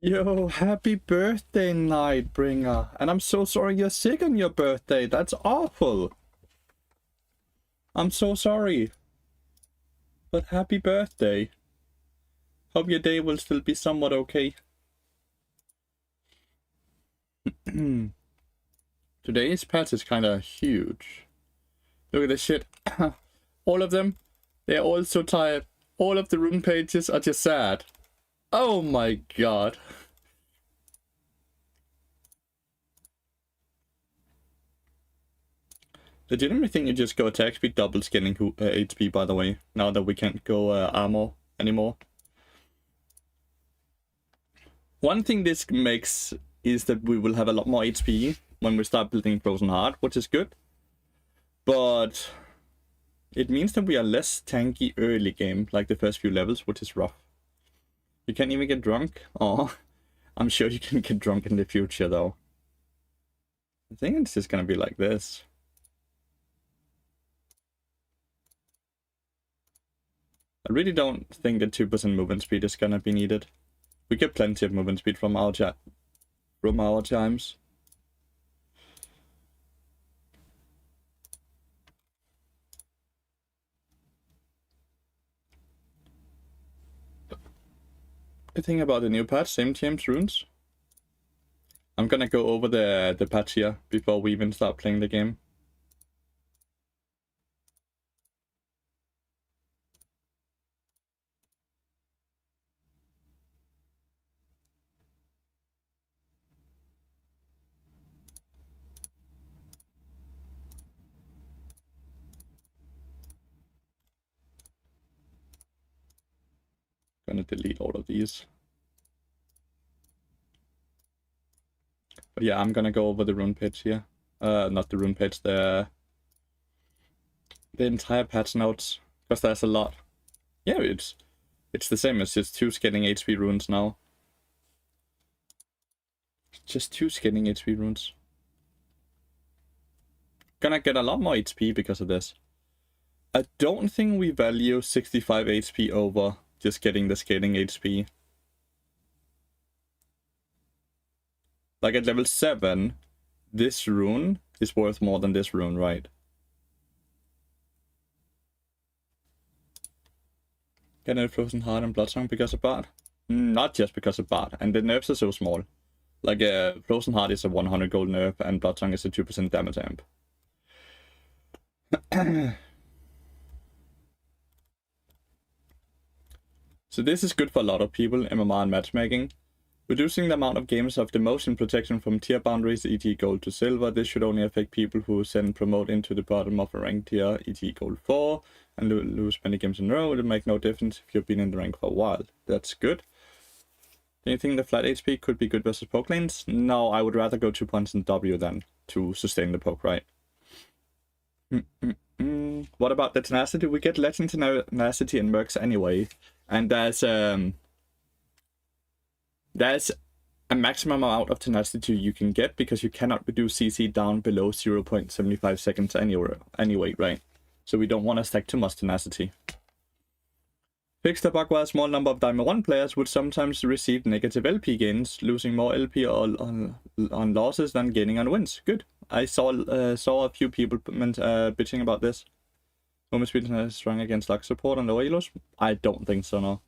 Yo, happy birthday, Nightbringer. And I'm so sorry you're sick on your birthday. That's awful. I'm so sorry. But happy birthday. Hope your day will still be somewhat okay. Today's patch is kind of huge. Look at this shit. All of them, they're all so tired. All of the rune pages are just sad. Oh my god. Legitimately think you just go attack speed, double scaling HP, by the way, now that we can't go armor anymore. One thing this makes is that we will have a lot more HP when we start building Frozen Heart, which is good. But it means that we are less tanky early game, like the first few levels, which is rough. You can't even get drunk. Oh, I'm sure you can get drunk in the future, though. I think it's just gonna be like this. I really don't think that 2% movement speed is gonna be needed. We get plenty of movement speed from our times. Good thing about the new patch, same team's runes. I'm gonna go over the patch here before we even start playing the game. Gonna delete all of these. But yeah, I'm gonna go over the rune page here. Not the rune page, the entire patch notes, because there's a lot. Yeah, it's the same as just 2 scaling HP runes now. Just 2 scaling HP runes. Gonna get a lot more HP because of this. I don't think we value 65 HP over just getting the scaling HP. Like at level 7, this rune is worth more than this rune, right? Get a Frozen Heart and Bloodsong because of Bard? Not just because of Bard, and the nerfs are so small. Like Frozen Heart is a 100 gold nerf and Bloodsong is a 2% damage amp. So this is good for a lot of people, MMR and matchmaking. Reducing the amount of games of the motion protection from tier boundaries, e.g. gold to silver. This should only affect people who send promote into the bottom of a rank tier, e.g. gold 4, and lose many games in a row. It'll make no difference if you've been in the rank for a while. That's good. Do you think the flat HP could be good versus poke lanes? No, I would rather go 2 points in W than to sustain the poke, right? What about the tenacity? We get legend tenacity and mercs anyway. And there's a maximum amount of tenacity you can get because you cannot reduce CC down below 0.75 seconds anyway, right? So we don't want to stack too much tenacity. Fix the bug where a small number of Diamond 1 players would sometimes receive negative LP gains, losing more LP on losses than gaining on wins. Good. I saw a few people bitching about this. Movement speed is strong against Lux support and low elos? I don't think so, no.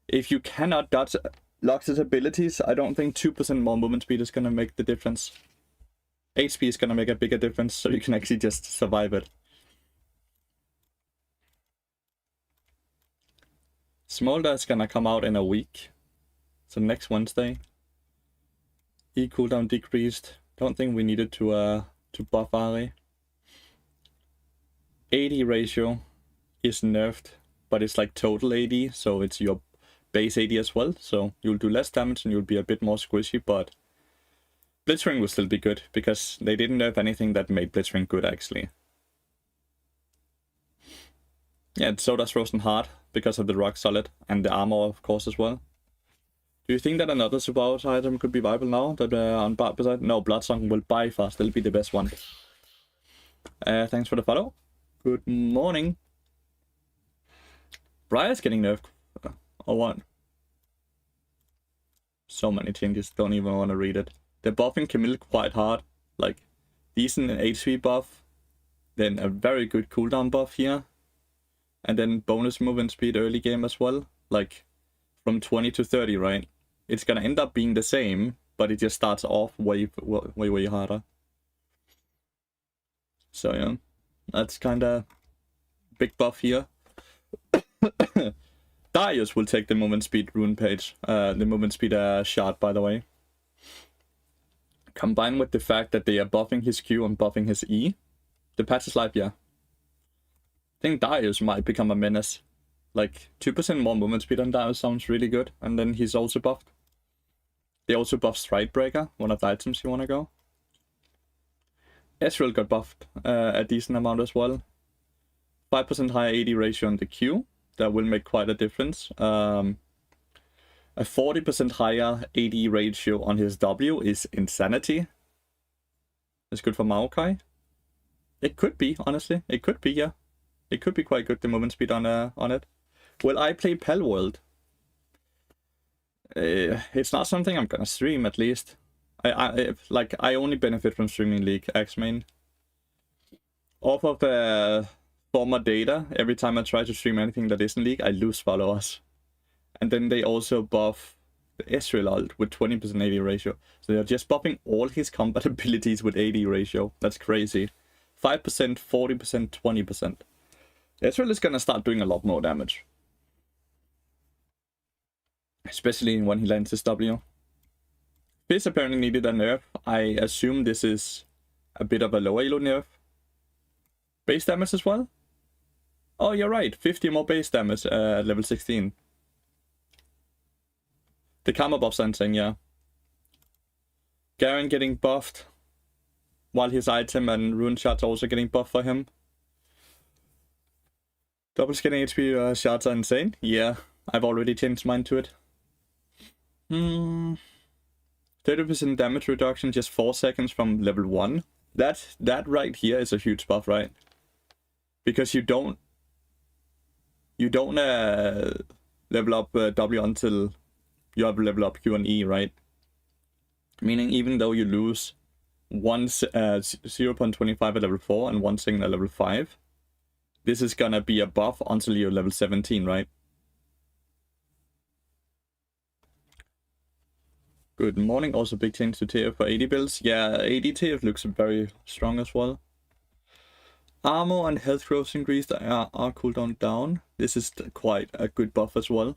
If you cannot dodge Lux's abilities, I don't think 2% more movement speed is gonna make the difference. HP is gonna make a bigger difference, so you can actually just survive it. Smolder is gonna come out in a week. So next Wednesday. E cooldown decreased. Don't think we needed to buff Ari. 80 ratio is nerfed, but it's like total 80, so it's your base 80 as well, so you'll do less damage and you'll be a bit more squishy, but Blitzring will still be good, because they didn't nerf anything that made Blitzring good, actually. Yeah, so does Frozen Heart, because of the Rock Solid, and the armor, of course, as well. Do you think that another support item could be viable now, that on Bard beside? No, Bloodsong will by far still be the best one. Thanks for the follow. Good morning. Briar's getting nerfed. Or what? So many changes, don't even want to read it. They're buffing Camille quite hard. Like, decent HP buff. Then a very good cooldown buff here. And then bonus movement speed early game as well. Like, from 20 to 30, right? It's gonna end up being the same, but it just starts off way harder. So yeah, that's kinda big buff here. Darius will take the movement speed rune page, the movement speed shard, by the way. Combined with the fact that they are buffing his Q and buffing his E, the patch is live, yeah. I think Darius might become a menace. Like, 2% more movement speed on Darius sounds really good, and then he's also buffed. They also buffed Stridebreaker, one of the items you want to go. Ezreal got buffed a decent amount as well. 5% higher AD ratio on the Q. That will make quite a difference. A 40% higher AD ratio on his W is insanity. It's good for Maokai. It could be, honestly. It could be, yeah. It could be quite good, the movement speed on it. Will I play Palworld? It's not something I'm gonna stream, at least. I only benefit from streaming League X-Main. Off of former data, every time I try to stream anything that isn't League, I lose followers. And then they also buff the Ezreal ult with 20% AD ratio. So they're just buffing all his combat abilities with AD ratio. That's crazy. 5%, 40%, 20%. Ezreal is gonna start doing a lot more damage. Especially when he lands his W. Fizz apparently needed a nerf. I assume this is a bit of a low elo nerf. Base damage as well? Oh, you're right. 50 more base damage at level 16. The karma buff's insane, yeah. Garen getting buffed. While his item and rune shards are also getting buffed for him. Double scaling HP shards are insane. Yeah, I've already changed mine to it. 30% damage reduction, just 4 seconds from level 1. That right here is a huge buff, right? Because you don't level up W until you have level up Q and E, right? Meaning even though you lose 0.25 at level 4 and 1 second at level 5, this is gonna be a buff until you're level 17, right? Good morning. Also big change to TF for 80 builds. Yeah, 80 TF looks very strong as well. Armor and health growth increased are cooldown down. This is quite a good buff as well.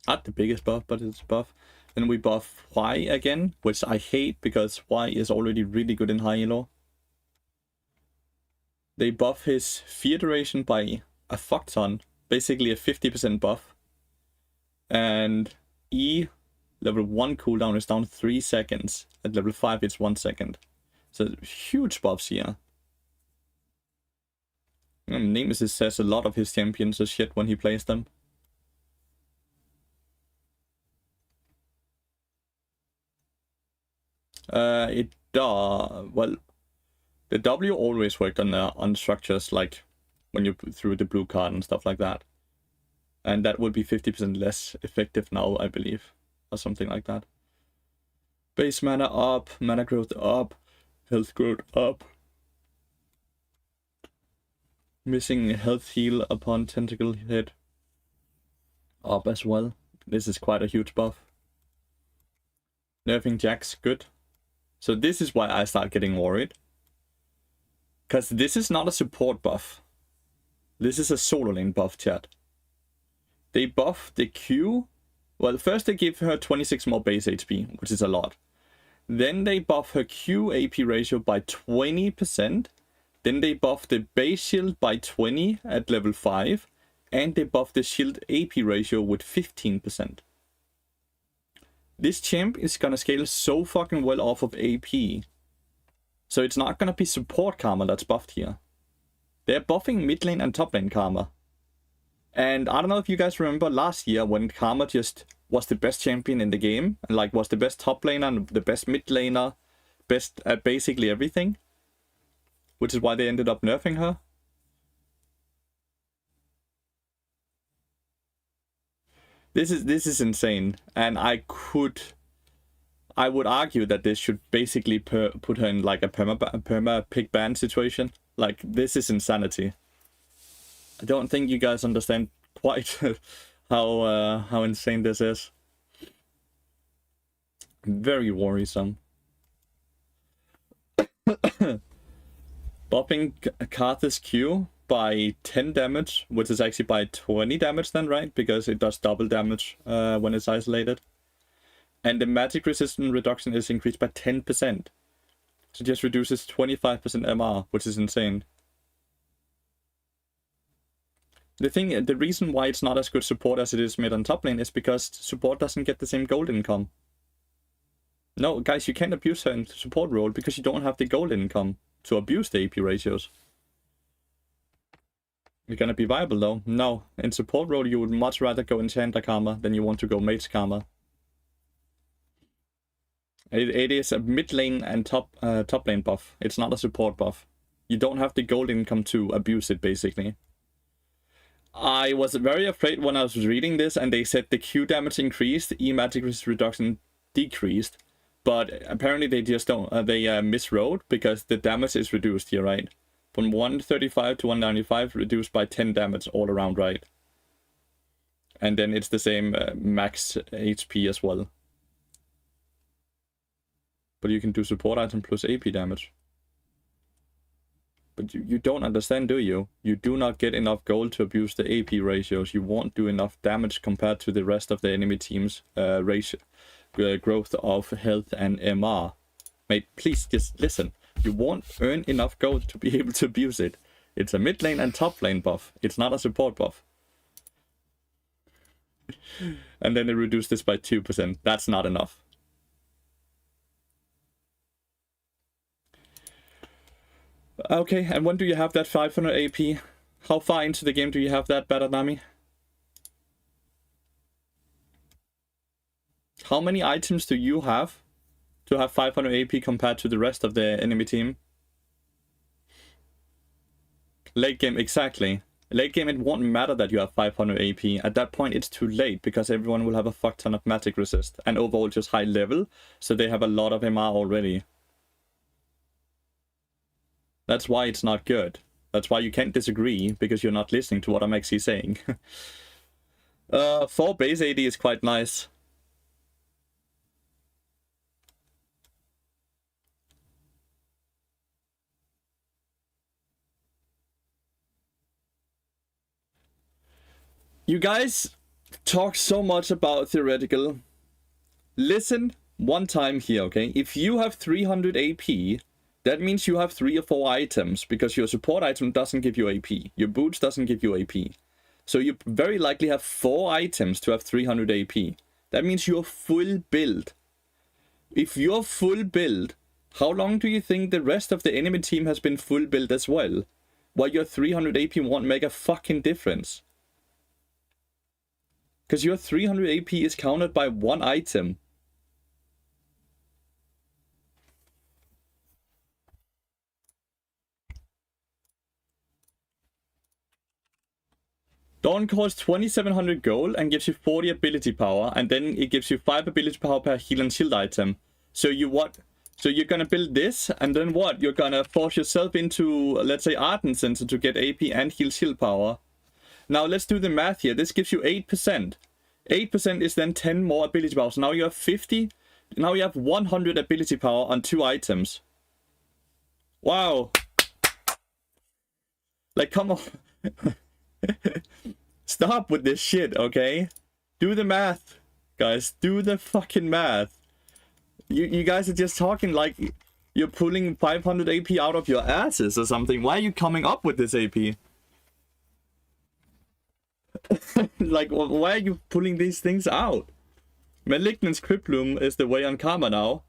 Not the biggest buff, but it's buff. Then we buff Y again, which I hate because Y is already really good in high elo. They buff his fear duration by a fuck ton, basically a 50% buff. And E level 1 cooldown is down 3 seconds. At level 5 it's 1 second. So huge buffs here. Nemesis says a lot of his champions as shit when he plays them. It does. Well, the W always worked on structures like when you threw the blue card and stuff like that. And that would be 50% less effective now, I believe. Or something like that. Base mana up, mana growth up, health growth up. Missing health heal upon tentacle hit up as well. This is quite a huge buff. Nerfing Jax, good. So this is why I start getting worried. Because this is not a support buff. This is a solo lane buff, chat. They buff the Q. Well, first they give her 26 more base HP, which is a lot. Then they buff her Q AP ratio by 20%. Then they buff the base shield by 20 at level 5. And they buff the shield AP ratio with 15%. This champ is gonna scale so fucking well off of AP. So it's not gonna be support karma that's buffed here. They're buffing mid lane and top lane karma. And I don't know if you guys remember last year when Karma just was the best champion in the game, and like was the best top laner and the best mid laner, best at basically everything, which is why they ended up nerfing her. This is insane, and I would argue that this should basically put her in like a perma pick ban situation. Like, this is insanity. I don't think you guys understand quite how insane this is. Very worrisome. Buffing Karthus Q by 10 damage, which is actually by 20 damage then, right? Because it does double damage when it's isolated. And the magic resistance reduction is increased by 10%. So it just reduces 25% MR, which is insane. The reason why it's not as good support as it is mid on top lane is because support doesn't get the same gold income. No, guys, you can't abuse her in the support role because you don't have the gold income to abuse the AP ratios. You're gonna be viable though. No, in support role you would much rather go Enchanter Karma than you want to go Mage Karma. It is a mid lane and top lane buff. It's not a support buff. You don't have the gold income to abuse it, basically. I was very afraid when I was reading this and they said the Q damage increased, E magic resist reduction decreased, but apparently they just don't, they miswrote because the damage is reduced here, right? From 135 to 195, reduced by 10 damage all around, right? And then it's the same max HP as well. But you can do support item plus AP damage. But you don't understand, do you? You do not get enough gold to abuse the AP ratios. You won't do enough damage compared to the rest of the enemy team's growth of health and MR. Mate, please just listen. You won't earn enough gold to be able to abuse it. It's a mid lane and top lane buff. It's not a support buff. And then they reduce this by 2%. That's not enough. Okay, and when do you have that 500 AP? How far into the game do you have that, Badanami? How many items do you have to have 500 AP compared to the rest of the enemy team? Late game, exactly. Late game, it won't matter that you have 500 AP. At that point, it's too late because everyone will have a fuck ton of magic resist and overall just high level, so they have a lot of MR already. That's why it's not good. That's why you can't disagree, because you're not listening to what I'm actually saying. 4 base AD is quite nice. You guys talk so much about theoretical. Listen one time here, okay? If you have 300 AP, that means you have 3 or 4 items, because your support item doesn't give you AP. Your boots doesn't give you AP. So you very likely have 4 items to have 300 AP. That means you're full build. If you're full build, how long do you think the rest of the enemy team has been full build as well? While your 300 AP won't make a fucking difference. Because your 300 AP is counted by 1 item. Dawn costs 2700 gold and gives you 40 ability power, and then it gives you 5 ability power per heal and shield item. So you what? So you're gonna build this, and then what? You're gonna force yourself into, let's say, Ardent Sensor to get AP and heal shield power. Now let's do the math here. This gives you 8%. 8% is then 10 more ability power. So now you have 50. Now you have 100 ability power on 2 items. Wow. Like, come on. Stop with this shit, okay? Do the math, guys. Do the fucking math. You guys are just talking like you're pulling 500 AP out of your asses or something. Why are you coming up with this AP? Like, why are you pulling these things out? Malignant's Cryptloom is the way on Karma now.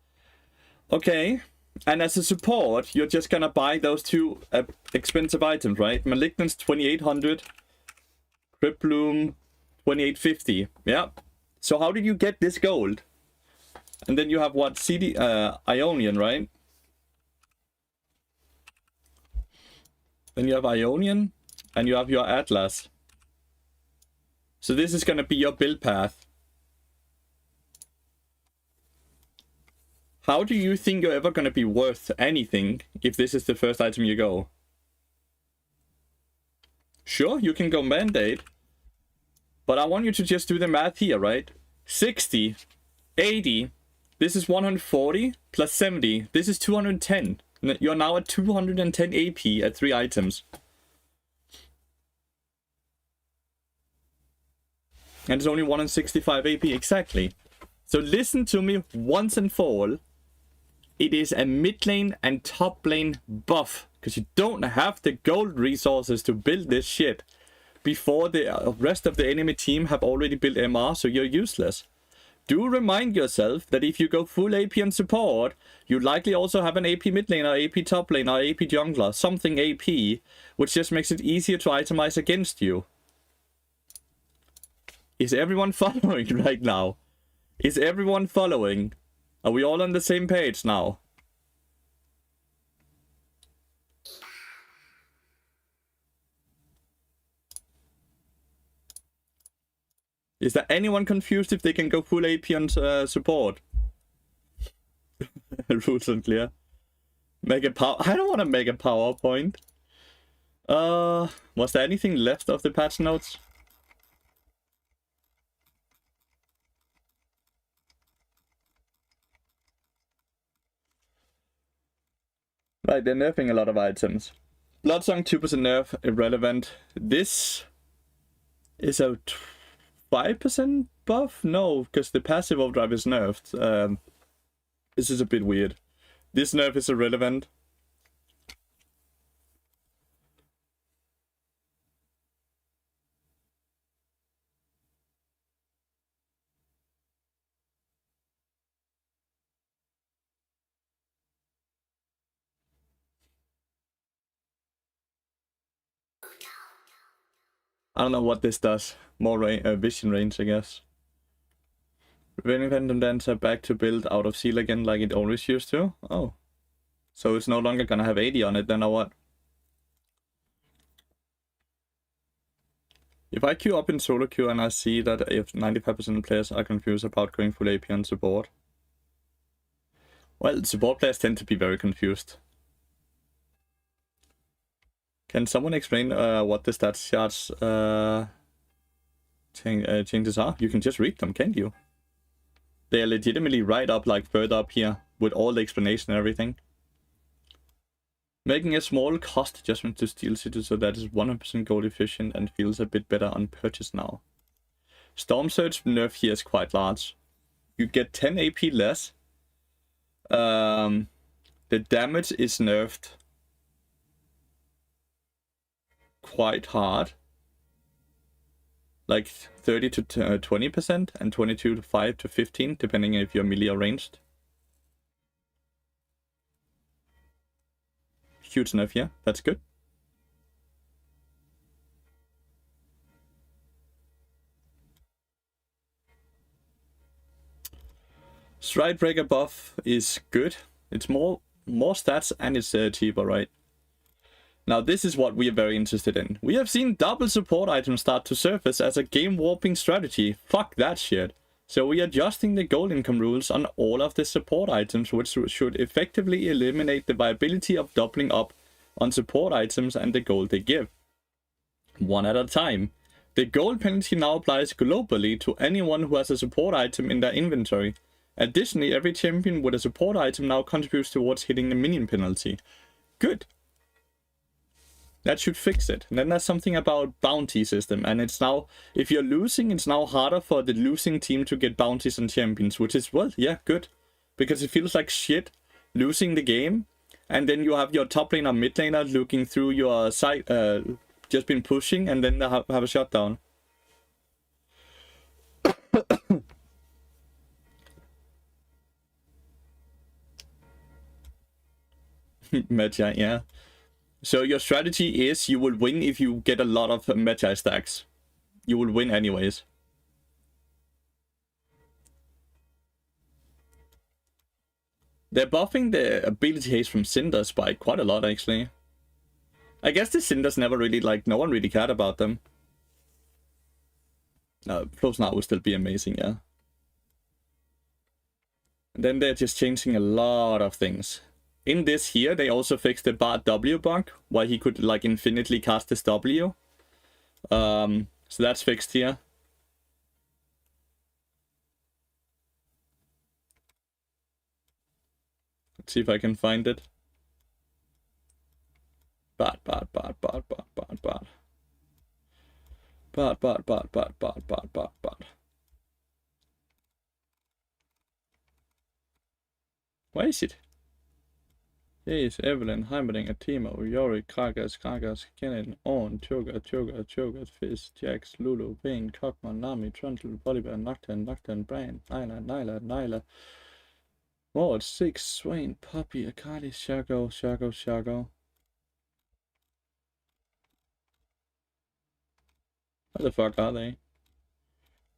Okay. And as a support, you're just gonna buy those 2 expensive items, right? Malignant's 2800. Crypt Bloom 2850. Yeah. So how did you get this gold? And then you have what? CD Ionian, right? Then you have Ionian and you have your Atlas. So this is gonna be your build path. How do you think you're ever gonna be worth anything if this is the first item you go? Sure, you can go Mandate. But I want you to just do the math here, right? 60, 80, this is 140 plus 70. This is 210. You're now at 210 AP at 3 items. And it's only 165 AP, exactly. So listen to me once and for all. It is a mid lane and top lane buff. Because you don't have the gold resources to build this shit before the rest of the enemy team have already built MR, so you're useless. Do remind yourself that if you go full AP and support, you likely also have an AP mid lane or AP top lane or AP jungler, something AP, which just makes it easier to itemize against you. Is everyone following right now? Is everyone following? Are we all on the same page now? Is there anyone confused if they can go full AP on support? Rules unclear. Make a power. I don't want to make a PowerPoint. Was there anything left of the patch notes? Right, they're nerfing a lot of items. Bloodsong 2% nerf, irrelevant. This is a 5% buff? No, because the passive overdrive is nerfed. This is a bit weird. This nerf is irrelevant. I don't know what this does. More vision range, I guess. Preventing Phantom Dancer back to build out of seal again like it always used to. Oh. So it's no longer gonna have 80 on it then, or what? If I queue up in solo queue and I see that if 95% of players are confused about going full AP on support. Well, support players tend to be very confused. Can someone explain what the stats charts changes are? You can just read them, can't you? They are legitimately right up, like further up here, with all the explanation and everything. Making a small cost adjustment to Steel City so that is 100% gold efficient and feels a bit better on purchase now. Storm Surge nerf here is quite large. You get 10 AP less. The damage is nerfed quite hard. Like 30 to 20% and 22 to 5 to 15, depending if you're melee or ranged. Huge nerf here, that's good. Stride Breaker buff is good. It's more stats and it's cheaper, right? Now this is what we are very interested in. We have seen double support items start to surface as a game warping strategy. Fuck that shit. So we are adjusting the gold income rules on all of the support items, which should effectively eliminate the viability of doubling up on support items and the gold they give. One at a time. The gold penalty now applies globally to anyone who has a support item in their inventory. Additionally, every champion with a support item now contributes towards hitting the minion penalty. Good. That should fix it. And then there's something about bounty system, and it's now, if you're losing, it's now harder for the losing team to get bounties on champions, which is, well, yeah, good. Because it feels like shit losing the game, and then you have your top laner, mid laner looking through your side, just been pushing, and then they have a shutdown. Magi, yeah. So your strategy is you will win if you get a lot of Magi stacks. you will win anyways. They're buffing the ability haste from Cinders by quite a lot, actually. I guess the Cinders never really, like, no one really cared about them. Close now would still be amazing, yeah. And then they're just changing a lot of things. In this here, they also fixed the Bard W bug, where he could, like, infinitely cast his W. So that's fixed here. Let's see if I can find it. Bard. Where is it? Yes, Evelyn, Heimerdinger, Timo, Yori, Kragas, Kennen, Orn, Tjoga, Fizz, Jax, Lulu, Bane, Cockman, Nami, Trundle, Volibear, Nocturne, Brain, Nyla, Ward, Six, Swain, Poppy, Akali, Shago. What the fuck are they?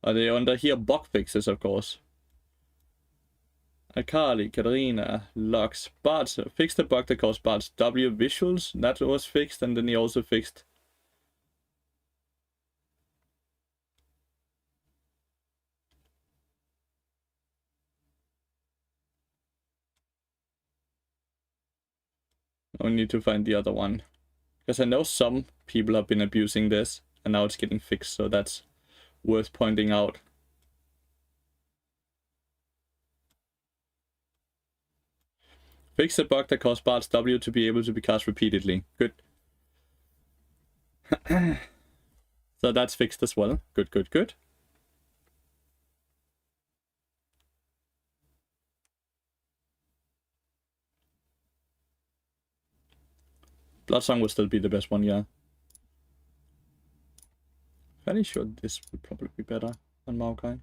Are they under here? Bug fixes, of course. Akali, Katarina, Lux, Bards. Fixed the bug that caused Bards W visuals. That was fixed, and then he also fixed. I need to find the other one. Because I know some people have been abusing this, and now it's getting fixed, so that's worth pointing out. Fix the bug that caused Bards W to be able to be cast repeatedly. Good. So that's fixed as well. Good. Bloodsong will still be the best one, yeah. Fairly sure this would probably be better than Maokai.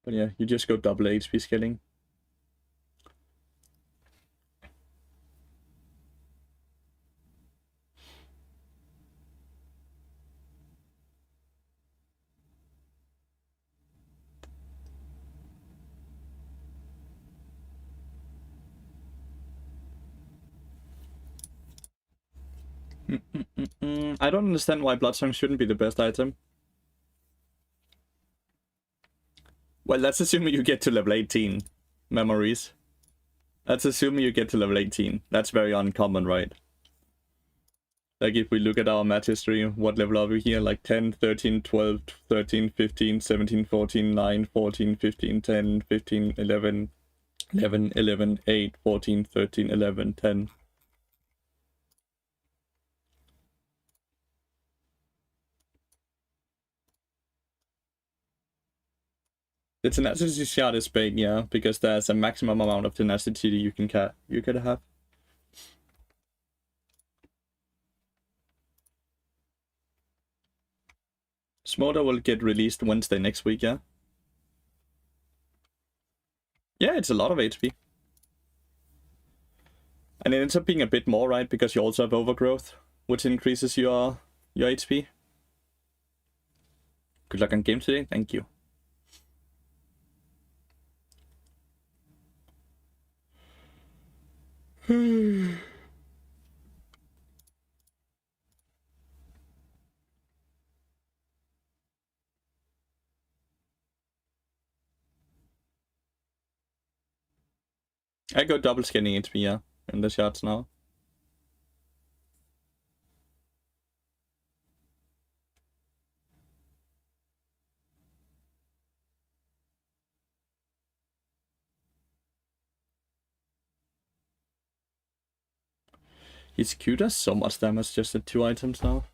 But yeah, you just go double HP scaling. I don't understand why Bloodsong shouldn't be the best item. Well, let's assume you get to level 18. Memories. Let's assume you get to level 18. That's very uncommon, right? Like if we look at our match history, what level are we here? Like 10, 13, 12, 13, 15, 17, 14, 9, 14, 15, 10, 15, 11, 8, 14, 13, 11, 10. The tenacity shard is big, yeah, because there's a maximum amount of tenacity you can have. Smolder will get released Wednesday next week, yeah? Yeah, it's a lot of HP. And it ends up being a bit more, right? Because you also have overgrowth, which increases your HP. Good luck on game today. Thank you. I go double scanning HP, yeah, in the shots now. His Q does so much damage just at 2 items now.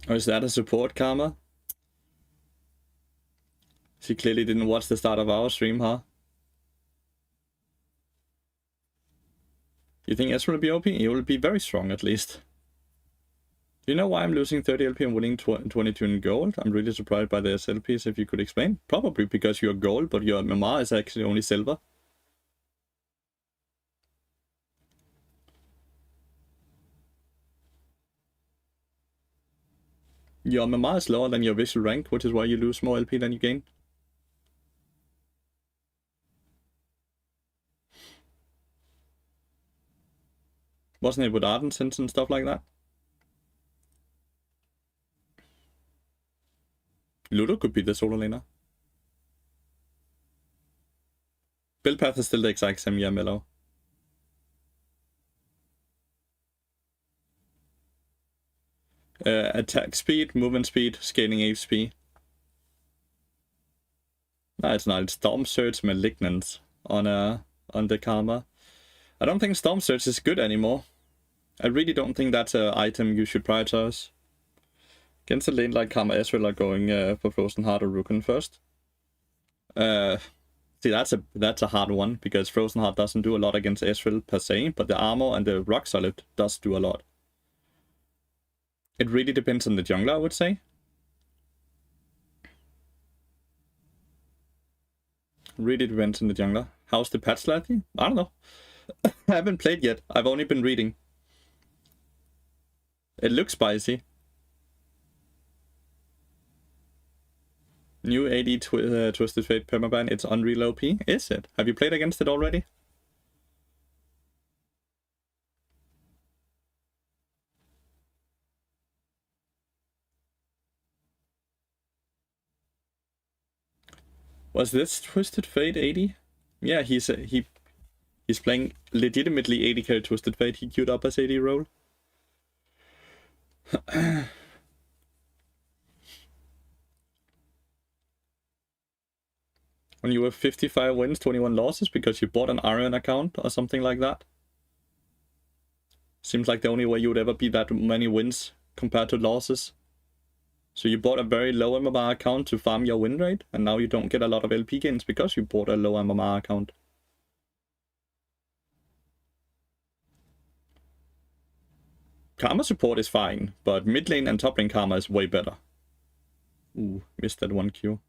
Or is that a support karma? She clearly didn't watch the start of our stream, huh? You think Ezreal will be OP? He will be very strong at least. Do you know why I'm losing 30 LP and winning 22 in gold? I'm really surprised by the SLPs, if you could explain. Probably because you're gold, but your MMR is actually only silver. Your MMR is lower than your visual rank, which is why you lose more LP than you gain. Wasn't it with Ardent Sense and stuff like that? Ludo could be the solo laner. Build path is still the exact same, yeah, Mellow. Attack speed, movement speed, scaling HP. No, it's not. It's Storm Surge Malignant on the Karma. I don't think Storm Surge is good anymore. I really don't think that's an item you should prioritize. Against a lane like Karma, Ezreal are going for Frozen Heart or Rune first. See, that's a hard one, because Frozen Heart doesn't do a lot against Ezreal per se, but the armor and the Rock Solid does do a lot. It really depends on the jungler, I would say. Really depends on the jungler. How's the patch lately? I don't know. I haven't played yet. I've only been reading. It looks spicy. New AD Twisted Fate permaban. It's Unreal OP. Is it? Have you played against it already? Was this Twisted Fate 80? Yeah, he's playing legitimately 80k Twisted Fate. He queued up as 80 role. When you have 55 wins, 21 losses because you bought an Iron account or something like that. Seems like the only way you would ever be that many wins compared to losses. So you bought a very low MMR account to farm your win rate, and now you don't get a lot of LP gains because you bought a low MMR account. Karma support is fine, but mid lane and top lane Karma is way better. Ooh, missed that one Q.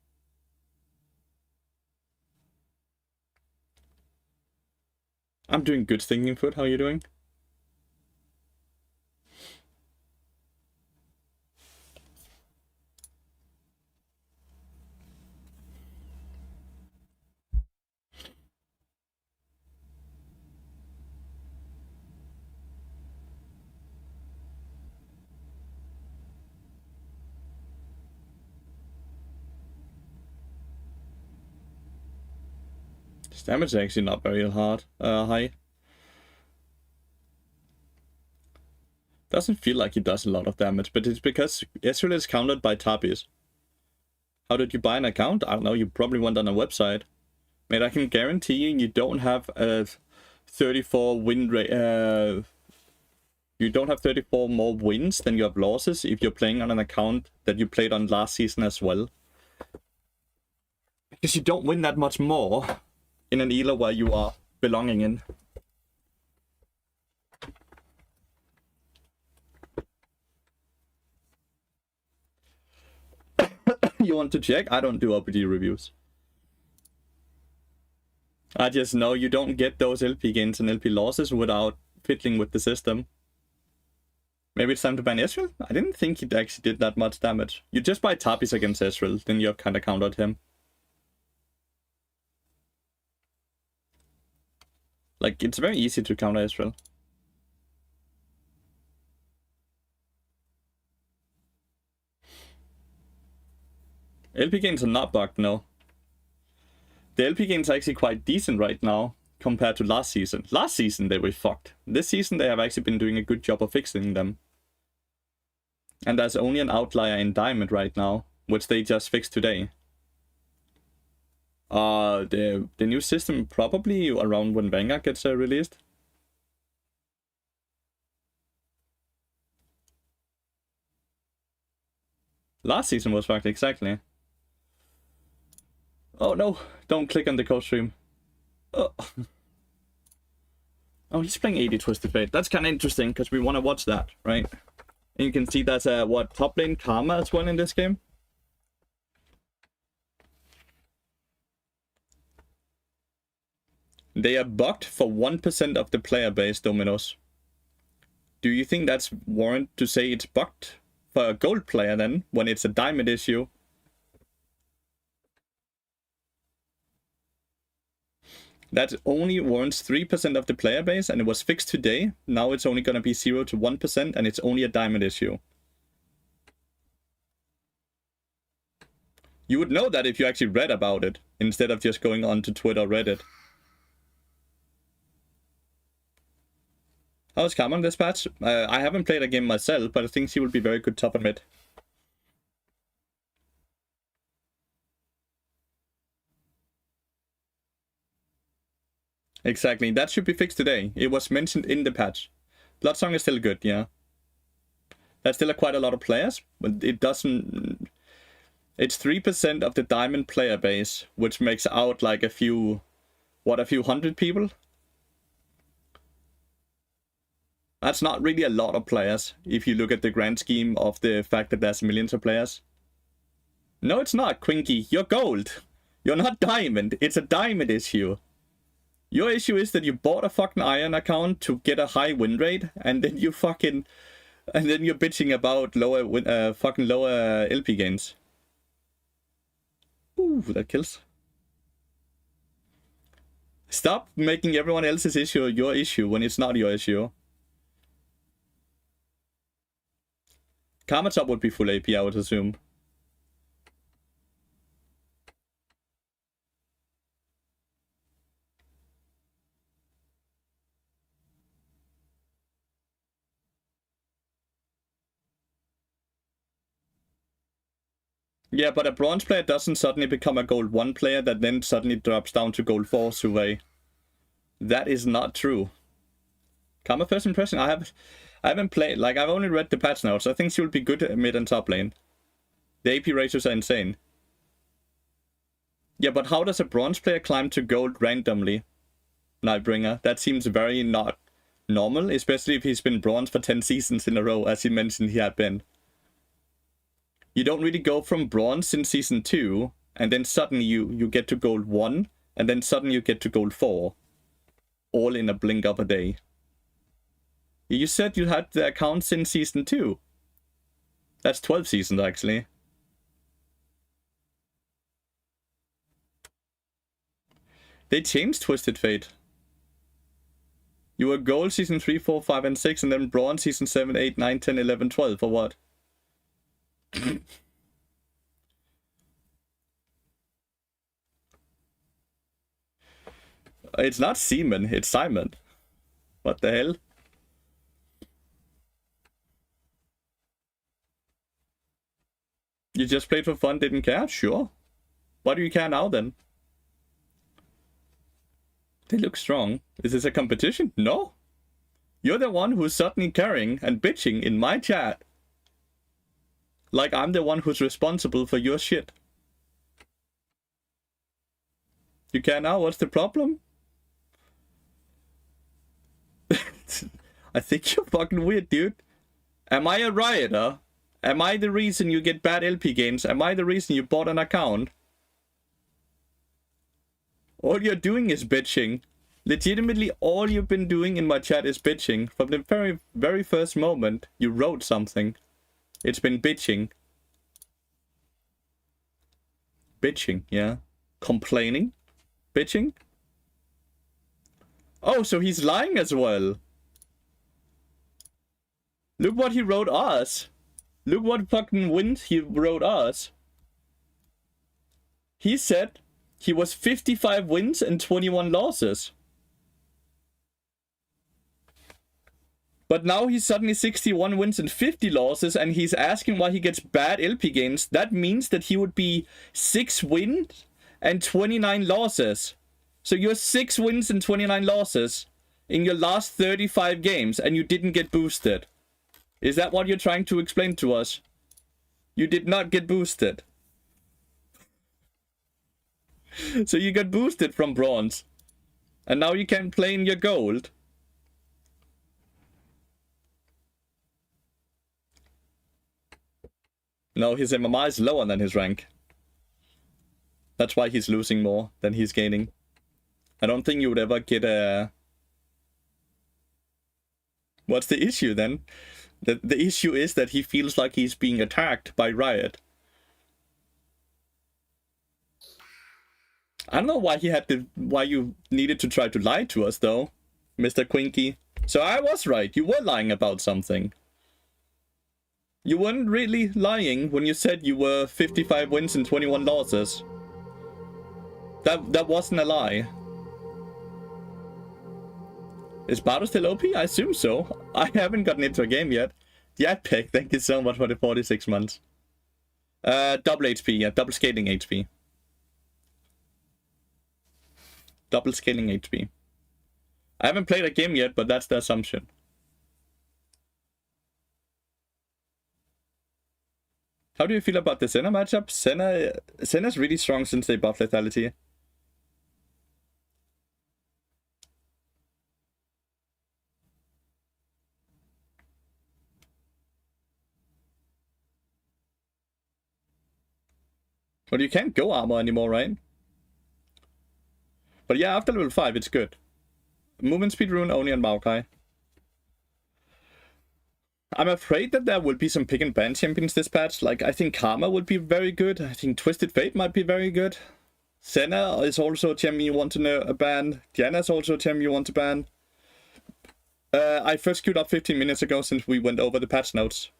I'm doing good, Stinking Foot. How are you doing? This damage is actually not very high. Doesn't feel like he does a lot of damage, but it's because Ezreal is countered by Tapis. How did you buy an account? I don't know, you probably went on a website. Mate, I can guarantee you don't have a 34 win rate. You don't have 34 more wins than you have losses if you're playing on an account that you played on last season as well. Because you don't win that much more in an ELO where you are belonging in. You want to check? I don't do OPG reviews. I just know you don't get those LP gains and LP losses without fiddling with the system. Maybe it's time to ban Ezreal? I didn't think it actually did that much damage. You just buy Tapis against Ezreal, then you have kind of countered him. Like, it's very easy to counter Ezreal. LP gains are not bugged, no. The LP gains are actually quite decent right now compared to last season. Last season they were fucked. This season they have actually been doing a good job of fixing them. And there's only an outlier in Diamond right now, which they just fixed today. The new system probably around when Vanguard gets released. Last season was fucked, exactly. Oh no, don't click on the co-stream. Oh. Oh, he's playing 80 Twisted Fate. That's kind of interesting because we want to watch that, right? And you can see that's what top lane Karma as well in this game. They are bugged for 1% of the player base, Dominos. Do you think that's warrant to say it's bugged for a gold player then, when it's a diamond issue? That only warrants 3% of the player base, and it was fixed today. Now it's only going to be 0 to 1%, and it's only a diamond issue. You would know that if you actually read about it, instead of just going on to Twitter or Reddit. How's Karma on this patch? I haven't played a game myself, but I think she would be very good top and mid. Exactly, that should be fixed today. It was mentioned in the patch. Bloodsong is still good, yeah. That's still quite a lot of players, but it doesn't... It's 3% of the diamond player base, which makes out like a few... What, a few hundred people? That's not really a lot of players, if you look at the grand scheme of the fact that there's millions of players. No, it's not, Quinky. You're gold. You're not diamond. It's a diamond issue. Your issue is that you bought a fucking iron account to get a high win rate, and then you fucking... And then you're bitching about fucking lower LP gains. Ooh, that kills. Stop making everyone else's issue your issue when it's not your issue. Karma top would be full AP, I would assume. Yeah, but a bronze player doesn't suddenly become a gold 1 player that then suddenly drops down to gold 4 Survey. That is not true. Karma first impression, I haven't played, like I've only read the patch notes. I think she will be good at mid and top lane. The AP ratios are insane. Yeah, but how does a bronze player climb to gold randomly? Nightbringer, that seems very not normal, especially if he's been bronze for 10 seasons in a row, as he mentioned he had been. You don't really go from bronze in season 2, and then suddenly you get to gold 1, and then suddenly you get to gold 4. All in a blink of a day. You said you had the accounts in season 2. That's 12 seasons, actually. They changed Twisted Fate. You were gold season 3, 4, 5, and 6, and then bronze season 7, 8, 9, 10, 11, 12, or what? It's not Seaman, it's Simon. What the hell? You just played for fun, didn't care? Sure. Why do you care now then? They look strong. Is this a competition? No. You're the one who's suddenly caring and bitching in my chat. Like I'm the one who's responsible for your shit. You care now? What's the problem? I think you're fucking weird, dude. Am I a rioter? Am I the reason you get bad LP games? Am I the reason you bought an account? All you're doing is bitching. Legitimately, all you've been doing in my chat is bitching. From the very, very first moment you wrote something, it's been bitching. Bitching, yeah. Complaining? Bitching? Oh, so he's lying as well. Look what he wrote us. Look what fucking wins he wrote us. He said he was 55 wins and 21 losses. But now he's suddenly 61 wins and 50 losses, and he's asking why he gets bad LP gains. That means that he would be 6 wins and 29 losses. So you're 6 wins and 29 losses in your last 35 games, and you didn't get boosted. Is that what you're trying to explain to us? You did not get boosted. So you got boosted from bronze. And now you can play in your gold. No, his MMR is lower than his rank. That's why he's losing more than he's gaining. I don't think you would ever get a... What's the issue then? The issue is that he feels like he's being attacked by Riot. I don't know why why you needed to try to lie to us though, Mr. Quinky. So I was right, you were lying about something. You weren't really lying when you said you were 55 wins and 21 losses. That wasn't a lie. Is Bardo still OP? I assume so. I haven't gotten into a game yet. Yeah, Peck, thank you so much for the 46 months. Double HP, yeah, double scaling HP. Double scaling HP. I haven't played a game yet, but that's the assumption. How do you feel about the Senna matchup? Senna's really strong since they buffed lethality. But you can't go armor anymore, right? But yeah, after level 5, it's good. Movement speed rune only on Maokai. I'm afraid that there will be some pick and ban champions this patch. Like, I think Karma would be very good. I think Twisted Fate might be very good. Senna is also a champion you want to ban. Diana is also a champion you want to ban. I first queued up 15 minutes ago since we went over the patch notes.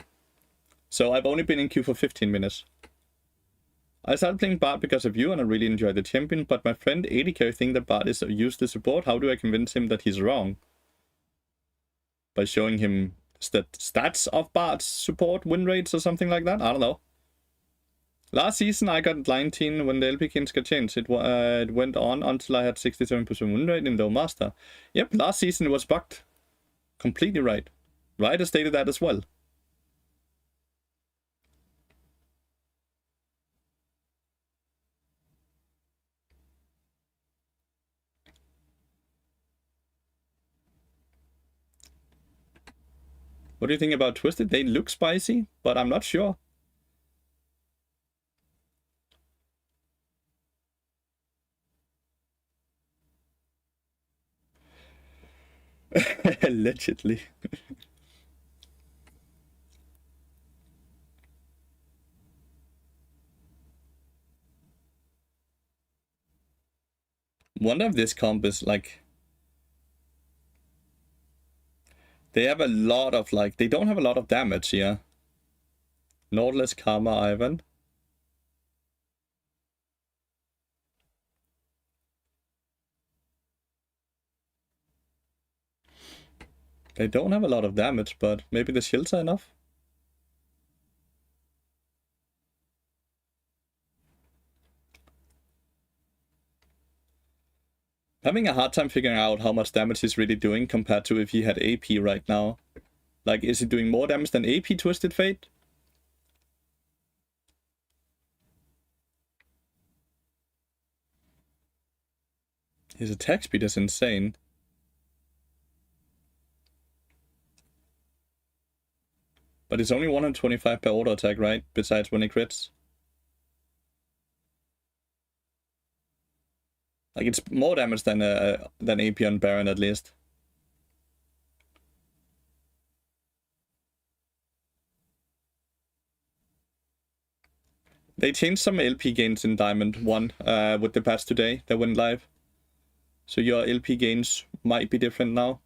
So I've only been in queue for 15 minutes. I started playing Bard because of you and I really enjoy the champion, but my friend 80k think that Bard is a useless support. How do I convince him that he's wrong? By showing him stats of Bard's support, win rates or something like that? I don't know. Last season I got 19 when the LP games got changed. It went on until I had 67% win rate in low master. Yep, last season it was bugged. Completely right. Ryder stated that as well. What do you think about Twisted? They look spicy, but I'm not sure. Allegedly. Wonder if this comp is like... They have a lot of like... They don't have a lot of damage here. Nautilus, Karma, Ivan. They don't have a lot of damage, but maybe the shields are enough. Having a hard time figuring out how much damage he's really doing compared to if he had AP right now. Like, is he doing more damage than AP Twisted Fate? His attack speed is insane. But it's only 125 per auto attack, right? Besides when he crits. Like, it's more damage than AP on Baron, at least. They changed some LP gains in Diamond 1 with the patch today that went live. So your LP gains might be different now.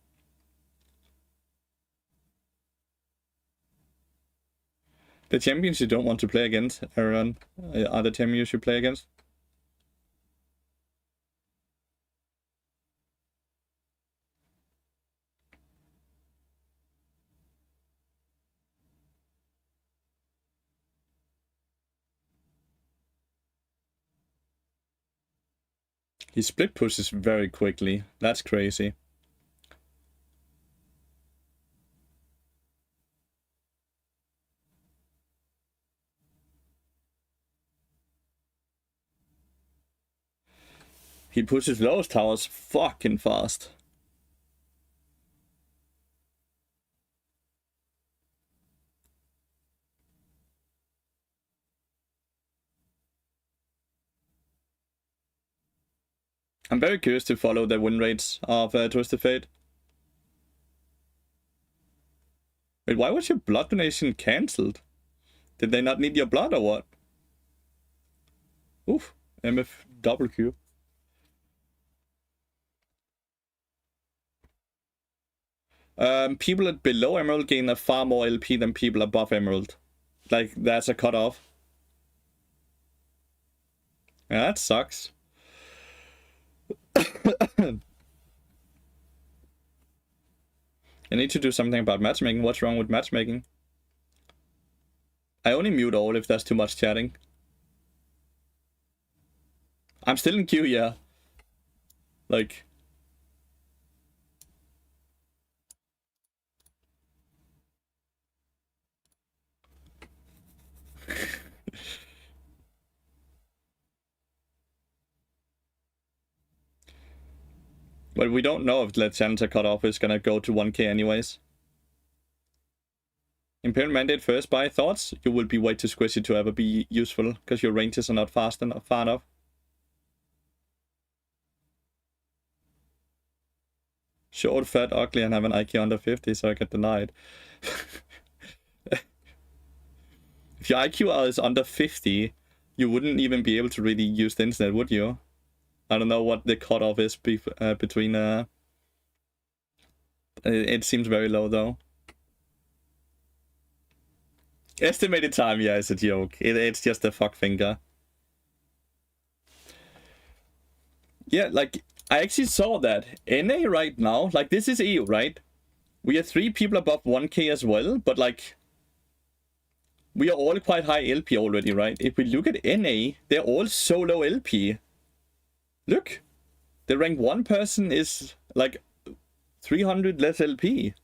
The champions you don't want to play against, Aaron, are the champions you should play against. He split pushes very quickly. That's crazy. He pushes those towers fucking fast. I'm very curious to follow the win rates of Twisted Fate. Wait, why was your blood donation cancelled? Did they not need your blood or what? Oof, MF double Q. People at below Emerald gain a far more LP than people above Emerald. Like, that's a cutoff. Yeah, that sucks. I need to do something about matchmaking. What's wrong with matchmaking? I only mute all if there's too much chatting. I'm still in queue, yeah. Like... But we don't know if the Challenger cutoff is gonna go to 1k anyways. Imperial Mandate first by thoughts. You will be way too squishy to ever be useful, because your ranges are not fast enough, far enough. Short, fat, ugly, and have an IQ under 50, so I get denied. If your IQ is under 50, you wouldn't even be able to really use the internet, would you? I don't know what the cutoff is between... It seems very low, though. Estimated time, yeah, it's a joke. It's just a fuck finger. Yeah, like, I actually saw that. NA right now, like, this is EU, right? We are 3 people above 1k as well, but, like... We are all quite high LP already, right? If we look at NA, they're all so low LP. Look! The rank 1 person is, like, 300 less LP.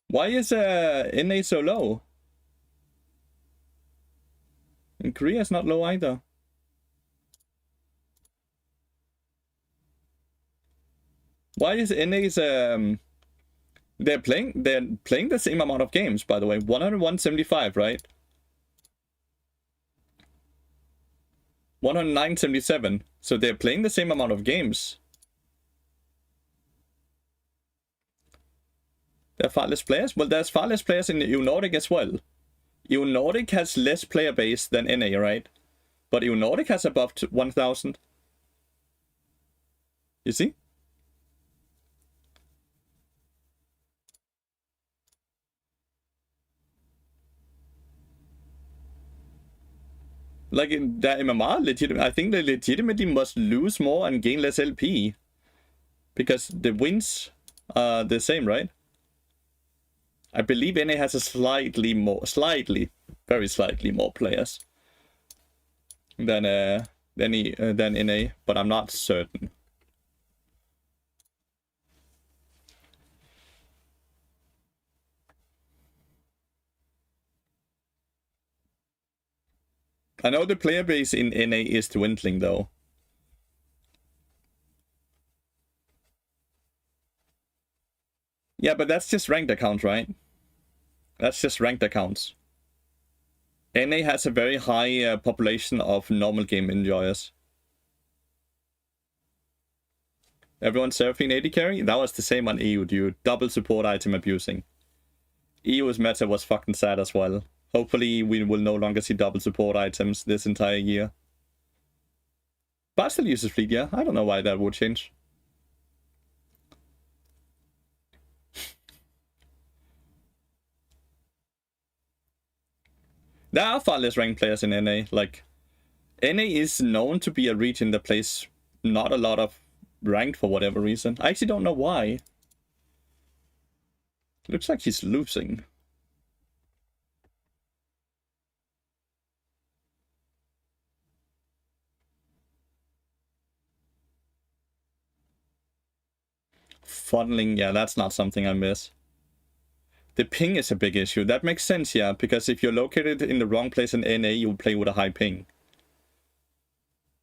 Why is NA so low? And Korea is not low either. Why is NA's they're playing the same amount of games, by the way. 101.75, right? 109.77. So they're playing the same amount of games. There are far less players? Well, there's far less players in EU Nordic as well. EU Nordic has less player base than NA, right? But EU Nordic has above 1,000. You see? Like, the MMR, I think they legitimately must lose more and gain less LP. Because the wins are the same, right? I believe NA has a very slightly more players than NA, but I'm not certain. I know the player base in NA is dwindling, though. Yeah, but that's just ranked accounts, right? That's just ranked accounts. NA has a very high population of normal game enjoyers. Everyone Seraphine 80 carry? That was the same on EU, dude. Double support item abusing. EU's meta was fucking sad as well. Hopefully we will no longer see double support items this entire year. But still uses fleet, yeah. I don't know why that would change. There are far less ranked players in NA. Like, NA is known to be a region that plays not a lot of ranked for whatever reason. I actually don't know why. Looks like he's losing. Funneling, yeah, that's not something I miss. The ping is a big issue. That makes sense, yeah, because if you're located in the wrong place in NA, you'll play with a high ping.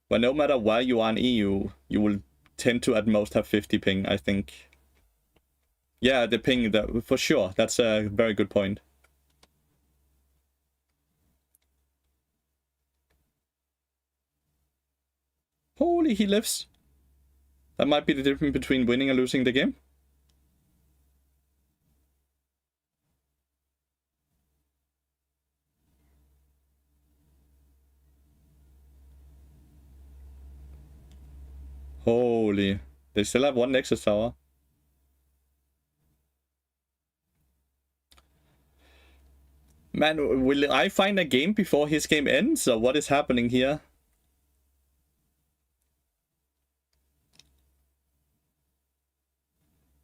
But no matter where you are in EU, you will tend to at most have 50 ping, I think. Yeah, the ping, for sure. That's a very good point. Holy, he lives. That might be the difference between winning and losing the game. Holy. They still have one Nexus tower. Man, will I find a game before his game ends, or what is happening here?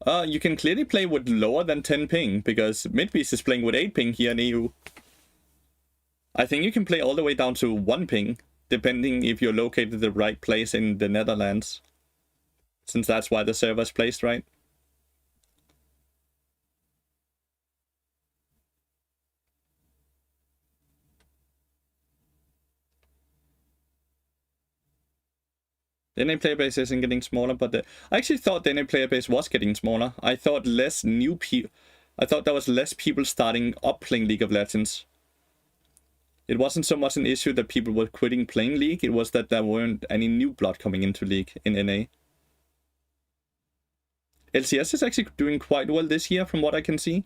You can clearly play with lower than 10 ping, because Midbeast is playing with 8 ping here in EU. I think you can play all the way down to 1 ping, depending if you're located the right place in the Netherlands. Since that's why the server's placed, right? The NA player base isn't getting smaller, but I actually thought the NA player base was getting smaller. I thought less new people. I thought there was less people starting up playing League of Legends. It wasn't so much an issue that people were quitting playing League, it was that there weren't any new blood coming into League in NA. LCS is actually doing quite well this year from what I can see.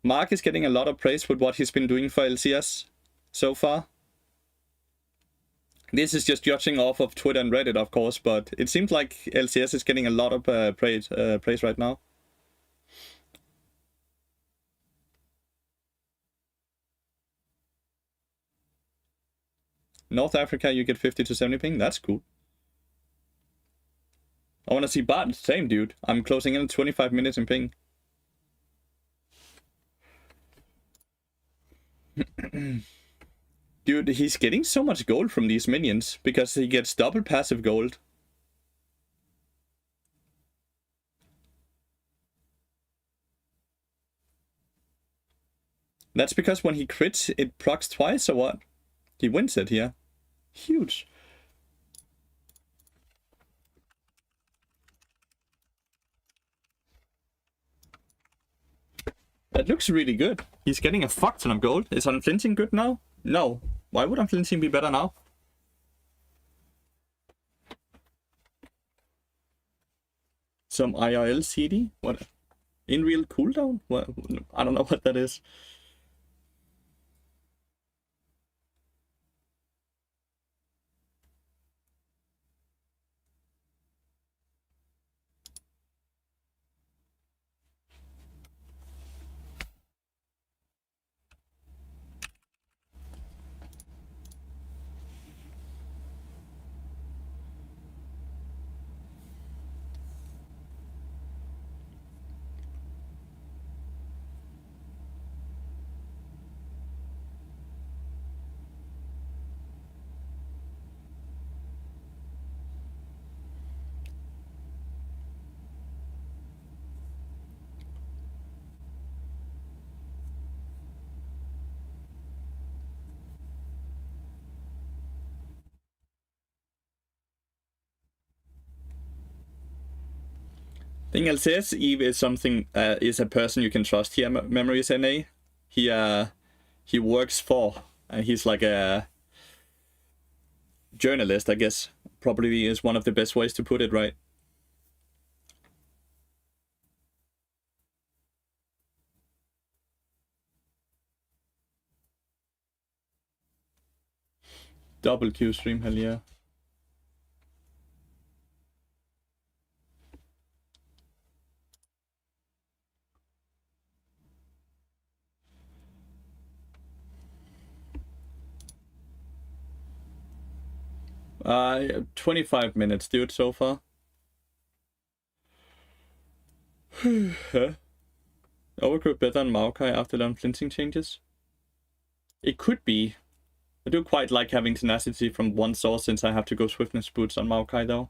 Mark is getting a lot of praise with what he's been doing for LCS so far. This is just judging off of Twitter and Reddit, of course, but it seems like LCS is getting a lot of praise right now. North Africa, you get 50 to 70 ping. That's cool. I want to see Bart. Same, dude. I'm closing in 25 minutes in ping. Dude, he's getting so much gold from these minions because he gets double passive gold. That's because when he crits, it procs twice or what? He wins it here. Huge. That looks really good. He's getting a fuck ton of gold. Is unflinching good now? No. Why would unflinching be better now? Some IRL CD? What? In real cooldown? What? I don't know what that is. I think LCS Eve is something is a person you can trust here. Memories NA. He works for. He's like a journalist, I guess. Probably is one of the best ways to put it, right? Double Q stream, hell yeah. Uh, 25 minutes, dude, so far. Overgrowth better than Maokai after the unflinching changes? It could be. I do quite like having tenacity from one source since I have to go swiftness boots on Maokai though.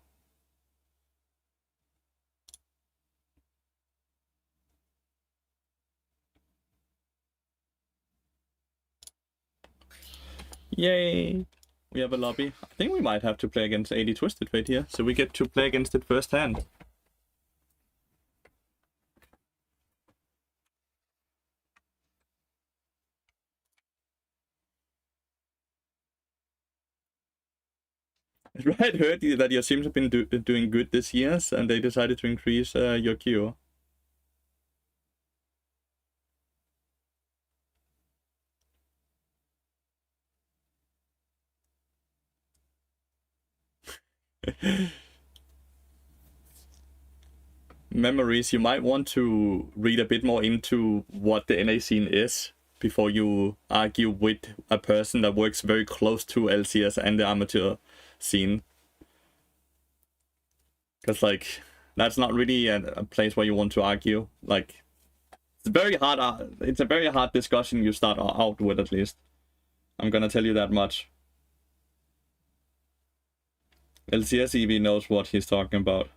Yay! We have a lobby. I think we might have to play against 80 Twisted Fate here, so we get to play against it firsthand. Right, heard that your teams have been doing good this year, and they decided to increase your queue. Memories, you might want to read a bit more into what the NA scene is before you argue with a person that works very close to LCS and the amateur scene. Because, like, that's not really a place where you want to argue. Like, it's very hard. It's a very hard discussion you start out with, at least. I'm gonna tell you that much. LCS EV knows what he's talking about.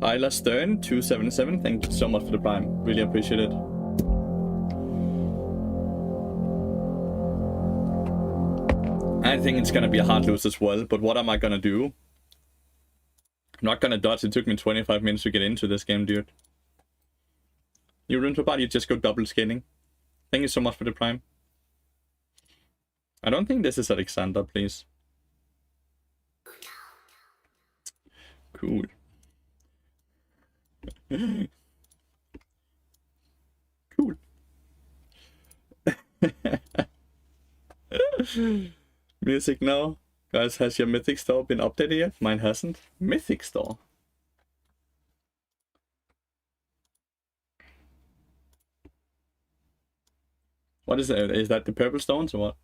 Kyla Stern 277, thank you so much for the prime. Really appreciate it. I think it's gonna be a hard lose as well, but what am I gonna do? I'm not gonna dodge. It took me 25 minutes to get into this game, dude. You rune to bot, you just go double scaling. Thank you so much for the prime. I don't think this is Alexander, please. Cool. Cool. Music now. Guys, has your Mythic Store been updated yet? Mine hasn't. Mythic Store. What is it? Is that the purple stones or what?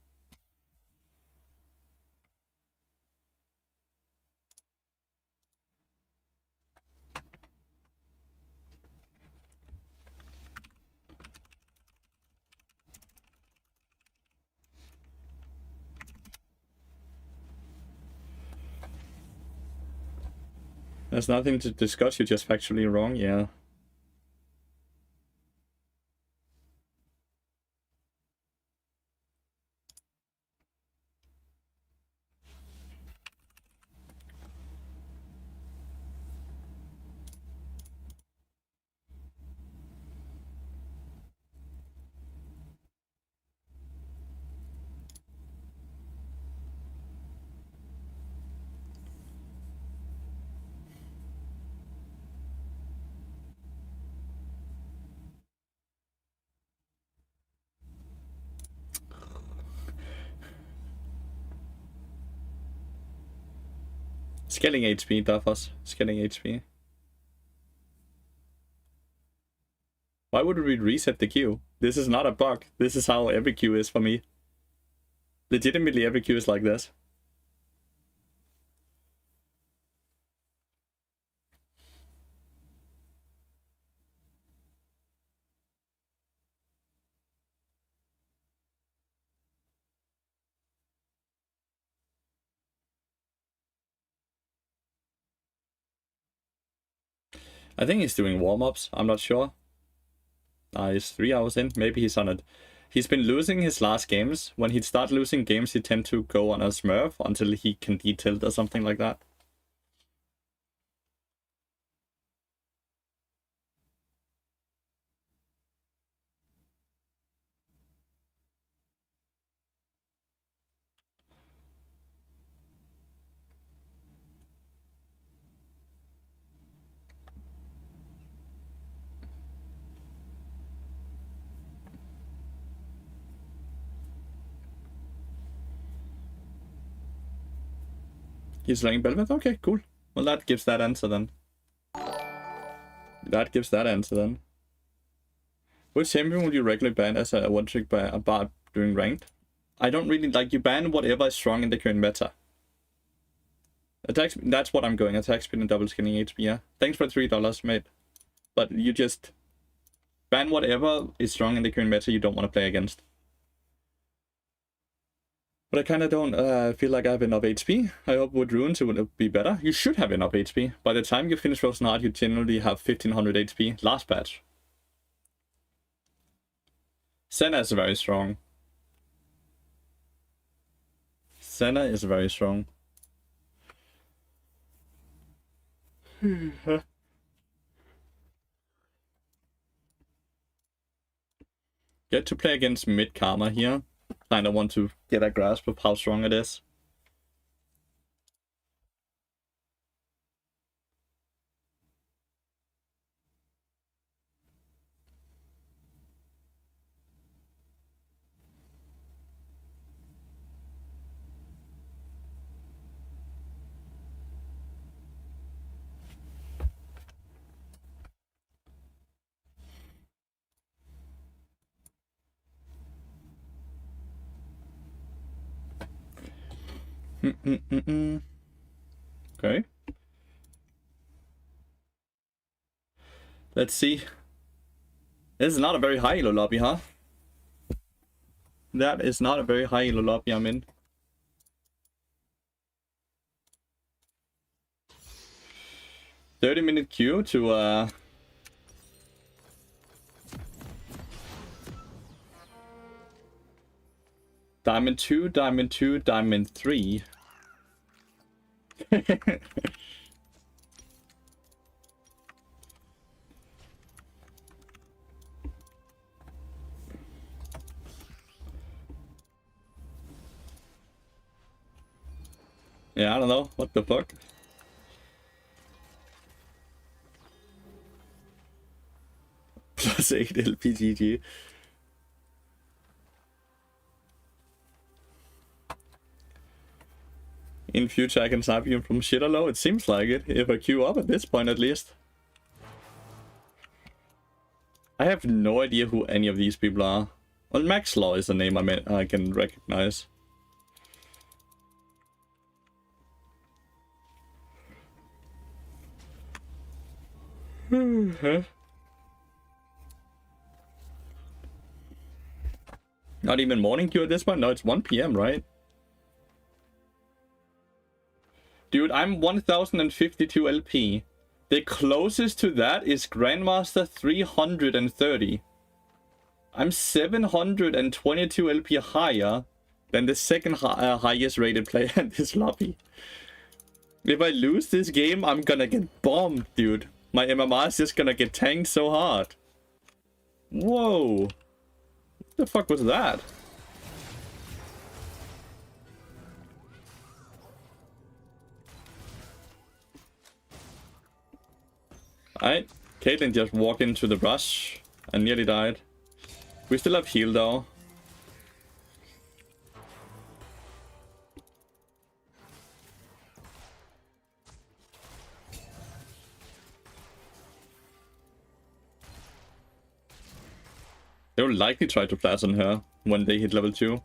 There's nothing to discuss, you're just factually wrong, yeah. Scaling HP, Duffers. Scaling HP. Why would we reset the queue? This is not a bug. This is how every queue is for me. Legitimately, every queue is like this. I think he's doing warm-ups. I'm not sure. He's 3 hours in. Maybe he's on it. He's been losing his last games. When he'd start losing games, he'd tend to go on a smurf until he can detilt or something like that. He's playing Belmont? Okay, cool. Well, that gives that answer then. That gives that answer then. Which champion would you regularly ban as a one-trick bard doing ranked? I don't really like, you ban whatever is strong in the current meta. Attack speed, that's what I'm going. Attack speed and double skinning HP, yeah. Thanks for $3, mate. But you just ban whatever is strong in the current meta you don't want to play against. But I kind of don't feel like I have enough HP. I hope with runes it would be better. You should have enough HP. By the time you finish Frozen Heart, you generally have 1500 HP. Last patch. Senna is very strong. Senna is very strong. Get to play against mid Karma here. Kinda want to get a grasp of how strong it is. Okay. Let's see. This is not a very high elo lobby, huh? That is not a very high elo lobby I'm in. "30-minute queue to Diamond 2, Diamond 2, Diamond 3. Yeah, I don't know. What the fuck? +8 LPGG. In future I can snipe you from shit or low. It seems like it, if I queue up at this point at least. I have no idea who any of these people are. Well, Max Law is a name I can recognize. Not even morning queue at this point? No, it's 1 PM, right? Dude, I'm 1052 LP. The closest to that is Grandmaster 330. I'm 722 LP higher than the second highest rated player in this lobby. If I lose this game, I'm gonna get bombed, dude. My MMR is just gonna get tanked so hard. Whoa. What the fuck was that? Alright, Caitlyn just walked into the brush and nearly died. We still have heal though. They will likely try to flash on her when they hit level 2.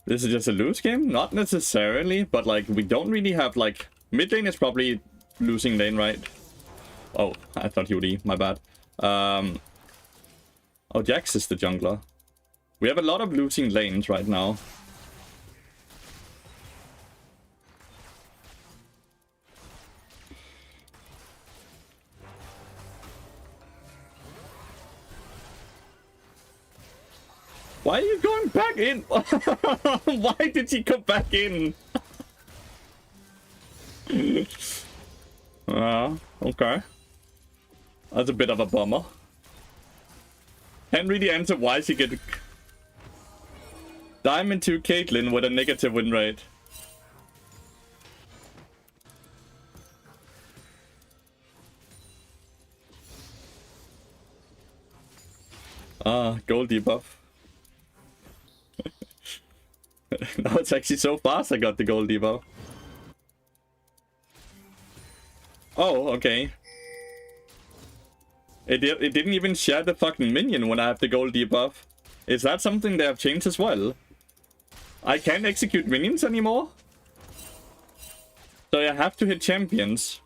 This is just a lose game? Not necessarily, but like we don't really have like... Mid lane is probably losing lane, right? Oh, I thought he would E, my bad. Oh, Jax is the jungler. We have a lot of losing lanes right now. Why are you going back in? Why did he come back in? Okay. That's a bit of a bummer. Can't really answer why she get Diamond 2 Caitlyn with a negative win rate. Gold debuff. Now it's actually so fast I got the gold debuff. Oh, okay. It didn't even share the fucking minion when I have the gold debuff. Is that something they have changed as well? I can't execute minions anymore? So I have to hit champions.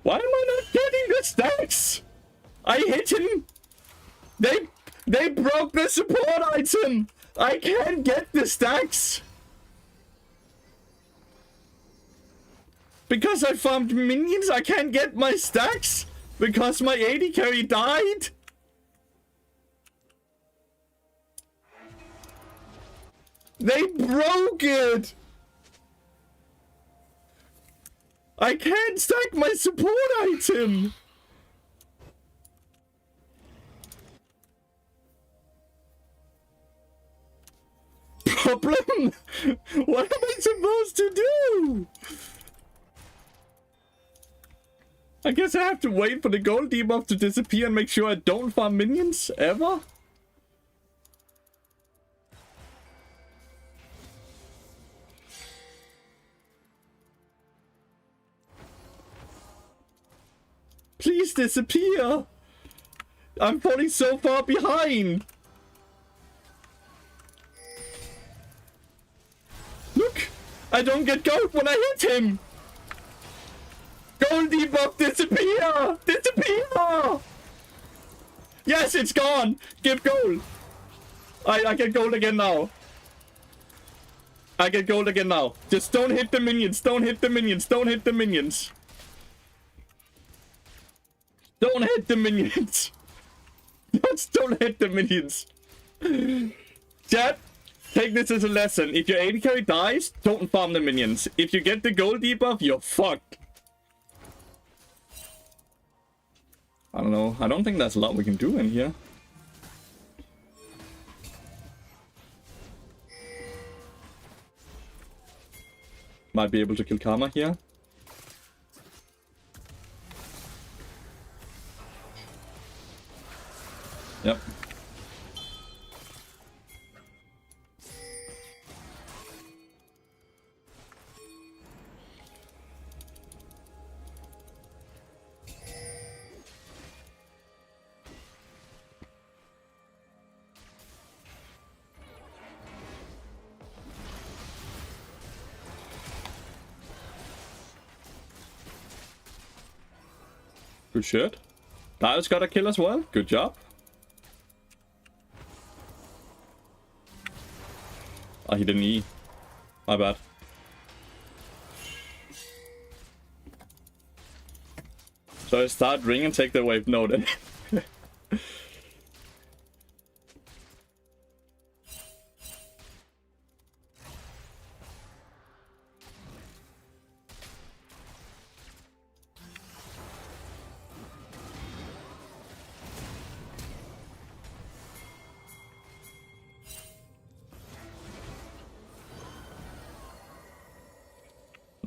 Why am I not getting the stacks? I hit him. They broke the support item. I can't get the stacks. Because I farmed minions, I can't get my stacks. Because my AD carry died. They broke it. I can't stack my support item. Problem? What am I supposed to do? I guess I have to wait for the gold debuff to disappear and make sure I don't farm minions ever? Please disappear! I'm falling so far behind! Look! I don't get gold when I hit him! Gold debuff, disappear! Disappear! Yes, it's gone! Give gold! I get gold again now. I get gold again now. Just don't hit the minions, don't hit the minions, don't hit the minions. Don't hit the minions. Just don't hit the minions. Chat, take this as a lesson. If your AD carry dies, don't farm the minions. If you get the gold debuff, you're fucked. I don't know. I don't think there's a lot we can do in here. Might be able to kill Karma here. Yep. Good shit. Dial's got a kill as well. Good job. Oh, he didn't E. My bad. So I start ring and take the wave. No, then.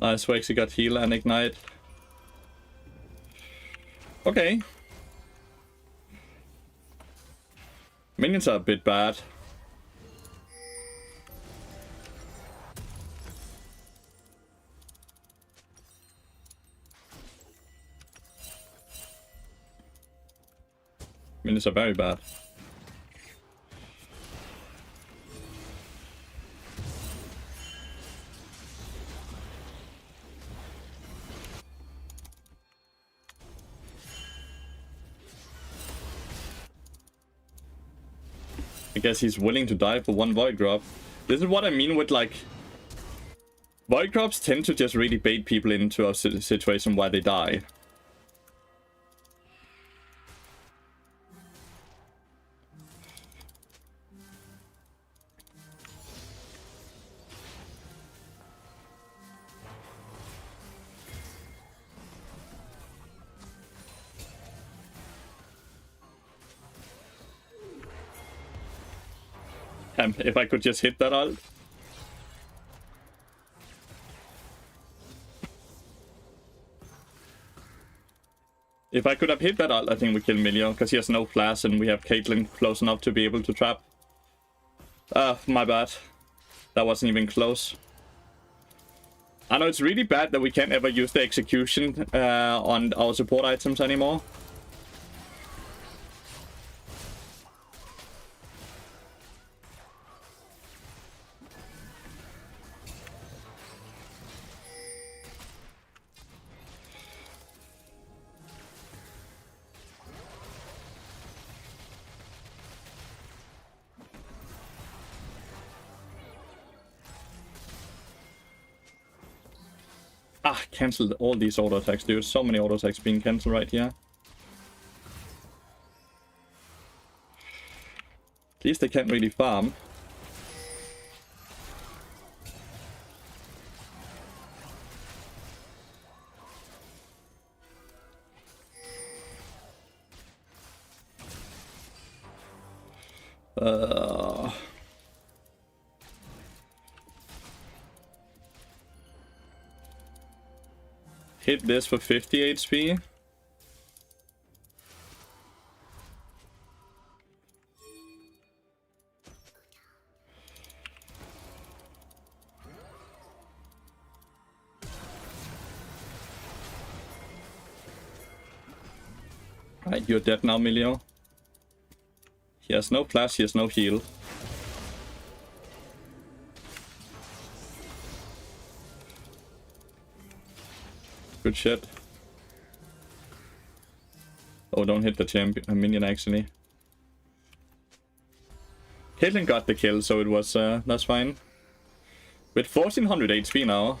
Nice, Waxy got heal and ignite. Okay. Minions are a bit bad. Minions are very bad. I guess he's willing to die for one void drop. This is what I mean with, like, void drops tend to just really bait people into a situation where they die. If I could just hit that ult. If I could have hit that ult, I think we kill Milio, because he has no flash and we have Caitlyn close enough to be able to trap. My bad. That wasn't even close. I know it's really bad that we can't ever use the execution on our support items anymore. Cancelled all these auto attacks, dude. So many auto attacks being cancelled right here. At least they can't really farm. Hit this for 50 HP. Right, you're dead now, Milio. He has no flash, he has no heal. Good shit. Oh, don't hit the champion, a minion actually. Caitlyn got the kill, so it was, that's fine. With 1400 HP now.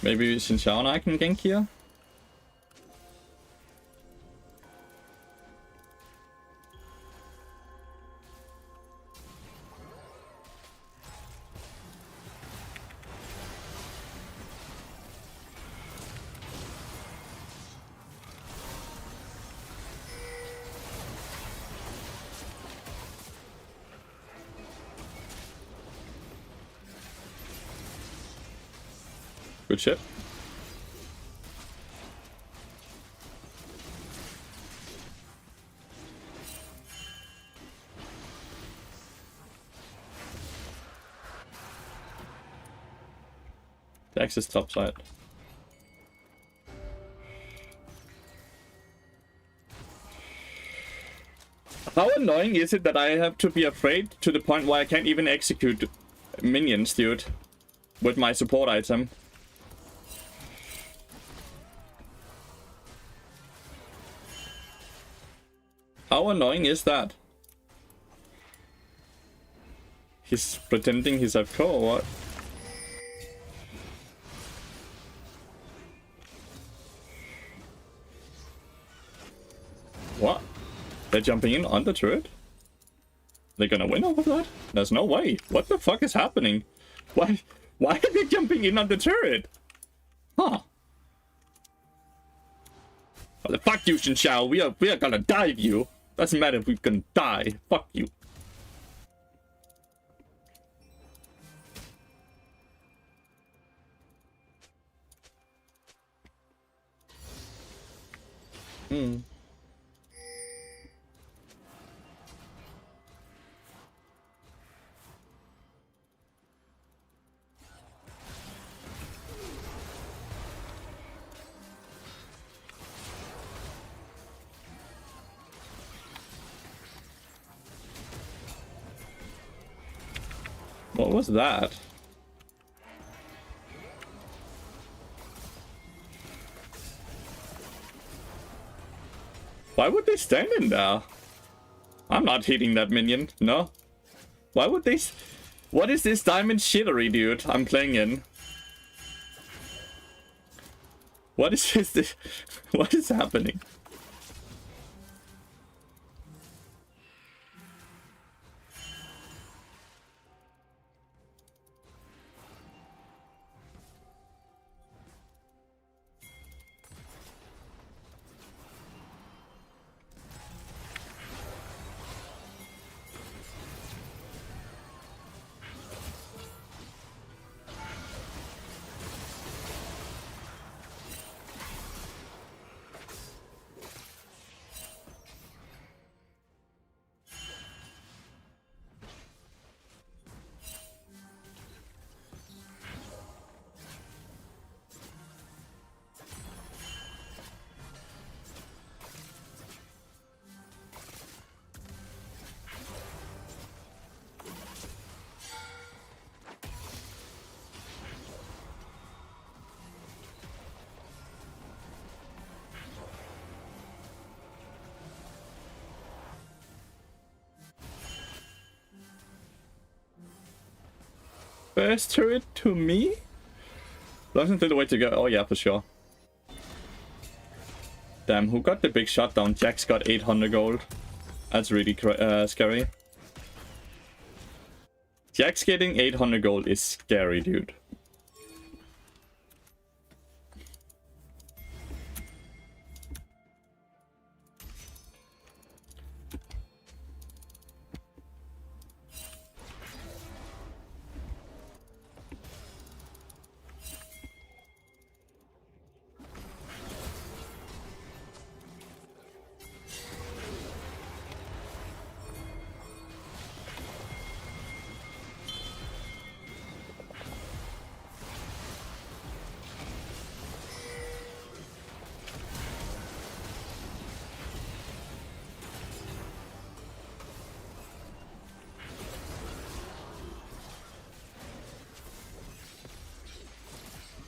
Maybe Xinjiao and I can gank here? Good shit. The X is topside. How annoying is it that I have to be afraid to the point where I can't even execute minions, dude, with my support item? How annoying is that? He's pretending he's AFK or what? What? They're jumping in on the turret? They're gonna win over that? There's no way. What the fuck is happening? Why are they jumping in on the turret? Huh. Well, fuck you, Xinjiao. We are gonna dive you. Doesn't matter if we can die. Fuck you. What was that? Why would they stand in there? I'm not hitting that minion, no. Why would they... What is this diamond shittery, dude, I'm playing in? What is this? What is happening? first turret to me? Wasn't the way to go? Oh yeah, for sure. Damn, who got the big shutdown? Jack's got 800 gold. That's really scary. Jack's getting 800 gold is scary, dude.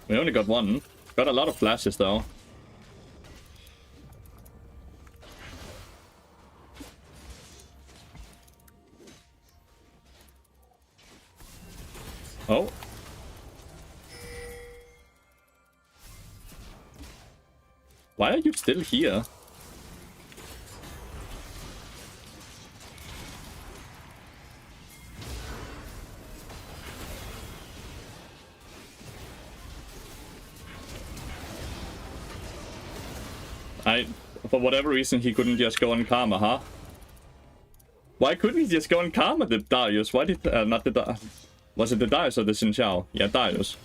We only got one. Got a lot of flashes though. Oh. Why are you still here? For whatever reason, he couldn't just go on Karma, huh? Why couldn't he just go on Karma, the Darius? Why did... not the... was it the Darius or the Xin Xiao? Yeah, Darius.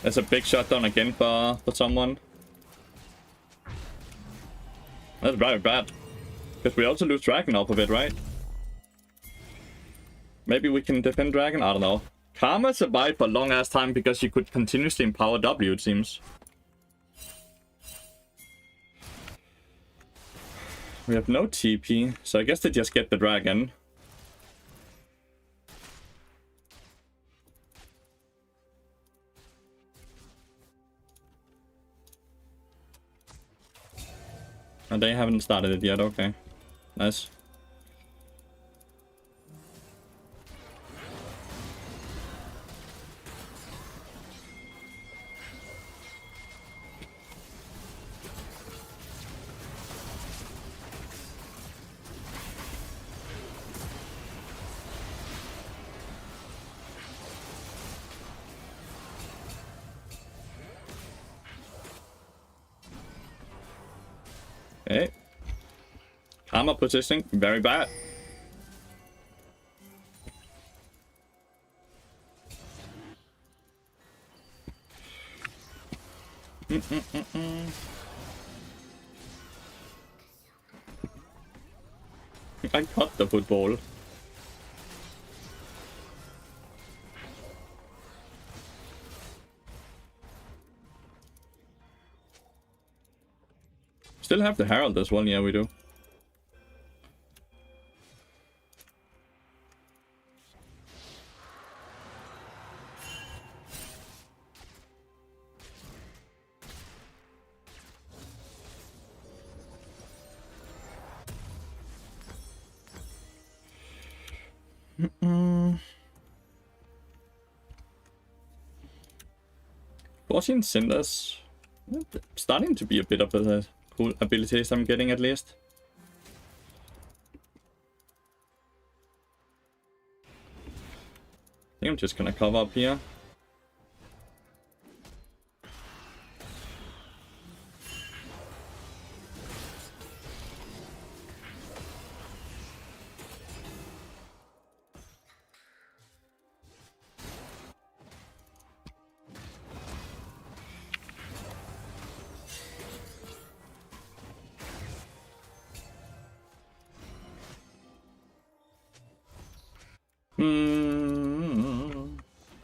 There's a big shutdown again for someone. That's very bad. Because we also lose Dragon off of it, right? Maybe we can defend Dragon? I don't know. Karma survived for a long ass time because she could continuously empower W, it seems. We have no TP, so I guess they just get the dragon. And they haven't started it yet, okay. Nice. Okay. Karma positioning, very bad. I got the football. Still have the Herald as well, yeah we do. Fourteen Cinders. Starting to be a bit of a cool abilities I'm getting at least. I think I'm just gonna cover up here.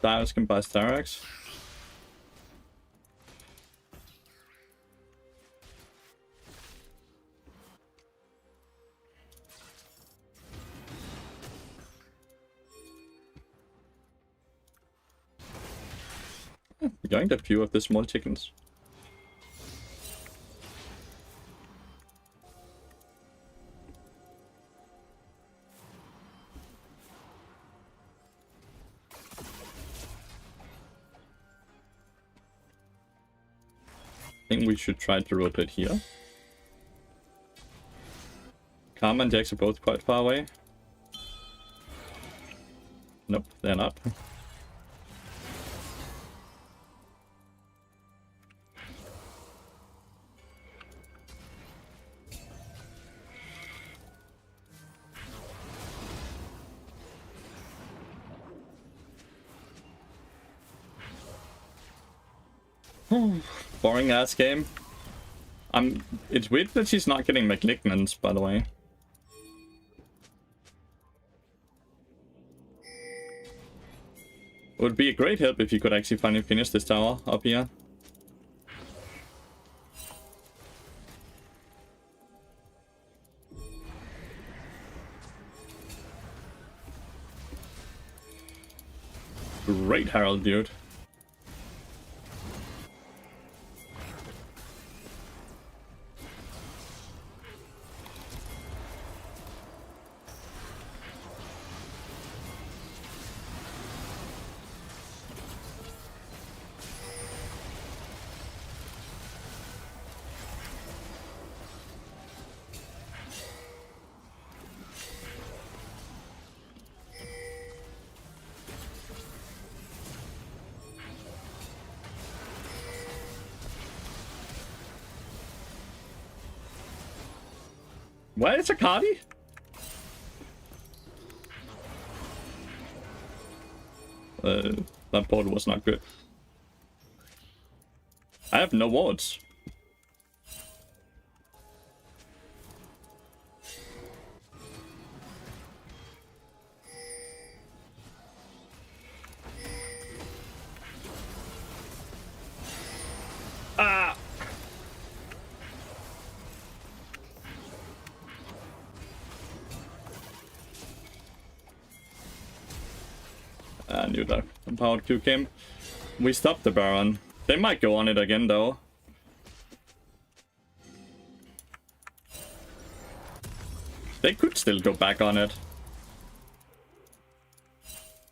Darius can buy Starax. Joined a few of the small chickens. think we should try to rotate here. Karma and Jax are both quite far away. Nope, they're not. Boring ass game. It's weird that she's not getting malignants, by the way. It would be a great help if you could actually finally finish this tower up here. Great Herald, dude. What? It's a Cardi? That board was not good. I have no wards. Ah! I knew that. Empowered Q came. We stopped the Baron. They might go on it again, though. They could still go back on it.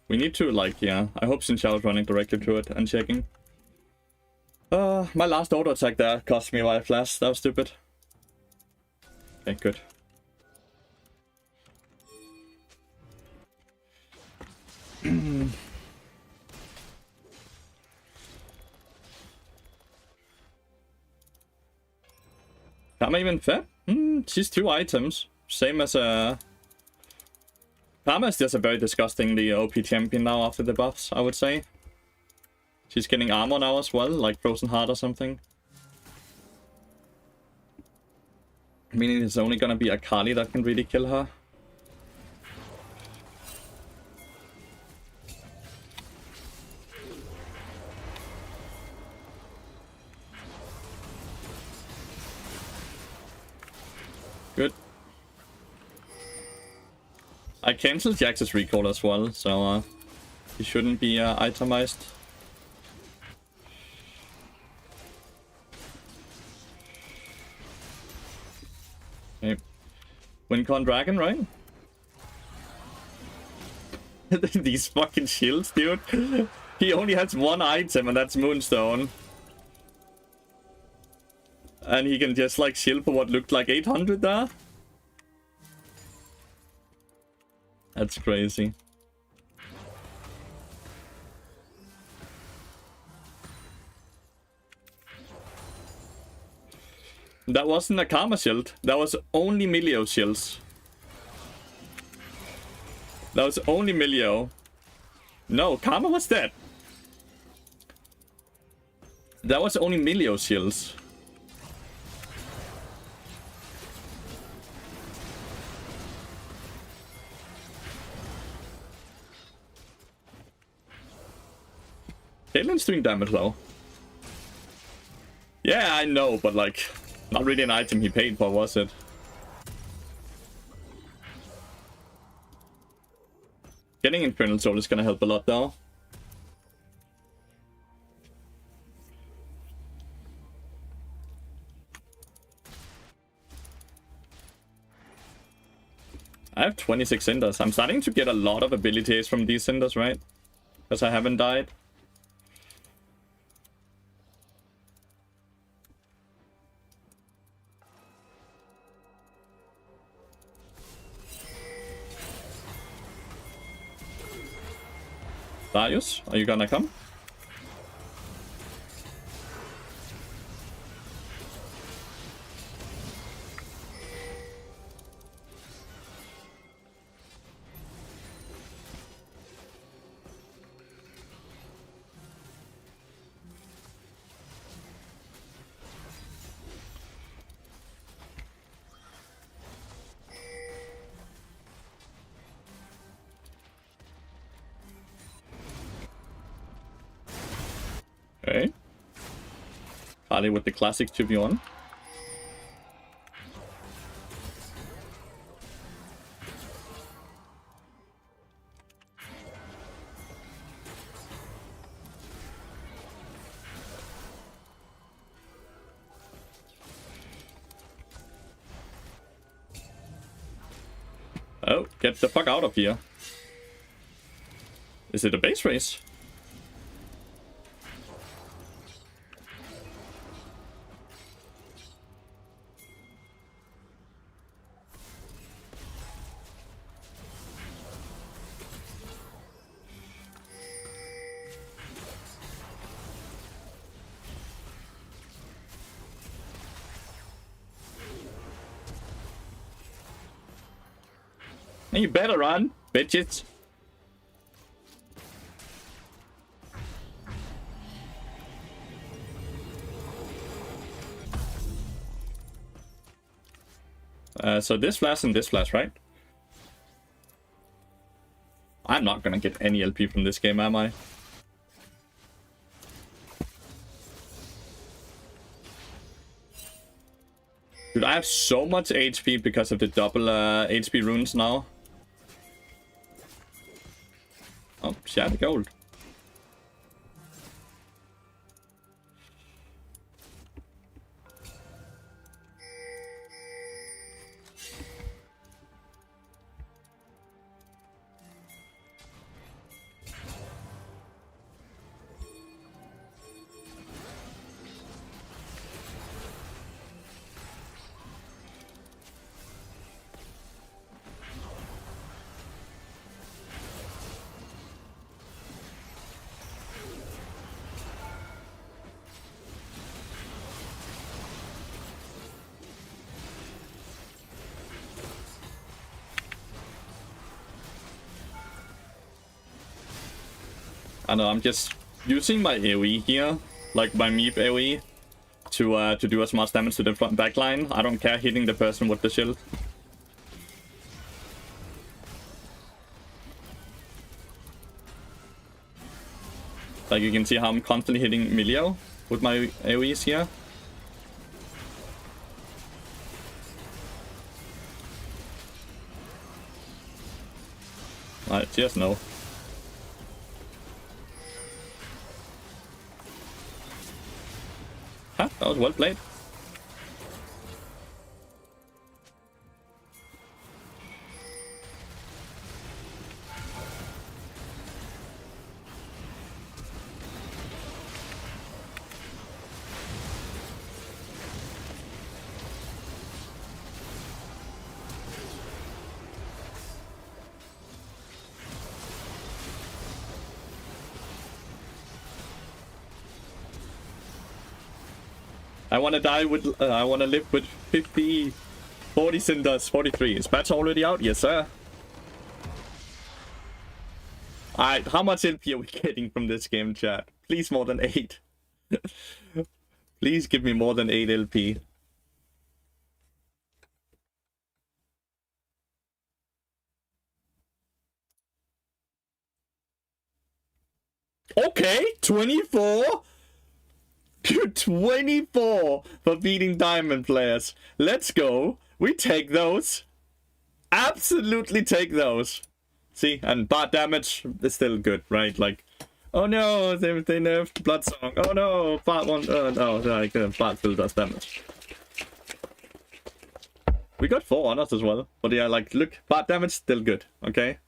We need to, like, yeah. I hope Xin Xiao is running directly to it and checking. My last auto attack there cost me my flash. That was stupid. Okay, good. Karma even fed? She's 2 items. Same as Karma is just a very disgustingly OP champion now after the buffs, I would say. She's getting armor now as well, like Frozen Heart or something. Meaning it's only gonna be Akali that can really kill her. Good. I cancelled Jax's recall as well, so he shouldn't be itemized. Okay. Wincon Dragon, right? These fucking shields, dude. He only has 1 item, and that's Moonstone. And he can just like shield for what looked like 800 there. That's crazy. That wasn't a Karma shield. That was only Milio shields. That was only Milio. No, Karma was dead. That was only Milio shields. Caitlyn's doing damage though. Yeah, I know, but like, not really an item he paid for, was it? Getting Infernal Soul is gonna help a lot though. I have 26 cinders. I'm starting to get a lot of abilities from these cinders, right? Because I haven't died. Darius, are you gonna come? Okay. Party with the classic 2v1. Oh, get the fuck out of here. Is it a base race? You better run, bitches. So this flash and this flash, right? I'm not gonna get any LP from this game, am I? Dude, I have so much HP because of the double HP runes now. Oh, shattered gold. I know, I'm just using my AoE here, like my Meep AoE, to do as much damage to the front back line. I don't care hitting the person with the shield. Like you can see how I'm constantly hitting Milio with my AoEs here. Alright, just no. Huh? That was well played. I wanna die with, I wanna live with 50, 40 cinders, 43. Is patch already out? Yes, sir. Alright, how much LP are we getting from this game, chat? Please more than 8. Please give me more than 8 LP. Okay, 24? 24 for beating diamond players. Let's go. We take those. Absolutely take those. See, and bot damage is still good, right? Like, oh no, they nerfed Blood Song. Oh no, bot one. No, like bot still does damage. We got 4 honors as well, but yeah, like, look, bot damage still good. Okay.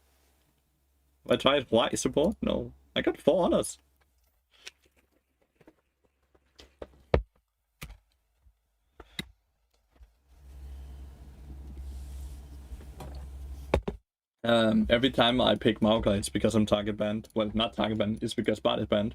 I tried white support. No, I got 4 honors. Every time I pick Maokai, it's because I'm target banned. Well, not target banned, it's because Bard is banned.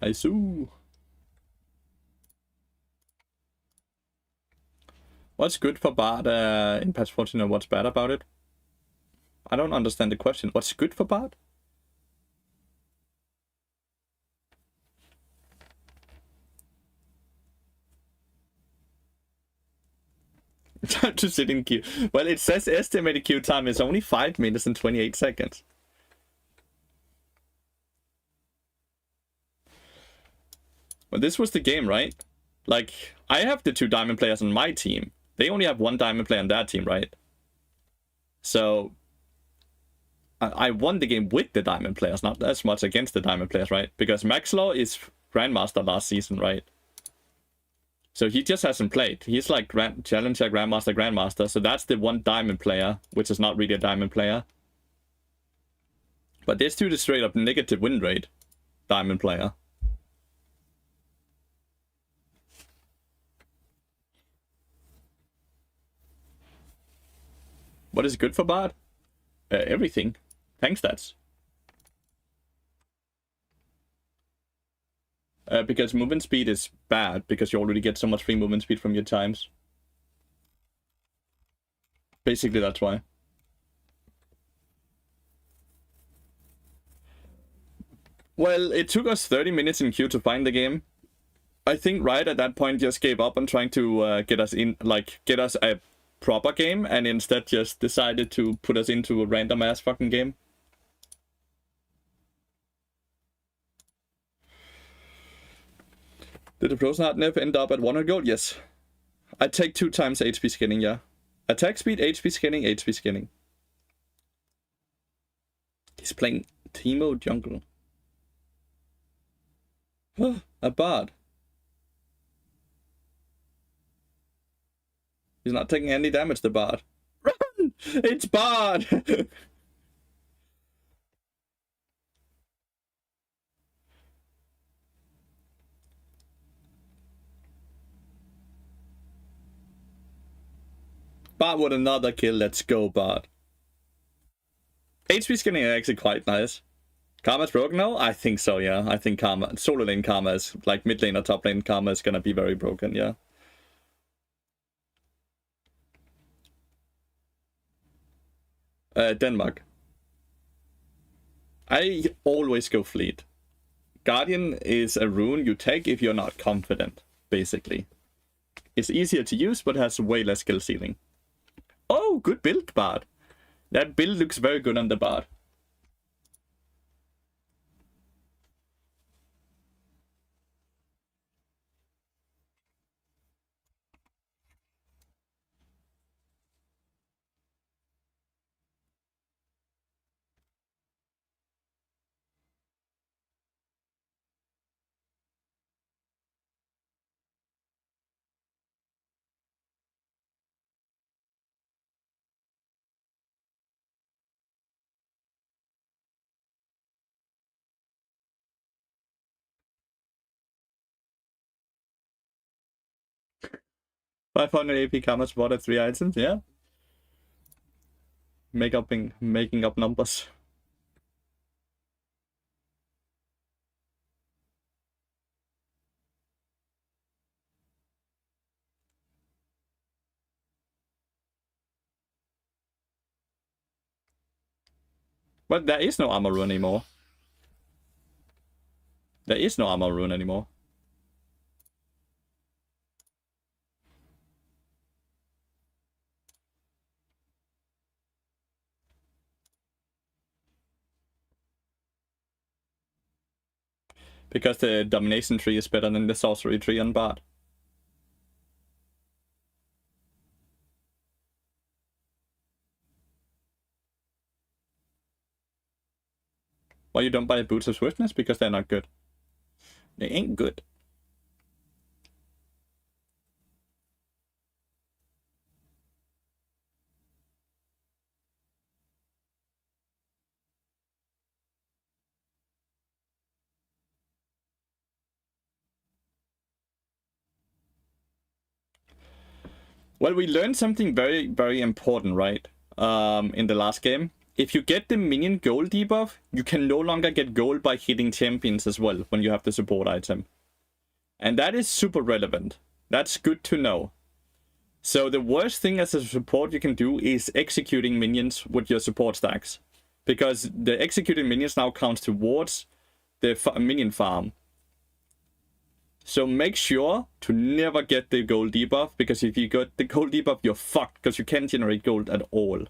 Nice. What's good for Bard in patch 14 and what's bad about it? I don't understand the question. What's good for Bard? Time to sit in queue. Well, it says estimated queue time is only 5 minutes and 28 seconds. Well, this was the game, right? Like, I have the 2 diamond players on my team. They only have 1 diamond player on their team, right? So, I won the game with the diamond players, not as much against the diamond players, right? Because Maxlaw is Grandmaster last season, right? So he just hasn't played. He's like Challenger, Grandmaster, Grandmaster. So that's the 1 diamond player, which is not really a diamond player. But this dude is straight up negative win rate diamond player. What is good for Bard? Everything. Tank stats. Because movement speed is bad, because you already get so much free movement speed from your times. Basically, that's why. Well, it took us 30 minutes in queue to find the game. I think Riot at that point just gave up on trying to get us in, like, get us a proper game, and instead just decided to put us into a random ass fucking game. Did the Frozen Heart nerf end up at 100 gold? Yes. I take 2 times HP skinning, yeah. Attack speed, HP skinning, HP skinning. He's playing Teemo jungle. A Bard. He's not taking any damage, the Bard. Run! It's Bard! Bard with another kill, let's go, Bard. HP skinning is actually quite nice. Karma's broken now? I think so, yeah. I think Karma, solo lane Karma is, like mid lane or top lane Karma is gonna be very broken, yeah. Denmark. I always go fleet. Guardian is a rune you take if you're not confident, basically. It's easier to use, but has way less skill ceiling. Oh, good build, Bard. That build looks very good on the Bard. $500 AP Karma spotted 3 items, yeah. Making up numbers. But there is no armor rune anymore. There is no armor rune anymore. Because the domination tree is better than the sorcery tree on Bard. Why you don't buy Boots of Swiftness? Because they're not good. They ain't good. Well, we learned something very, very important, right? In the last game. If you get the minion gold debuff, you can no longer get gold by hitting champions as well when you have the support item. And that is super relevant. That's good to know. So the worst thing as a support you can do is executing minions with your support stacks. Because the executed minions now counts towards the minion farm. So make sure to never get the gold debuff, because if you get the gold debuff, you're fucked, because you can't generate gold at all.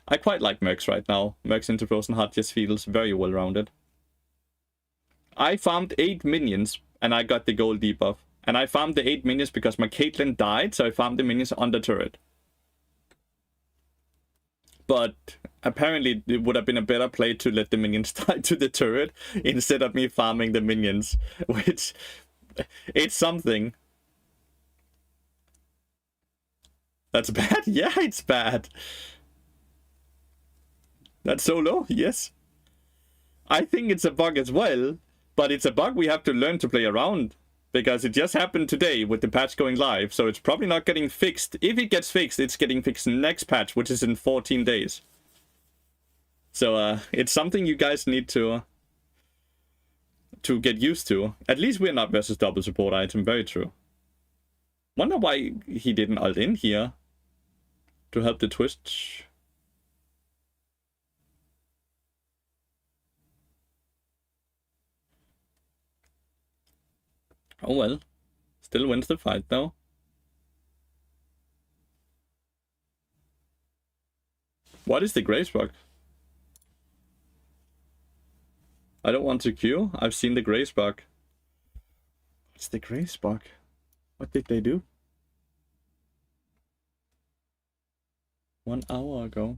I quite like Mercs right now. Mercs into Frozen Heart just feels very well rounded. I farmed 8 minions and I got the gold debuff. And I farmed the 8 minions because my Caitlyn died, so I farmed the minions on the turret. But apparently it would have been a better play to let the minions die to the turret instead of me farming the minions, which it's something. That's bad? Yeah, it's bad. That's so low, yes. I think it's a bug as well, but it's a bug we have to learn to play around. Because it just happened today with the patch going live, so it's probably not getting fixed. If it gets fixed, it's getting fixed next patch, which is in 14 days. So it's something you guys need to get used to. At least we're not versus double support item, very true. Wonder why he didn't ult in here to help the Twitch. Oh well. Still wins the fight though. What is the Grace bug? I don't want to queue. I've seen the Grace bug. What's the Grace bug? What did they do? 1 hour ago.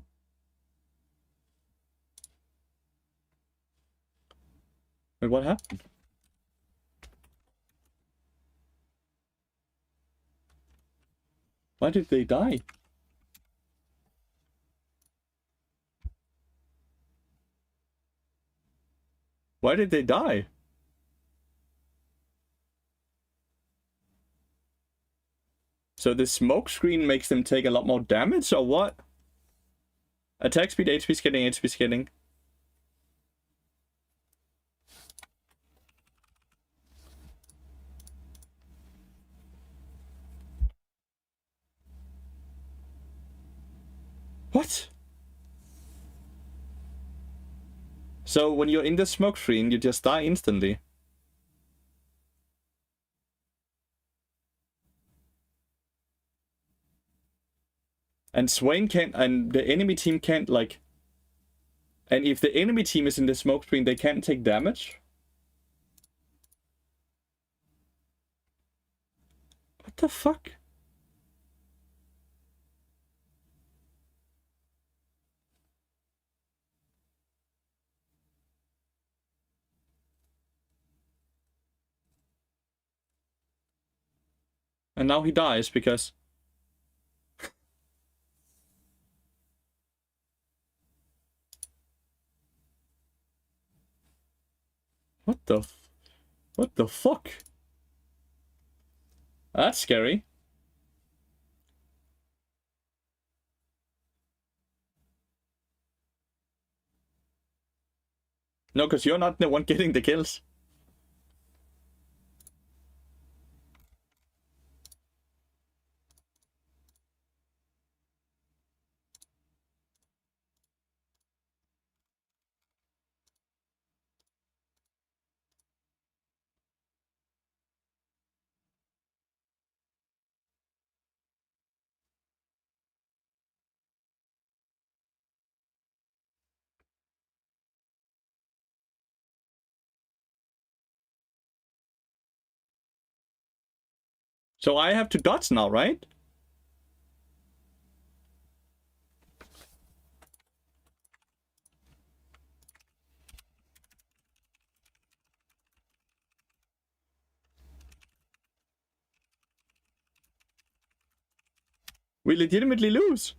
Wait, what happened? Why did they die? Why did they die? So the smoke screen makes them take a lot more damage, or what? Attack speed, HP scaling, HP scaling. What? So when you're in the smoke screen, you just die instantly. And Swain can't, and the enemy team can't, like... And if the enemy team is in the smoke screen, they can't take damage? What the fuck? And now he dies because... What the fuck? That's scary. No, because you're not the one getting the kills. So I have to dodge now, right? We legitimately lose.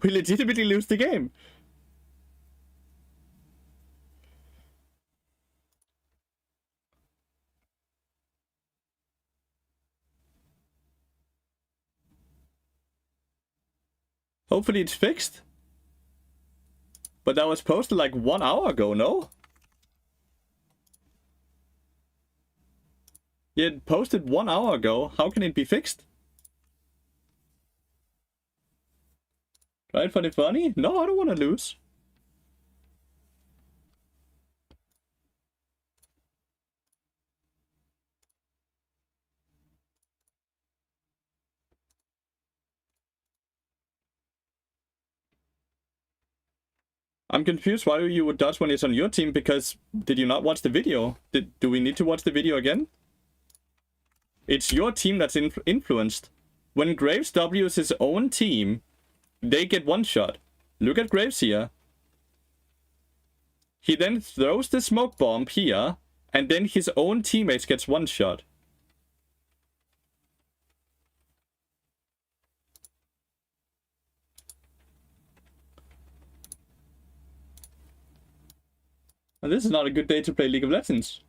We legitimately lose the game. Hopefully it's fixed. But that was posted like 1 hour ago, no? Yeah, it posted 1 hour ago. How can it be fixed? Right for the funny? No, I don't want to lose. I'm confused why you would dodge when it's on your team, because did you not watch the video? Do we need to watch the video again? It's your team that's influenced. When Graves W's his own team, they get one shot. Look at Graves here. He then throws the smoke bomb here, and then his own teammates gets one shot. And this is not a good day to play League of Legends.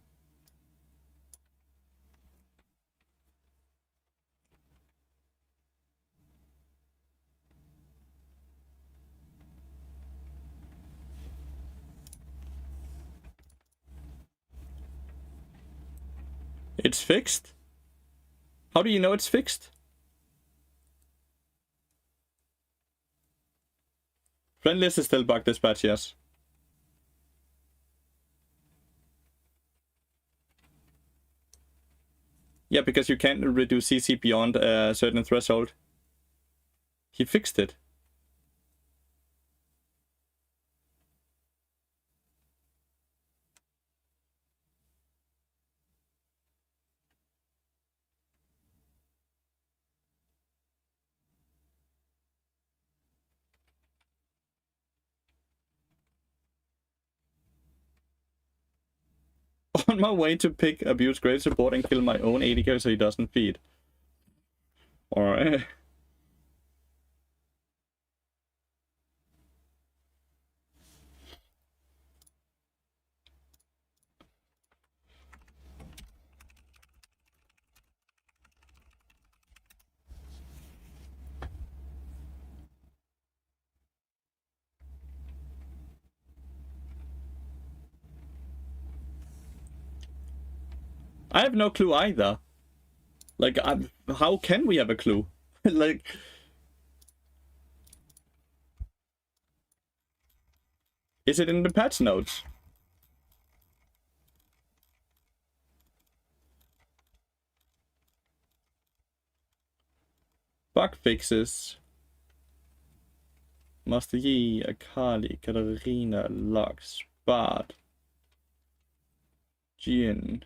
It's fixed? How do you know it's fixed? Friend list is still bug dispatch, yes. Yeah, because you can't reduce CC beyond a certain threshold. He fixed it. On my way to pick abuse Grave support and kill my own AD so he doesn't feed. Alright. I have no clue either. Like, how can we have a clue? Like... Is it in the patch notes? Bug fixes. Master Yi, Akali, Katarina, Lux, Bard, Jin,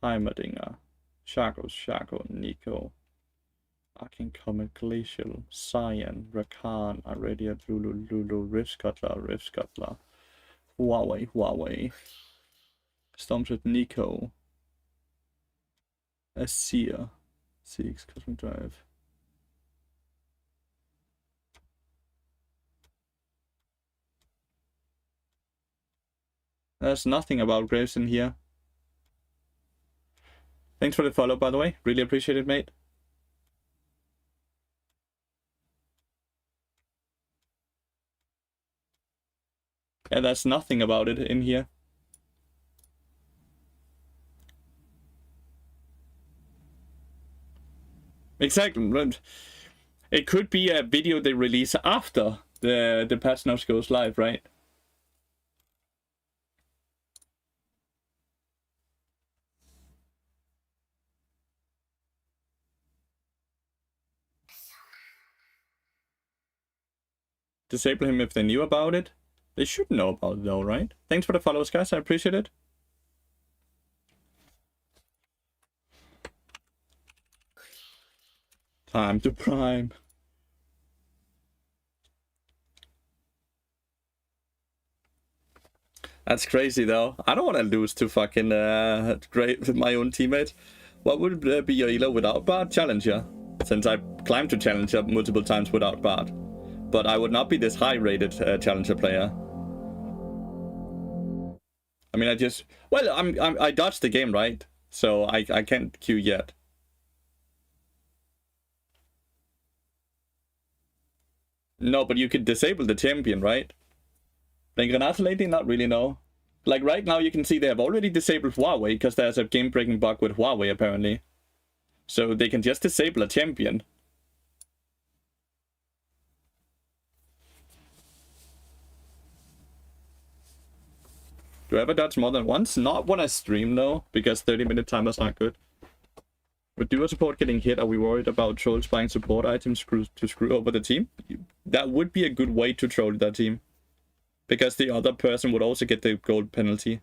Heimerdinger, Shaco, Nico, Akin Comet, Glacial, Cyan, Rakan, Aradia, Lulu, Rift-Scuttler, Huawei, Stormtrip, Nico, Asir, CX, Cosmic Drive. There's nothing about Graves in here. Thanks for the follow, by the way. Really appreciate it, mate. Yeah, there's nothing about it in here. Exactly. It could be a video they release after the patch notes goes live, right? Disable him if they knew about it. They should know about it though, right? Thanks for the follows, guys. I appreciate it. Time to prime. That's crazy though. I don't want to lose to fucking great my own teammates. What would be your elo without Bard? Challenger. Since I climbed to Challenger multiple times without Bard. but I would not be this high-rated challenger player. I mean, I dodged the game, right? So I can't queue yet. No, but you could disable the champion, right? Like Renata lately, not really, no. Like right now, you can see they have already disabled Huawei because there's a game-breaking bug with Huawei apparently. So they can just disable a champion. Do I ever dodge more than once? Not when I stream, though, because 30-minute timers aren't good. With duo support getting hit, are we worried about trolls buying support items to screw over the team? That would be a good way to troll that team. Because the other person would also get the gold penalty.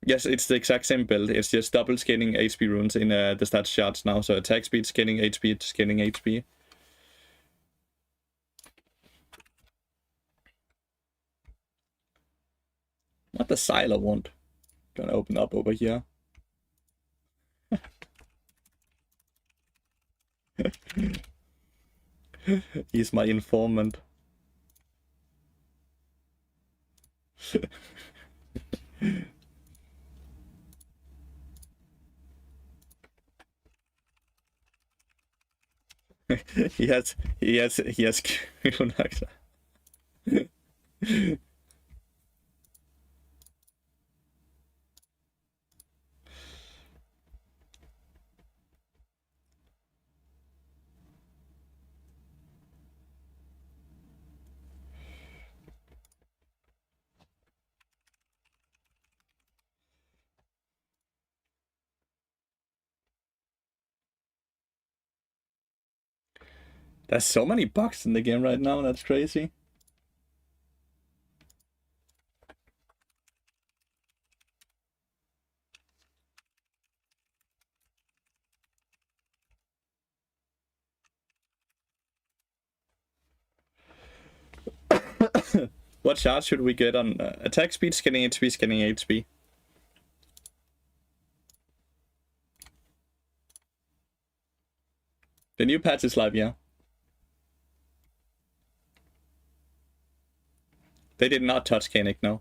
Yes, it's the exact same build. It's just double scaling HP runes in the stat charts now. So attack speed, scaling HP, scaling HP. What the Silo want? Gonna open up over here. He's my informant. he has There's so many bugs in the game right now, that's crazy. What shard should we get on attack speed, scaling HP, scaling HP? The new patch is live, yeah. They did not touch Koenig, no.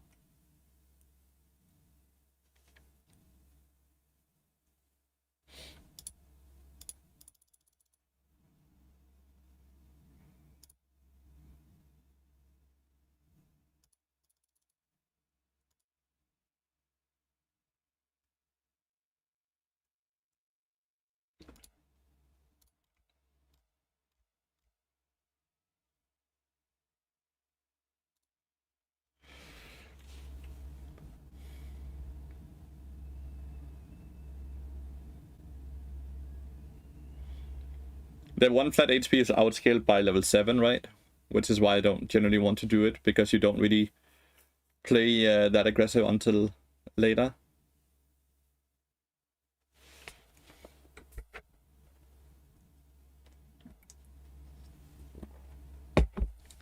The one flat HP is outscaled by level 7, right? Which is why I don't generally want to do it, because you don't really play that aggressive until later.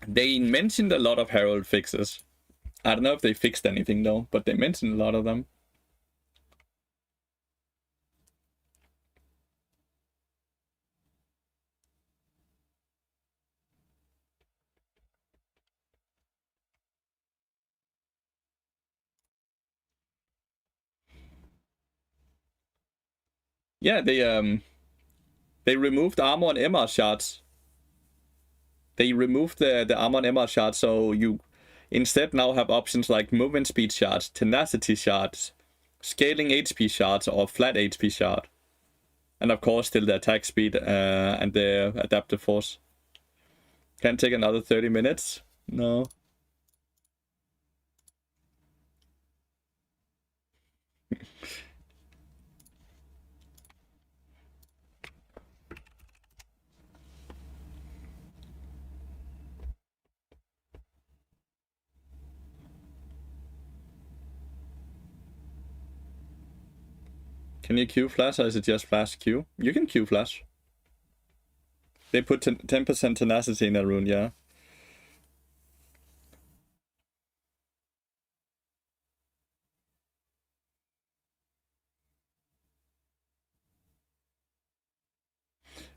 They mentioned a lot of Herald fixes. I don't know if they fixed anything though, but they mentioned a lot of them. Yeah, they removed armor and MR shards. They removed the armor and MR shards, so you instead now have options like movement speed shards, tenacity shards, scaling HP shards, or flat HP shard. And of course, still the attack speed and the adaptive force. Can take another 30 minutes? No. Can you Q flash or is it just flash Q? You can Q flash. They put 10% tenacity in that rune, yeah.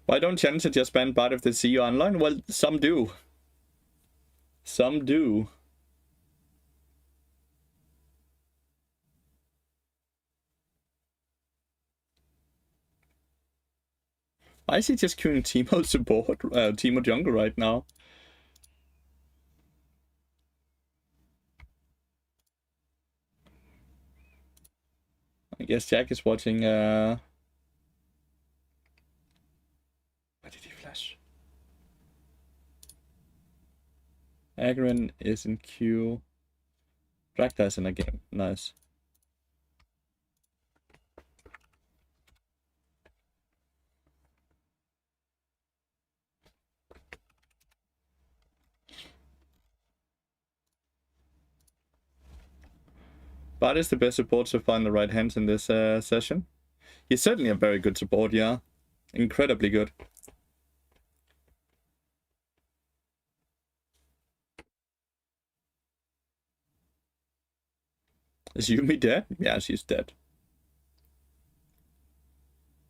Why don't challenges just ban bot if they see you online? Well, some do. Some do. Why is he just queuing Teemo support, Teemo jungle right now? I guess Jack is watching, where did he flash? Agron is in queue. Drakta is in a game. Nice. Bart is the best support so far in the right hands in this session. He's certainly a very good support, yeah. Incredibly good. Is Yumi dead? Yeah, she's dead.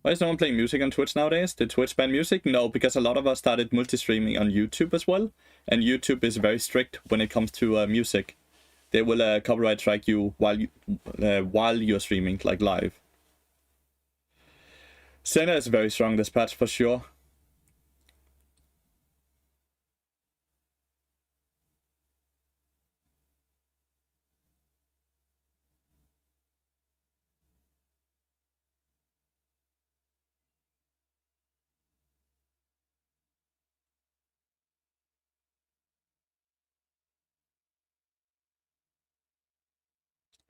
Why is no one playing music on Twitch nowadays? Did Twitch ban music? No, because a lot of us started multi-streaming on YouTube as well. And YouTube is very strict when it comes to music. They will copyright strike you while you're streaming, like live. Senna is very strong this patch for sure.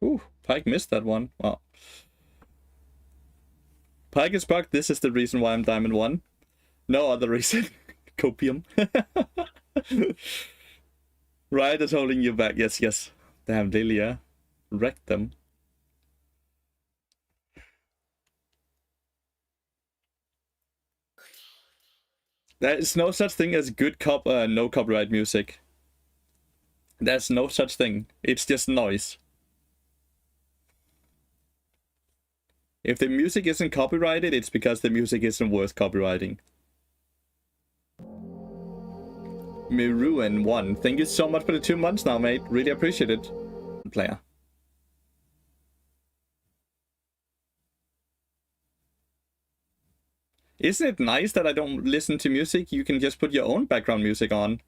Ooh, Pike missed that one. Wow. Pike is bugged. This is the reason why I'm Diamond 1. No other reason. Copium. Riot is holding you back. Yes, yes. Damn, Lilia. Wrecked them. There is no such thing as good no copyright music. There's no such thing. It's just noise. If the music isn't copyrighted, it's because the music isn't worth copywriting. Rune1, thank you so much for the 2 months now, mate. Really appreciate it. Player. Isn't it nice that I don't listen to music? You can just put your own background music on.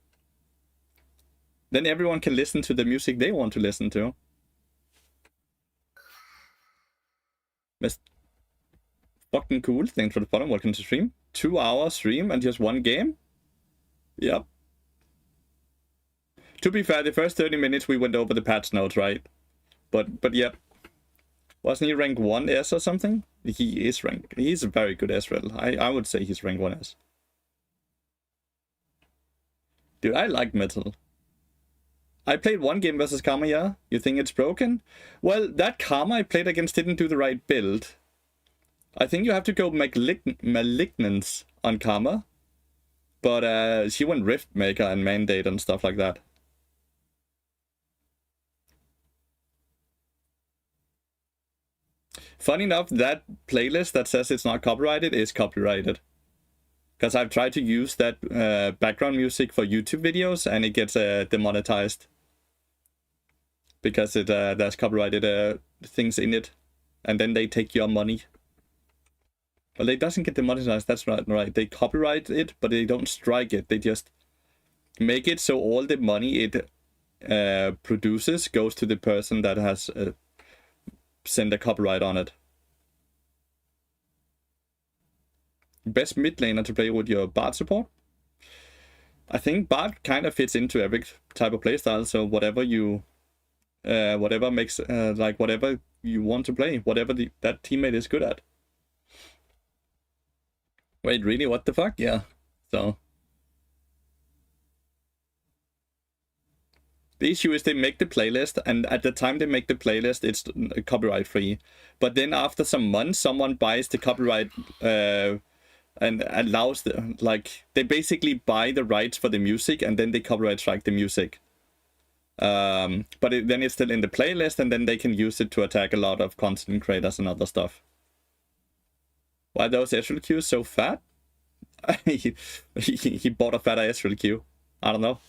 Then everyone can listen to the music they want to listen to. That's fucking cool. Thanks for the follow. Welcome to stream. 2-hour stream and just 1 game? Yep. To be fair, the first 30 minutes we went over the patch notes, right? But yep. Wasn't he rank 1S or something? He is ranked. He's a very good Ezreal. I would say he's rank 1S. Dude, I like metal. I played 1 game versus Karma, yeah? You think it's broken? Well, that Karma I played against didn't do the right build. I think you have to go Malignance on Karma. But she went Riftmaker and Mandate and stuff like that. Funny enough, that playlist that says it's not copyrighted is copyrighted. Because I've tried to use that background music for YouTube videos and it gets demonetized. Because there's copyrighted things in it. And then they take your money. Well, it doesn't get demonetized, that's right. They copyright it, but they don't strike it. They just make it so all the money it produces goes to the person that has sent a copyright on it. Best mid laner to play with your Bard support? I think Bard kind of fits into every type of playstyle, so whatever you... whatever makes... like, whatever you want to play. Whatever that teammate is good at. Wait, really? What the fuck? Yeah. So... the issue is they make the playlist, and at the time they make the playlist, it's copyright free. But then after some months, someone buys the copyright and allows the, like, they basically buy the rights for the music and then they copyright strike the music. But then it's still in the playlist, and then they can use it to attack a lot of content creators and other stuff. Why are those Ezreal queues so fat? he bought a fat ass really cute. I don't know.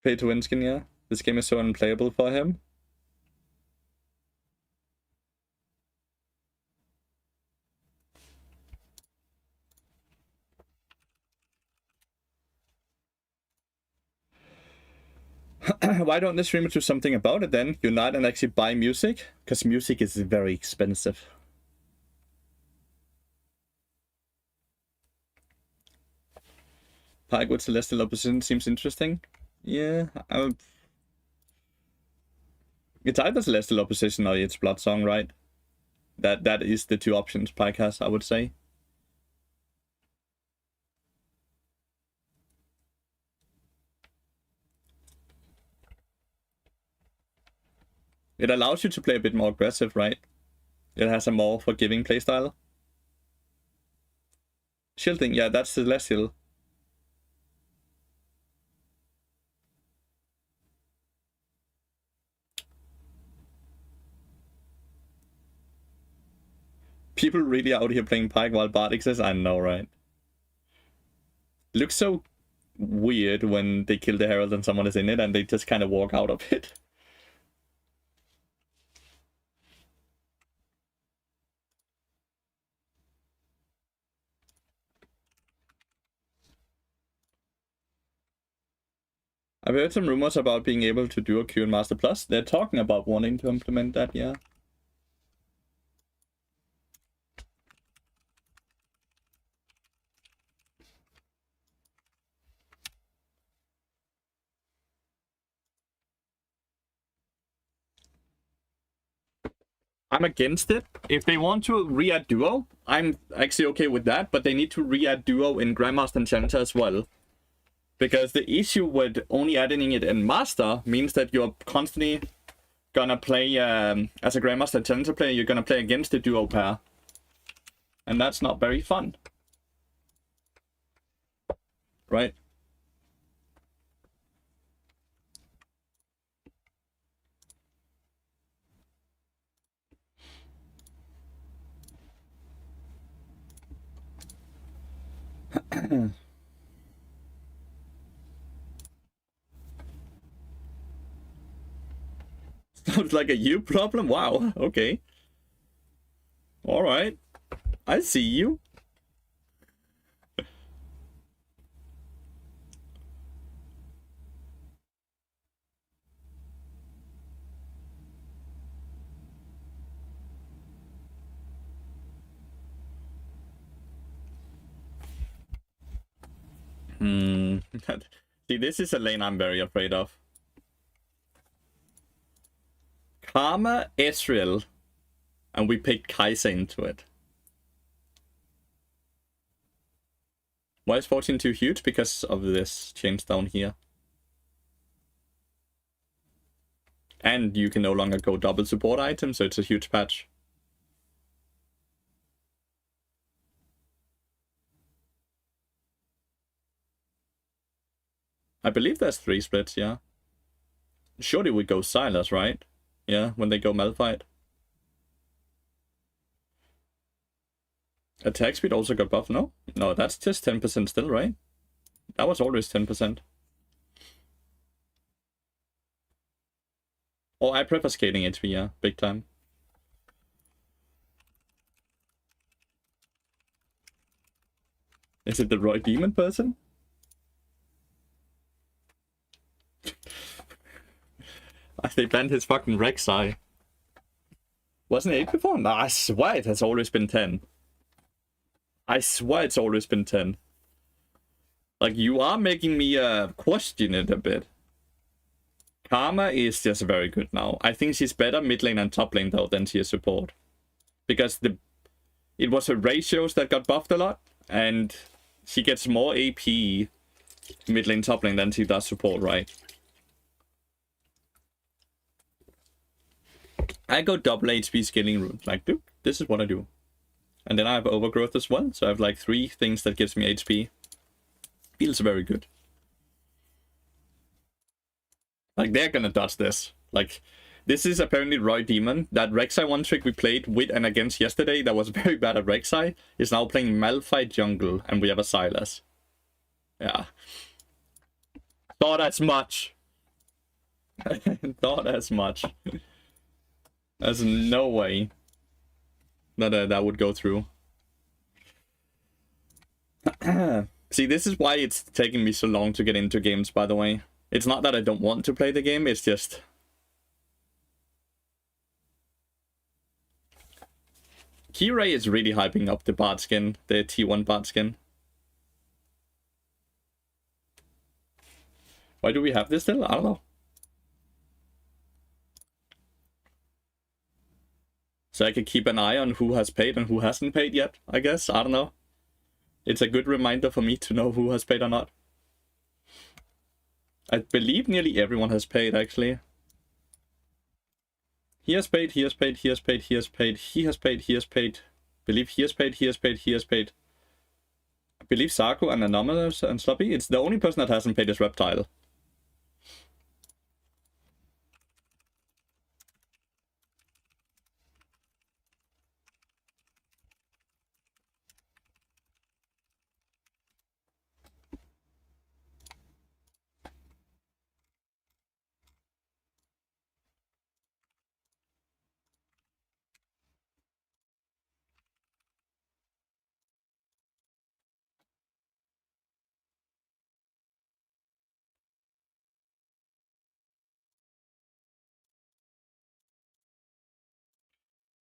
Pay to win skin, yeah. This game is so unplayable for him. Why don't the streamers do something about it then? Unite and actually buy music? Because music is very expensive. Pike with Celestial Opposition seems interesting. Yeah, it's either Celestial Opposition or it's Blood Song, right? That is the two options Pike has, I would say. It allows you to play a bit more aggressive, right? It has a more forgiving playstyle. Shielding, yeah, that's Celestial. People really out here playing Pike while Bard exists? I know, right? It looks so weird when they kill the Herald and someone is in it and they just kind of walk out of it. I've heard some rumors about being able to do a Q in Master Plus. They're talking about wanting to implement that, yeah. I'm against it. If they want to re-add Duo, I'm actually okay with that, but they need to re-add Duo in Grandmaster and Challenger as well. Because the issue with only adding it in Master means that you're constantly gonna play, as a Grandmaster and Challenger player, you're gonna play against the Duo pair. And that's not very fun. Right? Sounds like a you problem? Wow, okay. Alright. I see you. See, this is a lane I'm very afraid of. Karma, Ezreal, and we picked Kai'Sa into it. Why is 14 too huge? Because of this change down here. And you can no longer go double support items, so it's a huge patch. I believe there's 3 splits, yeah. Surely we go Silas, right? Yeah, when they go Malphite. Attack speed also got buffed, no? No, that's just 10% still, right? That was always 10%. Oh, I prefer scaling HP, yeah, big time. Is it the Roy Demon person? They banned his fucking Rek'Sai. Wasn't it 8 before? No, I swear it has always been 10. I swear it's always been 10. Like, you are making me question it a bit. Karma is just very good now. I think she's better mid lane and top lane though than she is support. Because it was her ratios that got buffed a lot, and She gets more AP mid lane, top lane than she does support, right? I go double HP scaling rune. Like, dude, this is what I do. And then I have overgrowth as well. So I have like 3 things that gives me HP. Feels very good. Like, they're gonna dodge this. Like, this is apparently Roy Demon. That Rek'Sai one trick we played with and against yesterday that was very bad at Rek'Sai is now playing Malphite jungle, and we have a Sylas. Yeah. Thought as much. Thought as much. There's no way that that would go through. See, this is why it's taking me so long to get into games, by the way. It's not that I don't want to play the game, it's just... Keyray is really hyping up the Bard skin, the T1 Bard skin. Why do we have this still? I don't know. So I can keep an eye on who has paid and who hasn't paid yet, I guess. I don't know. It's a good reminder for me to know who has paid or not. I believe nearly everyone has paid, actually. He has paid, he has paid, he has paid, he has paid, he has paid, he has paid. I believe he has paid, he has paid, he has paid. I believe Sarko and Anomalous and Sloppy. It's the only person that hasn't paid is Reptile.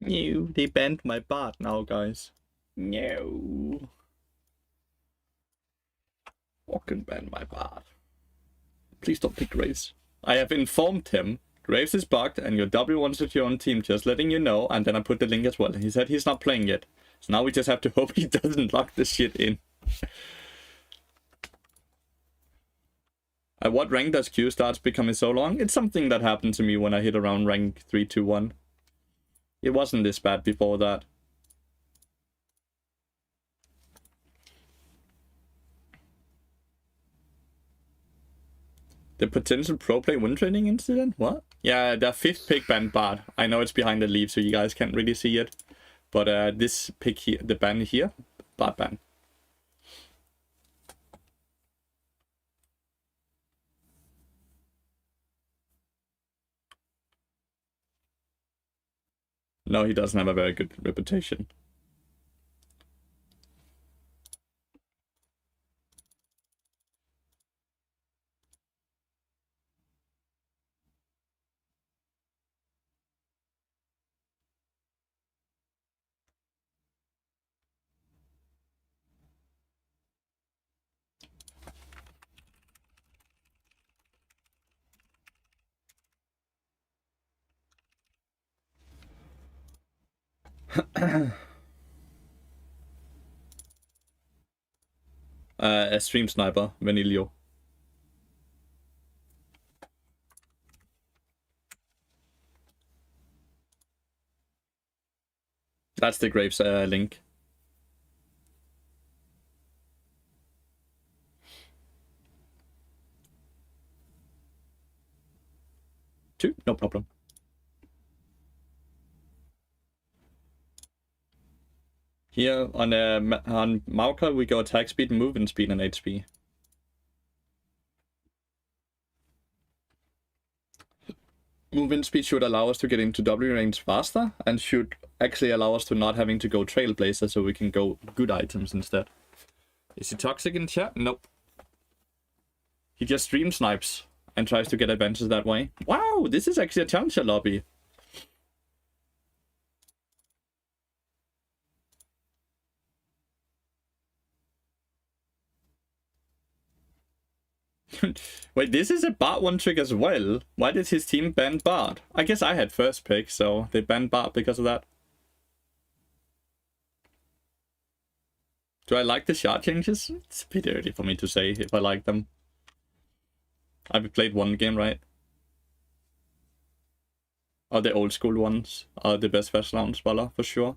No, they banned my bot now, guys. No. Fucking ban my bot. Please don't pick Graves. I have informed him. Graves is bugged and your W wants to your own team, just letting you know, and then I put the link as well. He said he's not playing yet. So now we just have to hope he doesn't lock this shit in. At what rank does Q starts becoming so long? It's something that happened to me when I hit around rank 321. It wasn't this bad before that. The potential pro play win training incident? What? Yeah, the 5th pick banned Bard. I know it's behind the leaf, so you guys can't really see it. But this pick here, the ban here, Bard ban. No, he doesn't have a very good reputation. A stream sniper, Vanilio. That's the Graves link. Two, no problem. Here on Maoka we go attack speed, movement speed, and HP. Movement speed should allow us to get into W range faster, and should actually allow us to not having to go Trailblazer, so we can go good items instead. Is he toxic in chat? Nope. He just stream snipes and tries to get advances that way. Wow, this is actually a challenger lobby. Wait, this is a Bard one trick as well. Why did his team ban Bard? I guess I had first pick, so they banned Bard because of that. Do I like the shard changes? It's a bit early for me to say if I like them. I've played one game, right? Oh, the old school ones are the best fast round speller, for sure.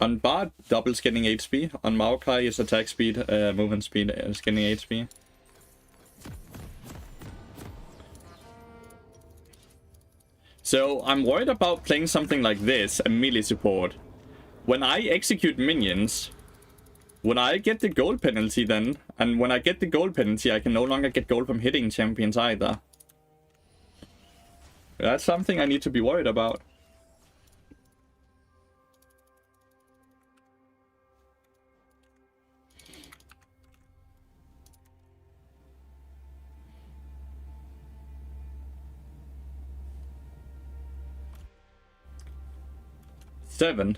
On Bard, doubles getting HP. On Maokai is attack speed, movement speed is getting HP. So I'm worried about playing something like this, a melee support. When I execute minions, when I get the gold penalty then, and when I get the gold penalty, I can no longer get gold from hitting champions either. That's something I need to be worried about. Seven.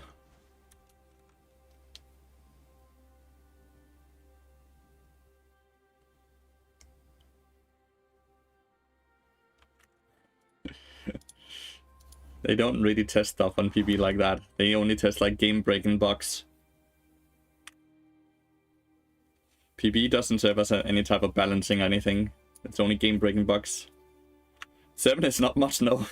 They don't really test stuff on PB like that. They only test like game-breaking bugs. PB doesn't serve as any type of balancing or anything. It's only game-breaking bugs. 7 is not much, no.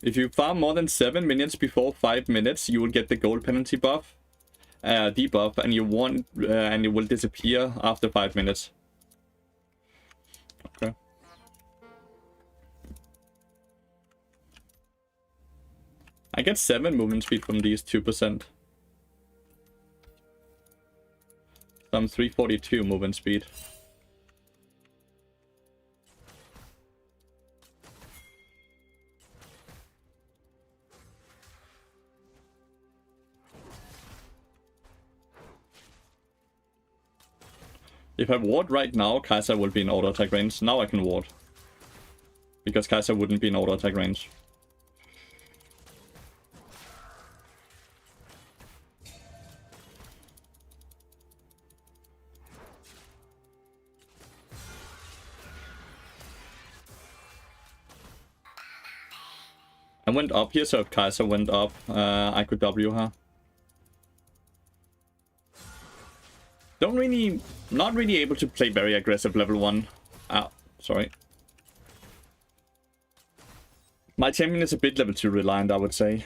If you farm more than 7 minions before 5 minutes, you will get the gold penalty buff, debuff, and and it will disappear after 5 minutes. Okay. I get 7 movement speed from these 2%. I'm 342 movement speed. If I ward right now, Kai'Sa will be in auto attack range. Now I can ward. Because Kai'Sa wouldn't be in auto attack range. I went up here, so if Kai'Sa went up, I could W her. Not really able to play very aggressive level 1. Ah, sorry. My champion is a bit level 2 reliant, I would say.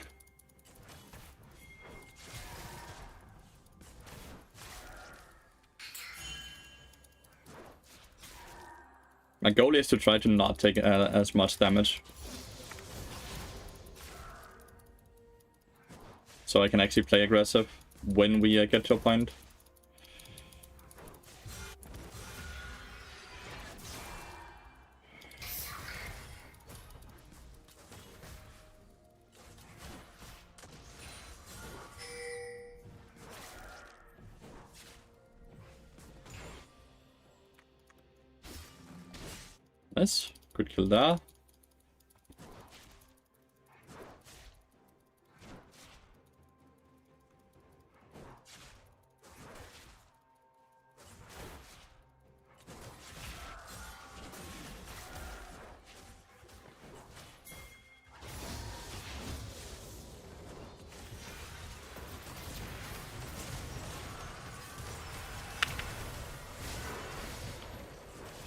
My goal is to try to not take as much damage. So I can actually play aggressive when we get to a point. Nice. Good kill there.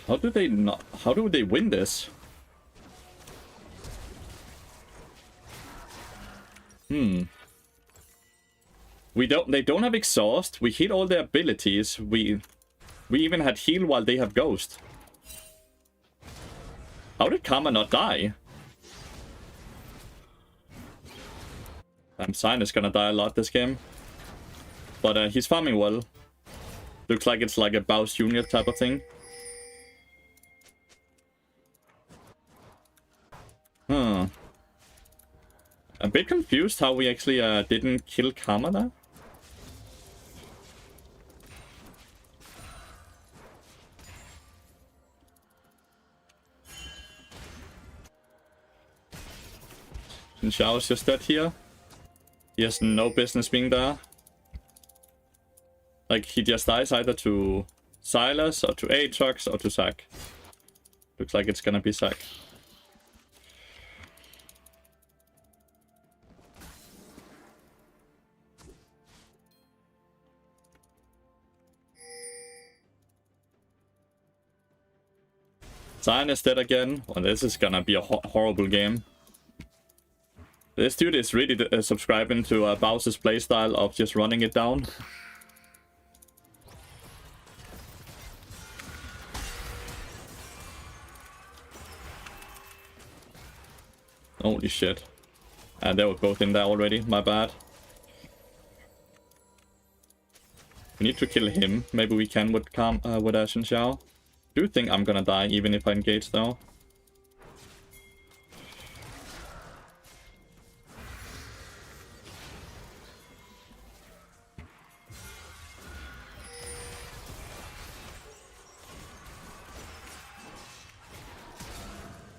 How do they win this? They don't have exhaust. We hit all their abilities. We even had heal while they have ghost. How did Karma not die? Sign is gonna die a lot this game. But he's farming well. Looks like it's like a Baus Junior type of thing. Huh. A bit confused how we actually didn't kill Karma there. And Xiao's just dead here. He has no business being there. Like, he just dies either to Silas, or to Aatrox, or to Zac. Looks like it's gonna be Zac. Zion is dead again. Well, this is gonna be a horrible game. This dude is really subscribing to Bowser's playstyle of just running it down. Holy shit. And they were both in there already, my bad. We need to kill him. Maybe we can with Xin Xiao. Do think I'm gonna die even if I engage though.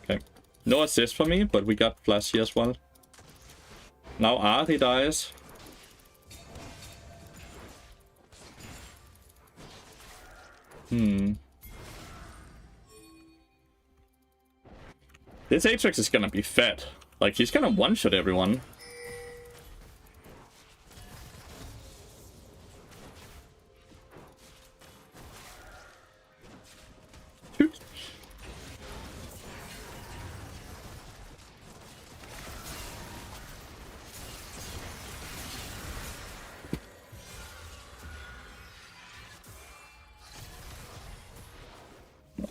Okay. No assist for me, but we got flash here as well. Now Ari dies. This Atrix is gonna be fed. Like, he's gonna one-shot everyone. Shoot.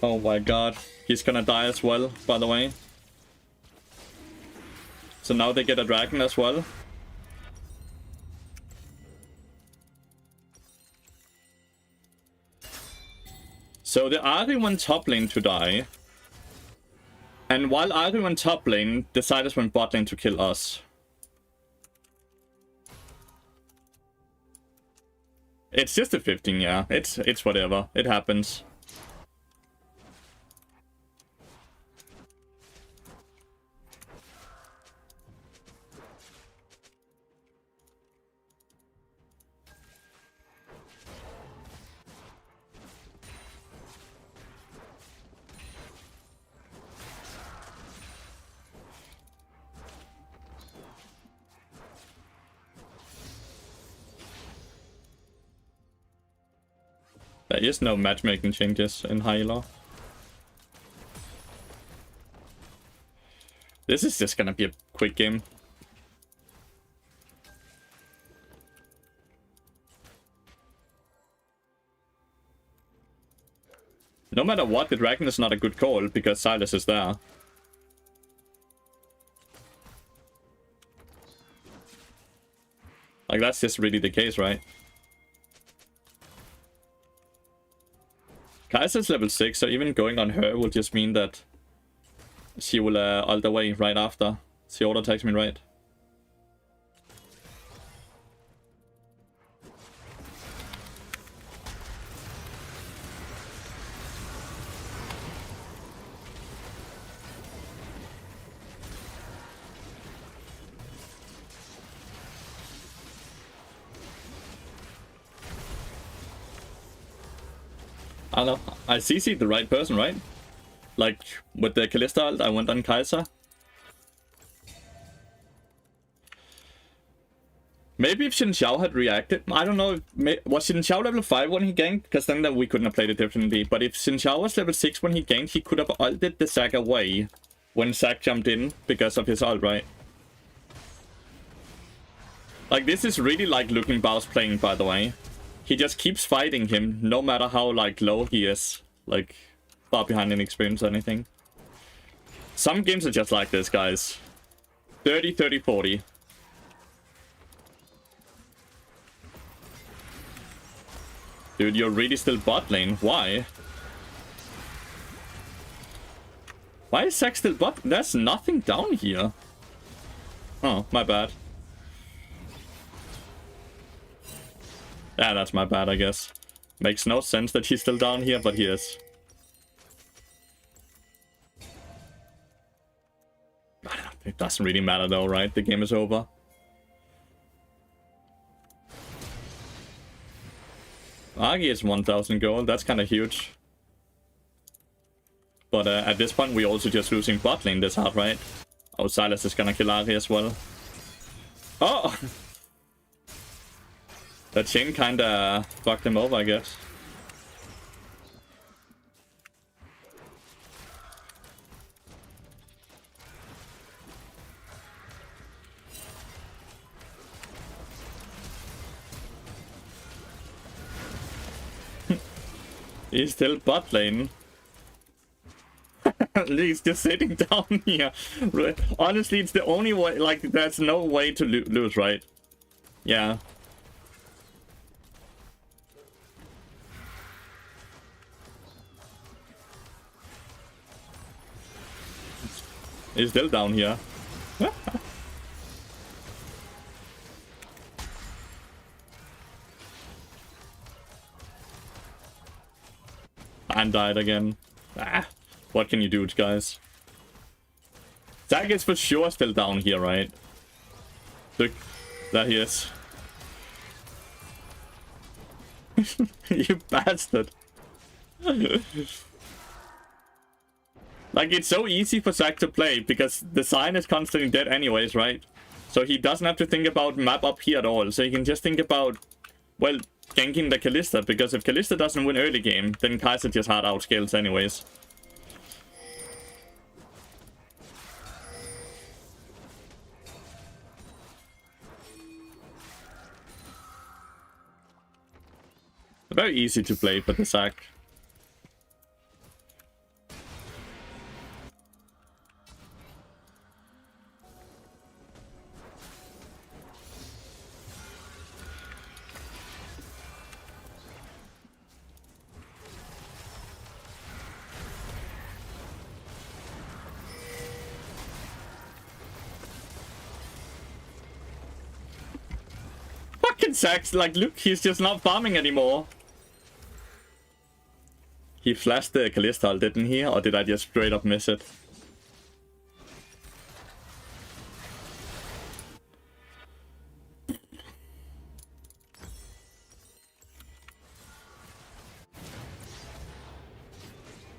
Oh my god. He's gonna die as well, by the way. So now they get a dragon as well. So the Ari went top lane to die. And while Ari went top lane, the Sylas went bot lane to kill us. It's just a 15, yeah. It's whatever. It happens. There is no matchmaking changes in high elo. This is just gonna be a quick game. No matter what, the dragon is not a good call because Sylas is there. Like, that's just really the case, right? Kai'Sa's level 6, so even going on her will just mean that she will ult away right after. She auto-attacks me right. I don't know. I CC'd the right person, right? Like, with the Kalista ult, I went on Kai'Sa. Maybe if Xin Xiao had reacted, I don't know. Was Xin Xiao level 5 when he ganked? Because then we couldn't have played it differently. But if Xin Xiao was level 6 when he ganked, he could have ulted the Zac away when Zac jumped in because of his ult, right? Like, this is really like looking Bao's playing, by the way. He just keeps fighting him, no matter how, like, low he is. Like, far behind in experience or anything. Some games are just like this, guys. 30, 30, 40. Dude, you're really still bot lane. Why? Why is Zac still bot? There's nothing down here. Oh, my bad. Yeah, that's my bad, I guess. Makes no sense that he's still down here, but he is. I don't know, it doesn't really matter though, right? The game is over. Agi is 1000 gold, that's kind of huge. But at this point, we're also just losing bot lane this hard, right? Oh, Sylas is gonna kill Agi as well. Oh! That chain kinda fucked him over, I guess. He's still bot lane. He's just sitting down here. Honestly, it's the only way. Like, there's no way to lose, right? Yeah. He's still down here. And died again. Ah, what can you do, guys? Zach is for sure still down here, right? Look, there he is. You bastard. Like, it's so easy for Zach to play because the sign is constantly dead anyways, right? So he doesn't have to think about map up here at all. So he can just think about, well, ganking the Kalista, because if Kalista doesn't win early game, then Kai'Sa just hard outscales anyways. Very easy to play for the Zach. Fucking Zach, like, look, he's just not farming anymore. He flashed the Kalista, didn't he? Or did I just straight up miss it?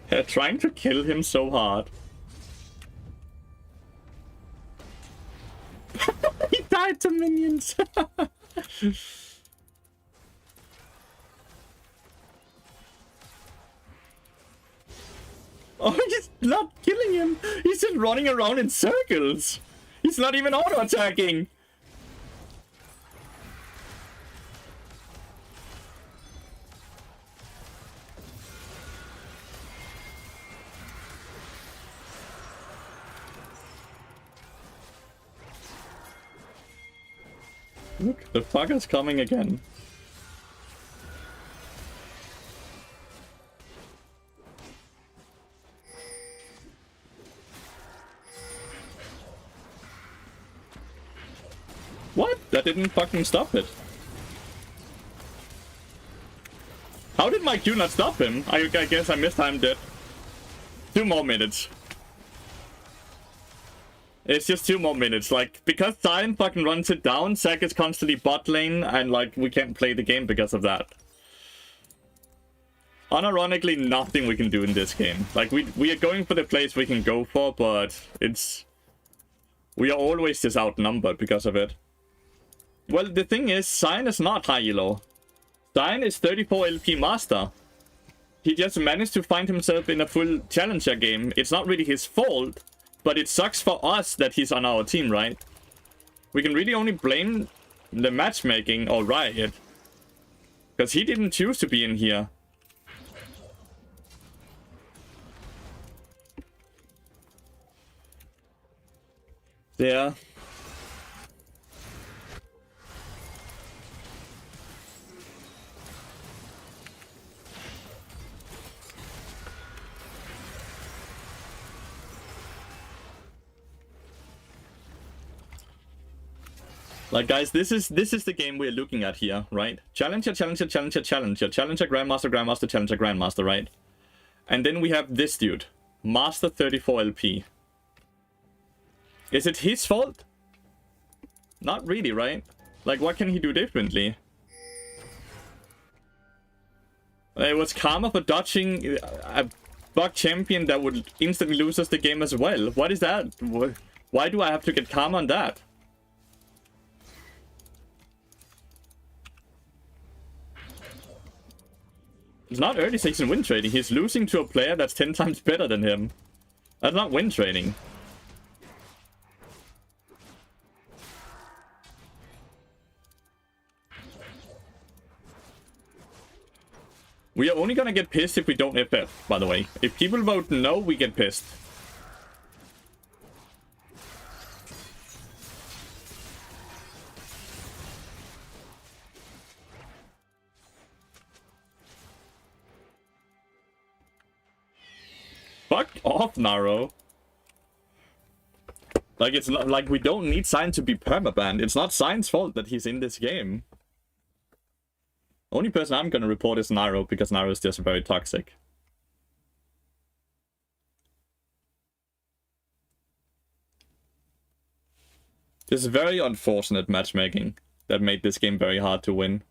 They're trying to kill him so hard. He died to minions. Oh, he's not killing him. He's just running around in circles. He's not even auto-attacking. Look, the fucker's coming again. What? That didn't fucking stop it. How did my Q not stop him? I guess I mistimed it. 2 more minutes. It's just 2 more minutes. Like, because Zion fucking runs it down, Zac is constantly bot lane, and like, we can't play the game because of that. Unironically, nothing we can do in this game. Like, we are going for the place we can go for, but it's... we are always just outnumbered because of it. Well, the thing is, Zion is not high elo. Zion is 34 LP master. He just managed to find himself in a full challenger game. It's not really his fault, but it sucks for us that he's on our team, right? We can really only blame the matchmaking or Riot, because he didn't choose to be in here. Yeah. Like, guys, this is the game we're looking at here, right? Challenger, challenger, challenger, challenger, challenger, grandmaster, grandmaster, challenger, grandmaster, right? And then we have this dude, master 34 LP. Is it his fault? Not really, right? Like, what can he do differently? It was karma for dodging a bug champion that would instantly lose us the game as well. What is that? Why do I have to get karma on that? It's not early season win trading. He's losing to a player that's 10 times better than him. That's not win trading. We are only gonna get pissed if we don't FF, by the way. If people vote no, we get pissed. Fuck off, Naro. Like, it's not like we don't need Sign to be permabanned. It's not Sign's fault that he's in this game. Only person I'm gonna report is Naro, because Naro is just very toxic. This is very unfortunate matchmaking that made this game very hard to win.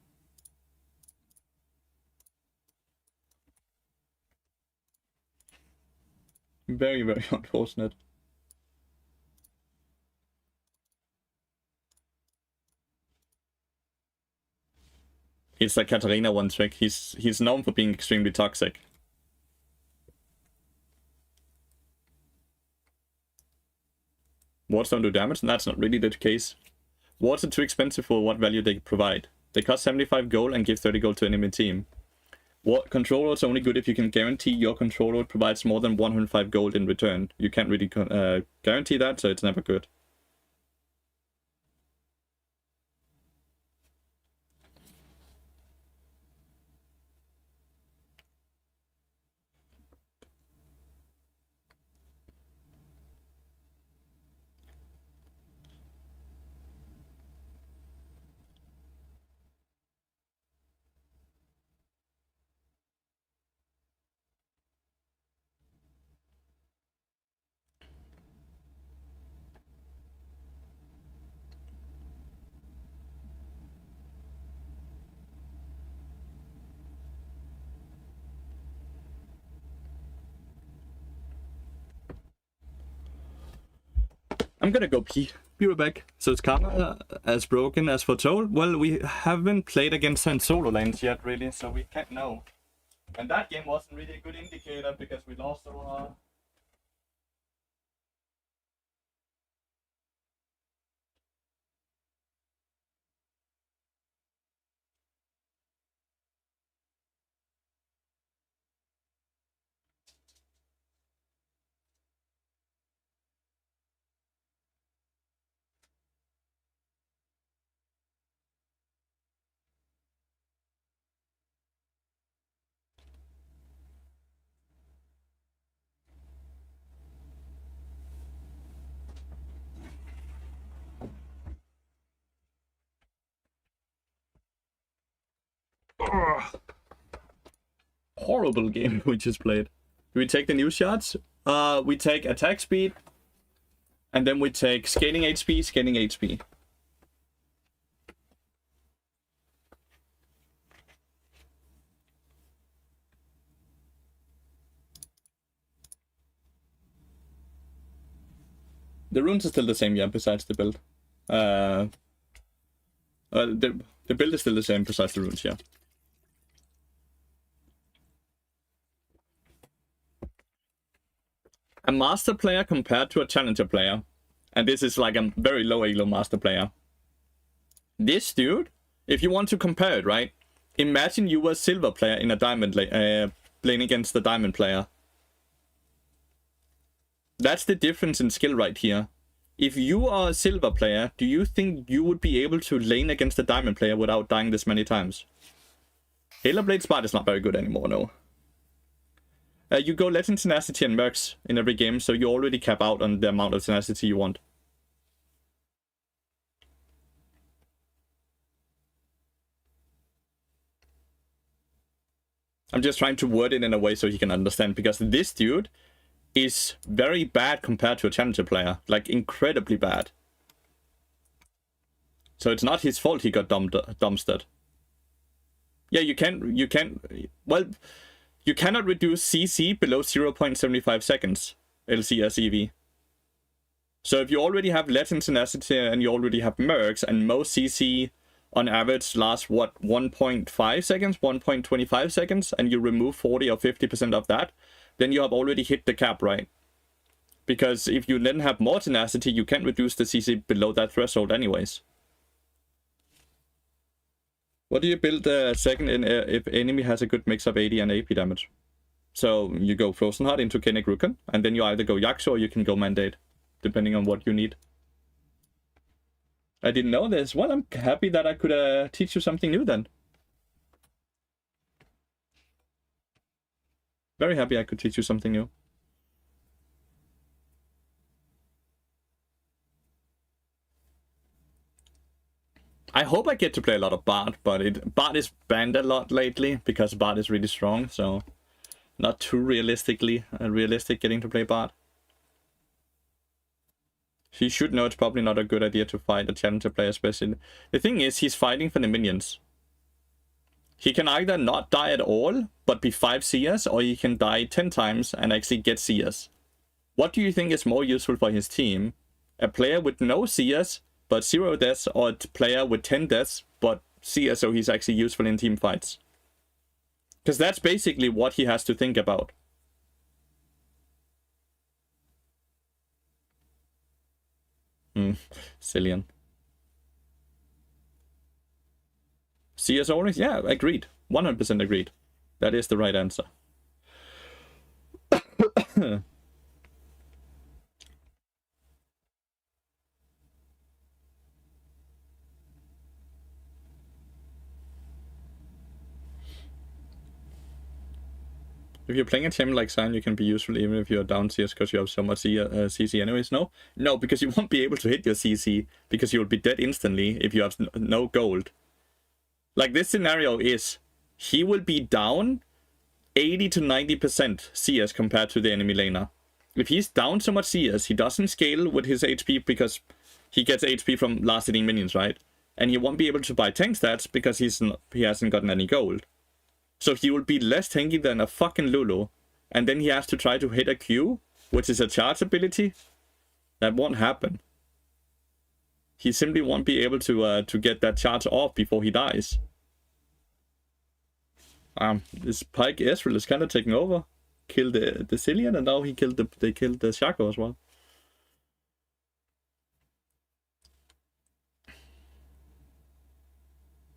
Very, very unfortunate. It's like Katarina one trick. He's known for being extremely toxic. Wards don't do damage, and that's not really the case. Wards are too expensive for what value they provide. They cost 75 gold and give 30 gold to enemy team. Control roads are only good if you can guarantee your control road provides more than 105 gold in return. You can't really guarantee that, so it's never good. I'm gonna go pee. Be right back. So it's Karma as broken as foretold? Well, we haven't played against her in solo lanes yet, really, so we can't know. And that game wasn't really a good indicator because we lost so hard. Ugh. Horrible game we just played. Do we take the new shots? We take attack speed, and then we take scaling HP, scaling HP. The runes are still the same, yeah, besides the build. The build is still the same besides the runes, yeah. A master player compared to a challenger player. And this is like a very low elo master player. This dude, if you want to compare it, right? Imagine you were a silver player in a diamond playing against the diamond player. That's the difference in skill right here. If you are a silver player, do you think you would be able to lane against a diamond player without dying this many times? Halo Blade Smart is not very good anymore, no. You go Legend Tenacity and Mercs in every game, so you already cap out on the amount of Tenacity you want. I'm just trying to word it in a way so he can understand, because this dude is very bad compared to a challenger player. Like, incredibly bad. So it's not his fault he got dumpstered. Yeah, you cannot reduce CC below 0.75 seconds, LCS EV. So if you already have Legend Tenacity and you already have Mercs, and most CC on average lasts, what, 1.5 seconds, 1.25 seconds, and you remove 40 or 50% of that, then you have already hit the cap, right? Because if you then have more Tenacity, you can't reduce the CC below that threshold anyways. What do you build second in if enemy has a good mix of AD and AP damage? So you go Frozen Heart into Kennek Rukon, and then you either go Yaxo or you can go Mandate, depending on what you need. I didn't know this. Well, I'm happy that I could teach you something new then. Very happy I could teach you something new. I hope I get to play a lot of Bard, but Bard is banned a lot lately because Bard is really strong, so not too realistic getting to play Bard. He should know it's probably not a good idea to fight a challenger player, especially. The thing is, he's fighting for the minions. He can either not die at all, but be 5 CS, or he can die 10 times and actually get CS. What do you think is more useful for his team? A player with no CS, but 0 deaths, or a player with 10 deaths, but CS, so he's actually useful in team fights? Because that's basically what he has to think about. Cillian. CS only? Yeah, agreed. 100% agreed. That is the right answer. If you're playing a champion like Sion, you can be useful even if you're down CS because you have so much CC anyways. No, because you won't be able to hit your CC because you'll be dead instantly if you have no gold. Like, this scenario is, he will be down 80 to 90% CS compared to the enemy laner. If he's down so much CS, he doesn't scale with his HP because he gets HP from last hitting minions, right? And he won't be able to buy tank stats because he hasn't gotten any gold. So he will be less tanky than a fucking Lulu. And then he has to try to hit a Q, which is a charge ability. That won't happen. He simply won't be able to get that charge off before he dies. This Pike Ezreal is kind of taking over. Killed the Cillian, and now they killed the Shaco as well.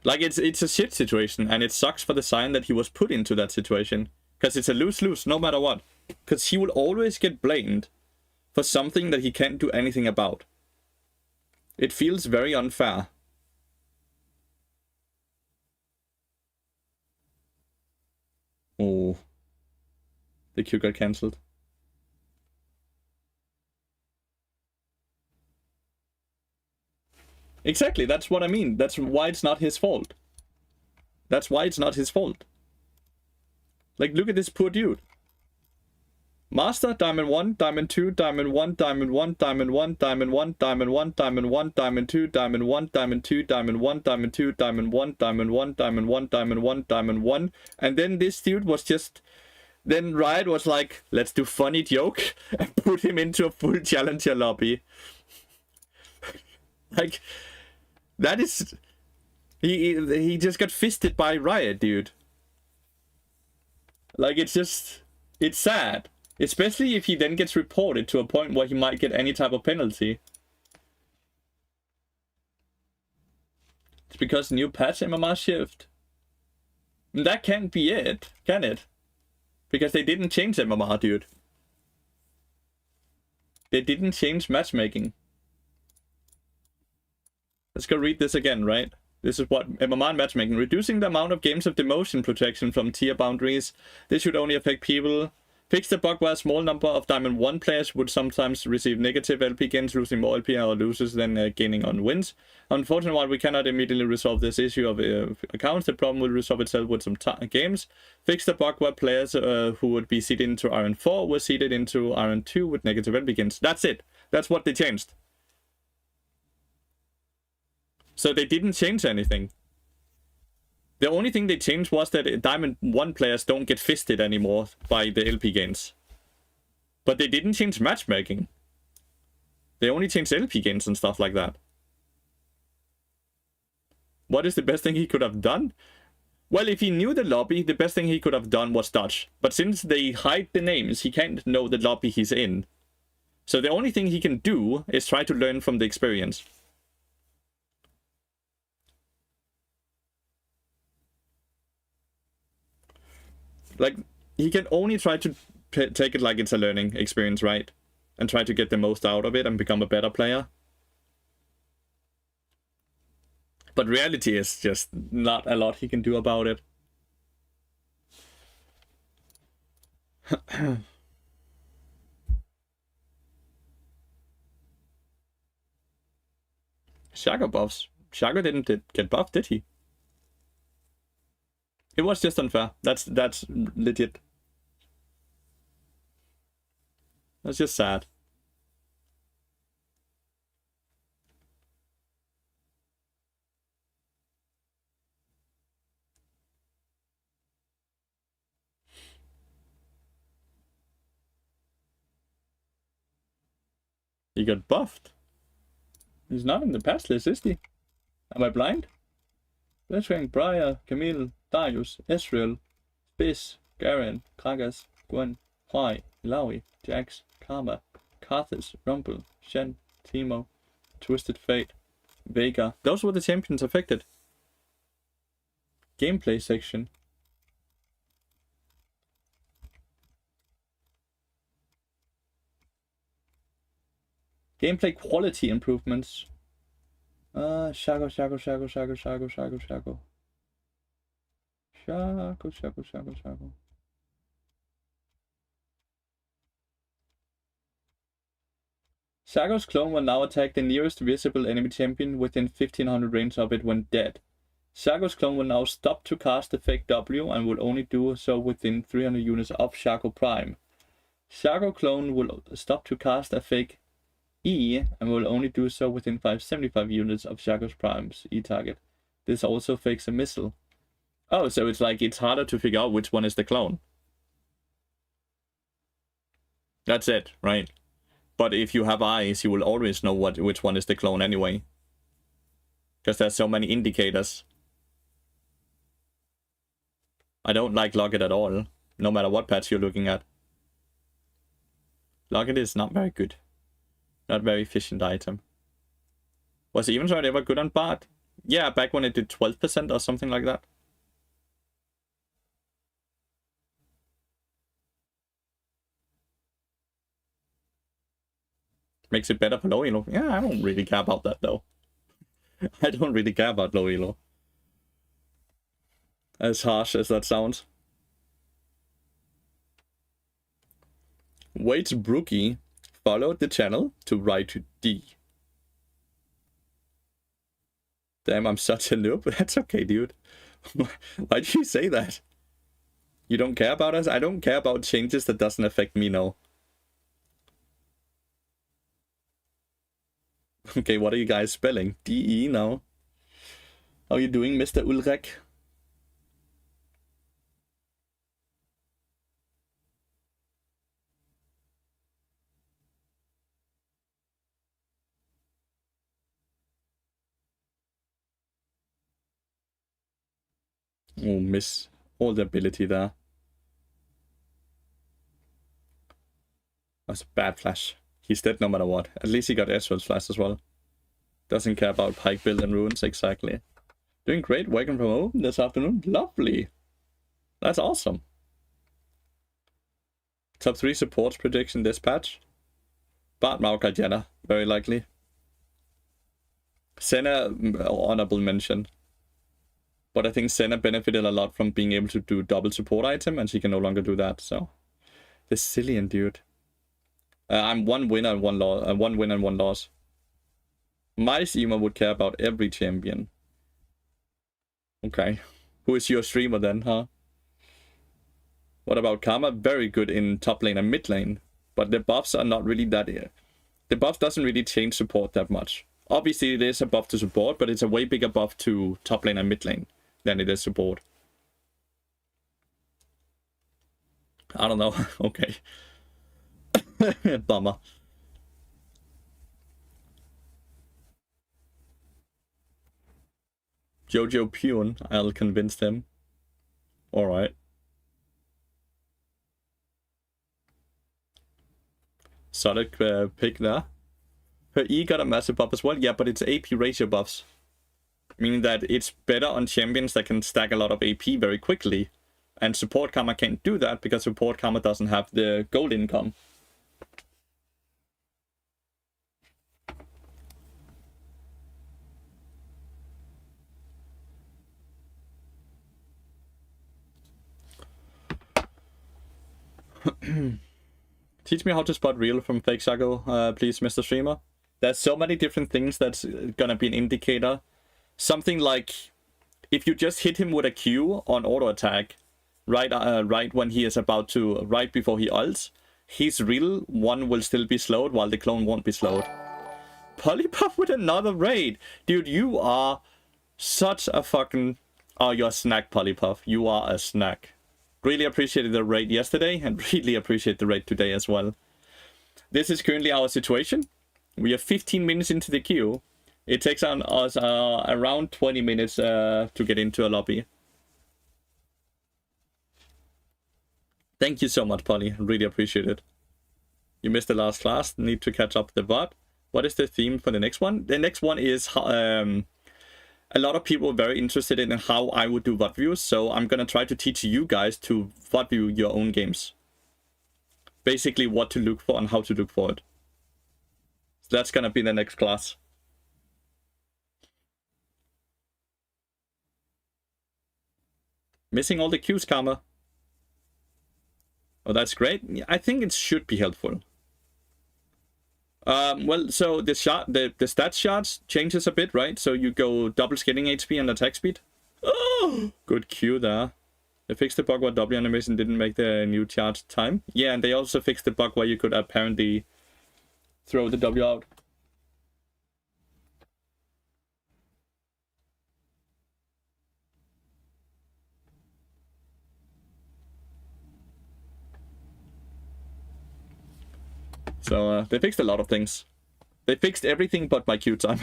Like, it's a shit situation, and it sucks for the Sion that he was put into that situation. Because it's a lose-lose no matter what. Because he will always get blamed for something that he can't do anything about. It feels very unfair. Oh. The Q got cancelled. Exactly, that's what I mean. That's why it's not his fault. That's why it's not his fault. Like, look at this poor dude. Master, Diamond 1, Diamond 2, Diamond 1, Diamond 1, Diamond 1, Diamond 1, Diamond 1, Diamond 1, Diamond 2, Diamond 1, Diamond 2, Diamond 1, Diamond 2, Diamond 1, Diamond 1, Diamond 1, Diamond 1, Diamond 1. And then this dude was just... Then Riot was like, let's do funny joke and put him into a full challenger lobby. Like, that is... He just got fisted by Riot, dude. Like, it's just... It's sad. Especially if he then gets reported to a point where he might get any type of penalty. It's because new patch MMR shift. And that can't be it, can it? Because they didn't change MMR, dude. They didn't change matchmaking. Let's go read this again, right? This is what MMR matchmaking. Reducing the amount of games of demotion protection from tier boundaries. This should only affect people. Fix the bug where a small number of Diamond 1 players would sometimes receive negative LP gains, losing more LP or losers than gaining on wins. Unfortunately, while we cannot immediately resolve this issue of accounts, the problem will resolve itself with some games. Fix the bug where players who would be seeded into Iron 4 were seeded into Iron 2 with negative LP gains. That's it. That's what they changed. So they didn't change anything. The only thing they changed was that Diamond 1 players don't get fisted anymore by the LP gains. But they didn't change matchmaking. They only changed LP gains and stuff like that. What is the best thing he could have done? Well, if he knew the lobby, the best thing he could have done was dodge. But since they hide the names, he can't know the lobby he's in. So the only thing he can do is try to learn from the experience. Like, he can only try to take it like it's a learning experience, right? And try to get the most out of it and become a better player. But reality is just not a lot he can do about it. Shaco buffs. Shaco didn't get buffed, did he? It was just unfair. That's legit. That's just sad. He got buffed. He's not in the pass list, is he? Am I blind? Blitzcrank, Briar, Camille, Darius, Ezreal, Fizz, Garen, Kragas, Gwen, Hwai, Ilaoi, Jax, Karma, Karthus, Rumble, Shen, Teemo, Twisted Fate, Vega. Those were the champions affected. Gameplay section. Gameplay quality improvements. Shaco. Shaco's clone will now attack the nearest visible enemy champion within 1500 range of it when dead. Shaco's clone will now stop to cast effect W and will only do so within 300 units of Shaco Prime. Shaco clone will stop to cast effect E and will only do so within 575 units of Shaco's Prime's E target. This also fakes a missile. Oh, so it's like it's harder to figure out which one is the clone. That's it, right? But if you have eyes, you will always know which one is the clone anyway. Because there's so many indicators. I don't like Locket at all, no matter what patch you're looking at. Locket is not very good. Not very efficient item. Was Eventide ever good on Bard? Yeah, back when it did 12% or something like that. Makes it better for low elo. Yeah, I don't really care about that though. I don't really care about low elo. As harsh as that sounds. Waits Brookie followed the channel to write to D. Damn, I'm such a noob. That's okay, dude. Why do you say that? You don't care about us? I don't care about changes that doesn't affect me, no. Okay, what are you guys spelling? DE now. How are you doing, Mr. Ulrich? Oh, miss all the ability there. That's a bad flash. He's dead no matter what. At least he got Ezreal's flash as well. Doesn't care about Pike build and runes, exactly. Doing great, working from home this afternoon. Lovely. That's awesome. Top 3 supports prediction this patch. Bart, Maokai, Jenna, very likely. Senna, honorable mention. But I think Senna benefited a lot from being able to do double support item, and she can no longer do that, so. The Cillian dude. I'm one win and one loss. One win and one loss. My streamer would care about every champion. Okay. Who is your streamer then, huh? What about Karma? Very good in top lane and mid lane. But the buffs are not really that... The buff doesn't really change support that much. Obviously it is a buff to support, but it's a way bigger buff to top lane and mid lane than it is support. I don't know. Okay. Bummer. Jojo Pune, I'll convince them. Alright. Solid pick there. Her E got a massive buff as well. Yeah, but it's AP ratio buffs. Meaning that it's better on champions that can stack a lot of AP very quickly. And support karma can't do that because support karma doesn't have the gold income. Teach me how to spot real from fake cycle, please, Mr. Streamer. There's so many different things that's gonna be an indicator. Something like if you just hit him with a Q on auto attack, right when he is about to, right before he ults, his real one will still be slowed while the clone won't be slowed. Polypuff with another raid, dude. You are such a fucking, oh, you're a snack, Polypuff. You are a snack. Really appreciated the raid yesterday and really appreciate the raid today as well. This is currently our situation. We are 15 minutes into the queue. It takes us around 20 minutes to get into a lobby. Thank you so much, Polly. Really appreciate it. You missed the last class. Need to catch up the VOD. What is the theme for the next one? The next one is a lot of people are very interested in how I would do VOD views. So I'm going to try to teach you guys to VOD view your own games. Basically what to look for and how to look for it. So that's going to be the next class. Missing all the Qs, Karma. Oh, that's great. I think it should be helpful. Well, so the stat charts changes a bit, right? So you go double scaling HP and attack speed. Oh, good Q there. They fixed the bug where W animation didn't make the new charge time. Yeah, and they also fixed the bug where you could apparently throw the W out. So they fixed a lot of things. They fixed everything but my Q time.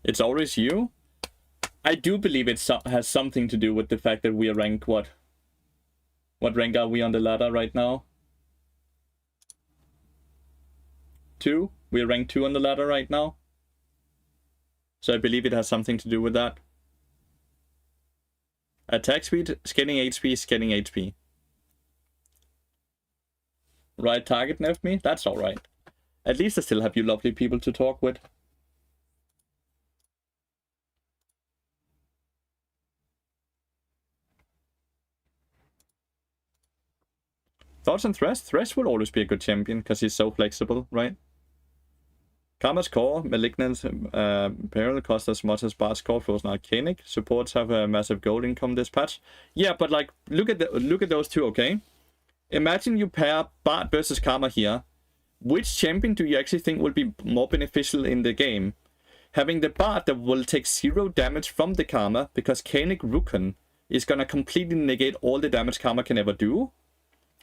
It's always you? I do believe it has something to do with the fact that we are ranked what? What rank are we on the ladder right now? 2? We are ranked 2 on the ladder right now. So I believe it has something to do with that. Attack speed, scaling HP, scaling HP. Right target nerfed me? That's alright. At least I still have you lovely people to talk with. Thoughts on Thresh? Thresh will always be a good champion because he's so flexible, right? Karma's core, Malignant, Peril cost as much as Bard's core, Frozen Arcanic. Supports have a massive gold income this patch. Yeah, but like, look at those two, okay? Imagine you pair Bard versus Karma here. Which champion do you actually think will be more beneficial in the game? Having the Bard that will take 0 damage from the Karma because Canic Rukon is gonna completely negate all the damage Karma can ever do?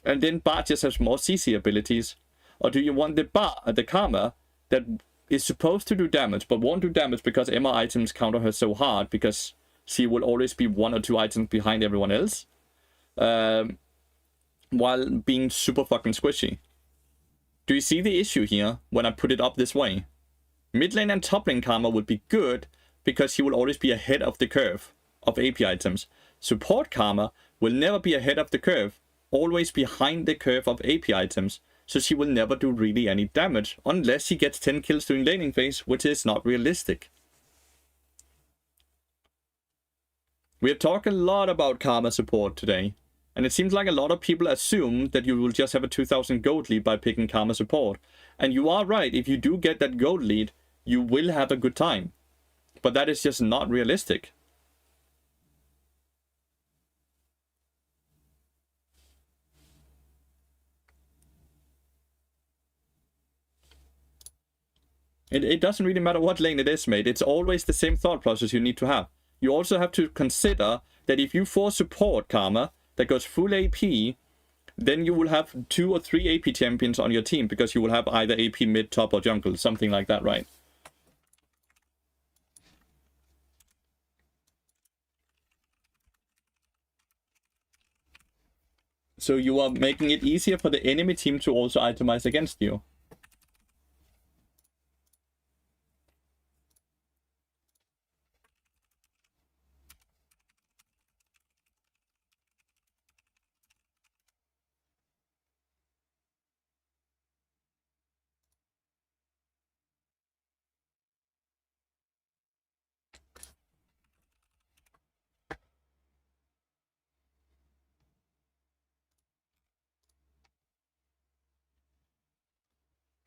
And then Bard just has more CC abilities? Or do you want the Karma that is supposed to do damage, but won't do damage because MR items counter her so hard because she will always be 1 or 2 items behind everyone else, while being super fucking squishy? Do you see the issue here when I put it up this way? Mid lane and top lane Karma would be good because he will always be ahead of the curve of AP items. Support Karma will never be ahead of the curve, always behind the curve of AP items. So she will never do really any damage unless she gets 10 kills during laning phase, which is not realistic. We have talked a lot about Karma support today, and it seems like a lot of people assume that you will just have a 2000 gold lead by picking Karma support. And you are right, if you do get that gold lead, you will have a good time. But that is just not realistic. It doesn't really matter what lane it is, mate. It's always the same thought process you need to have. You also have to consider that if you force support Karma that goes full AP, then you will have 2 or 3 AP champions on your team because you will have either AP mid, top, or jungle, something like that, right? So you are making it easier for the enemy team to also itemize against you.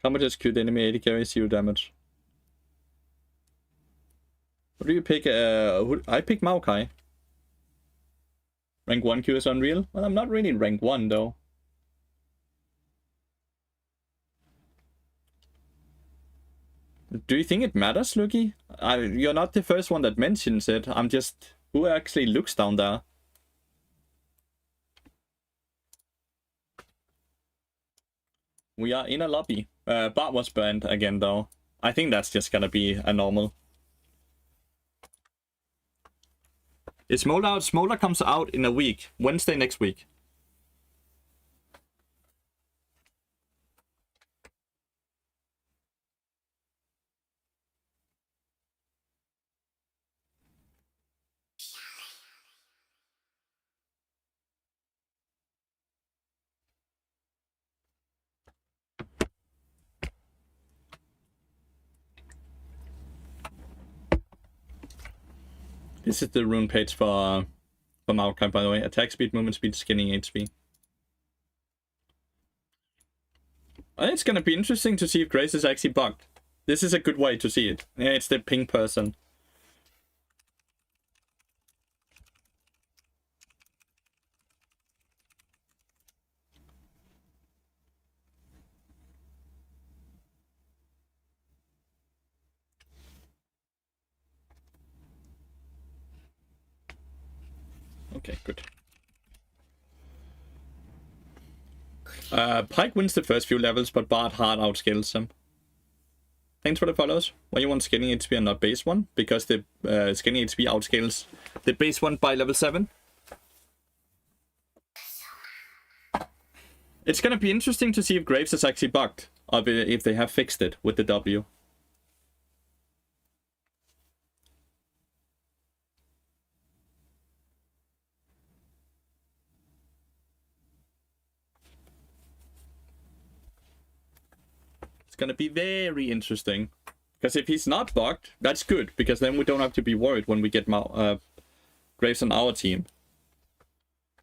Combat execute enemy 80 carry 0 damage. What do you pick? I pick Maokai. Rank 1 Q is Unreal? Well, I'm not really rank 1 though. Do you think it matters, Luki? You're not the first one that mentions it. I'm just... Who actually looks down there? We are in a lobby. Bart was banned again though. I think that's just gonna be a normal. Is Smolder out? Smolder comes out in a week. Wednesday next week. This is the rune page for Maokai, by the way. Attack speed, movement speed, skinning HP. It's gonna be interesting to see if Grace is actually bugged. This is a good way to see it. Yeah, it's the pink person. Okay, good. Pike wins the first few levels, but Bart hard outscales him. Thanks for the follows. Why you want skinning HP and not base 1? Because the skinning HP outscales the base 1 by level 7. It's gonna be interesting to see if Graves is actually bugged, or if they have fixed it with the W. It's gonna be very interesting. Because if he's not bugged, that's good, because then we don't have to be worried when we get Graves on our team.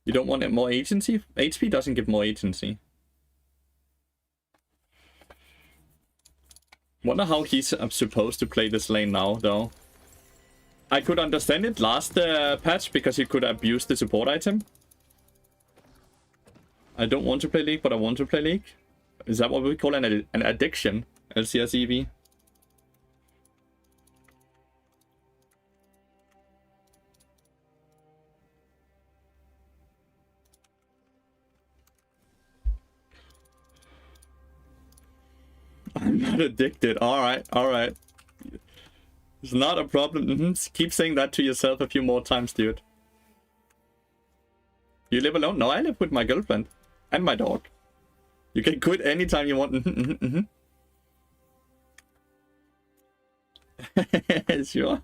You don't want more agency? HP doesn't give more agency. Wonder how he's supposed to play this lane now, though. I could understand it last patch, because he could abuse the support item. I don't want to play League, but I want to play League. Is that what we call an addiction? LCS EV. I'm not addicted. Alright, alright. It's not a problem. Keep saying that to yourself a few more times, dude. You live alone? No, I live with my girlfriend. And my dog. You can quit anytime you want. Sure.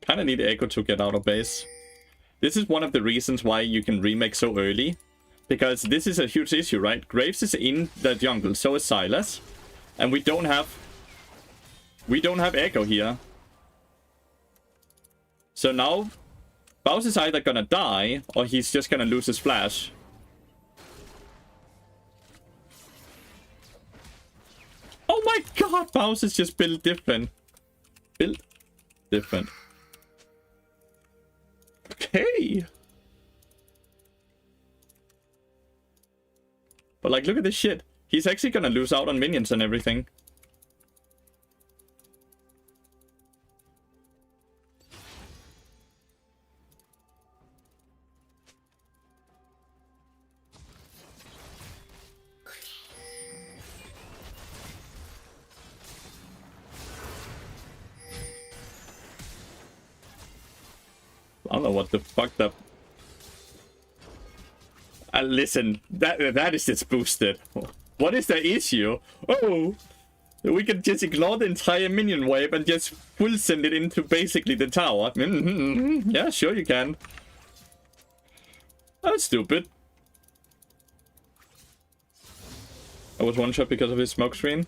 Kinda need Echo to get out of base. This is one of the reasons why you can remake so early. Because this is a huge issue, right? Graves is in the jungle, so is Silas. And we don't have Echo here. So now Baus is either gonna die, or he's just gonna lose his flash. Oh my god, Baus is just built different. Built different. Okay. But like, look at this shit. He's actually gonna lose out on minions and everything. I don't know what the fuck that... listen, that is just boosted. What is the issue? Oh, we can just ignore the entire minion wave and just full send it into basically the tower. Yeah, sure you can. That's stupid. I was one shot because of his smoke screen.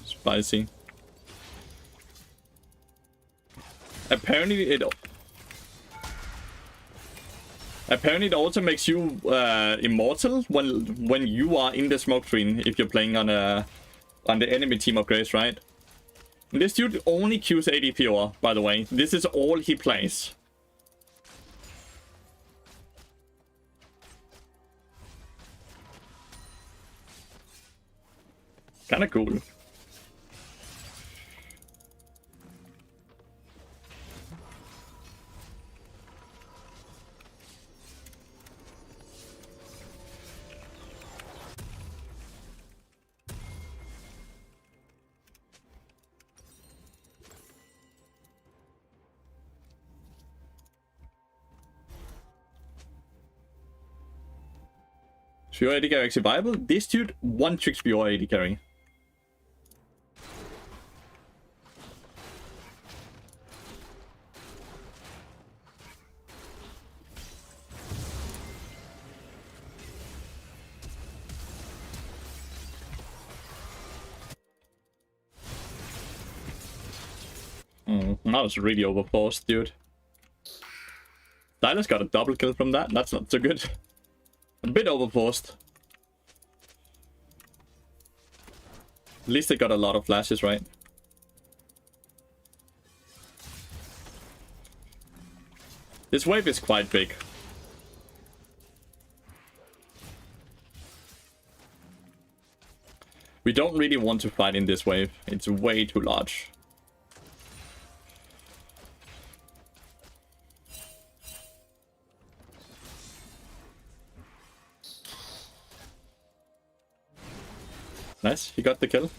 Spicy. Apparently it also makes you immortal when you are in the smoke screen if you're playing on the enemy team of Grace, right? This dude only Qs ADPR, by the way. This is all he plays. Kinda cool. Pure AD carry actually viable? This dude one tricks pure AD carry. That was really overforced, dude. Silas got a double kill from that. That's not so good. A bit overforced. At least they got a lot of flashes, right? This wave is quite big. We don't really want to fight in this wave. It's way too large. Nice, he got the kill.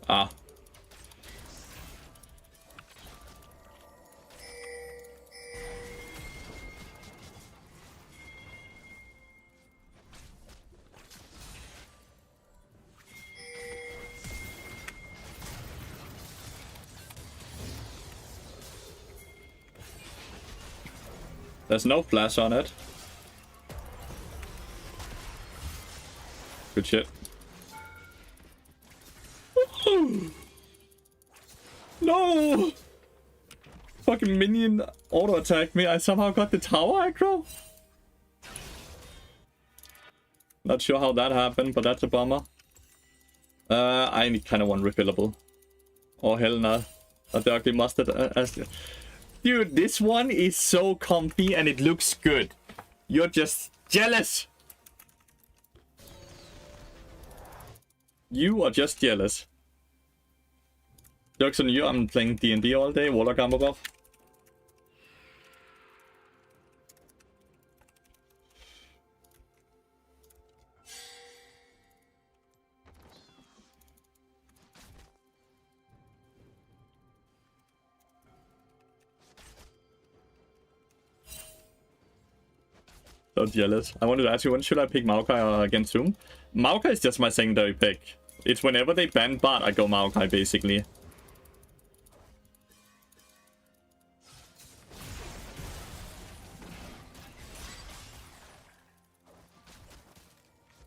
Ah. There's no flash on it. Good shit. No! Fucking minion auto attacked me. I somehow got the tower aggro. Not sure how that happened, but that's a bummer. I kind of want refillable. Oh hell no. A dirty mustard. Dude, this one is so comfy and it looks good. You're just jealous. You are just jealous. Jokes on you, I'm playing D&D all day. Warlock armor buff. So jealous. I wanted to ask you, when should I pick Maokai against whom? Maokai is just my secondary pick. It's whenever they ban bot, I go Maokai, basically.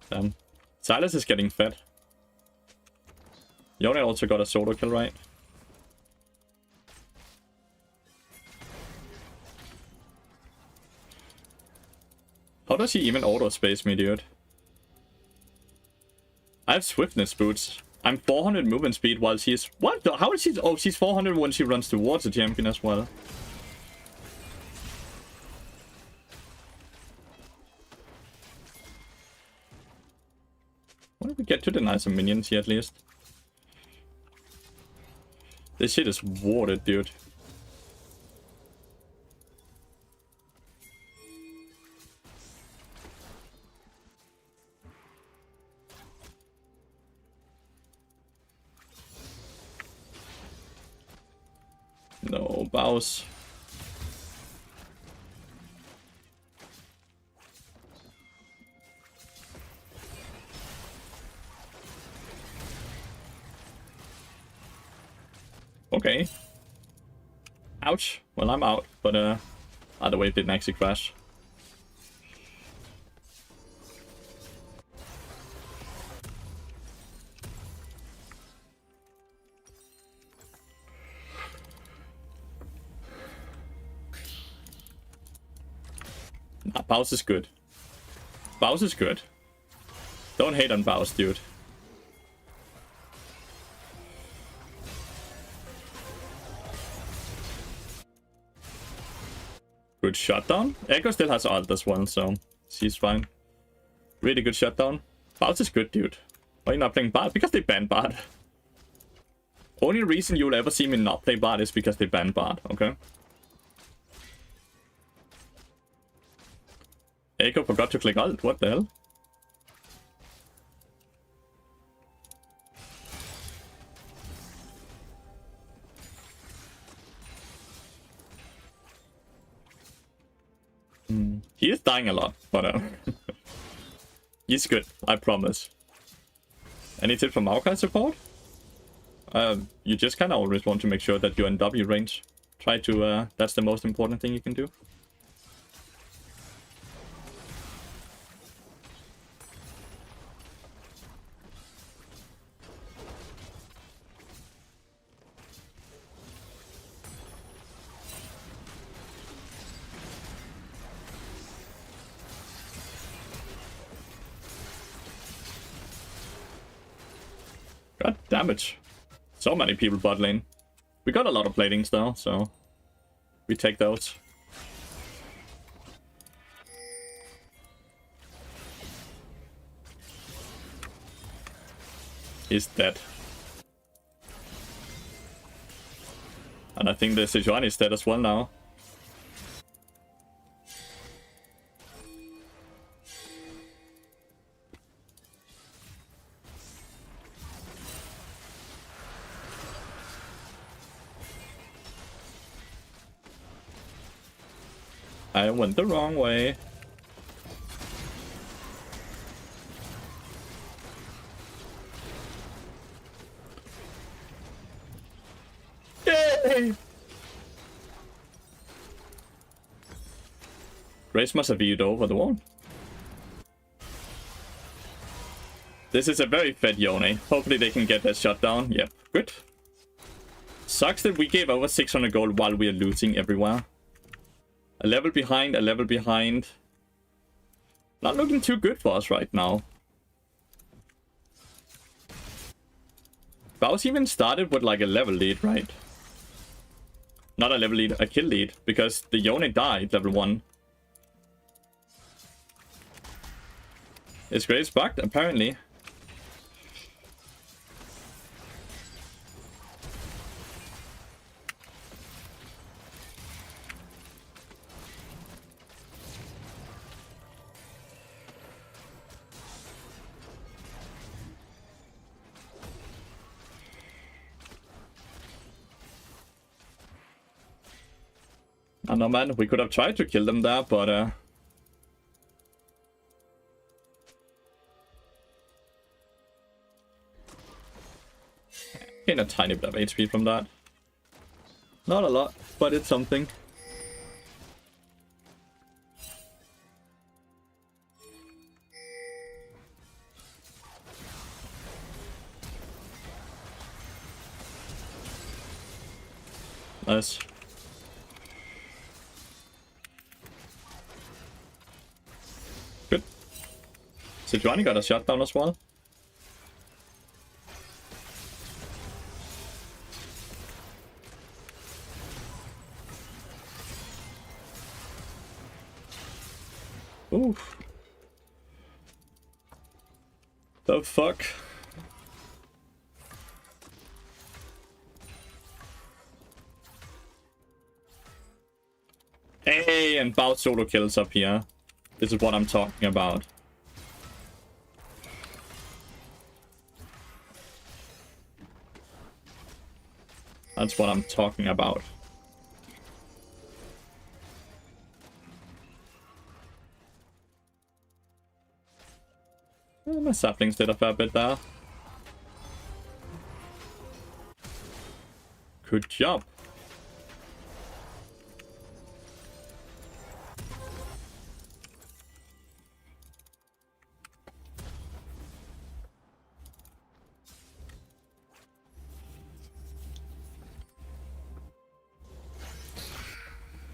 Damn. Silas is getting fed. Yone also got a solo kill, right? How does he even auto-space me, dude? I have swiftness boots. I'm 400 movement speed while she's... What? How is she... Oh, she's 400 when she runs towards the champion as well. When did we get to the nicer minions here, at least? This shit is warded, dude. No, Baus. Okay. Ouch. Well, I'm out, but either way, it didn't actually crash. Nah, Baus is good. Baus is good. Don't hate on Baus, dude. Good shutdown. Echo still has ult as well, so she's fine. Really good shutdown. Baus is good, dude. Why are you not playing Bard? Because they banned Bard. Only reason you'll ever see me not play Bard is because they banned Bard, okay? Echo forgot to click ult. What the hell? He is dying a lot, but he's good, I promise. Any tip for Maokai support? You just kind of always want to make sure that you're in W range. Try to, that's the most important thing you can do. God damage. So many people bot lane. We got a lot of platings though, so we take those. He's dead. And I think the Sejuani is dead as well now. I went the wrong way. Yay! Grace must have viewed over the wall. This is a very fed Yone. Hopefully they can get that shut down. Yep, good. Sucks that we gave over 600 gold while we are looting everywhere. A level behind, a level behind. Not looking too good for us right now. Baus even started with like a level lead, right? Not a level lead, a kill lead. Because the Yone died level 1. Is Grace bugged? Apparently. I know, man. We could have tried to kill them there, but gain a tiny bit of HP from that. Not a lot, but it's something. Nice. Good. Sejuani got a shutdown as well. Oof. The fuck? Hey, and Bout solo kills up here. This is what I'm talking about. That's what I'm talking about. my saplings did a fair bit there. Good job.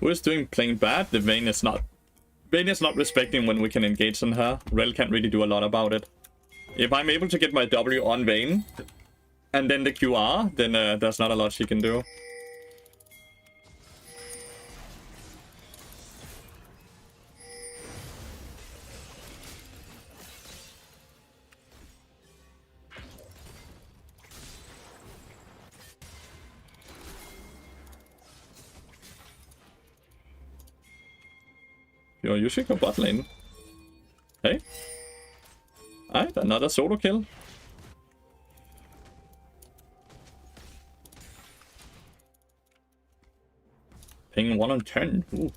Who is playing bad? The Vayne is not. Vayne is not respecting when we can engage on her. Rel can't really do a lot about it. If I'm able to get my W on Vayne, and then the QR, then there's not a lot she can do. Yo, you should go bot lane. Hey. Alright, another solo kill. Ping 1 on 10. Ooh.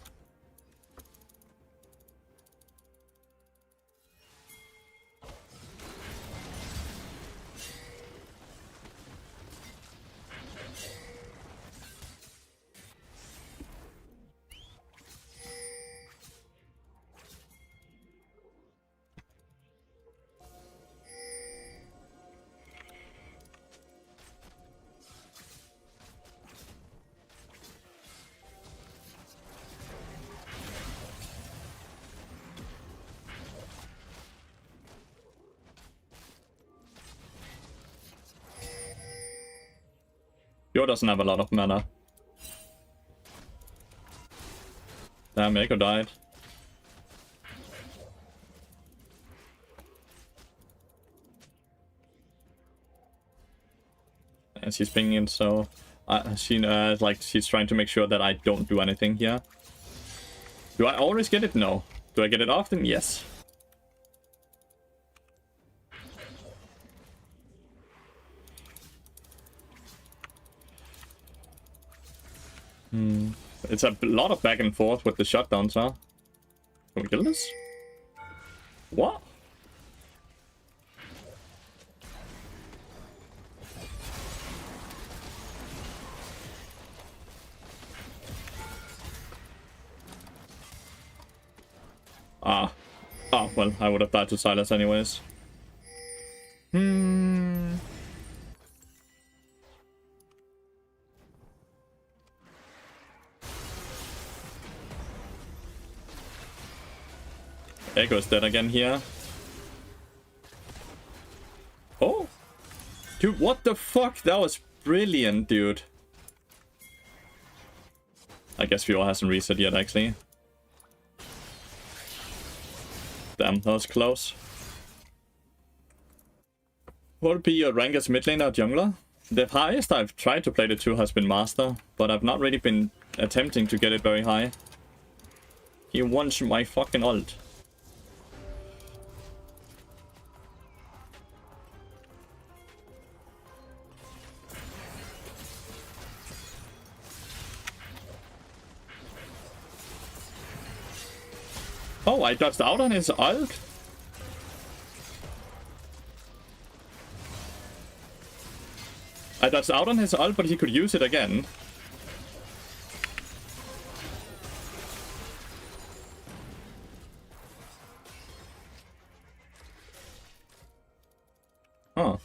Yo doesn't have a lot of mana. Damn, Echo died. And she's pinging, so she's trying to make sure that I don't do anything here. Do I always get it? No. Do I get it often? Yes. It's a lot of back and forth with the shutdowns, huh? Can we kill this? What? Ah. Oh, well, I would have died to Silas anyways. Echo's dead again here. Oh! Dude, what the fuck? That was brilliant, dude. I guess Fiora hasn't reset yet, actually. Damn, that was close. What would be your rank as mid laner or jungler? The highest I've tried to play the two has been Master, but I've not really been attempting to get it very high. He wants my fucking ult. Oh, I dodged out on his ult. I dodged out on his ult, but he could use it again. Huh.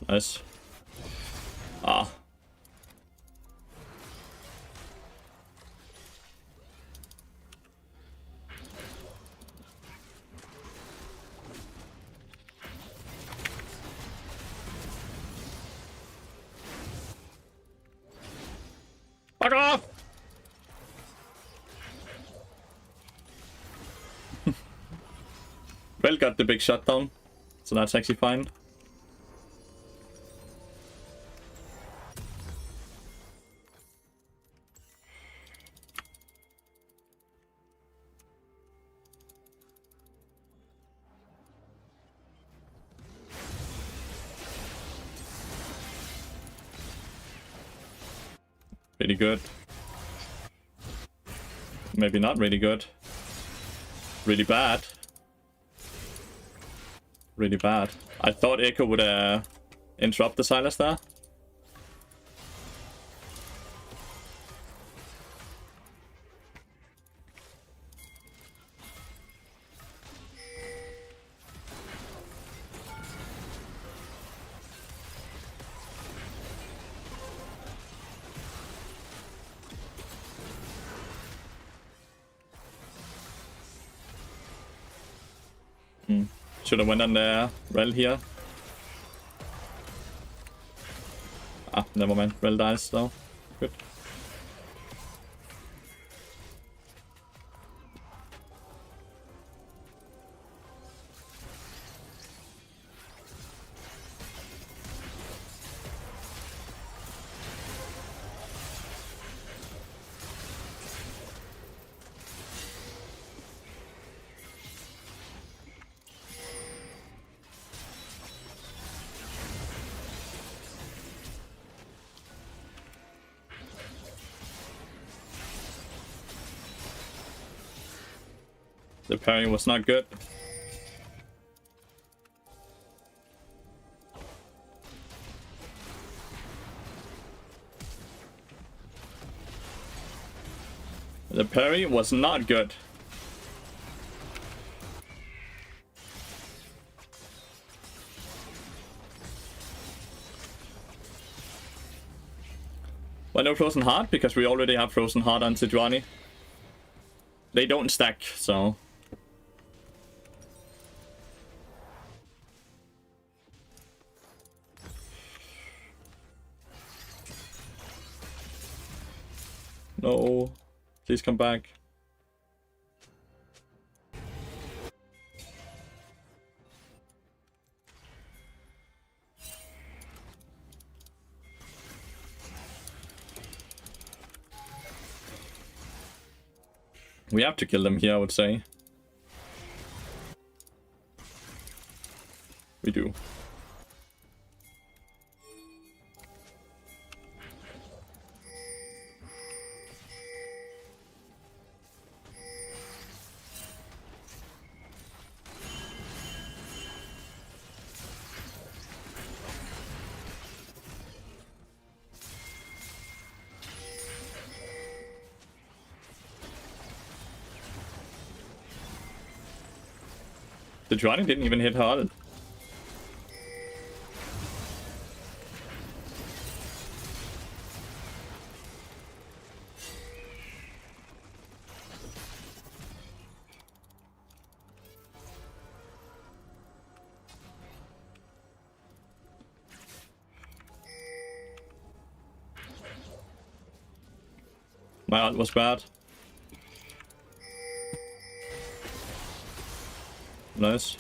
Nice. Ah. Fuck off! Well, got the big shutdown, so that's actually fine. Pretty good. Maybe not really good. Really bad. Really bad. I thought Echo would interrupt the Silas there. Should have went on the Rel here. Ah, never mind. Rel dies though. Good. The parry was not good. The parry was not good. Why no Frozen Heart? Because we already have Frozen Heart on Sejuani. They don't stack, so... No, please come back. We have to kill them here, I would say. We do. The Johnny didn't even hit hard. My ult was bad. Nice.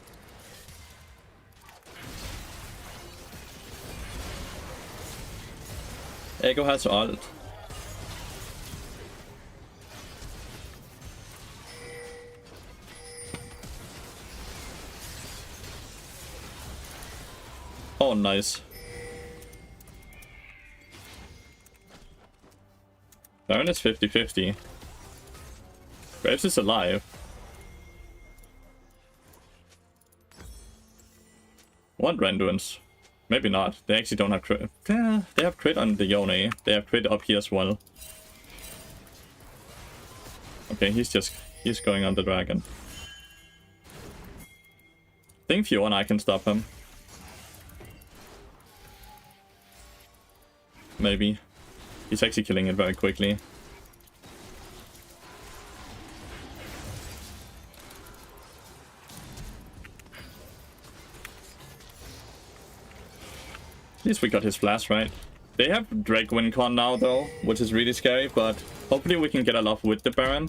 Echo has ult. Oh, nice. Baron is 50-50. Graves is alive. What Randuins? Maybe not. They actually don't have crit. They have crit on the Yone. They have crit up here as well. Okay, he's going on the dragon. I think Fiona and I can stop him. Maybe. He's actually killing it very quickly. At least we got his flash right. They have Drake Wincon now though, which is really scary, but hopefully we can get a lot with the Baron.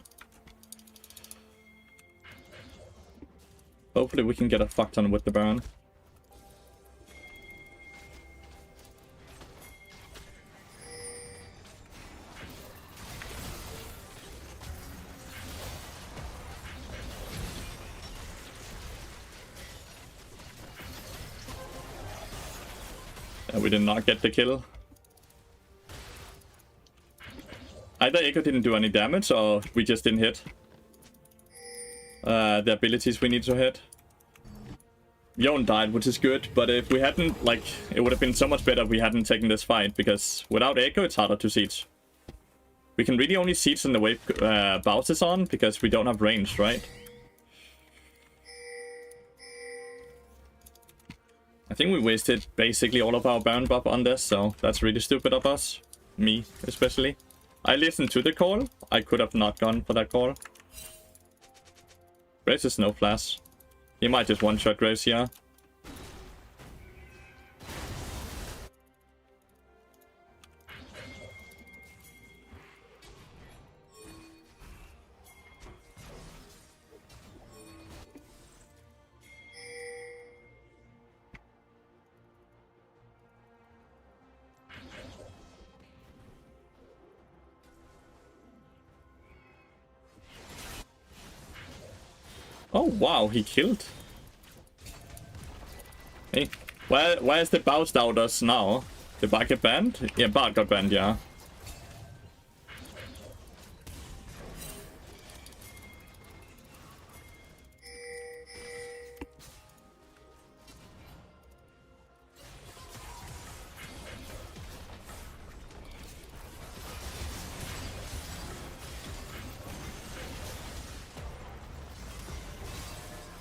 Hopefully we can get a fuck ton with the Baron. We did not get the kill. Either Echo didn't do any damage or we just didn't hit. the abilities we need to hit. Yon died, which is good, but if we hadn't, like, it would have been so much better if we hadn't taken this fight, because without Echo, it's harder to siege. We can really only siege in the wave Bounce is on, because we don't have range, right? I think we wasted basically all of our Baron buff on this, so that's really stupid of us. Me, especially. I listened to the call. I could have not gone for that call. Graves is no flash. He might just one-shot Graves here. Oh wow, he killed. Hey, where is the Bounce Doubters now? The Bard get banned? Yeah, Bard got banned, yeah.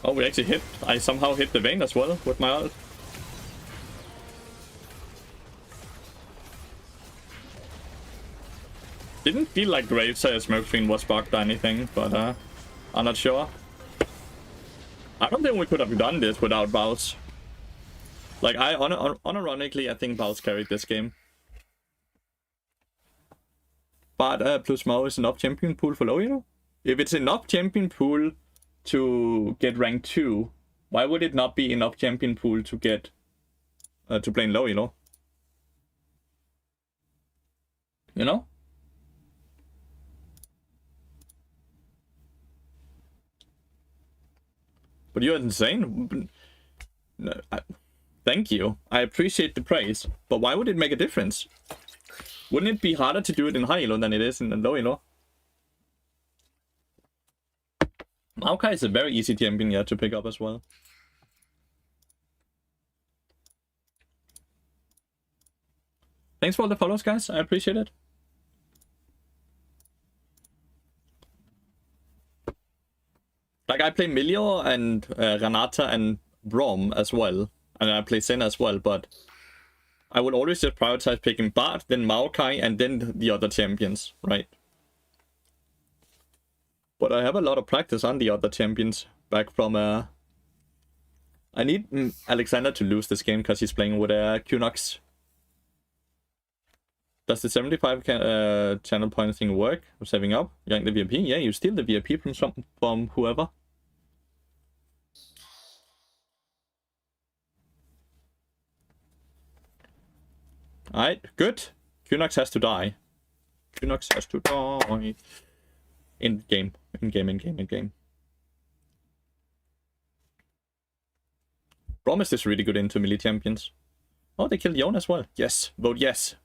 Oh, we actually hit. I somehow hit the vein as well with my ult. Didn't feel like Graves Smoke Fiend was bugged or anything, but I'm not sure. I don't think we could have done this without Bounce. Like, unironically, I think Bounce carried this game. But plus Mao is enough champion pool for low, you know? If it's enough champion pool to get rank 2, why would it not be enough champion pool to get to play in low, you know? You know? But you're insane. No, thank you. I appreciate the praise. But why would it make a difference? Wouldn't it be harder to do it in high elo than it is in low elo? Maokai is a very easy champion here to pick up as well. Thanks for all the follows, guys. I appreciate it. Like, I play Milio and Renata and Brom as well. And I play Senna as well, but I would always just prioritize picking Bard, then Maokai, and then the other champions, right? But I have a lot of practice on the other champions back from... I need Alexander to lose this game because he's playing with QNox. Does the 75 channel point thing work? Saving up? Yank the VIP? Yeah, you steal the VIP from whoever. Alright, good. QNox has to die. QNox has to die. In game. Promise is really good into melee champions. Oh, they killed Yon as well. Yes, vote yes.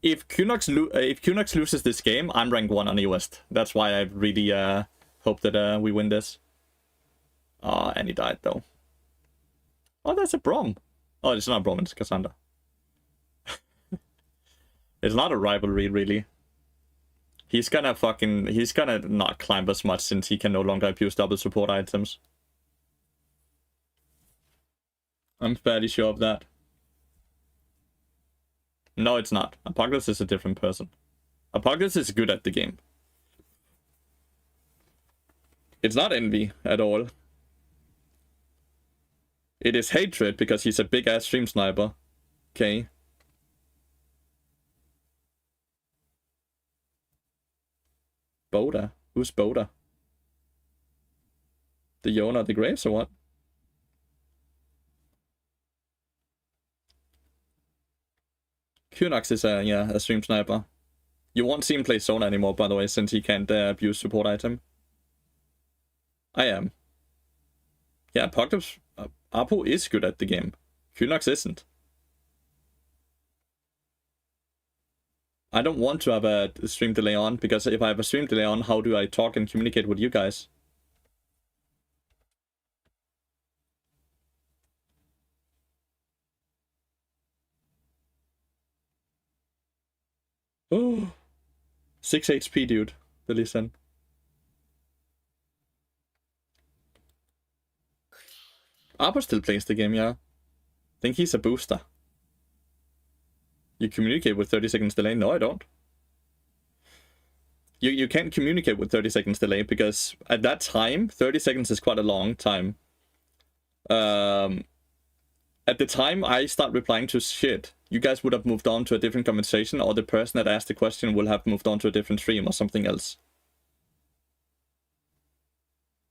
If QNox loses this game, I'm rank 1 on the West. That's why I really hope that we win this. Oh, and he died though. Oh, that's a Brom. Oh, it's not Brom, it's Cassandra. It's not a rivalry, really. He's gonna not climb as much since he can no longer abuse double support items. I'm fairly sure of that. No, it's not. Apocalypse is a different person. Apocalypse is good at the game. It's not envy at all. It is hatred because he's a big ass stream sniper. Okay. Boda? Who's Boda? The Yon of the Graves or what? QNox is a stream sniper. You won't see him play Zona anymore, by the way, since he can't abuse support item. I am. Yeah, Apocalypse... Apo is good at the game. QNox isn't. I don't want to have a stream delay on, because if I have a stream delay on, how do I talk and communicate with you guys? Oh, 6 HP, dude. The Lee Sin. Arbor still plays the game, yeah. I think he's a booster. You communicate with 30 seconds delay? No, I don't. You can't communicate with 30 seconds delay because at that time, 30 seconds is quite a long time. At the time I start replying to shit, you guys would have moved on to a different conversation, or the person that asked the question will have moved on to a different stream or something else.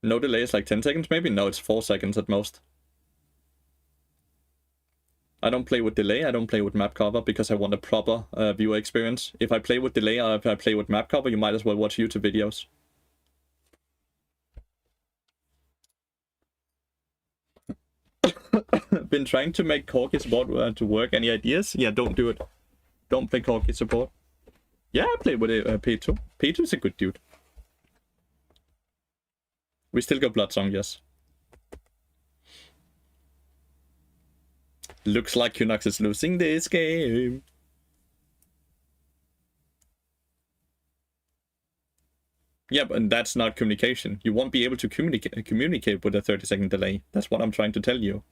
No delay is like 10 seconds maybe? No, it's 4 seconds at most. I don't play with delay, I don't play with map cover because I want a proper viewer experience. If I play with delay or if I play with map cover, you might as well watch YouTube videos. Been trying to make Corki support to work. Any ideas? Yeah, don't do it. Don't play Corki support. Yeah, I played with P2. P2 is a good dude. We still got Bloodsong, yes. Looks like Kunox is losing this game. Yeah, but that's not communication. You won't be able to communicate with a 30-second delay. That's what I'm trying to tell you.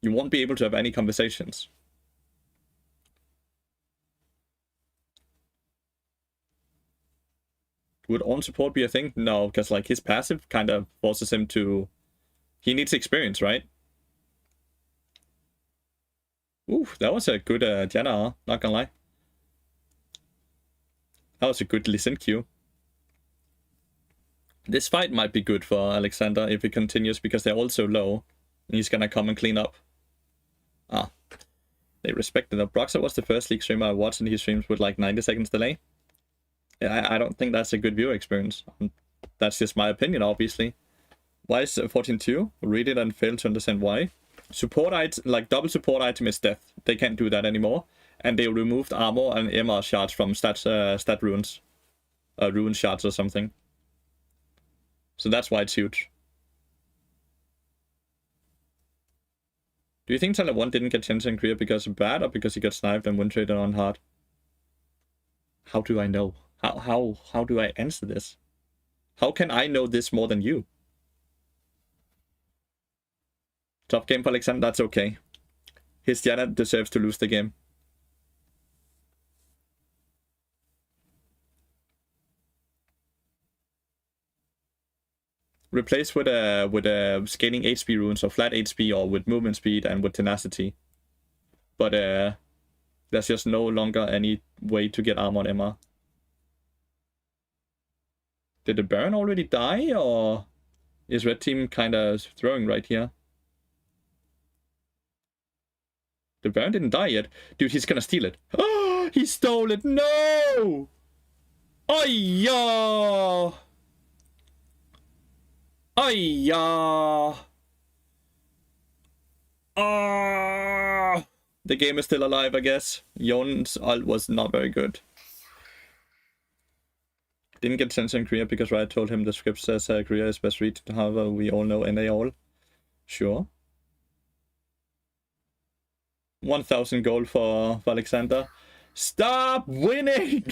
You won't be able to have any conversations. Would on support be a thing? No, because like his passive kind of forces him to... He needs experience, right? Ooh, that was a good Janna, not gonna lie. That was a good listen queue. This fight might be good for Alexander if it continues because they're all so low. And he's gonna come and clean up. Ah. They respected it. Broxer was the first League streamer I watched and he streams with like 90 seconds delay. I don't think that's a good viewer experience. That's just my opinion, obviously. Why is 14-2? Read it and fail to understand why. Support item, like double support item is death. They can't do that anymore. And they removed armor and MR shards from stat runes. Rune shards or something. So that's why it's huge. Do you think Talent 1 didn't get chance in Korea because of bad or because he got sniped and win traded on hard? How do I know? How do I answer this? How can I know this more than you? Top game for Alexander, that's okay. His Janna deserves to lose the game. Replace with a scaling HP runes or flat HP or with movement speed and with tenacity. But there's just no longer any way to get armor on MR. Did the Baron already die or is red team kind of throwing right here? The Baron didn't die yet. Dude, he's gonna steal it. Oh, he stole it. No! Oh, yeah! Oh, yeah! Oh! The game is still alive, I guess. Yon's ult was not very good. Didn't get sense in Korea because Riot told him the script says Korea is best read. However, we all know NA all. Sure. 1000 gold for Alexander. Stop winning!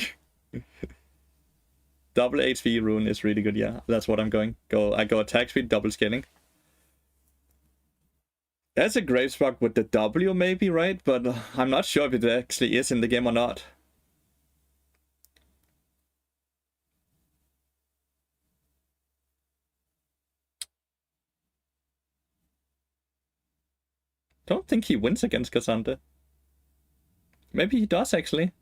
Double HP rune is really good, yeah. That's what I'm going. I go attack speed, double scaling. That's a Gravespark with the W maybe, right? But I'm not sure if it actually is in the game or not. Don't think he wins against Cassandra. Maybe he does, actually.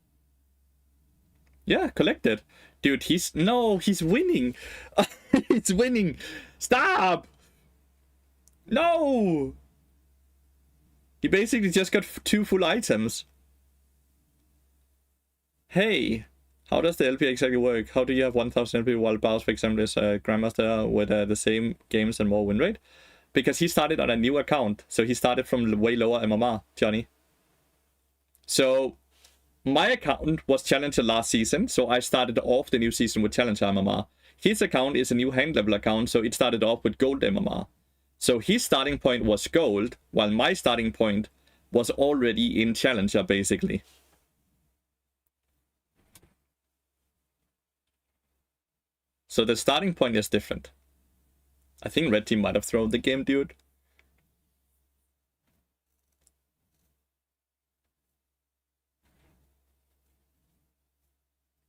Yeah, collected. Dude, he's winning. He's winning. Stop! No! He basically just got 2 full items. Hey, how does the LP exactly work? How do you have 1000 LP while Baus, for example, is a Grandmaster with the same games and more win rate? Because he started on a new account, so he started from way lower MMR, Johnny. So my account was Challenger last season, so I started off the new season with Challenger MMR. His account is a new hand level account, so it started off with Gold MMR. So his starting point was Gold, while my starting point was already in Challenger, basically. So the starting point is different. I think red team might have thrown the game, dude.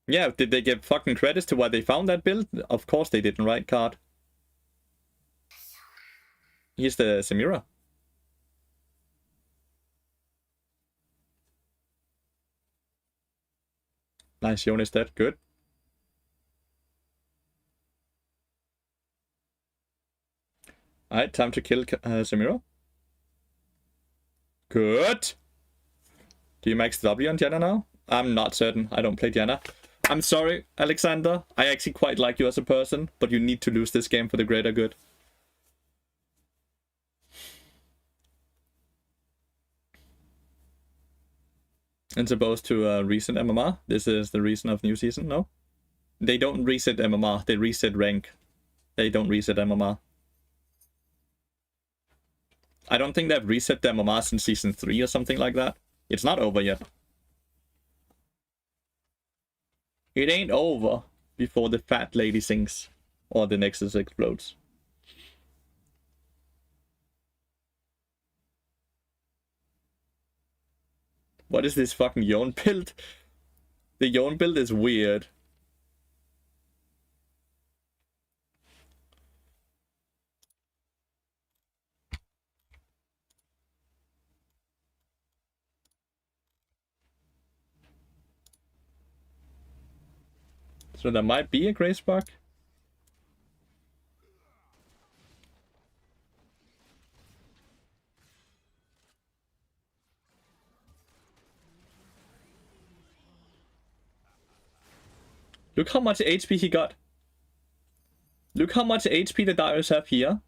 Yeah, did they give fucking credits to why they found that build? Of course they didn't, right, Card? He's the Samira. Nice, Yon is dead. Good. Alright, time to kill Samira. Good. Do you max W on Diana now? I'm not certain. I don't play Diana. I'm sorry, Alexander. I actually quite like you as a person, but you need to lose this game for the greater good. It's supposed to reset MMR. This is the reason of new season, no? They don't reset MMR. They reset rank. They don't reset MMR. I don't think they've reset the MMR since season 3 or something like that. It's not over yet. It ain't over before the fat lady sings or the Nexus explodes. What is this fucking Yon build? The Yon build is weird. So there might be a Grace bug. Look how much HP he got. Look how much HP the Darius have here.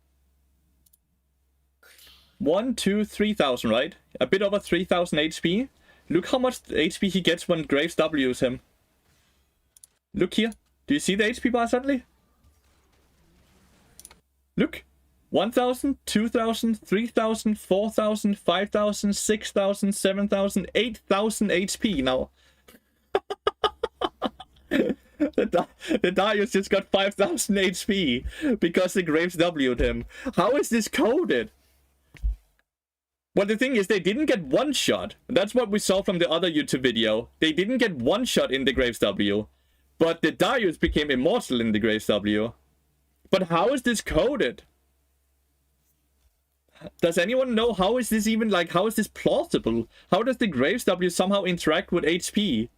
1, 2, 3,000, right? A bit over 3,000 HP. Look how much HP he gets when Graves W's him. Look here. Do you see the HP bar suddenly? Look. 1,000, 2,000, 3,000, 4,000, 5,000, 6,000, 7,000, 8,000 HP now. The Darius just got 5,000 HP because the Graves W'd him. How is this coded? Well, the thing is, they didn't get one shot. That's what we saw from the other YouTube video. They didn't get one shot in the Graves W. But the Darius became immortal in the Graves W. But how is this coded? Does anyone know how is this even, like, how is this plausible? How does the Graves W somehow interact with HP?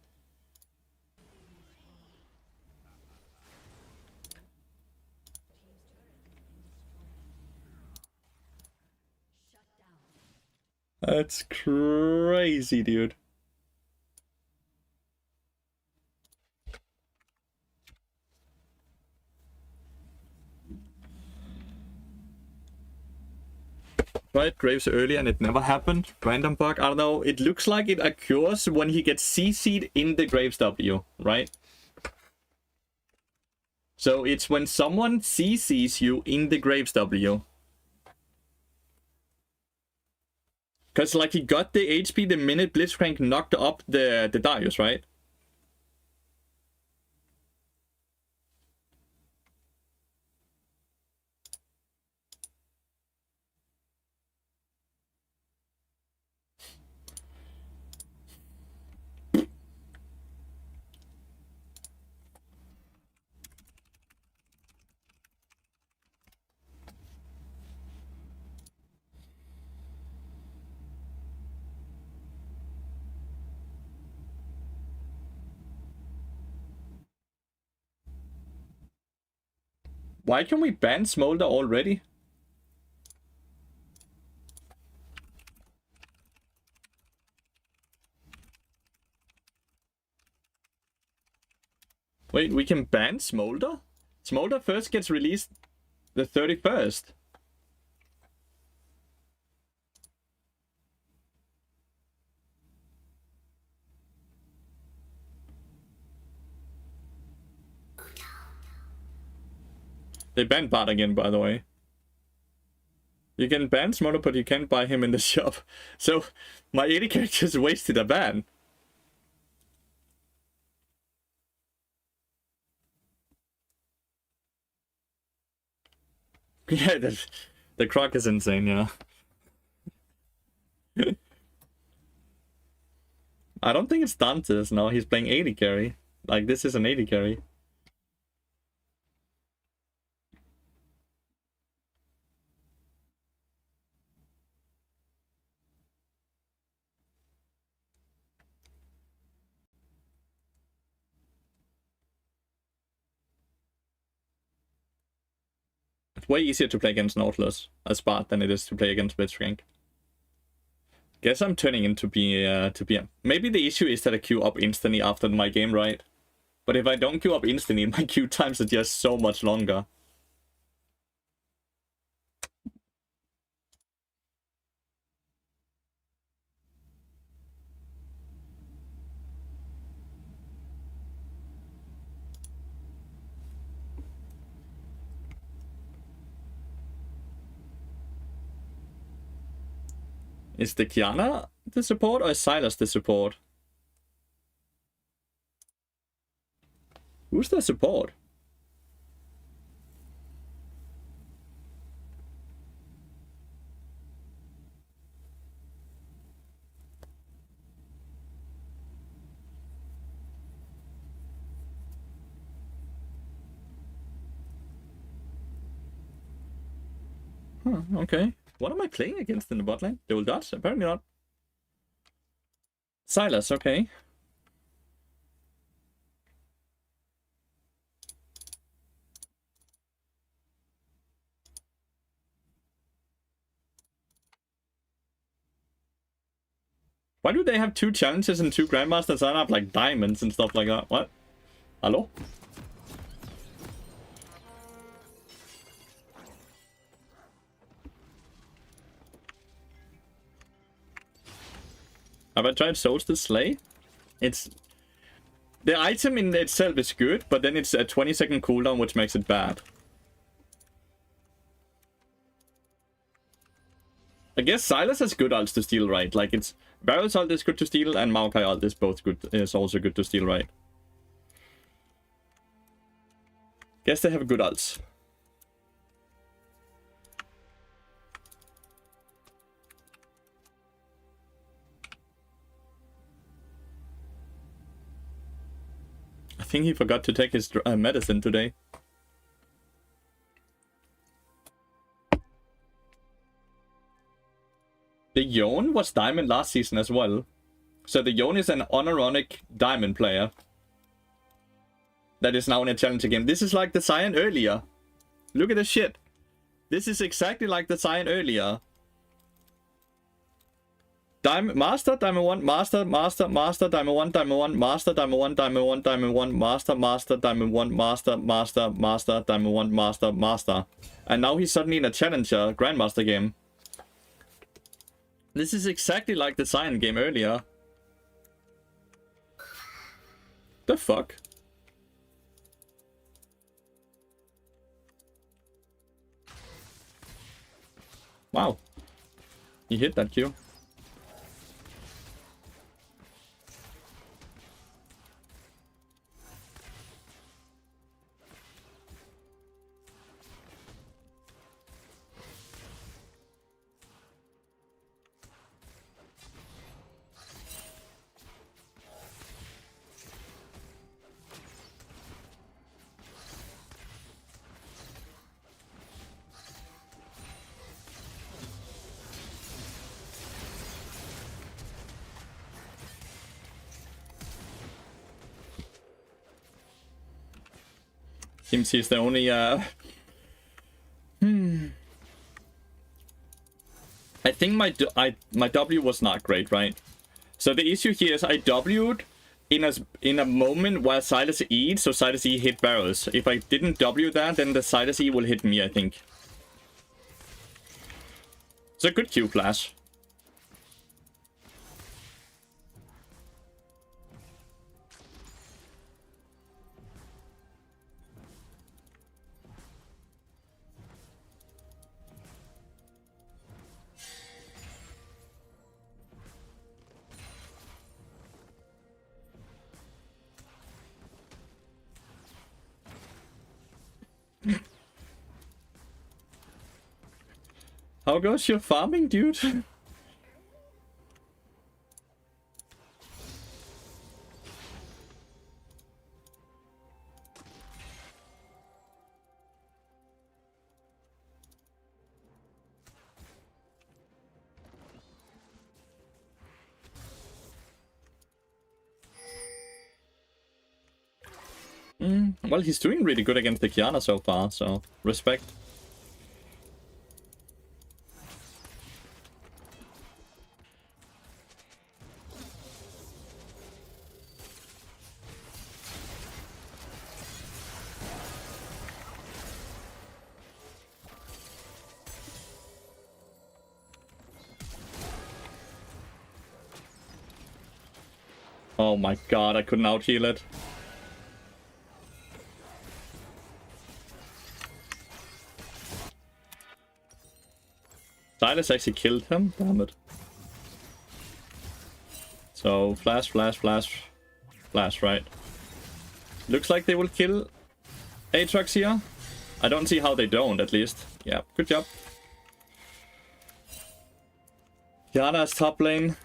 That's crazy, dude. Right, Graves early and it never happened. Random bug, I don't know. It looks like it occurs when he gets CC'd in the Graves W, right? So it's when someone CCs you in the Graves W. Because, like, he got the HP the minute Blitzcrank knocked up the Darius, right? Why can we ban Smolder already? Wait, we can ban Smolder? Smolder first gets released the 31st. They banned Bart again, by the way. You can ban Smolder, but you can't buy him in the shop. So, my 80 characters wasted a ban. Yeah, the croc is insane, yeah. I don't think it's Dante's, no, he's playing 80 carry. Like, this is an 80 carry. It's way easier to play against Nautilus as Bard than it is to play against Blitzcrank. Guess I'm turning into PM. Maybe the issue is that I queue up instantly after my game, right? But if I don't queue up instantly, my queue times are just so much longer. Is the Kiana the support or is Silas the support? Who's the support? Huh, okay. What am I playing against in the bot lane? Double dodge? Apparently not. Silas, okay. Why do they have 2 challenges and 2 grandmasters and have like diamonds and stuff like that? What? Hello? Have I tried Solstice Slay? It's... The item in itself is good, but then it's a 20-second cooldown, which makes it bad. I guess Silas has good ults to steal, right? Like, it's... Varus ult is good to steal, and Maokai ult is both good, is also good to steal, right? Guess they have good ults. I think he forgot to take his medicine today. The Yone was Diamond last season as well. So the Yone is an unironic Diamond player. That is now in a challenger game. This is like the Cyan earlier. Look at this shit. This is exactly like the Cyan earlier. Diamond, Master, Diamond 1, Master, Master, Master, Diamond 1, Diamond 1, Master, Diamond 1, Diamond 1, Diamond 1, Master, Master, Diamond 1, Master, Master, Master, Diamond 1, Master, Master. And now he's suddenly in a challenger Grandmaster game. This is exactly like the Cyan game earlier. The fuck? Wow. He hit that Q. Seems he's the only, I think my W was not great, right? So the issue here is I W'd in a moment while Silas E'd, so Silas E hit barrels. If I didn't W that, then the Silas E will hit me, I think. It's a good Q flash. How goes your farming, dude? Well, he's doing really good against the Kiana so far, so respect. Oh my god, I couldn't out-heal it. Silas actually killed him? Damn it. So, flash, flash, flash, flash, right? Looks like they will kill Aatrox here. I don't see how they don't, at least. Yeah, good job. Kiana's top lane.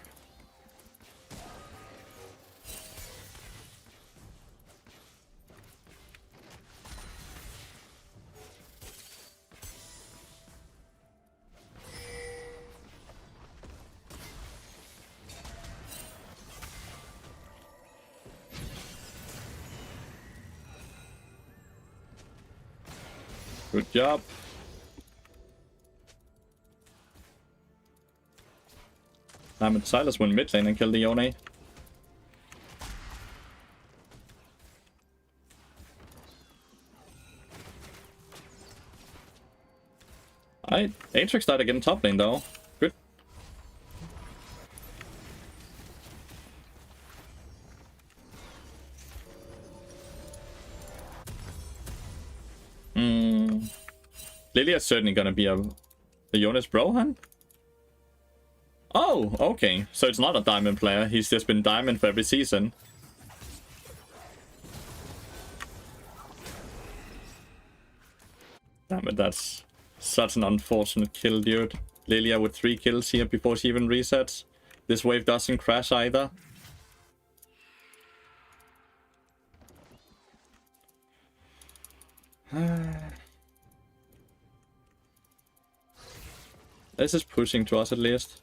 Good job. Damn it, Silas went mid lane and killed the Yone. Aatrox died again top lane though. Good. Lilia's certainly gonna be a Jonas Brohan. Oh, okay. So it's not a diamond player. He's just been diamond for every season. Damn it, that's such an unfortunate kill, dude. Lilia with 3 kills here before she even resets. This wave doesn't crash either. This is pushing to us at least.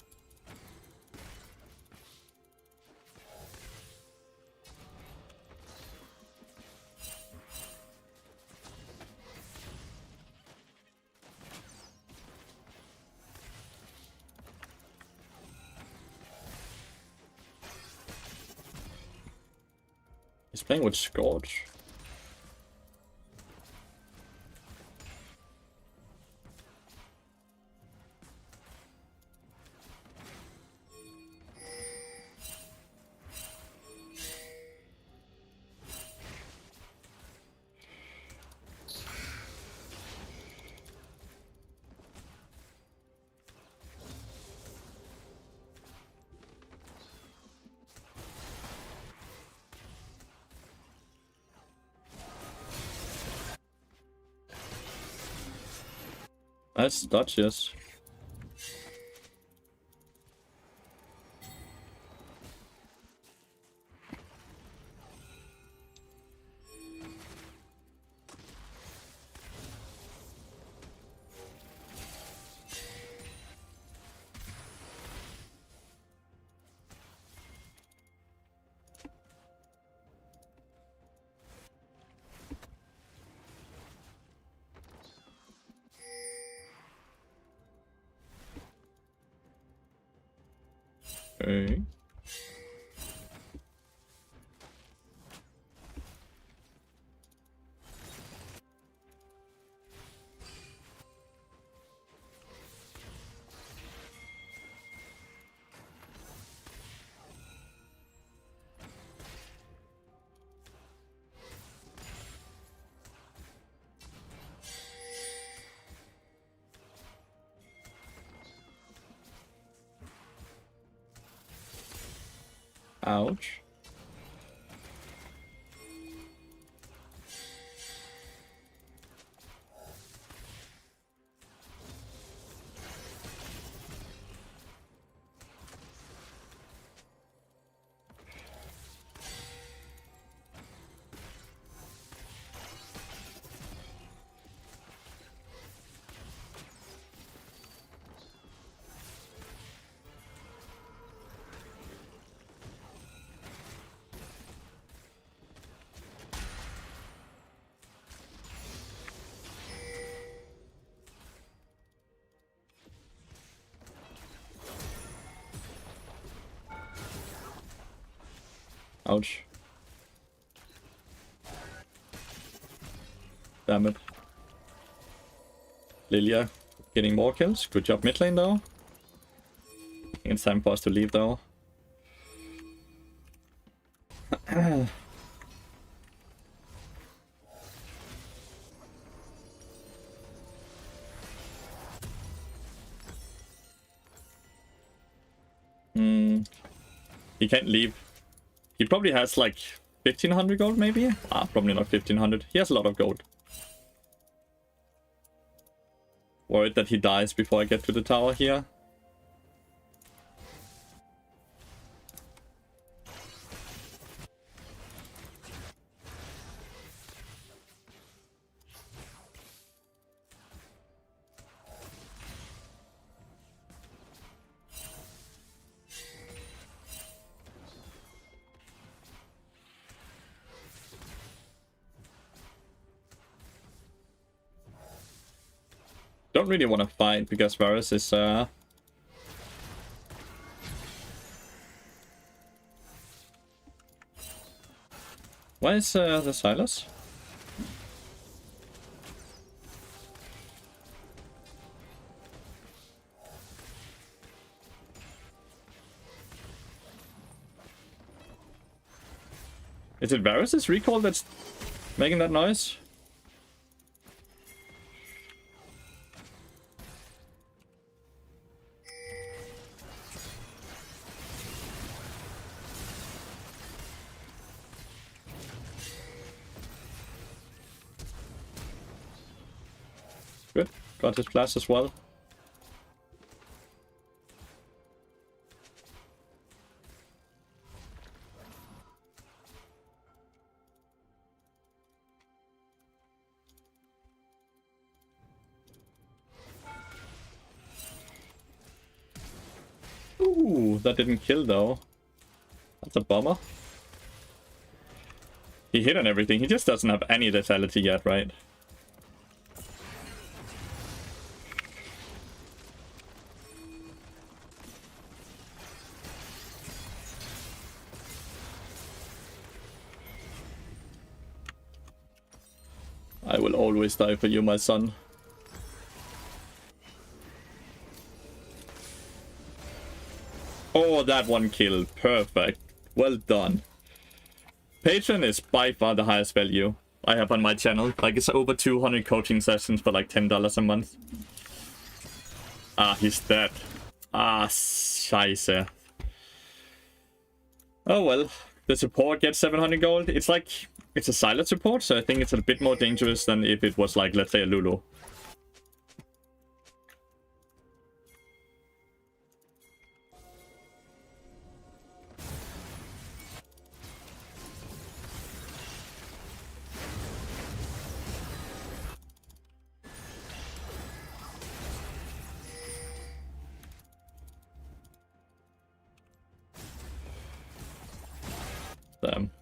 He's playing with Scourge. That's Dodges. Okay. Ouch. Ouch. Damn it. Lilia getting more kills. Good job mid lane though. I think it's time for us to leave though. He can't leave. He probably has like 1500 gold maybe? Probably not 1500. He has a lot of gold. Worried that he dies before I get to the tower here. Don't really want to fight because Varus is Why is the Silas? Is it Varus's recall that's making that noise? Good. Got his flash as well. Ooh, that didn't kill though. That's a bummer. He hit on everything. He just doesn't have any lethality yet, right? I will always die for you, my son. Oh, that one kill. Perfect. Well done. Patron is by far the highest value I have on my channel. Like, it's over 200 coaching sessions for like $10 a month. Ah, he's dead. Ah, scheiße. Oh well. The support gets 700 gold. It's like... It's a silent support, so I think it's a bit more dangerous than if it was like, let's say, a Lulu.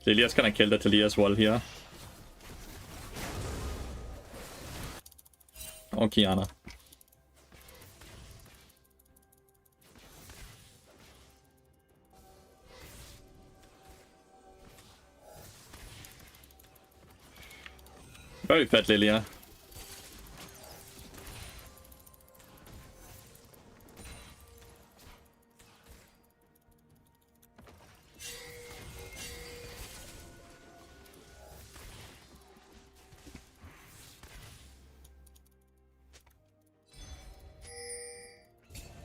Lilia's gonna kill the Talia as well here. Oh, Kiana. Very fat Lilia.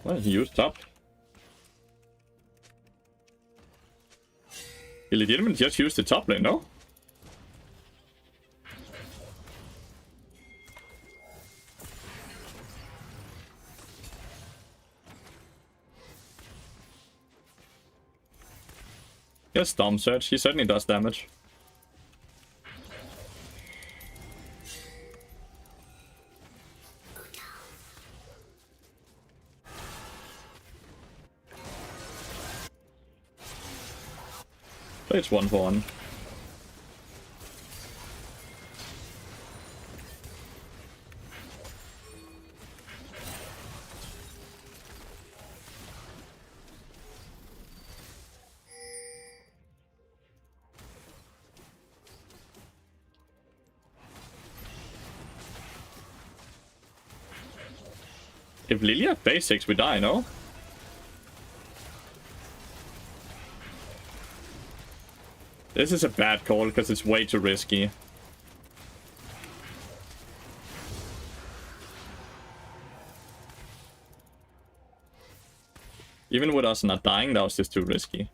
Well, he used top. He legitimately just used the top lane, no? Yes, Storm Surge. He certainly does damage. But it's 1-for-1. If Lilia phase 6, we die, no? This is a bad call because it's way too risky. Even with us not dying, that was just too risky.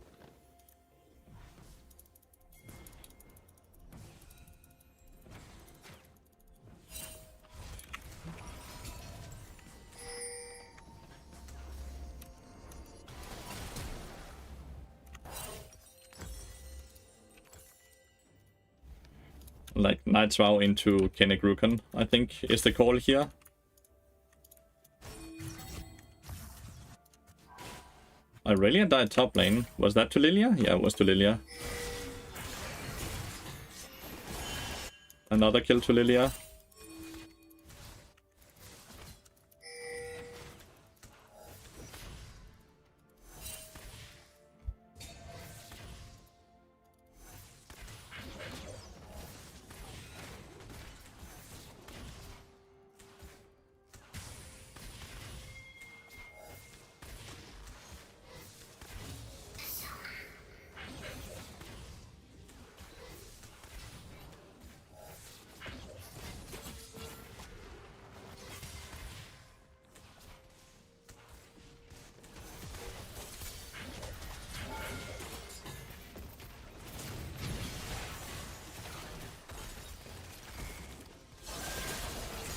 Like Night's Vow into Kenny Grukan, I think is the call here. Irelia died top lane. Was that to Lilia? Yeah, it was to Lilia. Another kill to Lilia.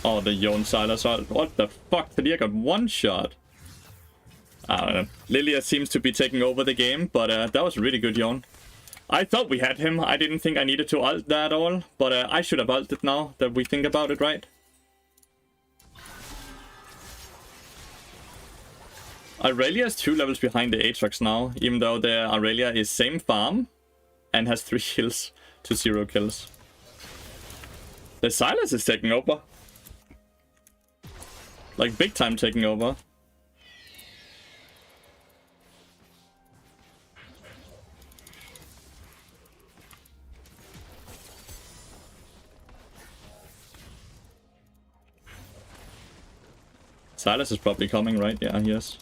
Oh, the Yon Silas. What the fuck? Talia got one shot. I don't know. Lilia seems to be taking over the game, but that was really good, Yon. I thought we had him. I didn't think I needed to ult that at all, but I should have ulted now that we think about it, right? Irelia is 2 levels behind the Aatrox now, even though the Irelia is same farm and has 3 kills to 0 kills. The Silas is taking over. Like, big time taking over. Silas is probably coming, right? Yeah, he is.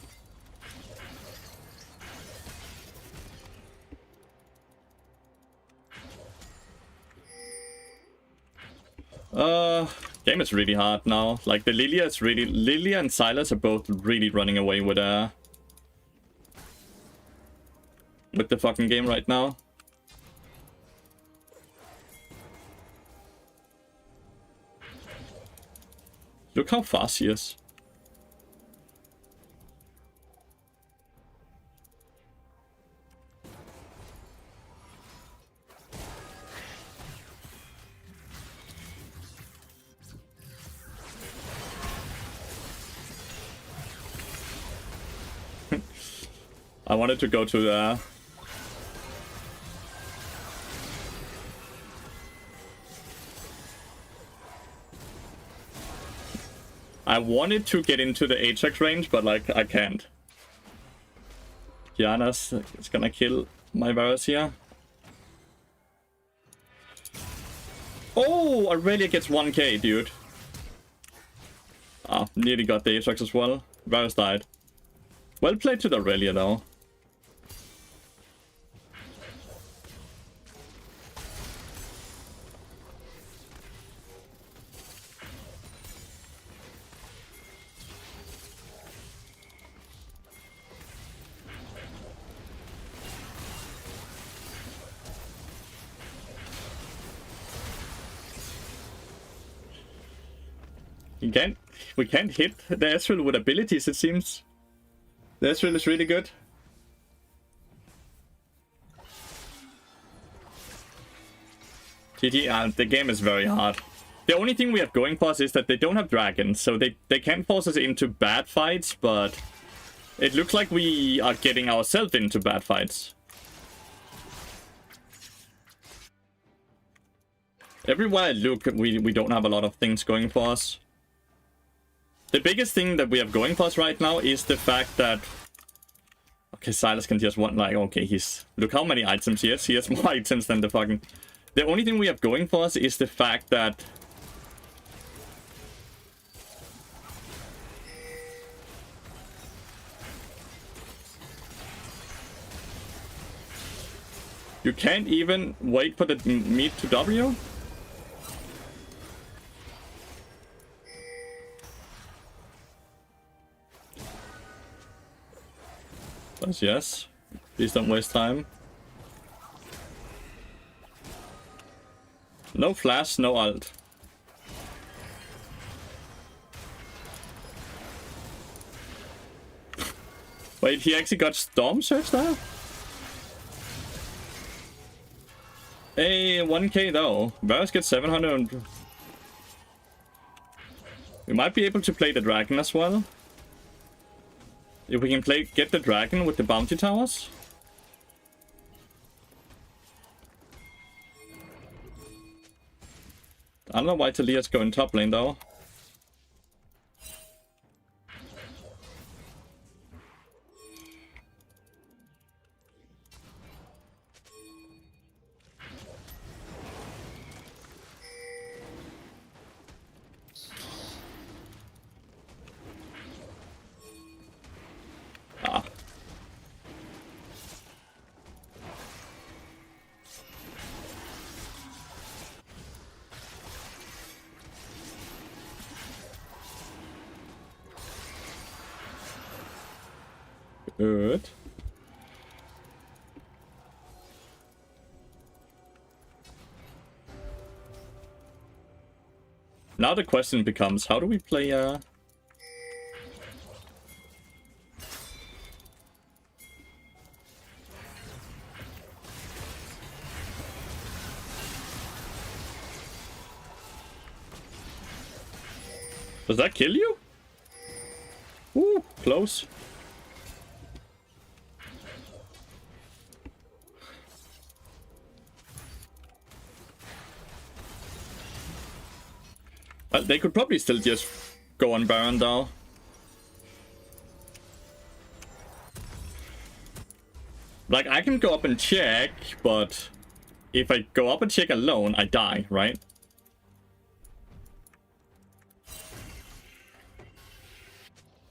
Game is really hard now. Like, the Lilia is really... Lilia and Silas are both really running away with the fucking game right now. Look how fast he is. I wanted to go to the... I wanted to get into the Aatrox range, but like, I can't. Kiana's is gonna kill my Varus here. Oh, Aurelia gets 1k, dude. Ah, nearly got the Aatrox as well. Varus died. Well played to the Aurelia though. We can't hit the Ezreal with abilities, it seems. The Ezreal is really good. GG, the game is very hard. The only thing we have going for us is that they don't have dragons, so they can't force us into bad fights, but it looks like we are getting ourselves into bad fights. Everywhere I look, we don't have a lot of things going for us. The biggest thing that we have going for us right now is the fact that... Okay, Silas can just want, like, okay, he's... Look how many items he has. He has more items than the fucking... The only thing we have going for us is the fact that... You can't even wait for the meat to W? Yes. Please don't waste time. No flash, no ult. Wait, he actually got Storm Surge there? Hey, 1k though. Varus gets 700. We might be able to play the dragon as well. If we can get the dragon with the bounty towers. I don't know why Talia's going top lane though. Good. Now the question becomes, how do we play Does that kill you? Ooh, close. Well, they could probably still just go on Baron though. Like, I can go up and check, but if I go up and check alone, I die, right?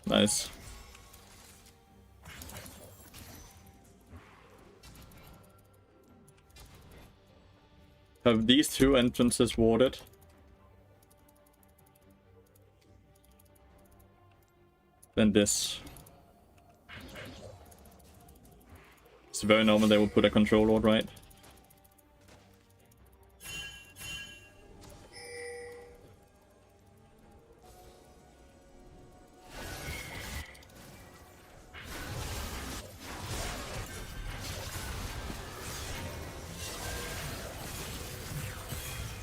Nice. Have these two entrances warded? Then this. It's very normal they will put a control ward, right?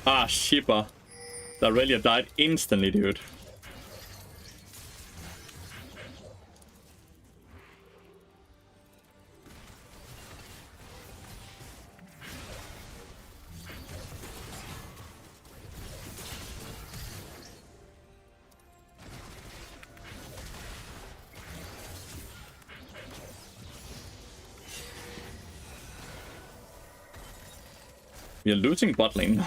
Ah, shipper. That Aurelia died instantly, dude. We are losing bot lane.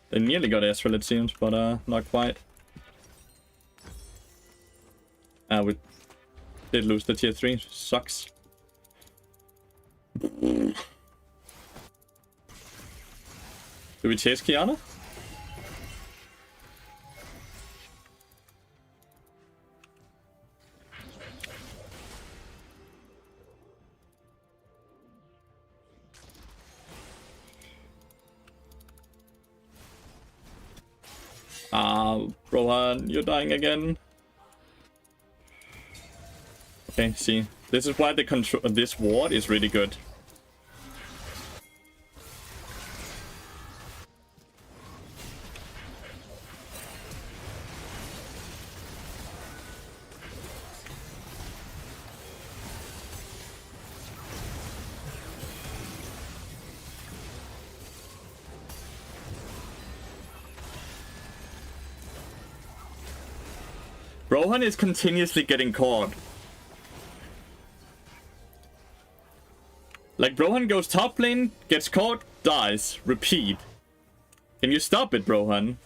They nearly got Ezreal, it seems, but not quite. We did lose the tier 3. Sucks. Do we chase Kiana? Rohan, you're dying again. Okay, see. This is why the control this ward is really good. Rohan is continuously getting caught. Like, Rohan goes top lane, gets caught, dies. Repeat. Can you stop it, Rohan?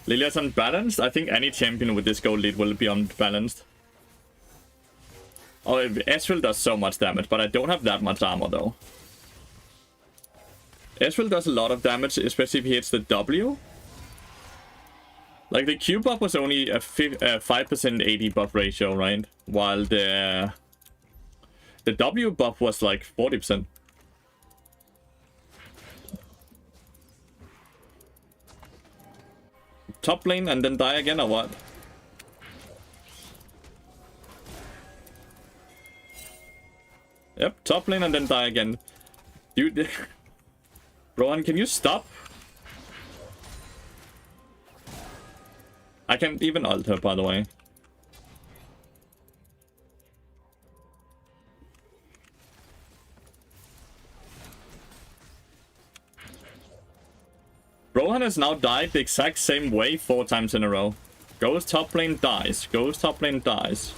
Lilia's unbalanced? I think any champion with this gold lead will be unbalanced. Oh, Ezreal does so much damage, but I don't have that much armor though. Ezreal does a lot of damage, especially if he hits the W. Like, the Q buff was only a 5% AD buff ratio, right? While the W buff was like 40%. Top lane and then die again, or what? Yep, top lane and then die again. Dude, Rohan, can you stop? I can't even ult her, by the way. Rohan has now died the exact same way 4 times in a row. Goes top lane, dies. Goes top lane, dies.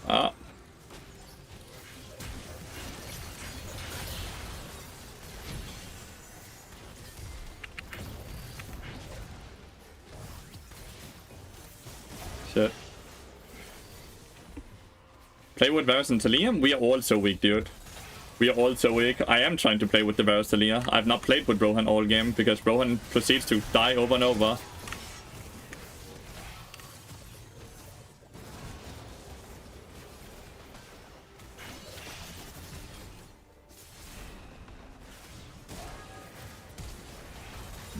Ah. Shit. Play with Varus and Talia? We are all so weak, dude. We are all so weak. I am trying to play with the Varus Talia. I've not played with Rohan all game because Rohan proceeds to die over and over.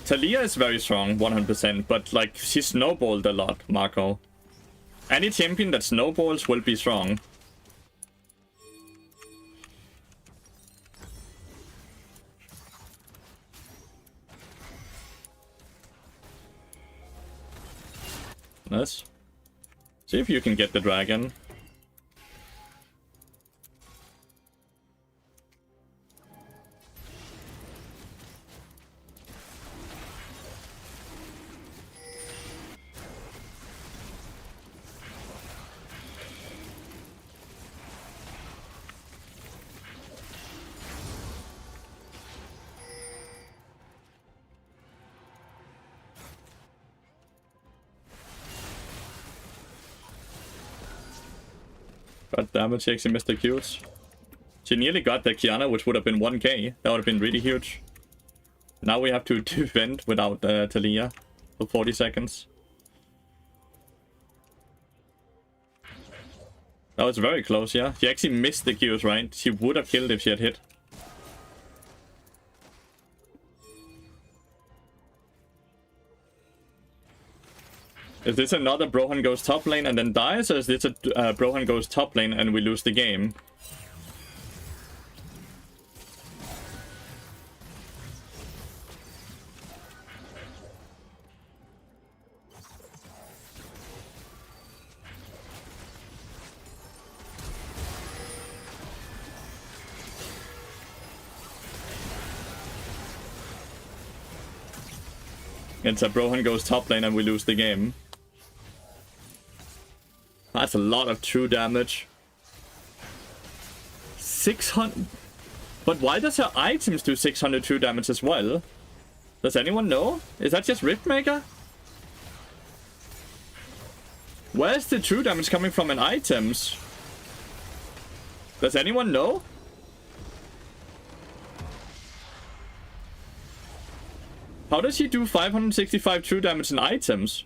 Talia is very strong, 100%, but like, she snowballed a lot, Marco. Any champion that snowballs will be strong. Let's see if you can get the dragon. God damn it, she actually missed the Qs. She nearly got the Kiana, which would have been 1k. That would have been really huge. Now we have to defend without Talia for 40 seconds. That was very close, yeah. She actually missed the Qs, right? She would have killed if she had hit. Is this another Brohan goes top lane and then dies, or is this a Brohan goes top lane and we lose the game? It's a Brohan goes top lane and we lose the game. That's a lot of true damage. 600... But why does her items do 600 true damage as well? Does anyone know? Is that just Riftmaker? Where's the true damage coming from in items? Does anyone know? How does she do 565 true damage in items?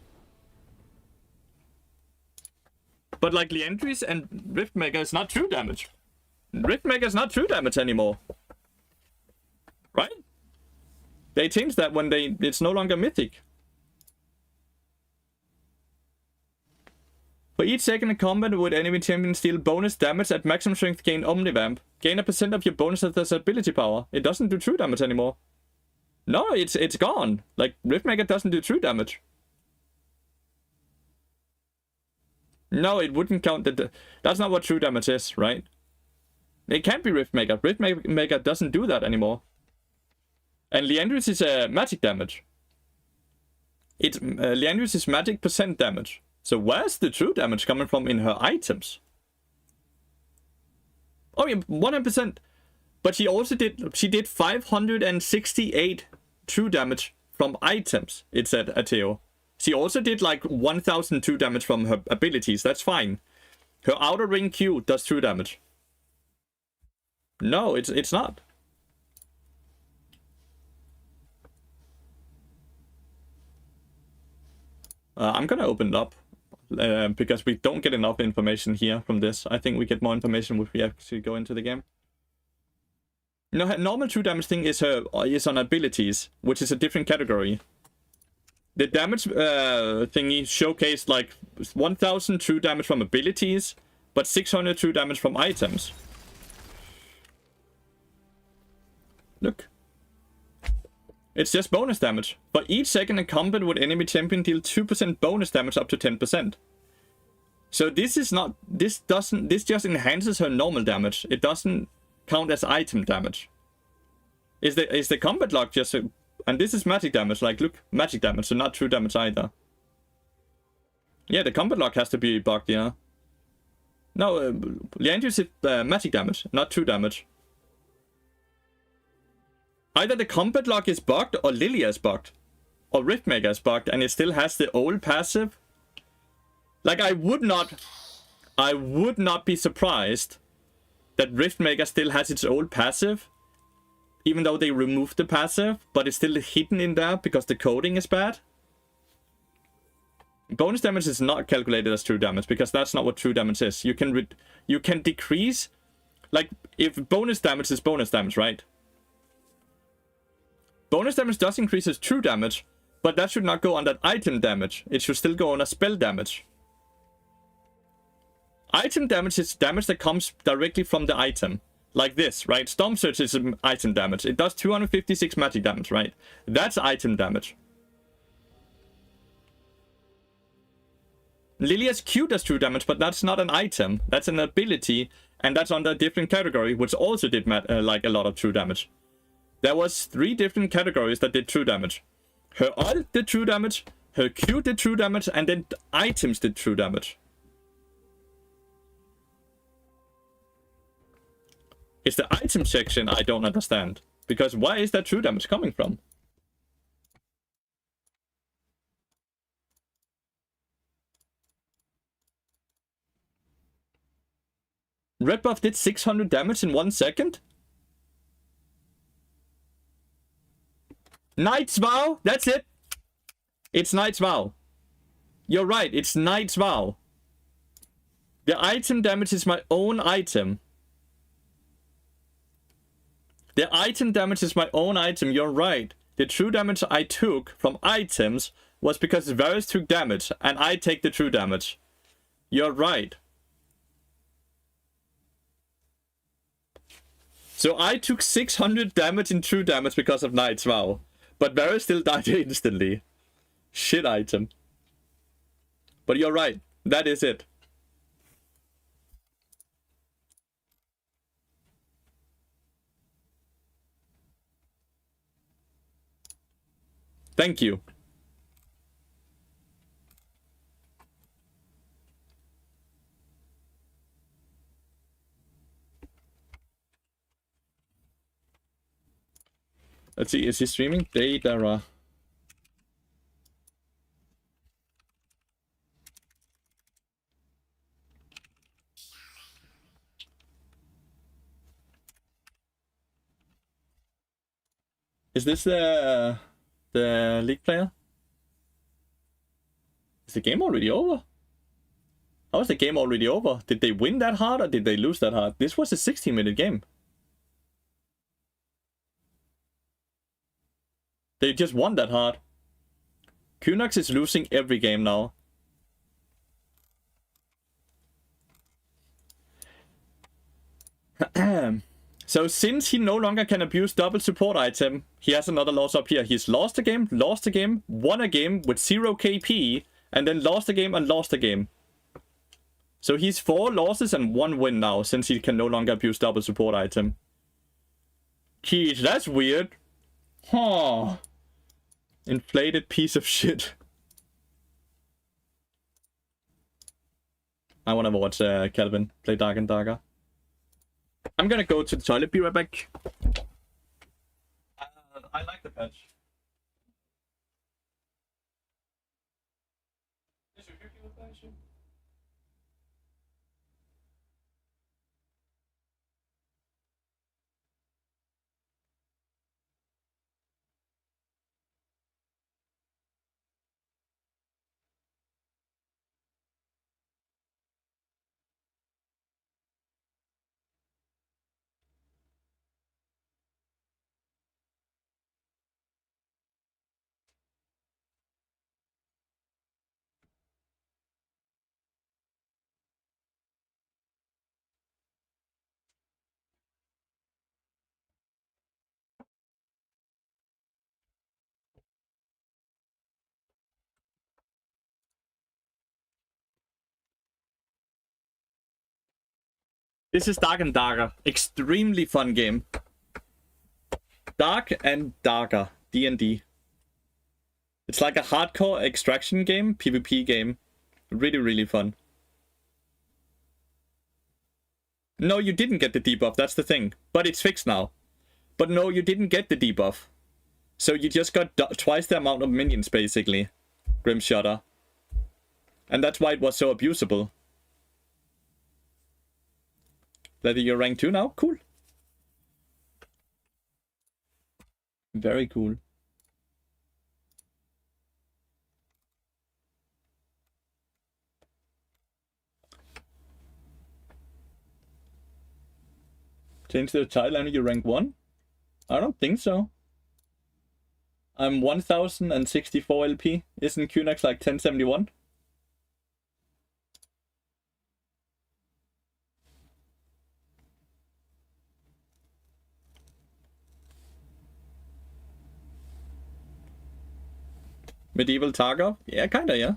But like Liandry's and Riftmaker is not true damage. Riftmaker is not true damage anymore. Right? They changed that when it's no longer mythic. For each second in combat would enemy champion steal bonus damage at maximum strength gain Omnivamp. Gain a % of your bonus as ability power. It doesn't do true damage anymore. No, it's gone. Like, Riftmaker doesn't do true damage. No, it wouldn't count that. That's not what true damage is, right? It can't be Riftmaker. Riftmaker doesn't do that anymore. And Liandry's is magic damage. Liandry's is magic % damage. So where's the true damage coming from in her items? Oh yeah, 100%. But she also did 568 true damage from items, it said Ateo. She also did like 1002 damage from her abilities, that's fine. Her outer ring Q does true damage. No, it's not. I'm gonna open it up. Because we don't get enough information here from this. I think we get more information if we actually go into the game. No, her normal true damage thing is on abilities, which is a different category. The damage thingy showcased like 1000 true damage from abilities, but 600 true damage from items. Look. It's just bonus damage. For each second in combat with enemy champion, deal 2% bonus damage up to 10%. So this is not... This just enhances her normal damage. It doesn't count as item damage. Is the combat log just... And this is magic damage. Like, look, magic damage, so not true damage either. Yeah, the combat log has to be bugged, yeah. No, Leandrius is magic damage, not true damage. Either the combat log is bugged, or Lilia is bugged. Or Riftmaker is bugged, and it still has the old passive. Like, I would not be surprised that Riftmaker still has its old passive. Even though they removed the passive, but it's still hidden in there because the coding is bad. Bonus damage is not calculated as true damage, because that's not what true damage is. You can decrease... Like, if bonus damage is bonus damage, right? Bonus damage does increase as true damage, but that should not go under item damage. It should still go under spell damage. Item damage is damage that comes directly from the item. Like this, right? Storm Surge is item damage. It does 256 magic damage, right? That's item damage. Lilia's Q does true damage, but that's not an item. That's an ability, and that's under a different category, which also did like a lot of true damage. There was 3 different categories that did true damage. Her ult did true damage, her Q did true damage, and then items did true damage. It's the item section I don't understand. Because where is that true damage coming from? Red buff did 600 damage in 1 second? Knight's Vow! That's it! It's Knight's Vow. You're right, it's Knight's Vow. The item damage is my own item. The item damage is my own item, you're right. The true damage I took from items was because Varus took damage, and I take the true damage. You're right. So I took 600 damage in true damage because of Knight's Vow. But Varus still died instantly. Shit item. But you're right. That is it. Thank you. Let's see, is he streaming? Data. Is this the league player? Is the game already over? How is the game already over? Did they win that hard or did they lose that hard? This was a 16-minute game. They just won that hard. Kunox is losing every game now. So since he no longer can abuse double support item, he has another loss up here. He's lost a game, won a game with 0 KP, and then lost a game and lost a game. So he's 4 losses and 1 win now, since he can no longer abuse double support item. Jeez, that's weird. Huh. Inflated piece of shit. I wanna watch Calvin play Dark and Darker. I'm gonna go to the toilet, be right back. I like the patch. This is Dark and Darker. Extremely fun game. Dark and Darker. D&D. It's like a hardcore extraction game, PvP game. Really, really fun. No, you didn't get the debuff, that's the thing. But it's fixed now. But no, you didn't get the debuff. So you just got twice the amount of minions, basically. Grim Shutter. And that's why it was so abusable. That you're rank 2 now? Cool. Very cool. Change the title and you rank 1? I don't think so. I'm 1064 LP. Isn't QNX like 1071? Medieval Tarkov? Yeah, kinda, yeah.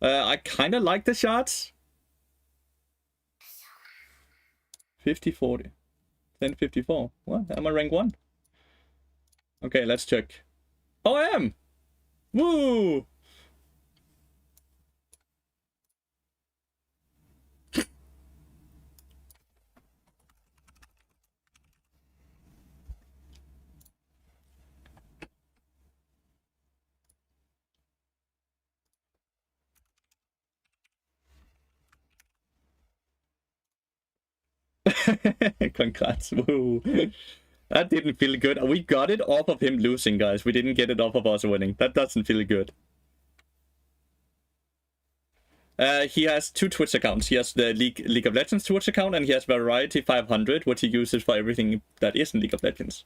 I kinda like the shards. 50-40. 1054. What? Am I rank 1? Okay, let's check. Oh, I am! Woo! Congrats. Woo. That didn't feel good. We got it off of him losing, guys. We didn't get it off of us winning. That doesn't feel good. He has 2 Twitch accounts. He has the League of Legends Twitch account, and he has Variety 500, which he uses for everything that isn't League of Legends.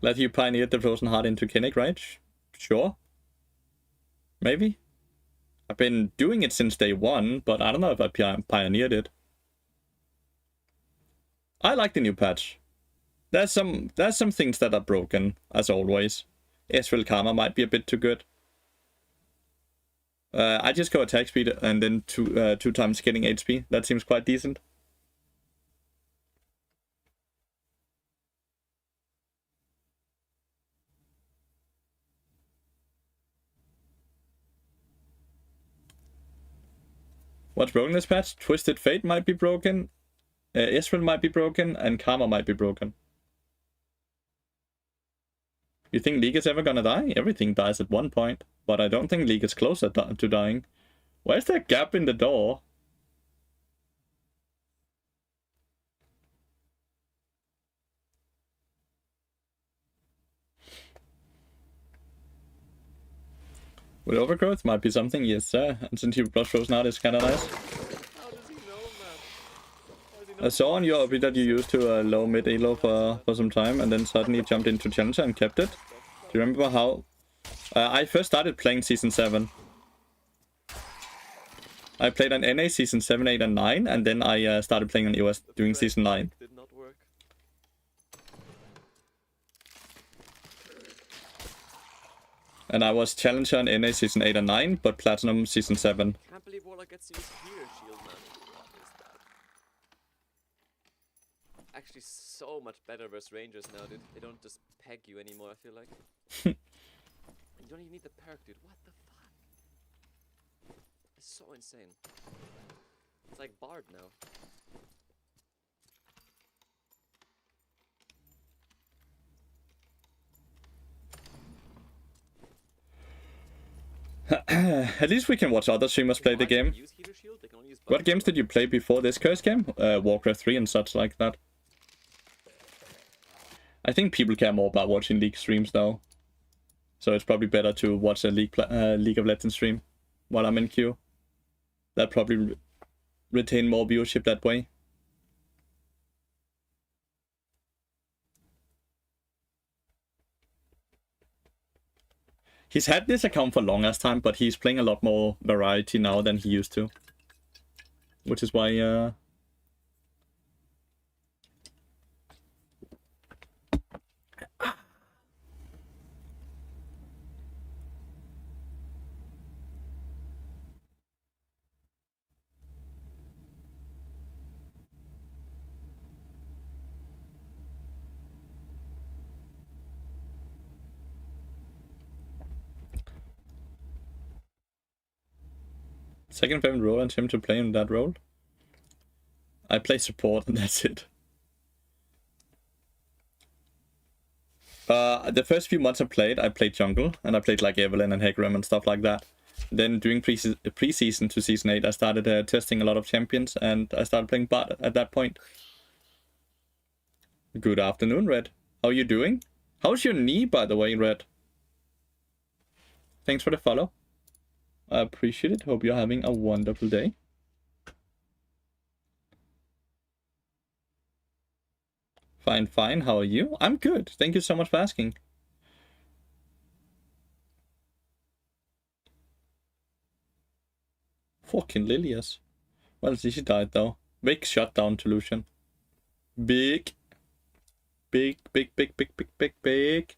Let you pioneered the Frozen Heart into Kinnick, right? Sure. Maybe. I've been doing it since day 1, but I don't know if I pioneered it. I like the new patch. There's some things that are broken, as always. Ezreal Karma might be a bit too good. I just go attack speed and then 2 times getting HP. That seems quite decent. What's broken this patch? Twisted Fate might be broken. Ezreal might be broken. And Karma might be broken. You think League is ever gonna die? Everything dies at one point. But I don't think League is closer to dying. Where's that gap in the door? With overgrowth might be something, yes sir. And since you plus Frozen Heart is kinda nice. How does he know, man? I saw on your RP that you used to low mid elo for some time and then suddenly jumped into Challenger and kept it. Do you remember how? I first started playing Season 7. I played on NA Season 7, 8 and 9 and then I started playing on EOS doing Season 9. Did not work. And I was Challenger on NA Season 8 and 9, but Platinum Season 7. Can't believe Warlock gets to use Hero Shield, man. What is that? Actually, so much better versus Rangers now, dude. They don't just peg you anymore, I feel like. You don't even need the perk, dude. What the fuck? It's so insane. It's like Bard now. At least we can watch other streamers play the game. Use Healer Shield? They can only use What games did you play before this curse game? Warcraft 3 and such like that. I think people care more about watching League streams now. So it's probably better to watch a League of Legends stream while I'm in queue. That probably retain more viewership that way. He's had this account for long as time, but he's playing a lot more variety now than he used to. Which is why Second favorite role and him to play in that role. I play support and that's it. The first few months I played jungle, and I played like Evelyn and Hecarim and stuff like that. Then during pre-season to season 8, I started testing a lot of champions, and I started playing bot at that point. Good afternoon, Red. How are you doing? How's your knee, by the way, Red? Thanks for the follow. I appreciate it. Hope you're having a wonderful day. Fine, fine. How are you? I'm good. Thank you so much for asking. Fucking Lilias. Well, she died though. Big shutdown to Lucian. Big. Big, big, big, big, big, big, big.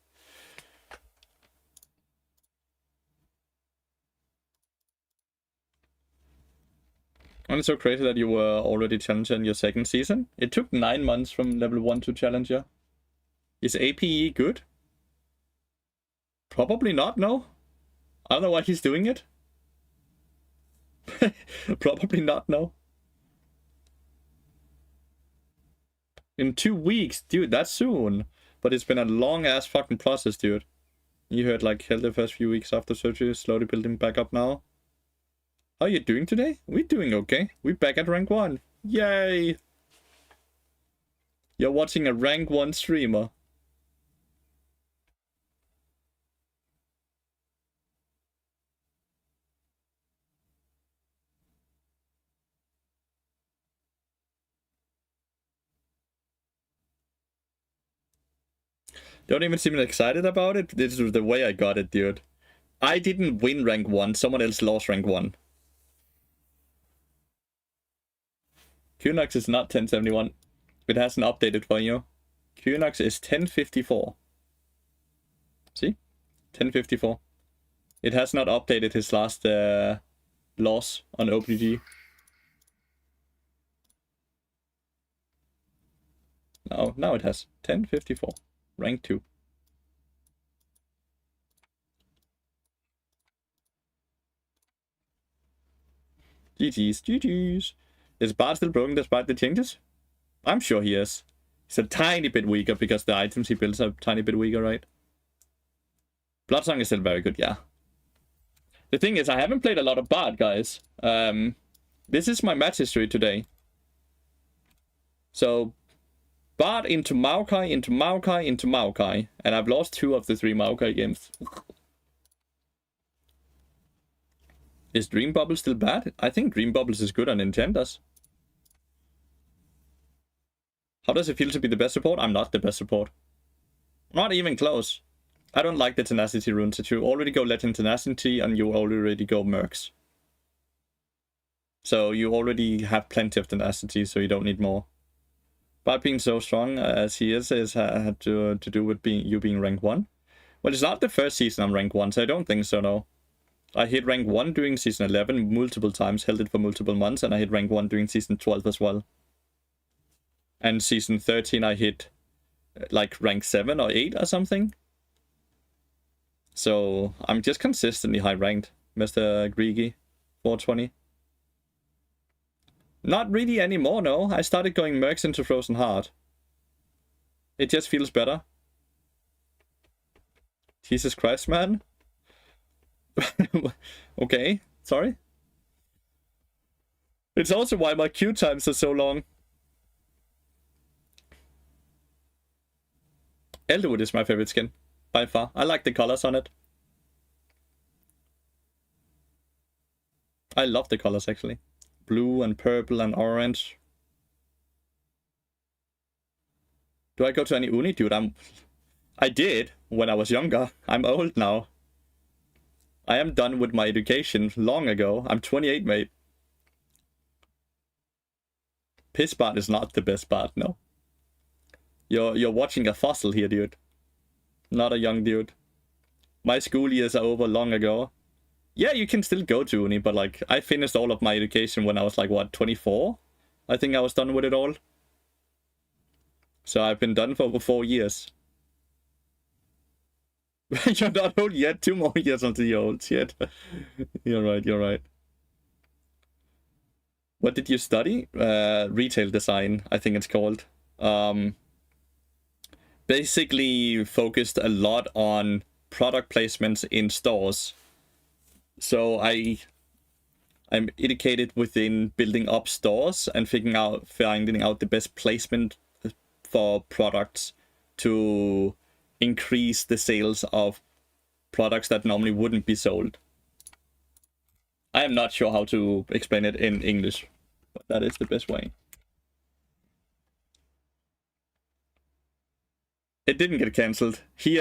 And it's so crazy that you were already Challenger in your second season. It took 9 months from level 1 to Challenger. Is APE good? Probably not, no. I don't know why he's doing it. Probably not, no. In 2 weeks, dude, that's soon. But it's been a long-ass fucking process, dude. You heard, like, hell the first few weeks after surgery, slowly building back up now. How are you doing today? We're doing okay. We're back at rank 1. Yay! You're watching a rank 1 streamer. Don't even seem excited about it. This is the way I got it, dude. I didn't win rank 1. Someone else lost rank 1. QNox is not 1071. It hasn't updated for you. QNox is 1054. See? 1054. It has not updated his last loss on OPG. Now it has 1054. Rank 2. GG's, GG's. Is Bard still broken despite the changes? I'm sure he is. He's a tiny bit weaker because the items he builds are a tiny bit weaker, right? Bloodsong is still very good, yeah. The thing is, I haven't played a lot of Bard, guys. This is my match history today. So, Bard into Maokai, into Maokai, into Maokai. And I've lost 2 of the 3 Maokai games. Is Dream Bubble still bad? I think Dream Bubbles is good on Nintendo's. How does it feel to be the best support? I'm not the best support. Not even close. I don't like the Tenacity runes. That you already go Legend Tenacity and you already go Mercs. So you already have plenty of Tenacity, so you don't need more. But being so strong as he is had to do with you being rank 1. Well, it's not the first season I'm rank 1, so I don't think so, no. I hit rank 1 during season 11 multiple times, held it for multiple months, and I hit rank 1 during season 12 as well. And season 13 I hit like rank 7 or 8 or something. So I'm just consistently high ranked, Mr. Greedy 420. Not really anymore, no. I started going Mercs into Frozen Heart. It just feels better. Jesus Christ, man. Okay, sorry. It's also why my queue times are so long. Elderwood is my favorite skin, by far. I like the colors on it. I love the colors, actually. Blue and purple and orange. Do I go to any uni? Dude, I did when I was younger. I'm old now. I am done with my education long ago. I'm 28, mate. Piss Bard is not the best Bard, no. You're watching a fossil here, dude. Not a young dude. My school years are over long ago. Yeah, you can still go to uni, but like, I finished all of my education when I was like, what, 24? I think I was done with it all. So I've been done for over 4 years. You're not old yet. 2 more years until you're old. Shit. You're right, you're right. What did you study? Retail design, I think it's called. Basically focused a lot on product placements in stores. So I'm educated within building up stores and finding out the best placement for products to increase the sales of products that normally wouldn't be sold. I am not sure how to explain it in English, but that is the best way. It didn't get cancelled. He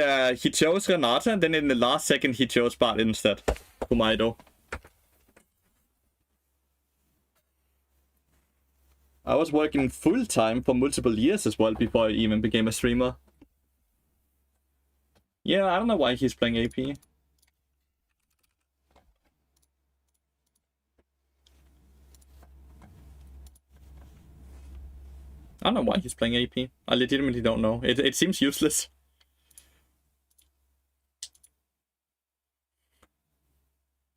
chose Renata, and then in the last second he chose Bart instead. Kumaido. I was working full-time for multiple years as well before I even became a streamer. Yeah, I don't know why he's playing AP. I don't know why he's playing AP. I legitimately don't know. It seems useless.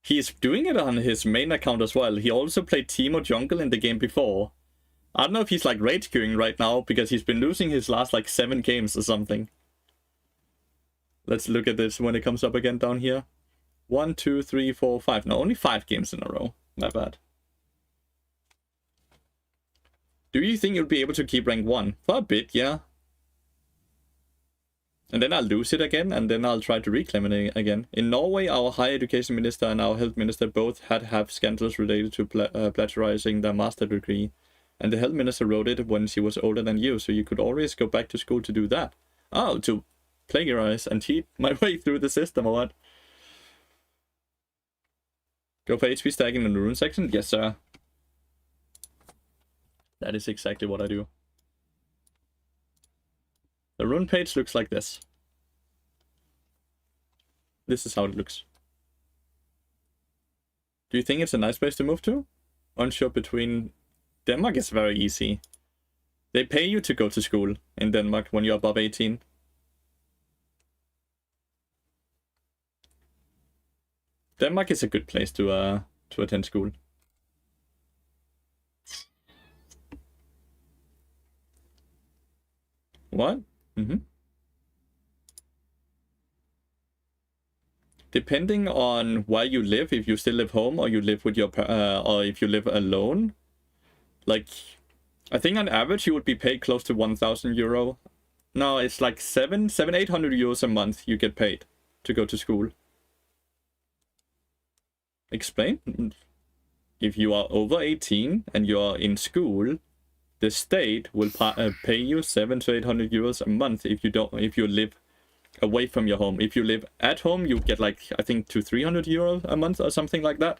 He's doing it on his main account as well. He also played Teemo Jungle in the game before. I don't know if he's like rage queuing right now because he's been losing his last like 7 games or something. Let's look at this when it comes up again down here. 1, 2, 3, 4, 5. No, only 5 games in a row. Not bad. Do you think you'll be able to keep rank 1? For a bit, yeah. And then I'll lose it again, and then I'll try to reclaim it again. In Norway, our higher education minister and our health minister both had to have scandals related to plagiarizing their master degree. And the health minister wrote it when she was older than you, so you could always go back to school to do that. Oh, to plagiarize and cheat my way through the system or what? Go for HP stacking in the rune section? Yes, sir. That is exactly what I do. The rune page looks like this. This is how it looks. Do you think it's a nice place to move to? Unsure between... Denmark is very easy. They pay you to go to school in Denmark when you're above 18. Denmark is a good place to attend school. What? Depending on where you live, if you still live home or you live with your or if you live alone, like I think on average you would be paid close to 1,000 euro. No, it's like 800 euros a month you get paid to go to school. Explain? If you are over 18 and you are in school, the state will pay you 700 to 800 euros a month if you live away from your home. If you live at home, you get like I think 200 to 300 euros a month or something like that.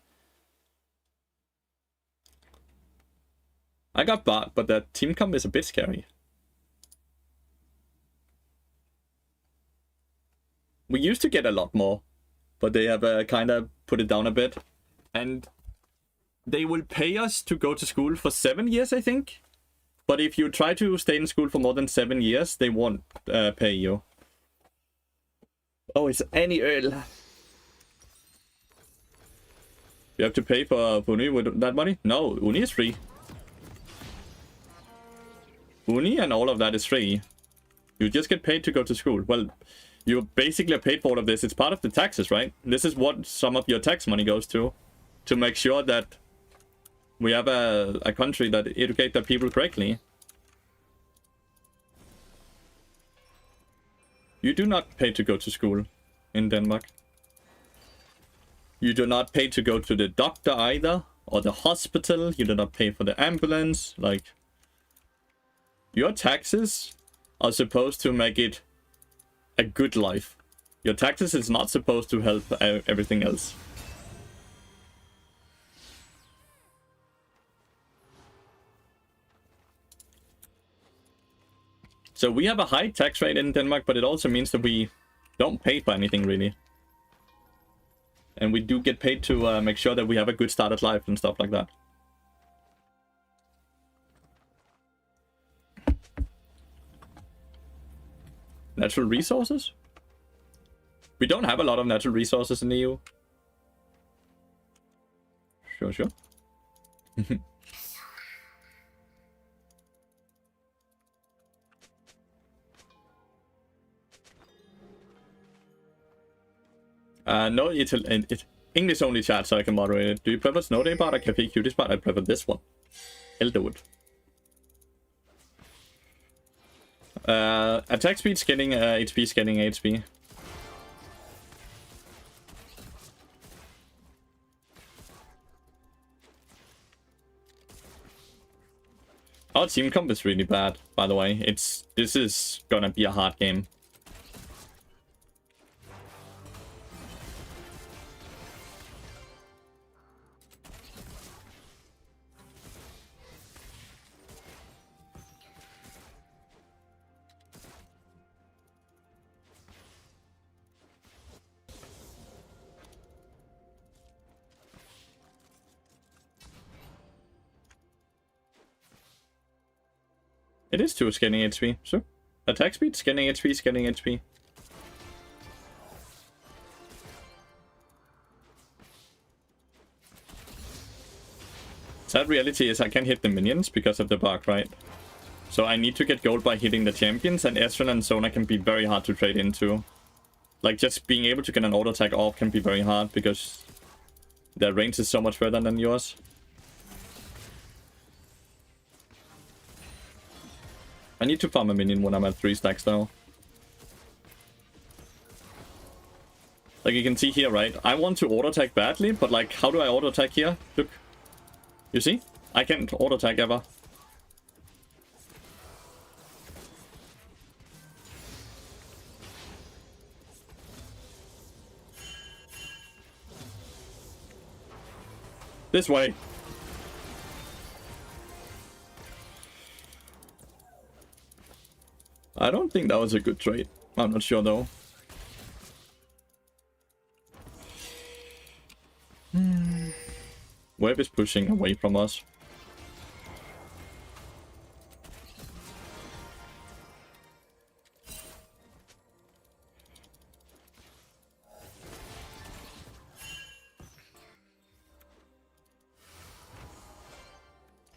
I got Bart, but that team comp is a bit scary. We used to get a lot more, but they have kind of put it down a bit. And they will pay us to go to school for 7 years, I think. But if you try to stay in school for more than 7 years, they won't pay you. Oh, it's any Earl. You have to pay for Uni with that money? No, Uni is free. Uni and all of that is free. You just get paid to go to school. Well, you basically are paid for all of this. It's part of the taxes, right? This is what some of your tax money goes to make sure that we have a country that educates their people correctly. You do not pay to go to school in Denmark. You do not pay to go to the doctor either, or the hospital. You do not pay for the ambulance. Like, your taxes are supposed to make it a good life. Your taxes is not supposed to help everything else. So we have a high tax rate in Denmark, but it also means that we don't pay for anything really. And we do get paid to make sure that we have a good start at life and stuff like that. Natural resources? We don't have a lot of natural resources in the EU. Sure. No, it's English only chat, so I can moderate it. Do you prefer Snow Day bot or Cafe Cuties bot? I prefer this one. I'll do it. Attack speed, scaling HP, scaling HP. Our team comp is really bad, by the way. This is gonna be a hard game. It is 2 scanning HP, so attack speed, scanning HP, scanning HP. Sad reality is I can't hit the minions because of the bug, right? So I need to get gold by hitting the champions, and Ezreal and Zona can be very hard to trade into. Like, just being able to get an auto attack off can be very hard because their range is so much further than yours. I need to farm a minion when I'm at 3 stacks though. Like you can see here, right? I want to auto attack badly, but like, how do I auto attack here? Look. You see? I can't auto attack ever. This way. I don't think that was a good trade. I'm not sure though. Web is pushing away from us.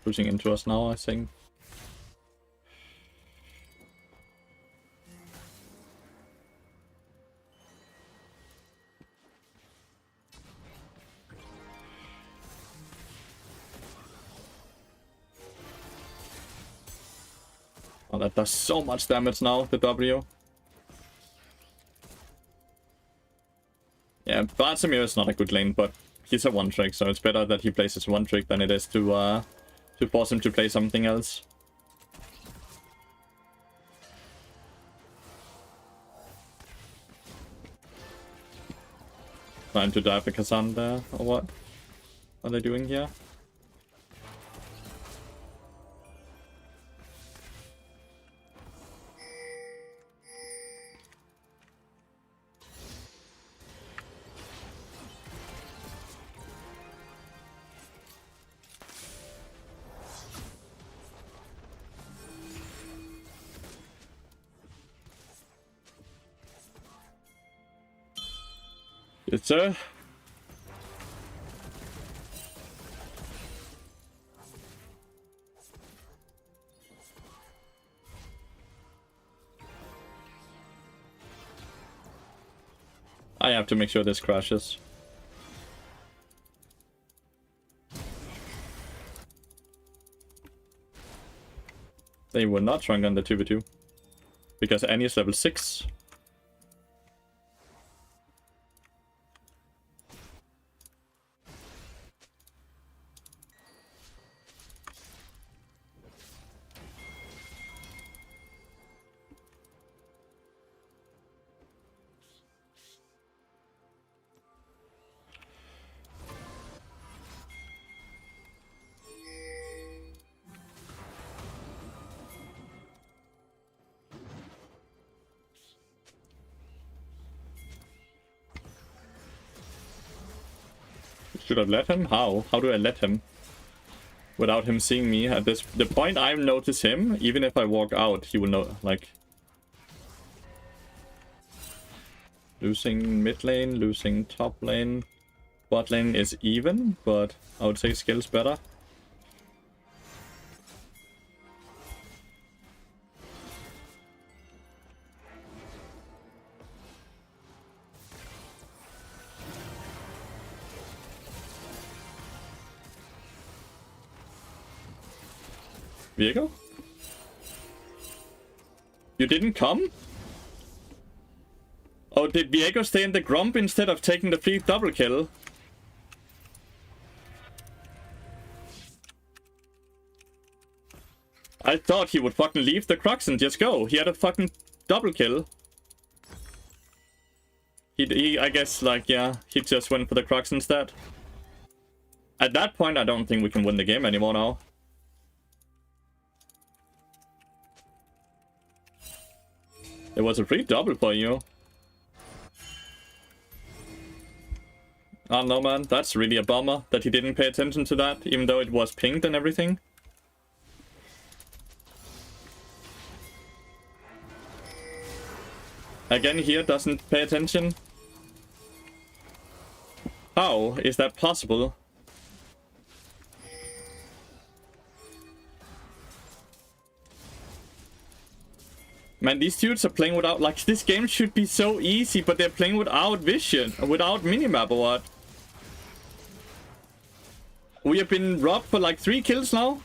Pushing into us now, I think. Oh, that does so much damage now, the W. Yeah, Bartamir is not a good lane, but he's a one-trick, so it's better that he plays his one-trick than it is to force him to play something else. Trying to dive a Cassandra, or what? What are they doing here? Yes, sir. I have to make sure this crashes. They were not shrunk on the 2v2. Because Annie is level 6. Should I let him? How? How do I let him? Without him seeing me at this... The point I notice him, even if I walk out, he will know, like... Losing mid lane, losing top lane. Bot lane is even, but I would say skill's better. Viego? You didn't come? Oh, did Viego stay in the grump instead of taking the free double kill? I thought he would fucking leave the Crux and just go. He had a fucking double kill. I guess, like, yeah, he just went for the Crux instead. At that point, I don't think we can win the game anymore now. It was a free double for you. I don't know, man. That's really a bummer that he didn't pay attention to that, even though it was pinged and everything. Again, here doesn't pay attention. How is that possible? Man, these dudes are playing without, like, this game should be so easy, but they're playing without vision, without minimap or what? We have been robbed for like 3 kills now.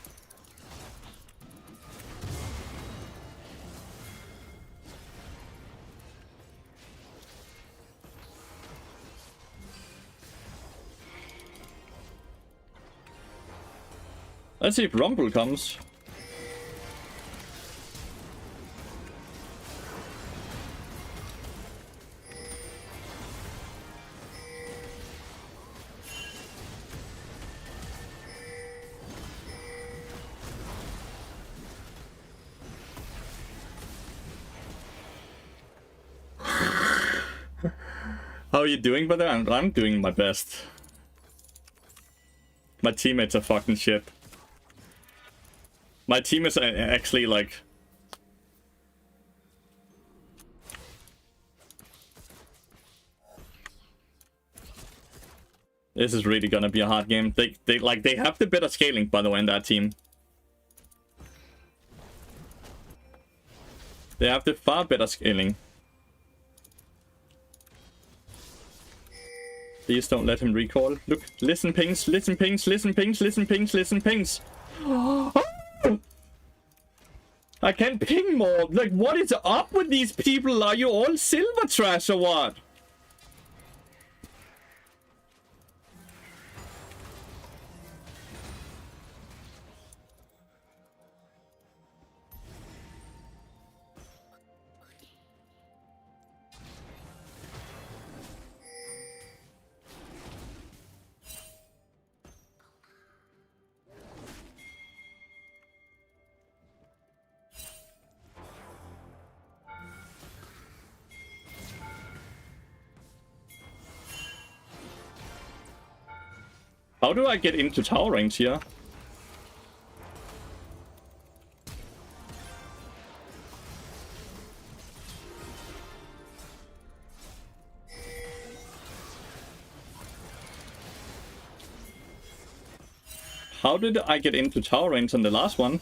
Let's see if Rumble comes. How are you doing, brother? I'm doing my best. My teammates are fucking shit. My team is actually like... This is really gonna be a hard game. They have the better scaling, by the way, in that team. They have the far better scaling. Please don't let him recall. Look, listen pings, listen pings, listen pings, listen pings, listen pings. I can't ping more. Like, what is up with these people? Are you all silver trash or what? How do I get into tower range here? How did I get into tower range on the last one?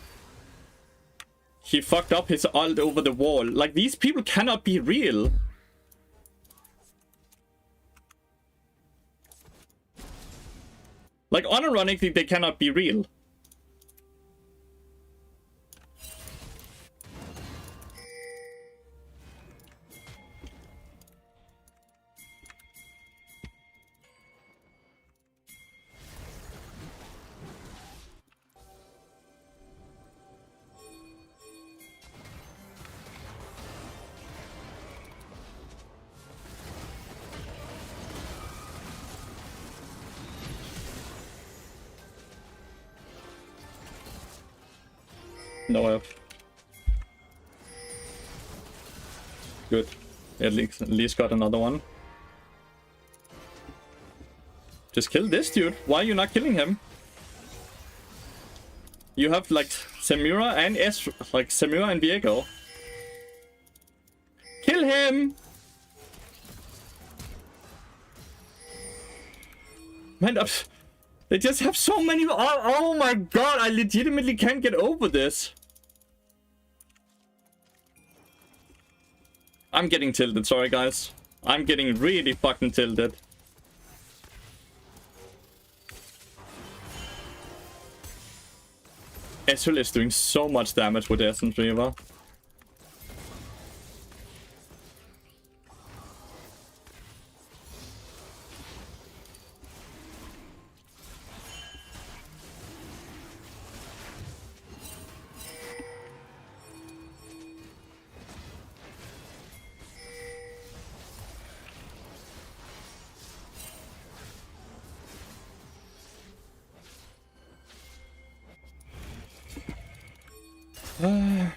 He fucked up his ult over the wall. Like, these people cannot be real. Like, unironically, they cannot be real. No F. Good. At least got another one. Just kill this dude. Why are you not killing him? You have like Samira and Samira and Viego. Kill him! Man, they just have so many. Oh my god, I legitimately can't get over this. I'm getting tilted, sorry guys. I'm getting really fucking tilted. Ezreal is doing so much damage with Essence Reaver.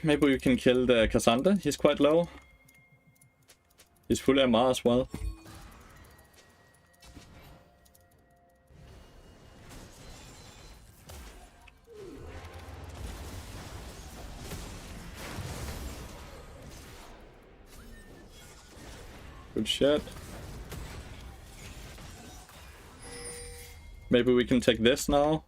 Maybe we can kill the Cassandra. He's quite low. He's full MR as well. Good shit. Maybe we can take this now.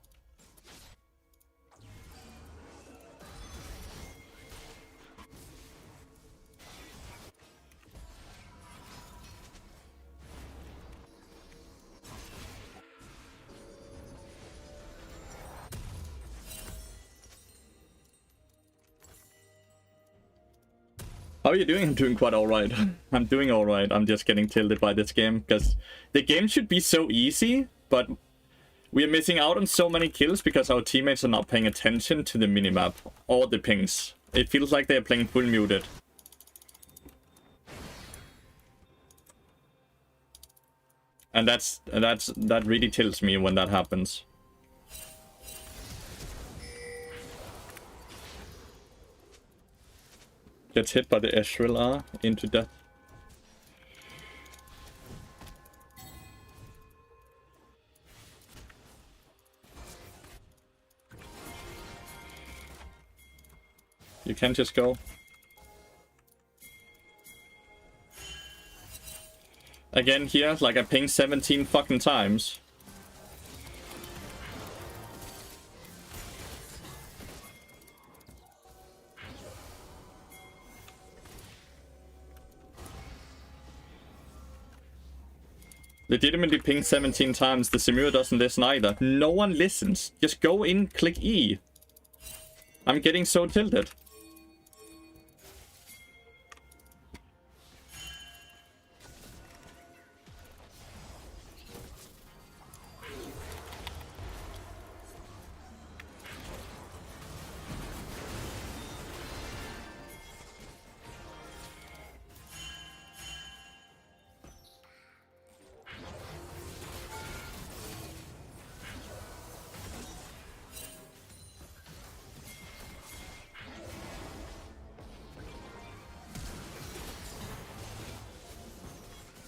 How are you doing? I'm doing quite alright. I'm doing alright. I'm just getting tilted by this game because the game should be so easy, but we are missing out on so many kills because our teammates are not paying attention to the minimap or the pings. It feels like they are playing full muted. And that really tilts me when that happens. Gets hit by the Ezreal R into death. You can't just go. Again here, like I pinged 17 fucking times. Legitimately ping 17 times. The Samira doesn't listen either. No one listens. Just go in, click E. I'm getting so tilted.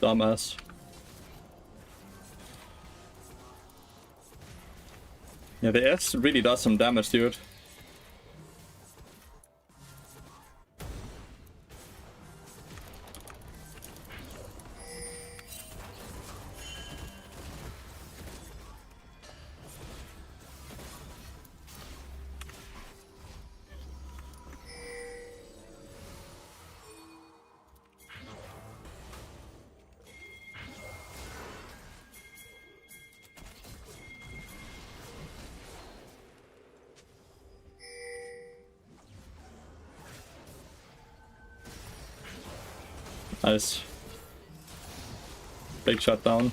Dumbass. Yeah, the S really does some damage, dude. Nice. Big shot down.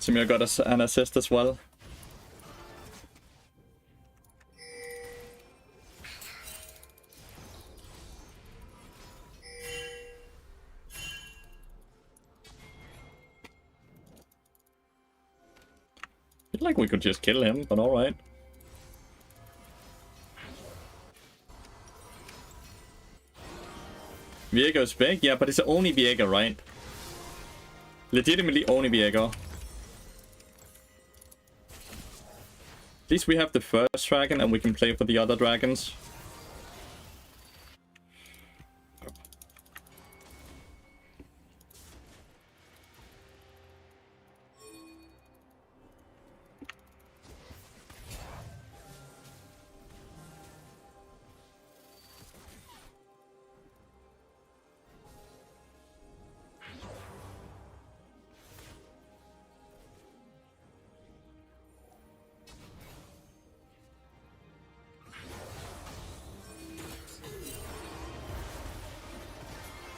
Samir got us an assist as well. I feel like we could just kill him, but alright. Viego's big? Yeah, but it's only Viego, right? Legitimately only Viego. At least we have the first dragon and we can play for the other dragons.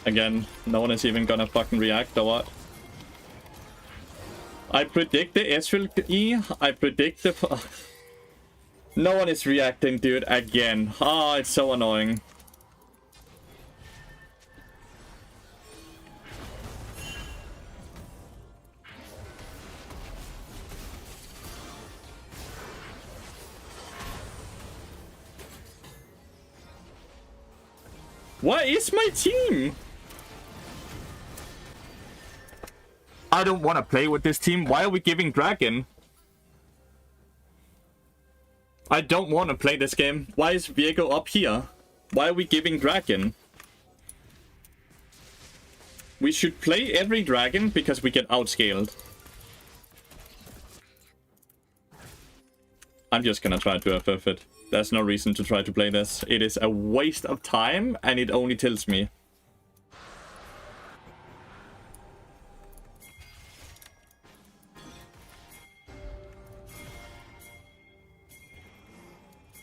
Again, no one is even gonna fucking react or what? I predict the Ezreal E. I predict the... No one is reacting, dude, again. Oh, it's so annoying. Where is my team? I don't want to play with this team. Why are we giving Dragon? I don't want to play this game. Why is Viego up here? Why are we giving Dragon? We should play every Dragon because we get outscaled. I'm just gonna try to FF it. There's no reason to try to play this. It is a waste of time and it only tilts me.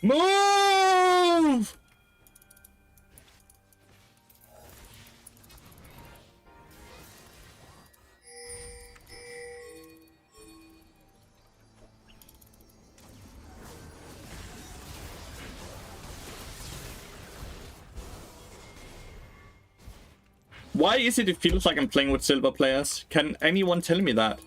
Move! Why is it feels like I'm playing with silver players? Can anyone tell me that?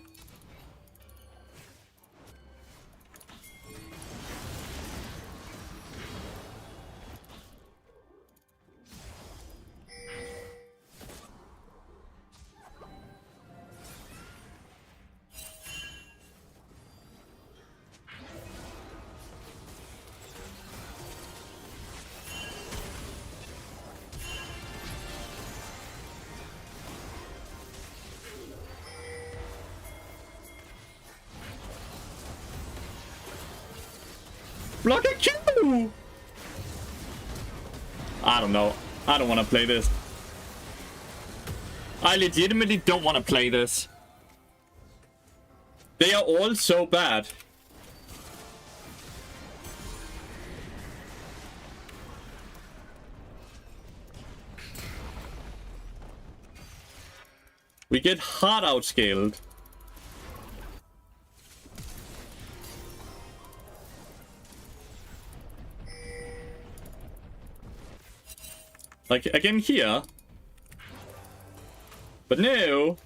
Block a Q! I don't know. I don't want to play this. I legitimately don't want to play this. They are all so bad. We get hard outscaled. Like, again here. But no.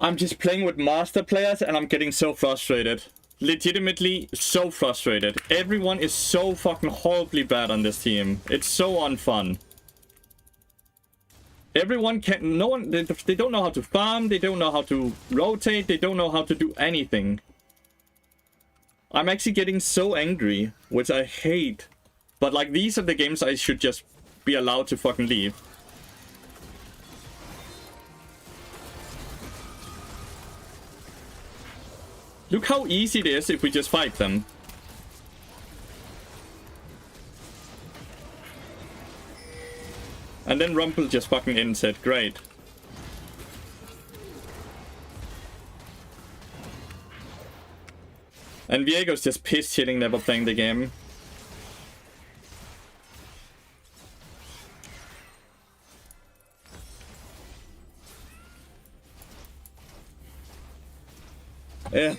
I'm just playing with master players and I'm getting so frustrated. Legitimately so frustrated. Everyone is so fucking horribly bad on this team. It's so unfun. Everyone can... No one... They don't know how to farm. They don't know how to rotate. They don't know how to do anything. I'm actually getting so angry, which I hate. But like, these are the games I should just be allowed to fucking leave. Look how easy it is if we just fight them. And then Rumble just fucking ends it. Great. And Viego's just piss shitting, never playing the game. Yeah.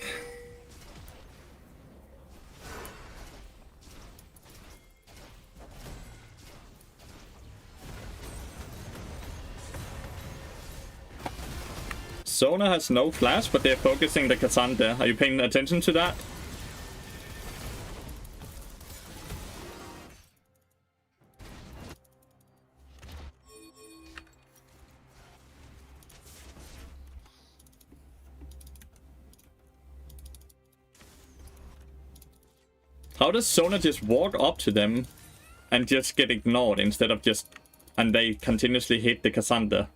Sona has no flash, but they're focusing the Cassandra. Are you paying attention to that? How does Sona just walk up to them and just get ignored instead of just... And they continuously hit the Cassandra?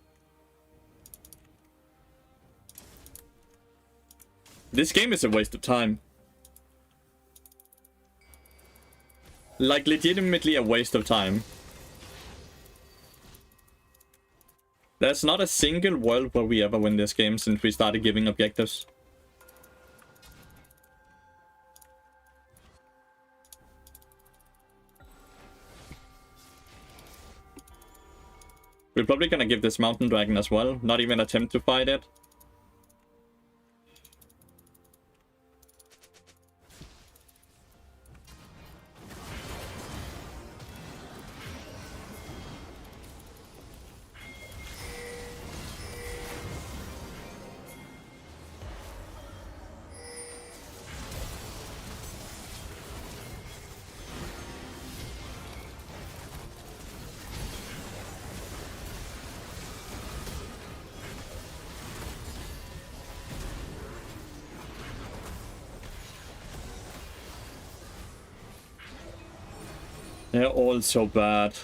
This game is a waste of time. Like, legitimately a waste of time. There's not a single world where we ever win this game since we started giving objectives. We're probably gonna give this mountain dragon as well. Not even attempt to fight it. They're all so bad.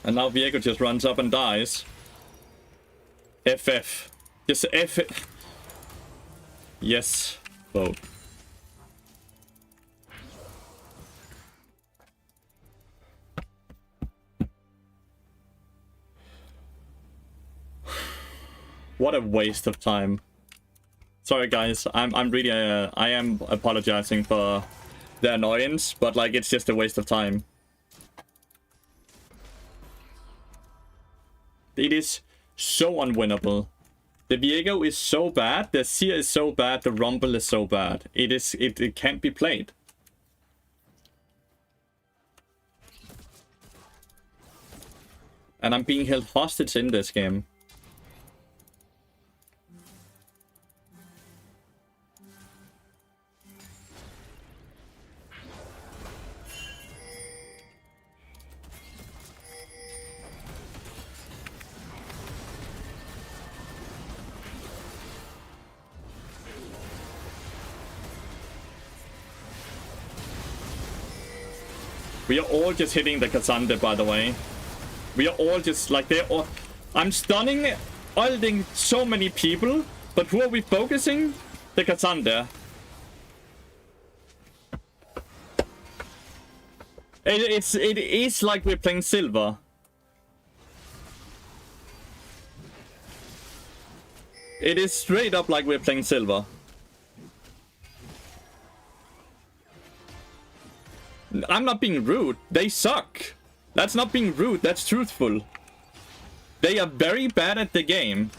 And now Viego just runs up and dies. FF. Just F it. Yes. Vote. What a waste of time. Sorry guys, I'm really I am apologizing for the annoyance, but like it's just a waste of time. It is so unwinnable. The Viego is so bad, the Seer is so bad, the Rumble is so bad. It can't be played. And I'm being held hostage in this game. We are all just hitting the Cassandra, by the way. We are all just like they're all... I'm stunning, ulting so many people, but who are we focusing? The Cassandra. It is like we're playing silver. It is straight up like we're playing silver. I'm not being rude. They suck. That's not being rude. That's truthful. They are very bad at the game.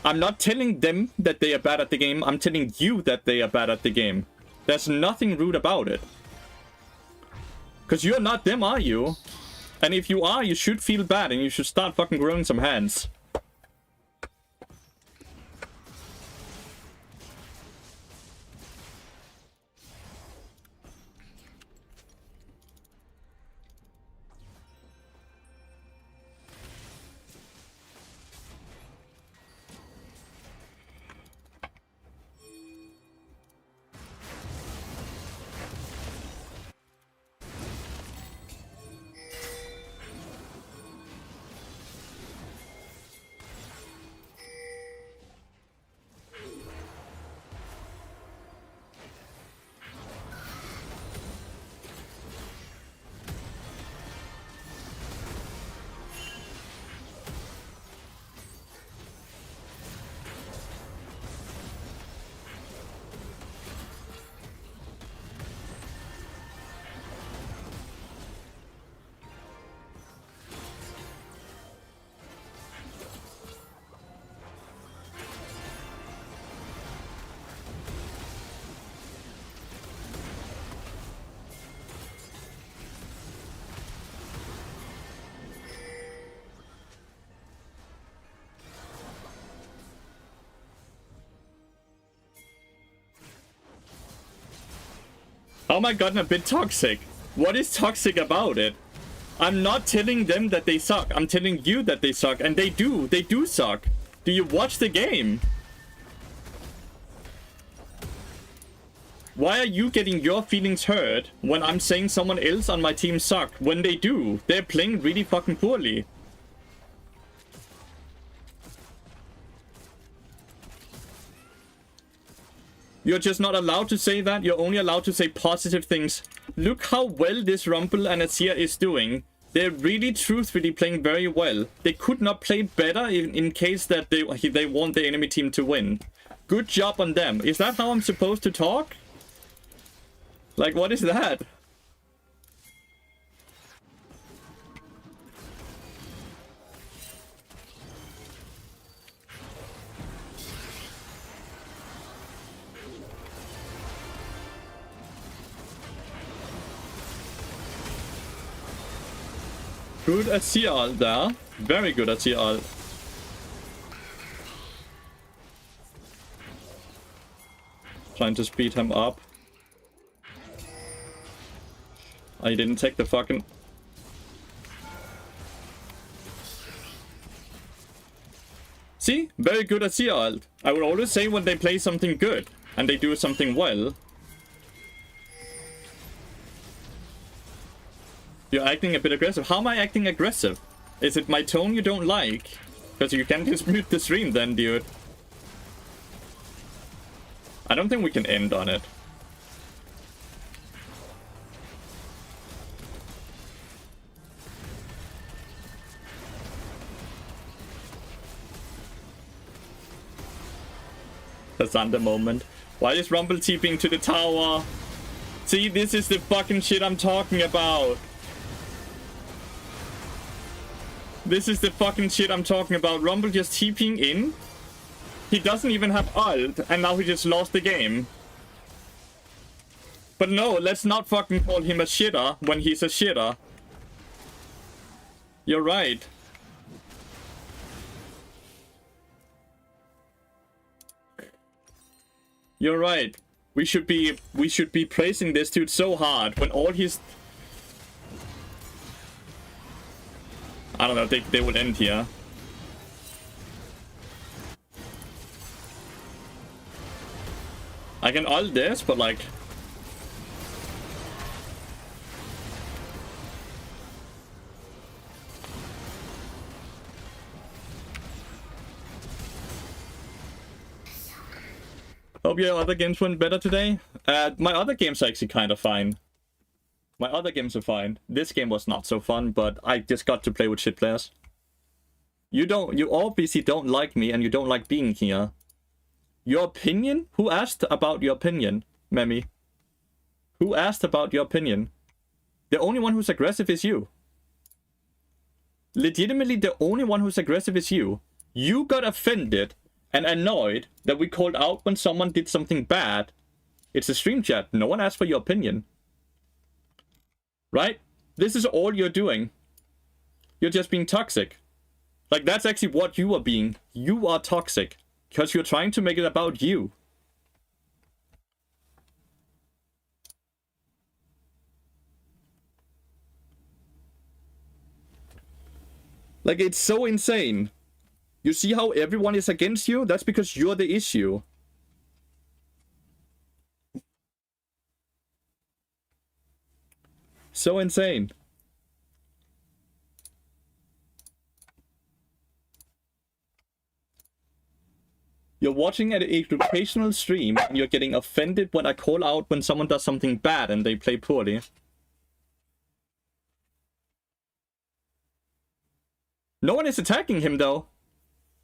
I'm not telling them that they are bad at the game. I'm telling you that they are bad at the game. There's nothing rude about it. Because you're not them, are you? And if you are, you should feel bad and you should start fucking growing some hands. Oh my god, I'm a bit toxic. What is toxic about it? I'm not telling them that they suck. I'm telling you that they suck. And they do. They do suck. Do you watch the game? Why are you getting your feelings hurt when I'm saying someone else on my team suck? When they do. They're playing really fucking poorly. You're just not allowed to say that. You're only allowed to say positive things. Look how well this Rumble and Azir is doing. They're really truthfully playing very well. They could not play better in case that they want the enemy team to win. Good job on them. Is that how I'm supposed to talk? Like, what is that? Good at CR there. Very good at CR. Trying to speed him up. I didn't take the fucking... See? Very good at CR. I would always say when they play something good and they do something well. You're acting a bit aggressive. How am I acting aggressive? Is it my tone you don't like? Because you can just mute the stream then, dude. I don't think we can end on it. The Thunder moment. Why is Rumble TPing to the tower? See, this is the fucking shit I'm talking about. This is the fucking shit I'm talking about. Rumble just TPing in. He doesn't even have ult, and now he just lost the game. But no, let's not fucking call him a shitter when he's a shitter. You're right. You're right. We should be praising this dude so hard when all his... I don't know, they would end here. I can ult this, but like... Hope your other games went better today. My other games are actually kind of fine. My other games are fine. This game was not so fun, but I just got to play with shit players. You obviously don't like me and you don't like being here. Your opinion? Who asked about your opinion, Memi? Who asked about your opinion? The only one who's aggressive is you. Legitimately, the only one who's aggressive is you. You got offended and annoyed that we called out when someone did something bad. It's a stream chat. No one asked for your opinion. Right? This is all you're doing. You're just being toxic. Like, that's actually what you are being. You are toxic. Because you're trying to make it about you. Like, it's so insane. You see how everyone is against you? That's because you're the issue. So insane. You're watching an educational stream and you're getting offended when I call out when someone does something bad and they play poorly. No one is attacking him though.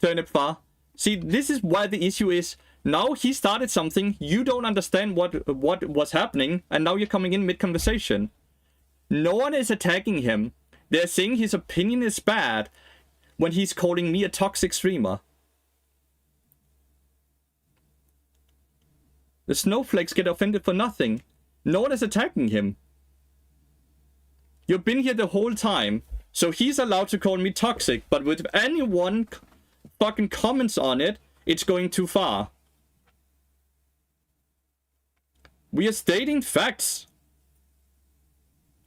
Turnip far. See, this is why the issue is. Now he started something, you don't understand what was happening, and now you're coming in mid-conversation. No one is attacking him. They're saying his opinion is bad when he's calling me a toxic streamer. The snowflakes get offended for nothing. No one is attacking him. You've been here the whole time, so he's allowed to call me toxic, but if anyone fucking comments on it, it's going too far. We are stating facts.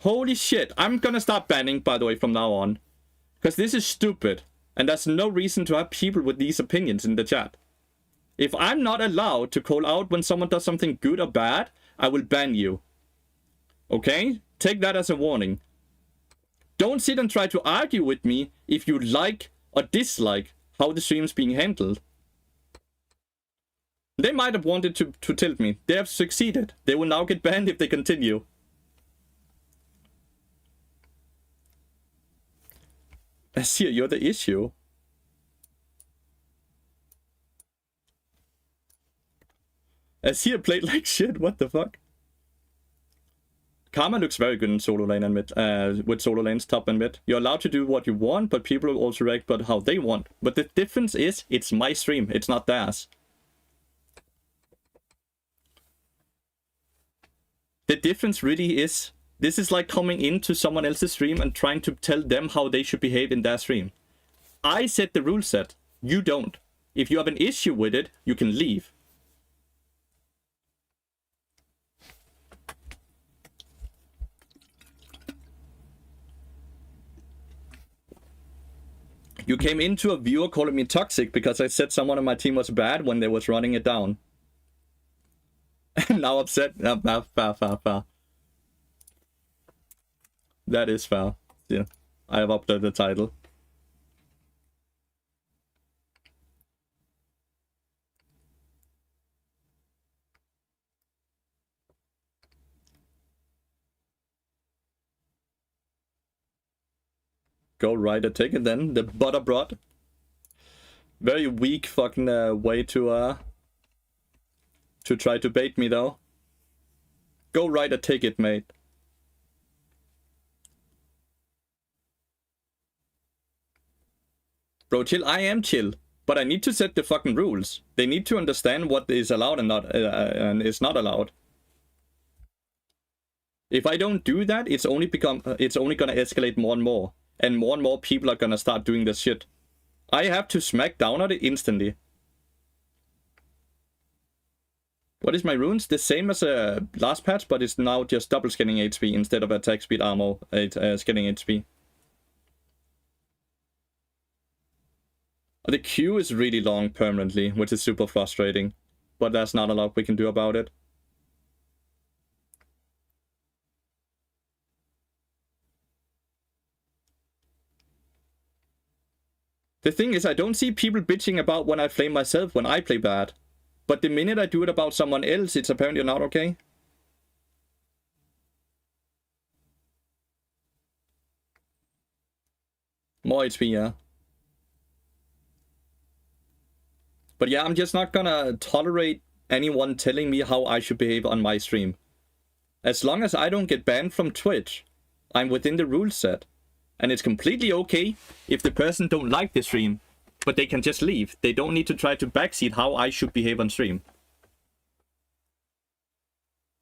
Holy shit. I'm gonna start banning, by the way, from now on. Because this is stupid. And there's no reason to have people with these opinions in the chat. If I'm not allowed to call out when someone does something good or bad, I will ban you. Okay? Take that as a warning. Don't sit and try to argue with me if you like or dislike how the stream's being handled. They might have wanted to tilt me. They have succeeded. They will now get banned if they continue. Asir, you're the issue. Azir played like shit, what the fuck? Karma looks very good in solo lane and mid, with solo lanes top and mid. You're allowed to do what you want, but people will also react but how they want. But the difference is, it's my stream, it's not theirs. The difference really is, this is like coming into someone else's stream and trying to tell them how they should behave in their stream. I set the rule set, you don't. If you have an issue with it, you can leave. You came into a viewer calling me toxic because I said someone on my team was bad when they was running it down. Now upset. Fair. That is fair. Yeah, I have updated the title. Go ride a ticket then. The butter brought. Very weak fucking way to try to bait me though. Go ride a ticket, mate. Bro, chill. I am chill, but I need to set the fucking rules. They need to understand what is allowed and not and is not allowed. If I don't do that, it's only gonna escalate more and more people are gonna start doing this shit. I have to smack down on it instantly. What is my runes? The same as last patch, but it's now just double scanning HP instead of attack speed armor scanning HP. The queue is really long permanently, which is super frustrating. But there's not a lot we can do about it. The thing is, I don't see people bitching about when I flame myself when I play bad. But the minute I do it about someone else, it's apparently not okay. More HP, yeah. But yeah, I'm just not gonna tolerate anyone telling me how I should behave on my stream. As long as I don't get banned from Twitch, I'm within the rule set. And it's completely okay if the person don't like the stream, but they can just leave. They don't need to try to backseat how I should behave on stream.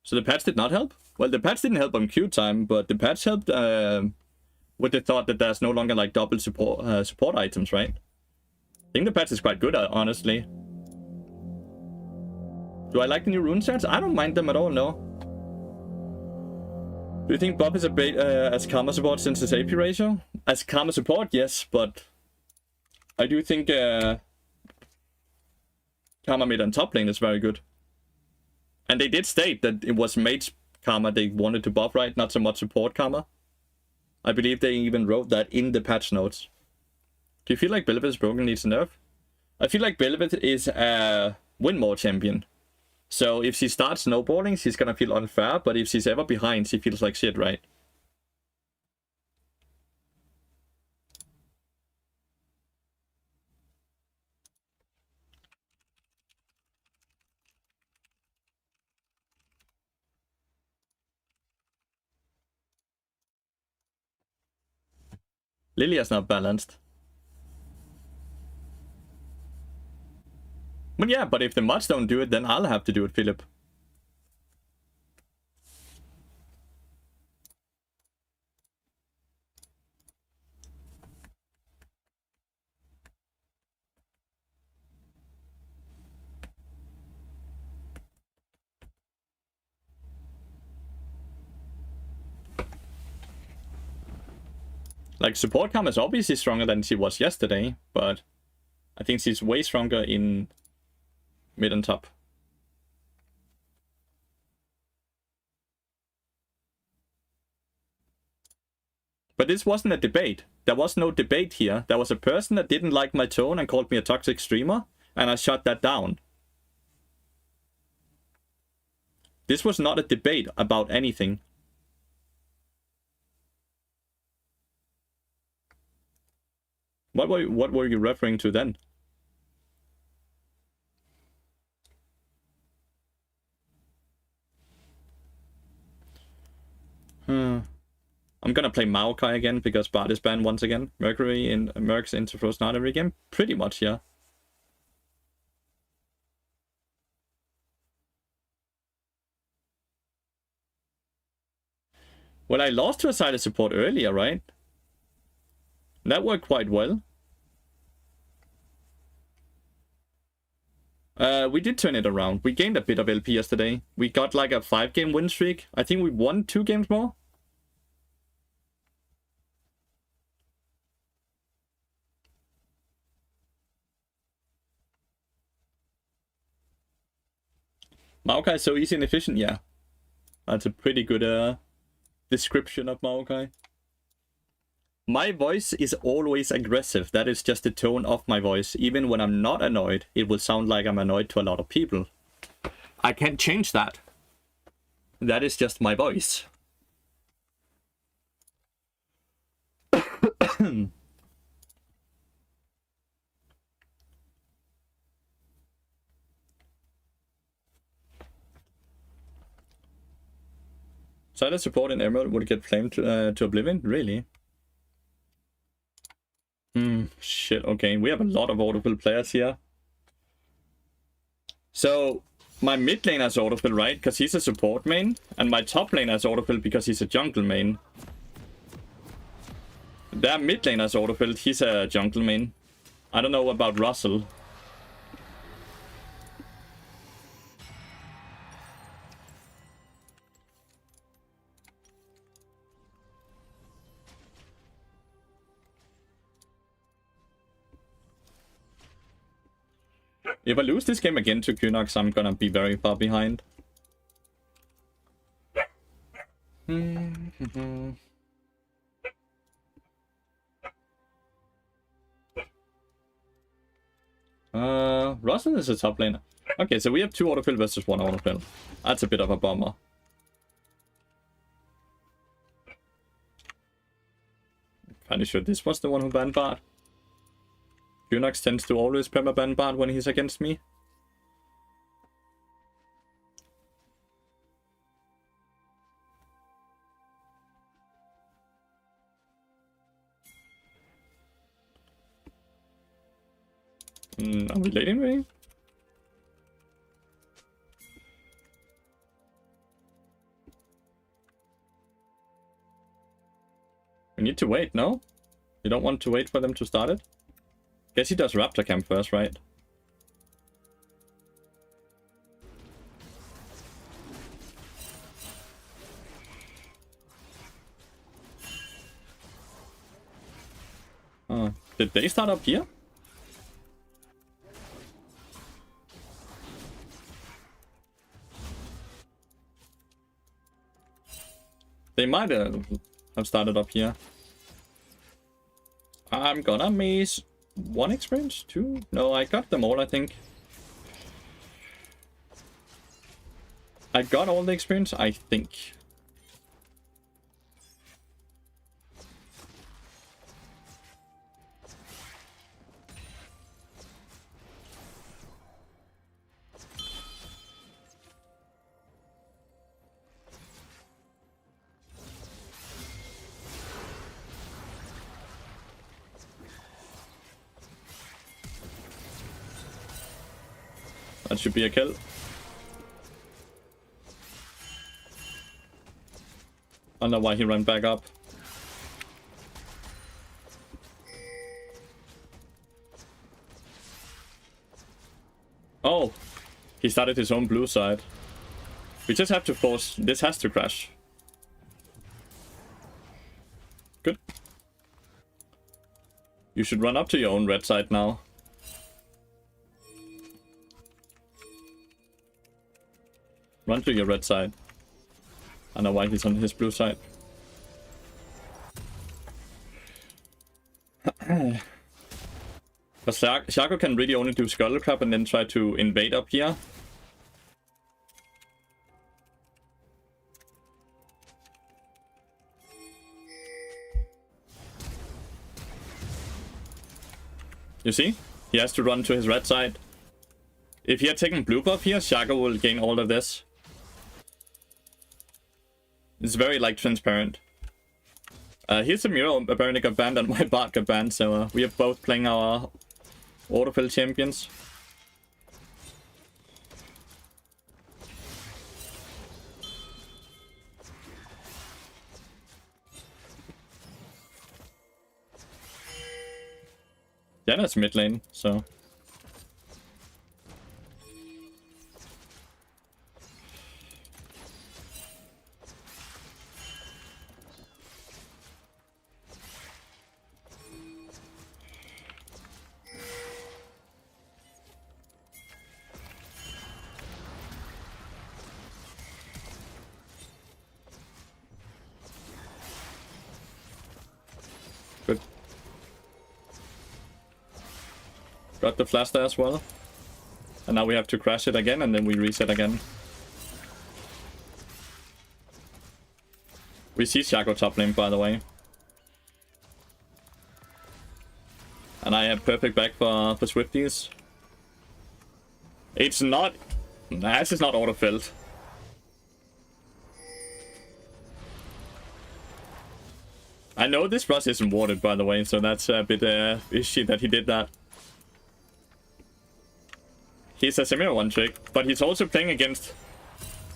So the patch did not help? Well, the patch didn't help on queue time, but the patch helped with the thought that there's no longer like double support items, right? I think the patch is quite good, honestly. Do I like the new rune sets? I don't mind them at all, no. Do you think Bob is a bait as karma support since his AP ratio? As karma support, yes, but I do think karma mid on top lane is very good. And they did state that it was mage karma they wanted to buff, right? Not so much support karma. I believe they even wrote that in the patch notes. Do you feel like Bel'Veth is broken, needs a nerf? I feel like Bel'Veth is a win more champion. So if she starts snowballing, she's gonna feel unfair, but if she's ever behind, she feels like shit, right? Lilia's not balanced. But yeah, but if the mods don't do it, then I'll have to do it, Philip. Like, support karma is obviously stronger than she was yesterday, but I think she's way stronger in mid and top. But this wasn't a debate. There was no debate here. There was a person that didn't like my tone and called me a toxic streamer, and I shut that down. This was not a debate about anything. What were you referring to then? I'm gonna play Maokai again because Bard is banned once again. Mercury in Mercs into Frozen Heart every game? Pretty much, yeah. Well, I lost to a side of support earlier, right? That worked quite well. We did turn it around. We gained a bit of LP yesterday. We got like a 5-game win streak. I think we won 2 games more. Maokai is so easy and efficient, yeah. That's a pretty good description of Maokai. My voice is always aggressive. That is just the tone of my voice. Even when I'm not annoyed, it will sound like I'm annoyed to a lot of people. I can't change that. That is just my voice. Side support in Emerald would get flamed to oblivion? Really? Shit, okay. We have a lot of autofill players here. So, my mid lane has autofill, right? Because he's a support main. And my top lane has autofill because he's a jungle main. Their mid lane has autofill, he's a jungle main. I don't know about Russell. If I lose this game again to Kunox, I'm gonna be very far behind. Russell is a top laner. Okay, so we have 2 autofill versus 1 autofill. That's a bit of a bummer. Kinda sure this was the one who banned Bard. Kunox tends to always permaban Bard when he's against me. Are we late anyway? We need to wait, no? You don't want to wait for them to start it? Guess he does Raptor Camp first, right? Oh, did they start up here? They might have started up here. I'm gonna miss 1 experience? 2? No, I got them all, I think. I got all the experience, I think. That should be a kill. I don't know why he ran back up. Oh, he started his own blue side. We just have to force. This has to crash. Good. You should run up to your own red side now. Run to your red side. I don't know why he's on his blue side. But Shaco can really only do Scuttle Crab and then try to invade up here. You see? He has to run to his red side. If he had taken blue buff here, Shaco will gain all of this. It's very like transparent. Here's a mural apparently got banned and my bot got banned, so we are both playing our autofill champions. Yeah, that's mid lane, so. Good. Got the flash there as well. And now we have to crash it again and then we reset again. We see Shaco top lane, by the way. And I have perfect back for Swifties. It's not... Nah, this is not auto-filled. I know this brush isn't warded, by the way, so that's a bit ishy that he did that. He's a similar one trick, but he's also playing against...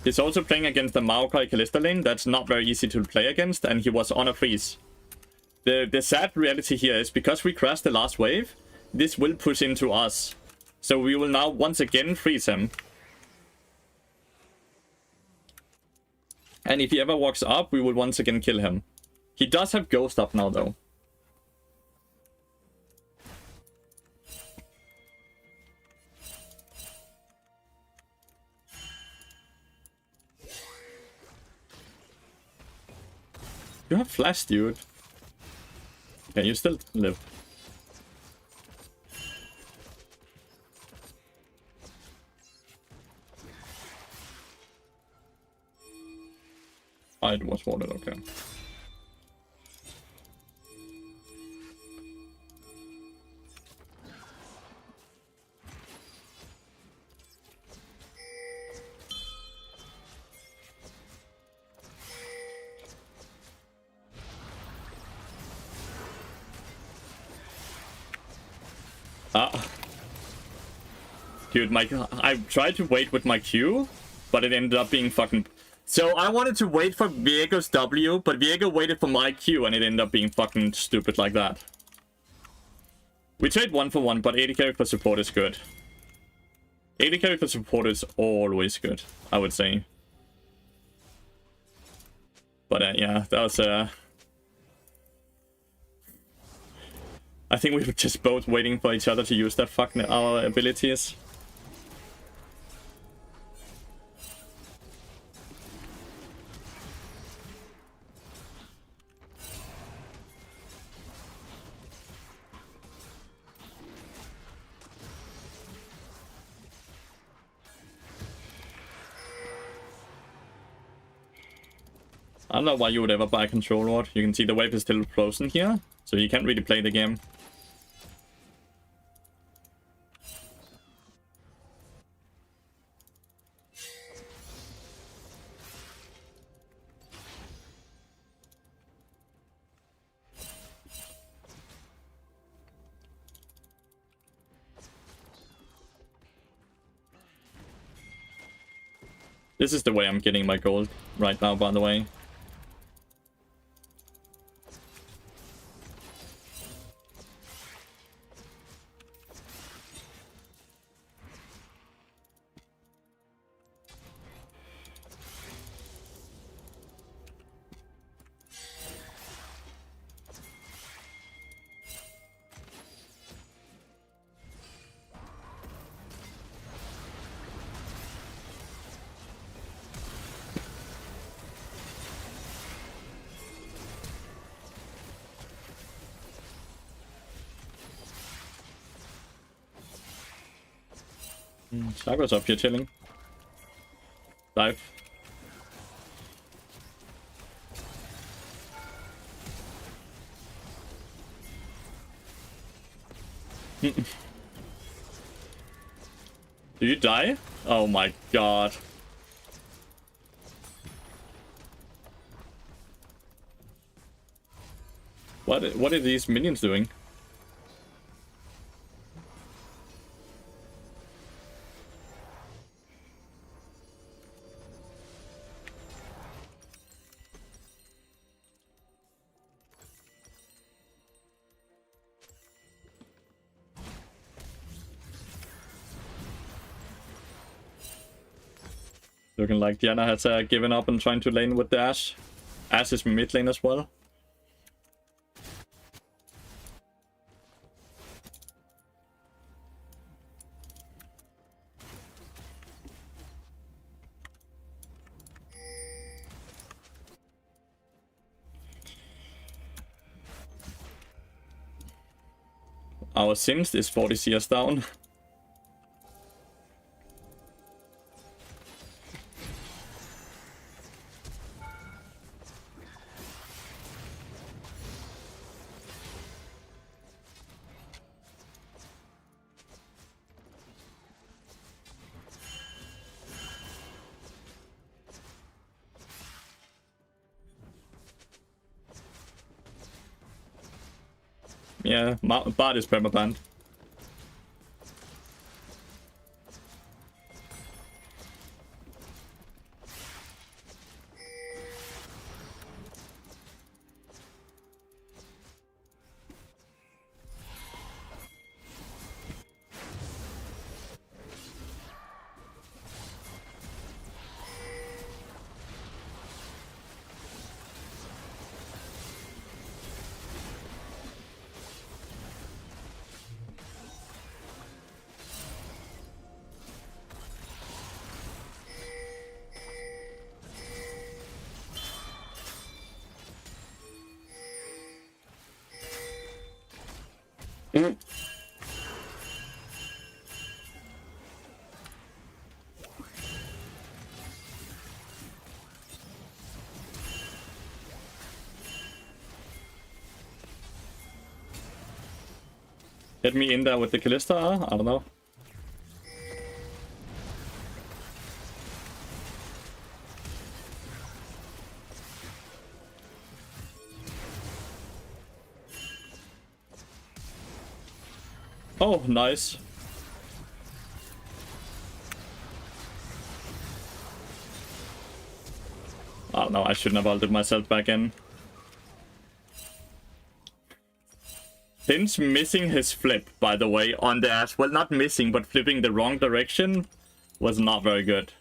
He's also playing against the Maokai Kalista lane that's not very easy to play against, and he was on a freeze. The sad reality here is because we crashed the last wave, this will push into us. So we will now once again freeze him. And if he ever walks up, we will once again kill him. He does have Ghost up now, though. You have flash, dude. Yeah, you still live. Oh, it was warded, okay. Dude, I tried to wait with my Q, but it ended up being fucking... So I wanted to wait for Viego's W, but Viego waited for my Q and it ended up being fucking stupid like that. We trade 1 for 1, but 80 carry for support is good. 80 carry for support is always good, I would say. But yeah, that was... I think we were just both waiting for each other to use that fucking our abilities. I don't know why you would ever buy a control rod. You can see the wave is still frozen here, so you can't really play the game. This is the way I'm getting my gold right now, by the way. Shaco's up here chilling. Dive. Do you die? Oh my god. What are these minions doing? Looking like Diana has given up and trying to lane with the Ashe. Ashe is mid lane as well. Our Singed is 40 CS down. Yeah, Bard is permabanned. Get me in there with the Callista, I don't know. Oh, nice. I don't know, I shouldn't have ulted myself back in. Finch missing his flip, by the way, on the Ashe. Well, not missing, but flipping the wrong direction was not very good.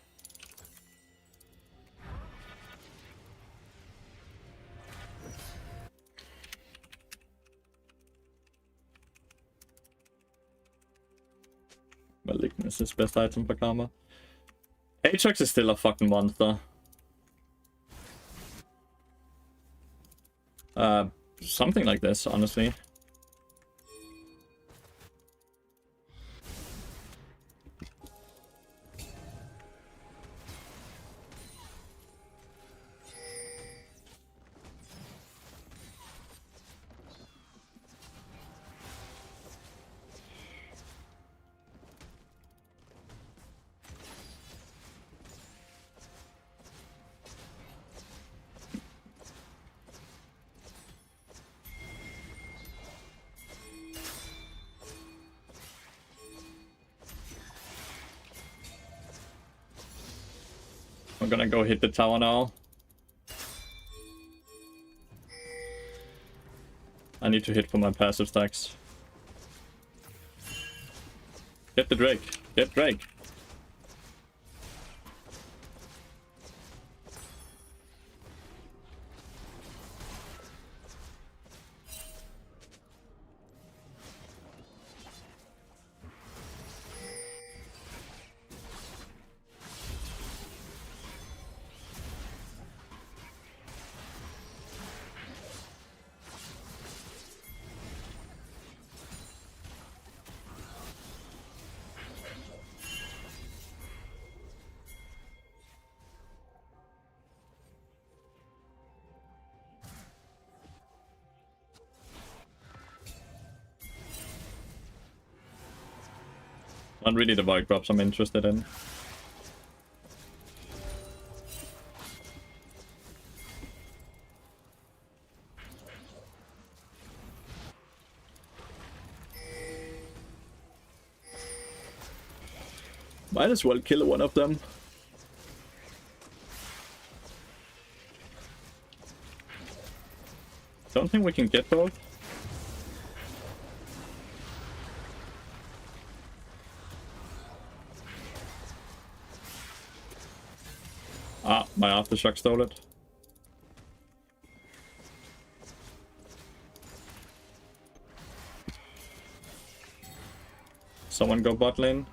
Malignus is best item for Karma. Aatrox is still a fucking monster. Something like this, honestly. I'm gonna go hit the tower now. I need to hit for my passive stacks. Get the Drake. Get Drake. Not really the Void drops I'm interested in. Might as well kill one of them. Don't think we can get both. Ah, my aftershock stole it. Someone go bot lane.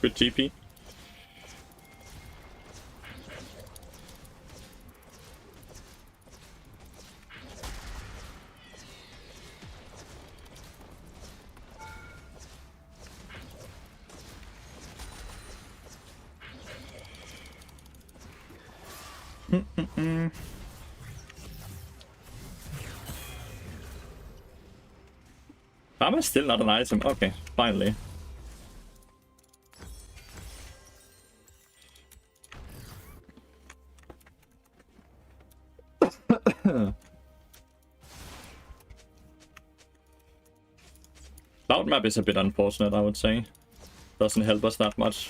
Good TP. Am I still not an item? Okay, finally. Cloud map is a bit unfortunate, I would say. Doesn't help us that much.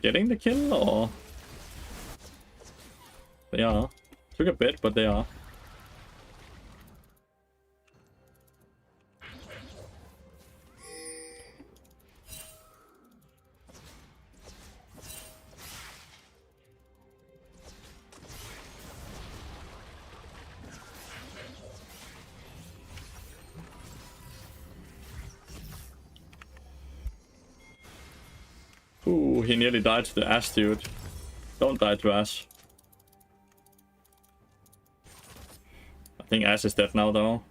Getting the kill, or they are. Took a bit, but they are. Ooh, he nearly died to the Ash, dude. Don't die to Ash. I think Ash is dead now, though.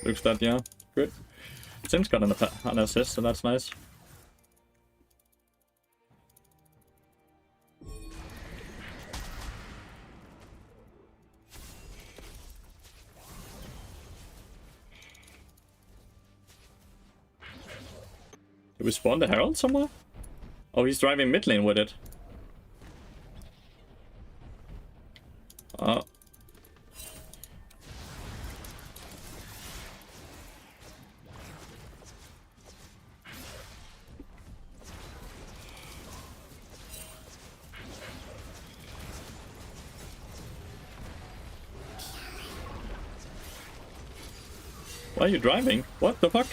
Looks dead, yeah. Good. Sim's got an assist, so that's nice. Did we spawn the Herald somewhere? Oh, he's driving mid lane with it. Why are you driving? What the fuck?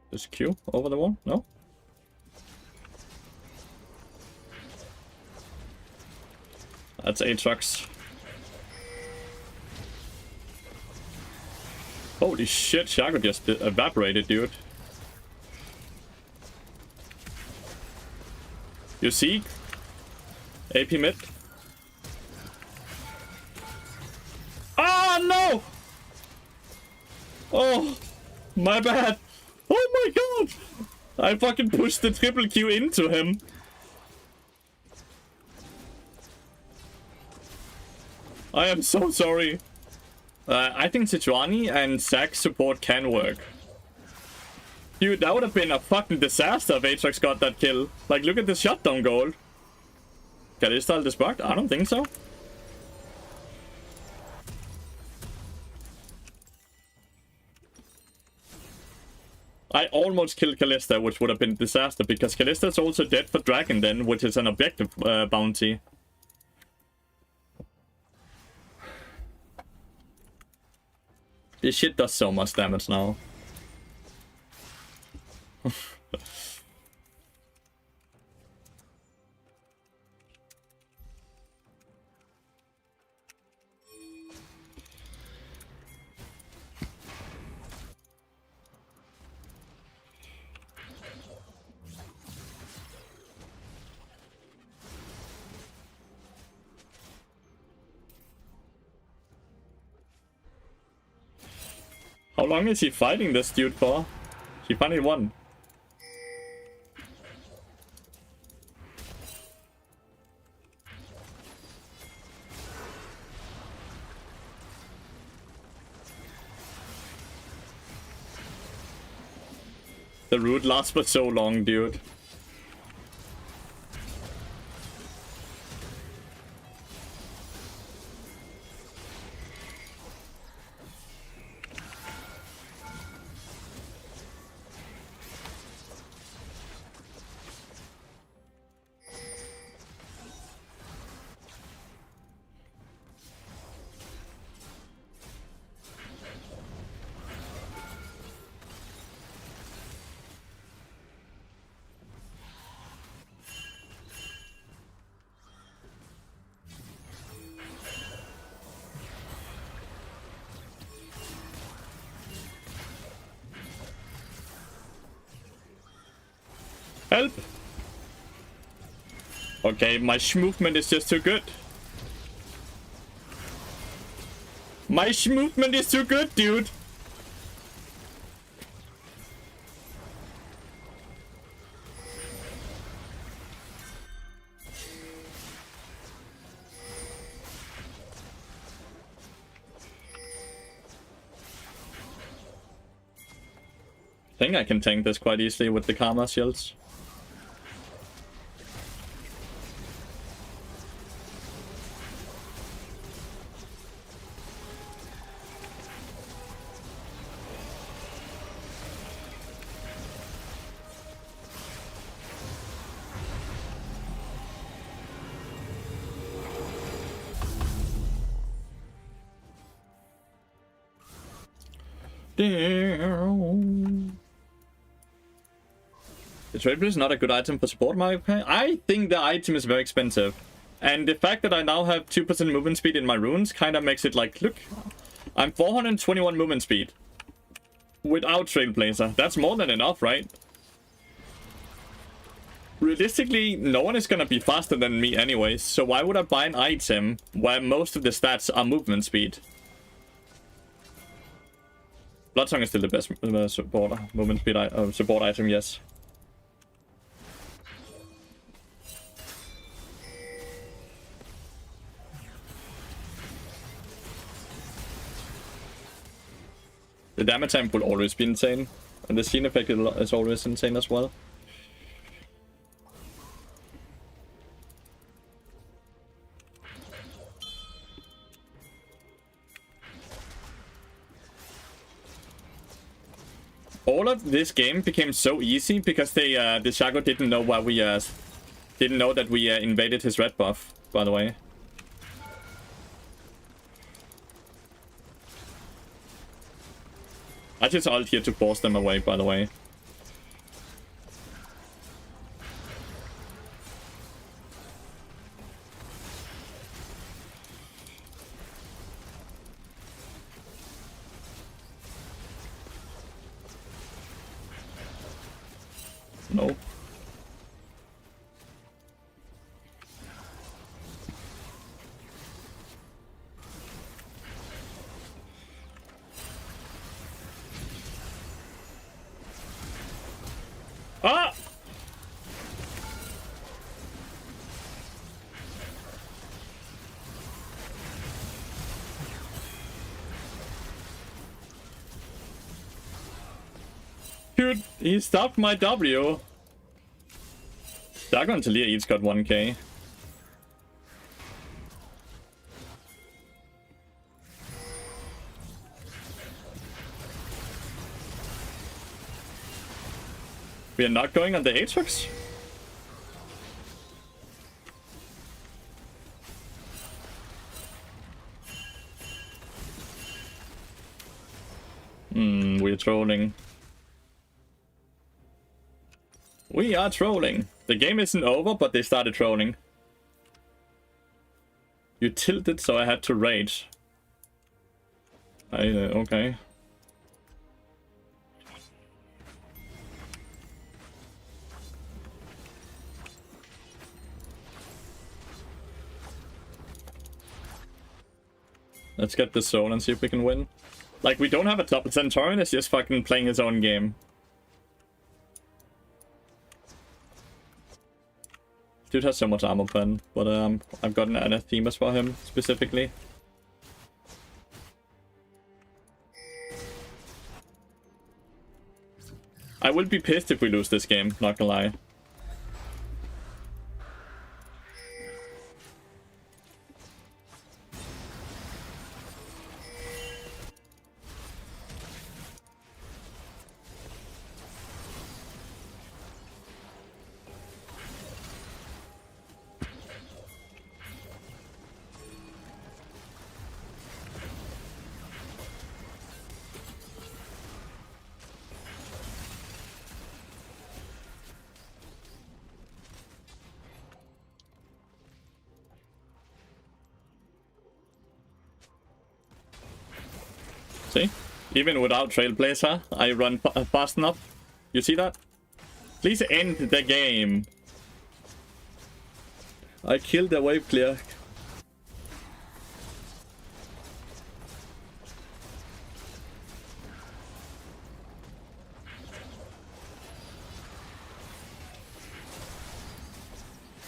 There's Q over the wall? No? That's 8 trucks. Holy shit, Shaco just evaporated, dude. You see? AP mid. Ah, no! Oh, my bad. Oh my god! I fucking pushed the triple Q into him. I am so sorry. I think Sejuani and Zac support can work. Dude, that would have been a fucking disaster if Aatrox got that kill. Like, look at the shutdown goal. Kalista this bugged? I don't think so. I almost killed Kalista, which would have been a disaster, because Kalista's also dead for Dragon then, which is an objective bounty. This shit does so much damage now. How long is he fighting this dude for? He finally won. The root lasts for so long, dude. Help! Okay, my movement is just too good. My movement is too good, dude. I think I can tank this quite easily with the karma shields. The trade blue is not a good item for support, my opinion. I think the item is very expensive. And the fact that I now have 2% movement speed in my runes kind of makes it like, look, I'm 421 movement speed. Without Trailblazer. That's more than enough, right? Realistically, no one is gonna be faster than me anyways, so why would I buy an item where most of the stats are movement speed? Bloodsong is still the best support movement speed support item, yes. The damage time will always be insane, and the scene effect is always insane as well. All of this game became so easy because they the Shaco didn't know why we didn't know that we invaded his red buff, by the way. I just ult here to force them away, by the way. No. Ah! Dude, he stopped my W. Dagon Talia each got 1k. We are not going on the Aatrox? We're trolling. We are trolling. The game isn't over, but they started trolling. You tilted, so I had to rage. Okay. Let's get this zone and see if we can win. Like, we don't have a top 10 turn, it's just fucking playing his own game. Dude has so much armor pen, but I've gotten anathemas for him, specifically. I will be pissed if we lose this game, not gonna lie. See? Even without Trailblazer, I run fast enough. You see that? Please end the game. I killed the wave clear.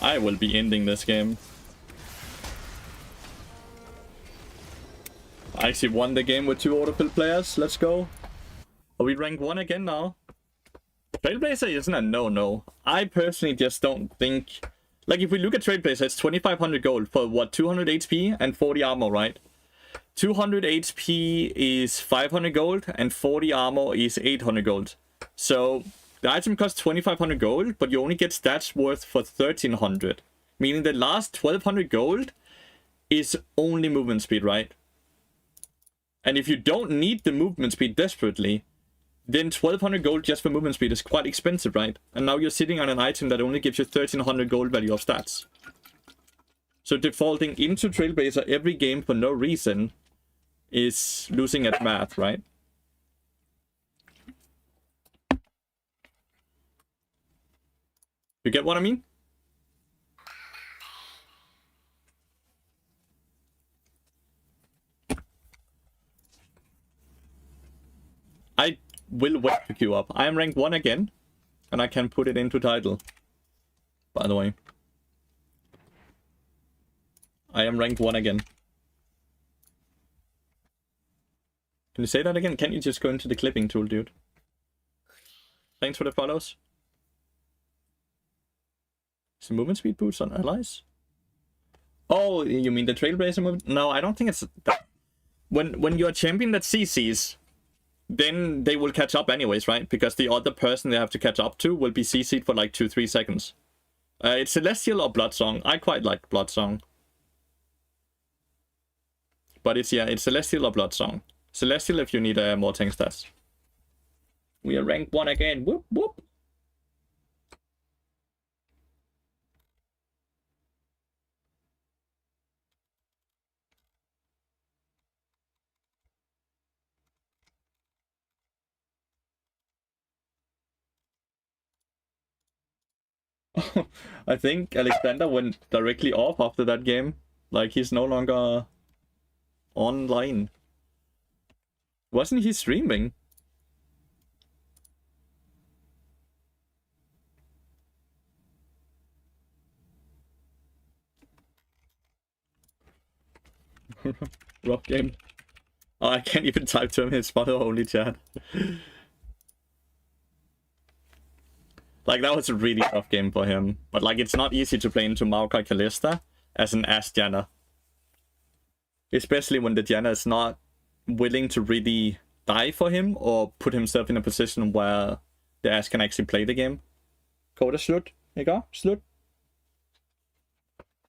I will be ending this game. I actually won the game with 2 autofill players. Let's go. Are we rank 1 again now? Trailblazer isn't a no-no. I personally just don't think... Like, if we look at Trailblazer, it's 2500 gold for, what, 200 HP and 40 armor, right? 200 HP is 500 gold and 40 armor is 800 gold. So, the item costs 2500 gold, but you only get stats worth for 1300. Meaning the last 1200 gold is only movement speed, right? And if you don't need the movement speed desperately, then 1200 gold just for movement speed is quite expensive, right? And now you're sitting on an item that only gives you 1300 gold value of stats. So defaulting into Trailblazer every game for no reason is losing at math, right? You get what I mean? I will wait to queue up. I am ranked 1 again, and I can put it into title. By the way. I am ranked 1 again. Can you say that again? Can't you just go into the clipping tool, dude? Thanks for the follows. Is the movement speed boost on allies? Oh, you mean the Trailblazer movement? No, I don't think it's that. When you're a champion that CCs, then they will catch up anyways, right? Because the other person they have to catch up to will be CC'd for like 2-3 seconds. It's Celestial or Bloodsong. I quite like Bloodsong. But it's, yeah, it's Celestial or Bloodsong. Celestial if you need more tank stats. We are ranked 1 again. Whoop, whoop. I think Alexander went directly off after that game. Like, he's no longer online. Wasn't he streaming? Rough game. Oh, I can't even type to him, his mother only chat. Like, that was a really tough game for him. But, like, it's not easy to play into Maokai Kalista as an Ash Janna. Especially when the Janna is not willing to really die for him or put himself in a position where the Ash can actually play the game. Kort er slut, ikke? Slut.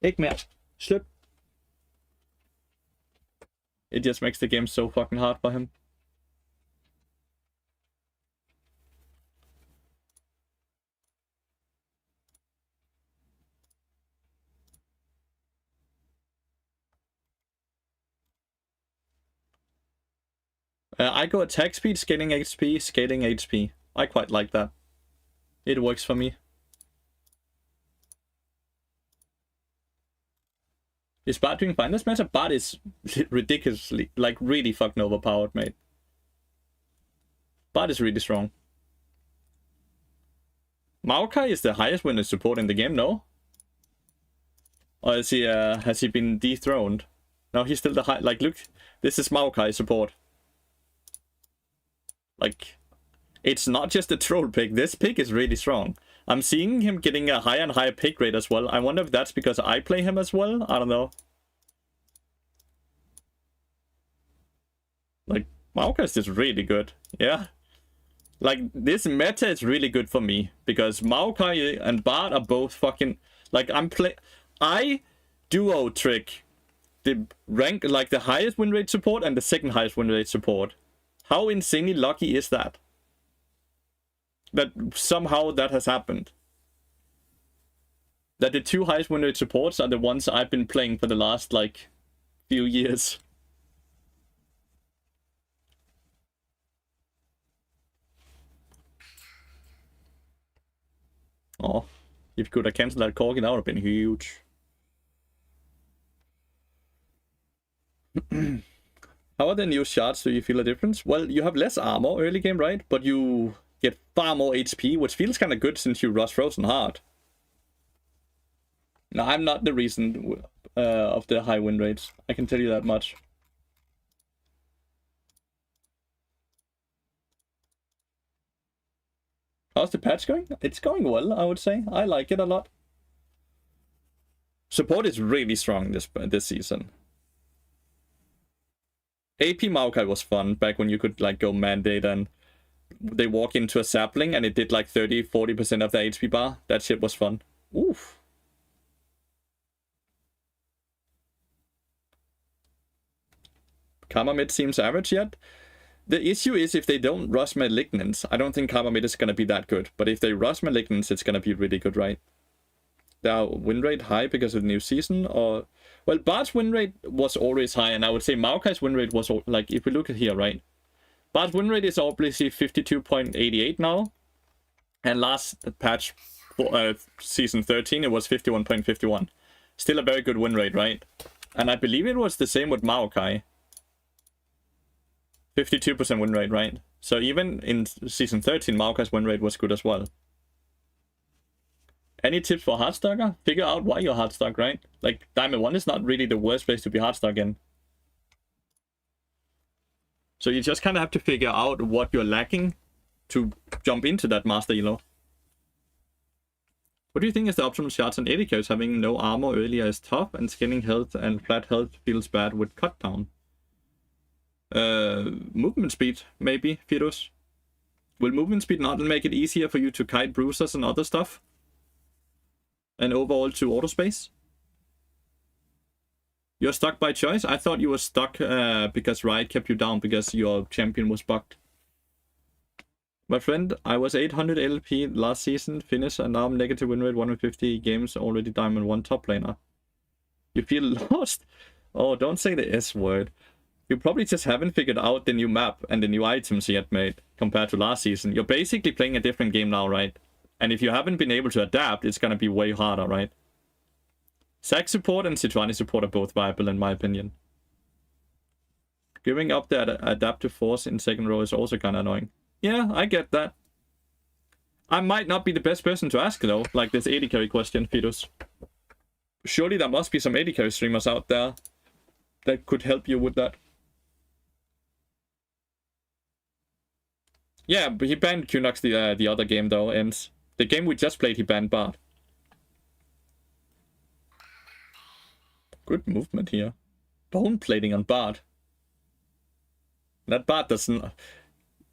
Ikke mere. Slut. It just makes the game so fucking hard for him. I go attack speed, scaling HP, scaling HP. I quite like that. It works for me. Is Bard doing fine this meta? Bard is ridiculously, like, really fucking overpowered, mate. Bard is really strong. Maokai is the highest winner support in the game, no? Or is he, has he been dethroned? No, he's still the high. Like, look, this is Maokai support. Like, it's not just a troll pick. This pick is really strong. I'm seeing him getting a higher and higher pick rate as well. I wonder if that's because I play him as well. I don't know. Like, Maokai is just really good. Yeah. Like, this meta is really good for me. Because Maokai and Bard are both fucking... Like, I duo trick the rank, like, the highest win rate support and the second highest win rate support. How insanely lucky is that? That somehow that has happened. That the two highest win rate supports are the ones I've been playing for the last, like, few years. Oh, if you could have cancelled that corgi, that would have been huge. How are the new shards? Do you feel a difference? Well, you have less armor early game, right? But you get far more HP, which feels kind of good since you rush Frozen hard. Now, I'm not the reason of the high win rates. I can tell you that much. How's the patch going? It's going well, I would say. I like it a lot. Support is really strong this season. AP Maokai was fun back when you could like go mandate and they walk into a sapling and it did like 30-40% of the HP bar. That shit was fun. Oof. Karma mid seems average yet. The issue is if they don't rush Malignants, I don't think Karma mid is going to be that good. But if they rush Malignants, it's going to be really good, right? Their win rate high because of the new season, or... Well, Bard's win rate was always high, and I would say Maokai's win rate was, like, if we look at here, right? Bard's win rate is obviously 52.88 now. And last patch, season 13, it was 51.51. Still a very good win rate, right? And I believe it was the same with Maokai. 52% win rate, right? So even in season 13, Maokai's win rate was good as well. Any tips for Heartstocker? Figure out why you're Heartstock, right? Like, Diamond 1 is not really the worst place to be Heartstock in. So you just kind of have to figure out what you're lacking to jump into that Master Elo. What do you think is the optimal shots on AD carries? Having no armor earlier is tough, and scaling health and flat health feels bad with cut down. Movement speed, maybe, Fidus. Will movement speed not make it easier for you to kite bruisers and other stuff? And overall to auto space? You're stuck by choice? I thought you were stuck because Riot kept you down because your champion was bugged. My friend, I was 800 LP last season, finish, and now I'm negative win rate 150 games, already Diamond 1 top laner. You feel lost? Oh, don't say the S word. You probably just haven't figured out the new map and the new items yet, mate, compared to last season. You're basically playing a different game now, right? And if you haven't been able to adapt, it's gonna be way harder, right? Zac support and Sejuani support are both viable, in my opinion. Giving up the adaptive force in second row is also kinda annoying. Yeah, I get that. I might not be the best person to ask, though, like this AD carry question, Fidus. Surely there must be some AD carry streamers out there that could help you with that. Yeah, but he banned QNox the other game, though, and the game we just played, he banned Bard. Good movement here. Bone plating on Bard. That Bard doesn't...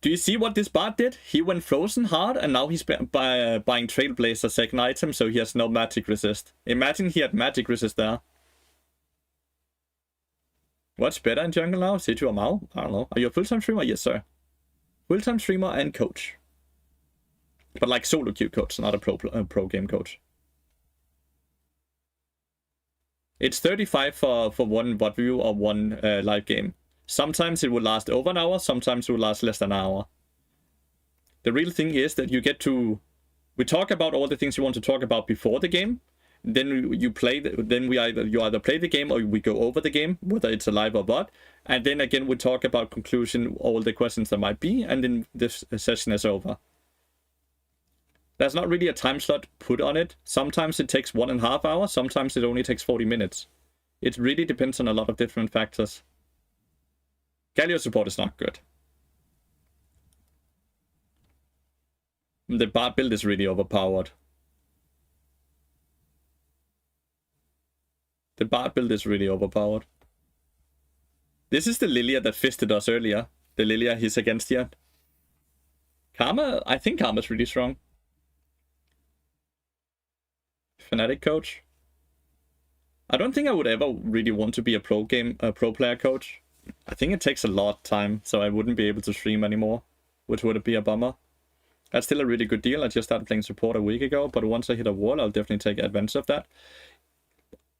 Do you see what this Bard did? He went Frozen hard, and now he's buying Trailblazer second item, so he has no magic resist. Imagine he had magic resist there. What's better in jungle now? Situ or Mao? I don't know. Are you a full-time streamer? Yes, sir. Full-time streamer and coach. But like solo queue coach, not a pro game coach. It's 35 for one bot view or one live game. Sometimes it will last over an hour, sometimes it will last less than an hour. The real thing is that you get to... We talk about all the things you want to talk about before the game. Then you play. You either play the game or we go over the game, whether it's a live or bot. And then again we talk about conclusion, all the questions there might be, and then this session is over. There's not really a time slot put on it. Sometimes it takes 1.5 hours, sometimes it only takes 40 minutes. It really depends on a lot of different factors. Galio support is not good. The Bard build is really overpowered. The Bard build is really overpowered. This is the Lilia that fisted us earlier. The Lilia he's against here. Karma, I think Karma's really strong. Fnatic coach. I don't think I would ever really want to be a pro player coach. I think it takes a lot of time, so I wouldn't be able to stream anymore, which would be a bummer. That's still a really good deal. I just started playing support a week ago, but once I hit a wall, I'll definitely take advantage of that.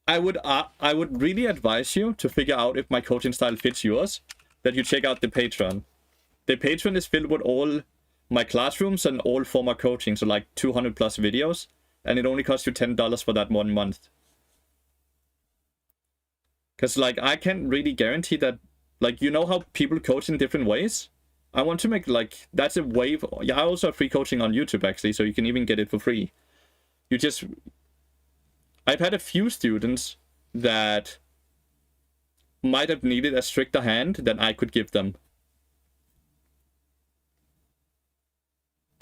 I would really advise you to figure out if my coaching style fits yours, that you check out the Patreon. The Patreon is filled with all my classrooms and all former coaching, so like 200 plus videos, and it only costs you $10 for that 1 month. Because like I can't really guarantee that, like, you know how people coach in different ways? I want to make, like, that's a wave. Yeah, I also have free coaching on YouTube actually, so you can even get it for free. You just... I've had a few students that might have needed a stricter hand than I could give them.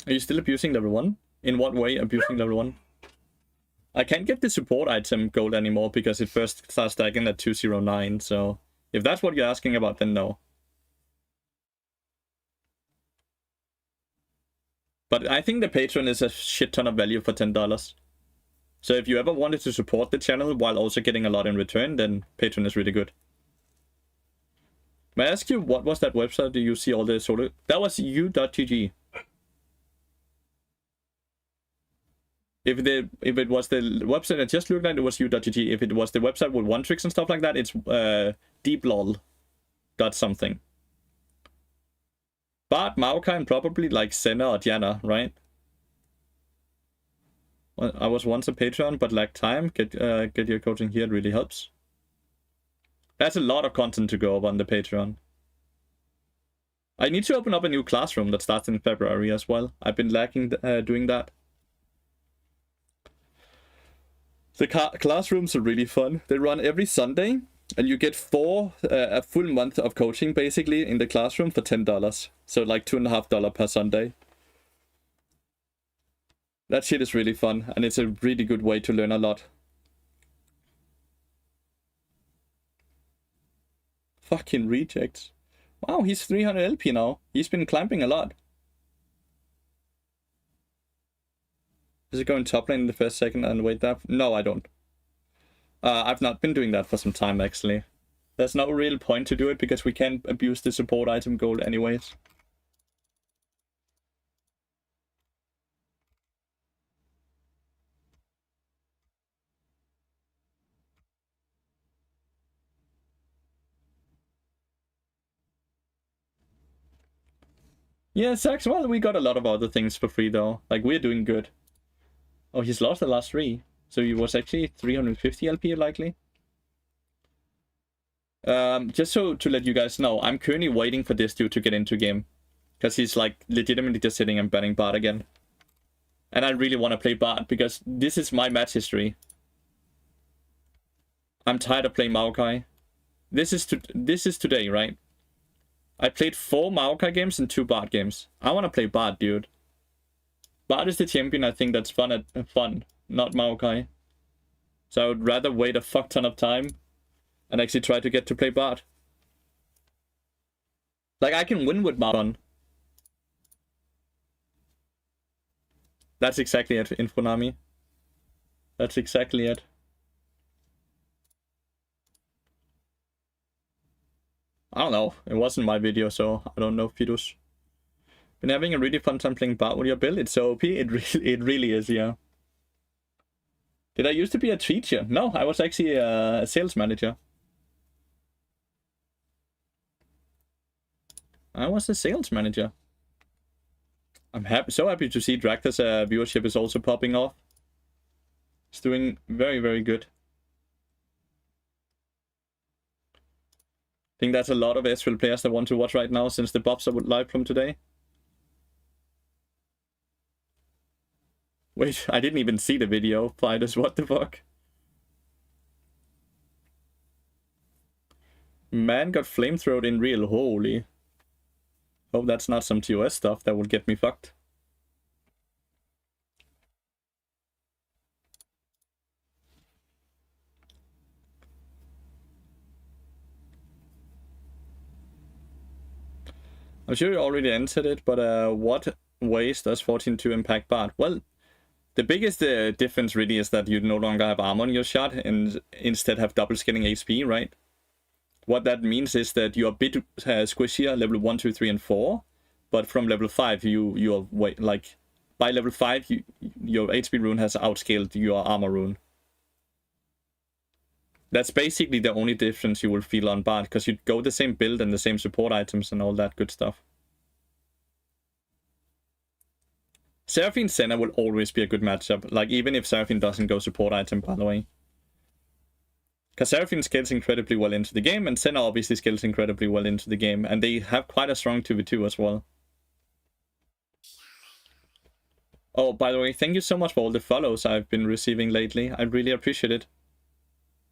Are you still abusing level 1? In what way abusing level 1? I can't get the support item gold anymore because it first starts stacking at 209, so if that's what you're asking about, then no. But I think the Patreon is a shit ton of value for $10. So if you ever wanted to support the channel while also getting a lot in return, then Patreon is really good. May I ask you, what was that website? Do you see all the solo? That was EUW. If it was the website that just looked like it was EUW. If it was the website with one tricks and stuff like that, it's deeplol.something. Bart, Maokai, and probably like Senna or Diana, right? I was once a Patreon, but lacked time. Get your coaching here, it really helps. That's a lot of content to go over on the Patreon. I need to open up a new classroom that starts in February as well. I've been lacking doing that. The classrooms are really fun. They run every Sunday, and you get a full month of coaching basically in the classroom for $10. So like $2.50 per Sunday. That shit is really fun, and it's a really good way to learn a lot. Fucking rejects. Wow, he's 300 LP now. He's been climbing a lot. Is it going top lane in the first second and wait that? No, I don't. I've not been doing that for some time, actually. There's no real point to do it, because we can't abuse the support item gold anyways. Yeah, Sax, well, we got a lot of other things for free, though. Like, we're doing good. Oh, he's lost the last 3. So he was actually 350 LP, likely. Just so to let you guys know, I'm currently waiting for this dude to get into game. Because he's, like, legitimately just sitting and banning Bard again. And I really want to play Bard, because this is my match history. I'm tired of playing Maokai. This is today, right? I played 4 Maokai games and 2 Bard games. I want to play Bard, dude. Bard is the champion I think that's fun, not Maokai. So I would rather wait a fuck ton of time and actually try to get to play Bard. Like, I can win with Maokai. That's exactly it, Infonami. That's exactly it. I don't know. It wasn't my video, so I don't know, Fidus. Been having a really fun time playing Bard with your build. It's so OP. It really is, yeah. Did I used to be a teacher? No, I was actually a sales manager. I was a sales manager. I'm so happy to see Dracta's viewership is also popping off. It's doing very, very good. I think that's a lot of Ezreal players that want to watch right now since the buffs are live from today. Wait, I didn't even see the video, Fighters, what the fuck? Man got flamethrowed in real, holy. Hope that's not some TOS stuff that will get me fucked. I'm sure you already answered it, but what ways does 14-2 impact Bard? Well, the biggest difference really is that you no longer have armor on your shot and instead have double scaling HP, right? What that means is that you're a bit squishier level 1, 2, 3, and 4, but from level 5 you're like by level 5 your HP rune has outscaled your armor rune. That's basically the only difference you will feel on Bard, because you go the same build and the same support items and all that good stuff. Seraphine Senna will always be a good matchup, like even if Seraphine doesn't go support item, by the way. Because Seraphine scales incredibly well into the game, and Senna obviously scales incredibly well into the game, and they have quite a strong 2v2 as well. Oh, by the way, thank you so much for all the follows I've been receiving lately. I really appreciate it.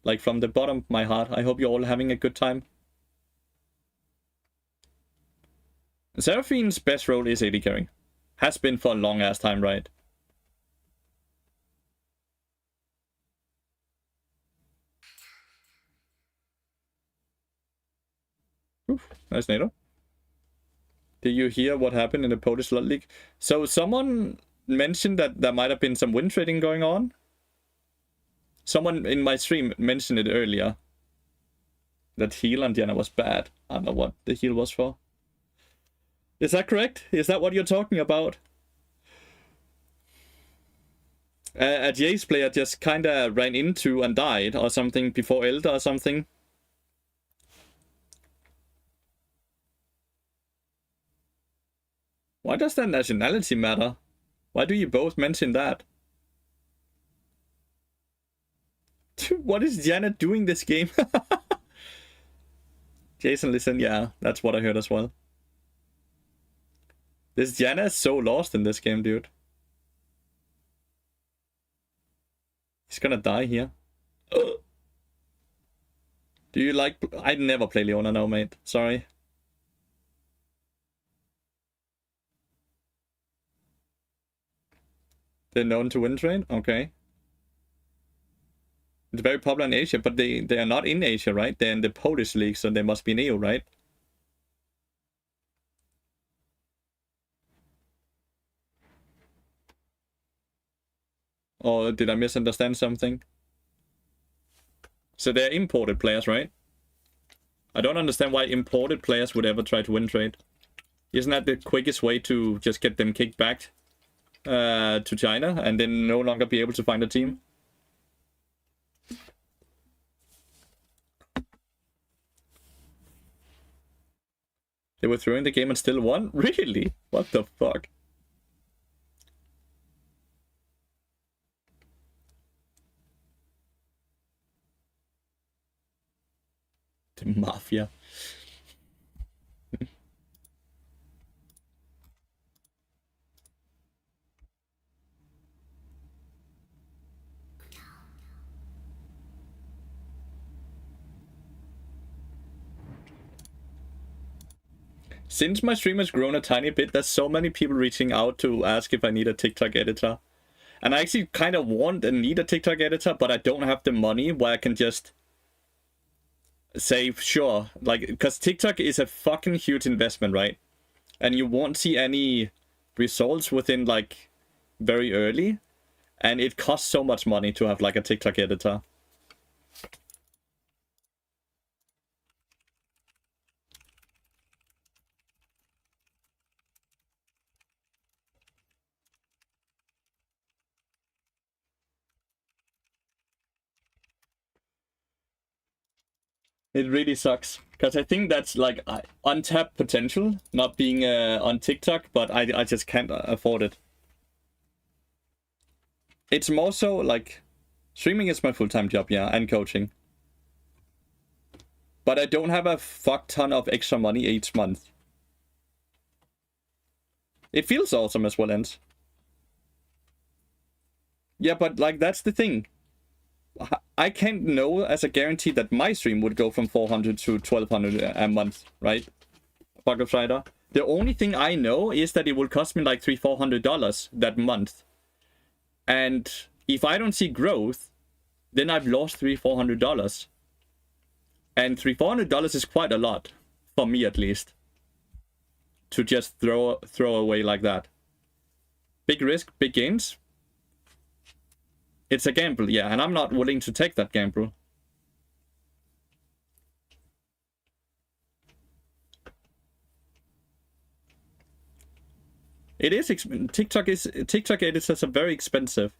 Like, from the bottom of my heart. I hope you're all having a good time. Seraphine's best role is AD carry. Has been for a long ass time, right? Oof, nice NATO. Did you hear what happened in the Polish Lot League? So someone mentioned that there might have been some win trading going on. Someone in my stream mentioned it earlier. That heal on Diana was bad. I don't know what the heal was for. Is that correct? Is that what you're talking about? A Jace player just kinda ran into and died or something before Elder or something. Why does that nationality matter? Why do you both mention that? What is Diana doing this game? Jason, listen, yeah, that's what I heard as well. This Diana is so lost in this game, dude. He's gonna die here. Do you like... I never play Leona now, mate. Sorry. They're known to win trade? Okay. It's very popular in Asia, but they are not in Asia, right? They're in the Polish league, so they must be in EU, right? Or did I misunderstand something? So they're imported players, right? I don't understand why imported players would ever try to win trade. Isn't that the quickest way to just get them kicked back to China and then no longer be able to find a team? They were throwing the game and still won? Really? What the fuck? The Mafia. Since my stream has grown a tiny bit, there's so many people reaching out to ask if I need a TikTok editor. And I actually kind of want and need a TikTok editor, but I don't have the money where I can just say, sure. Like, because TikTok is a fucking huge investment, right? And you won't see any results within, like, very early. And it costs so much money to have, like, a TikTok editor. It really sucks. Because I think that's like untapped potential, not being on TikTok, but I just can't afford it. It's more so like, streaming is my full-time job, yeah, and coaching. But I don't have a fuck ton of extra money each month. It feels awesome as well, Ends. Yeah, but like, that's the thing. I can't know as a guarantee that my stream would go from 400 to 1200 a month, right? Pickoffs Rider. The only thing I know is that it will cost me like $300-400 that month. And if I don't see growth, then I've lost $300-400. And $300-400 is quite a lot, for me at least, to just throw away like that. Big risk, big gains. It's a gamble, yeah, and I'm not willing to take that gamble. It is TikTok editors are very expensive.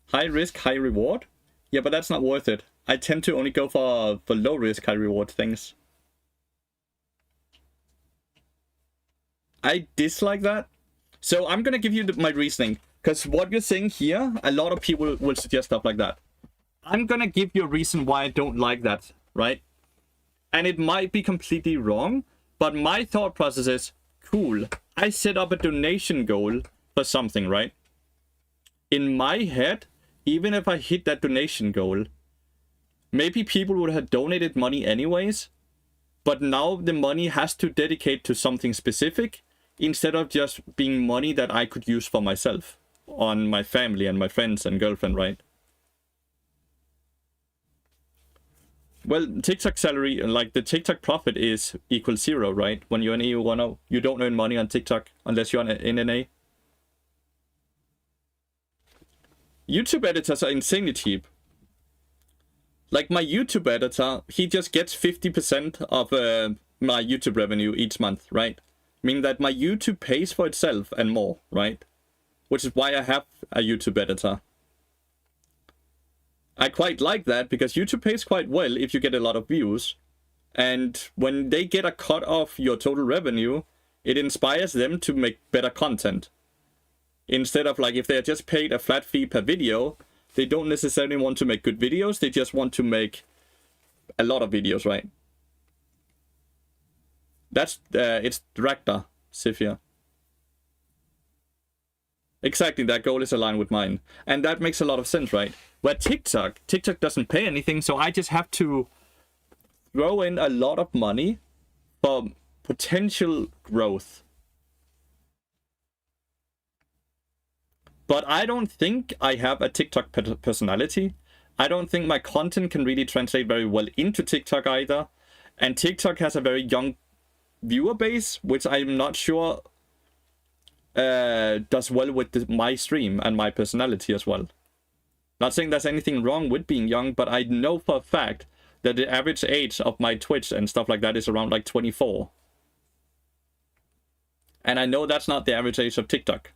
High risk, high reward. Yeah, but that's not worth it. I tend to only go for low risk, high reward things. I dislike that. So I'm gonna give you my reasoning, because what you're saying here, a lot of people will suggest stuff like that. I'm gonna give you a reason why I don't like that, right? And it might be completely wrong, but my thought process is, cool, I set up a donation goal for something, right? In my head, even if I hit that donation goal, maybe people would have donated money anyways, but now the money has to dedicate to something specific, instead of just being money that I could use for myself, on my family and my friends and girlfriend, right? Well, TikTok salary, like the TikTok profit is equal 0, right? When you're an EU10, you don't earn money on TikTok unless you're in NA. YouTube editors are insanely cheap. Like my YouTube editor, he just gets 50% of my YouTube revenue each month, right? Meaning that my YouTube pays for itself and more, right? Which is why I have a YouTube editor. I quite like that because YouTube pays quite well if you get a lot of views. And when they get a cut of your total revenue, it inspires them to make better content. Instead of like, if they're just paid a flat fee per video, they don't necessarily want to make good videos, they just want to make a lot of videos, right? That's, it's director, Sifia. Exactly, that goal is aligned with mine. And that makes a lot of sense, right? Where TikTok doesn't pay anything, so I just have to throw in a lot of money for potential growth. But I don't think I have a TikTok personality. I don't think my content can really translate very well into TikTok either. And TikTok has a very young viewer base, which I'm not sure does well with my stream and my personality as well. Not saying there's anything wrong with being young, but I know for a fact that the average age of my Twitch and stuff like that is around like 24. And I know that's not the average age of TikTok.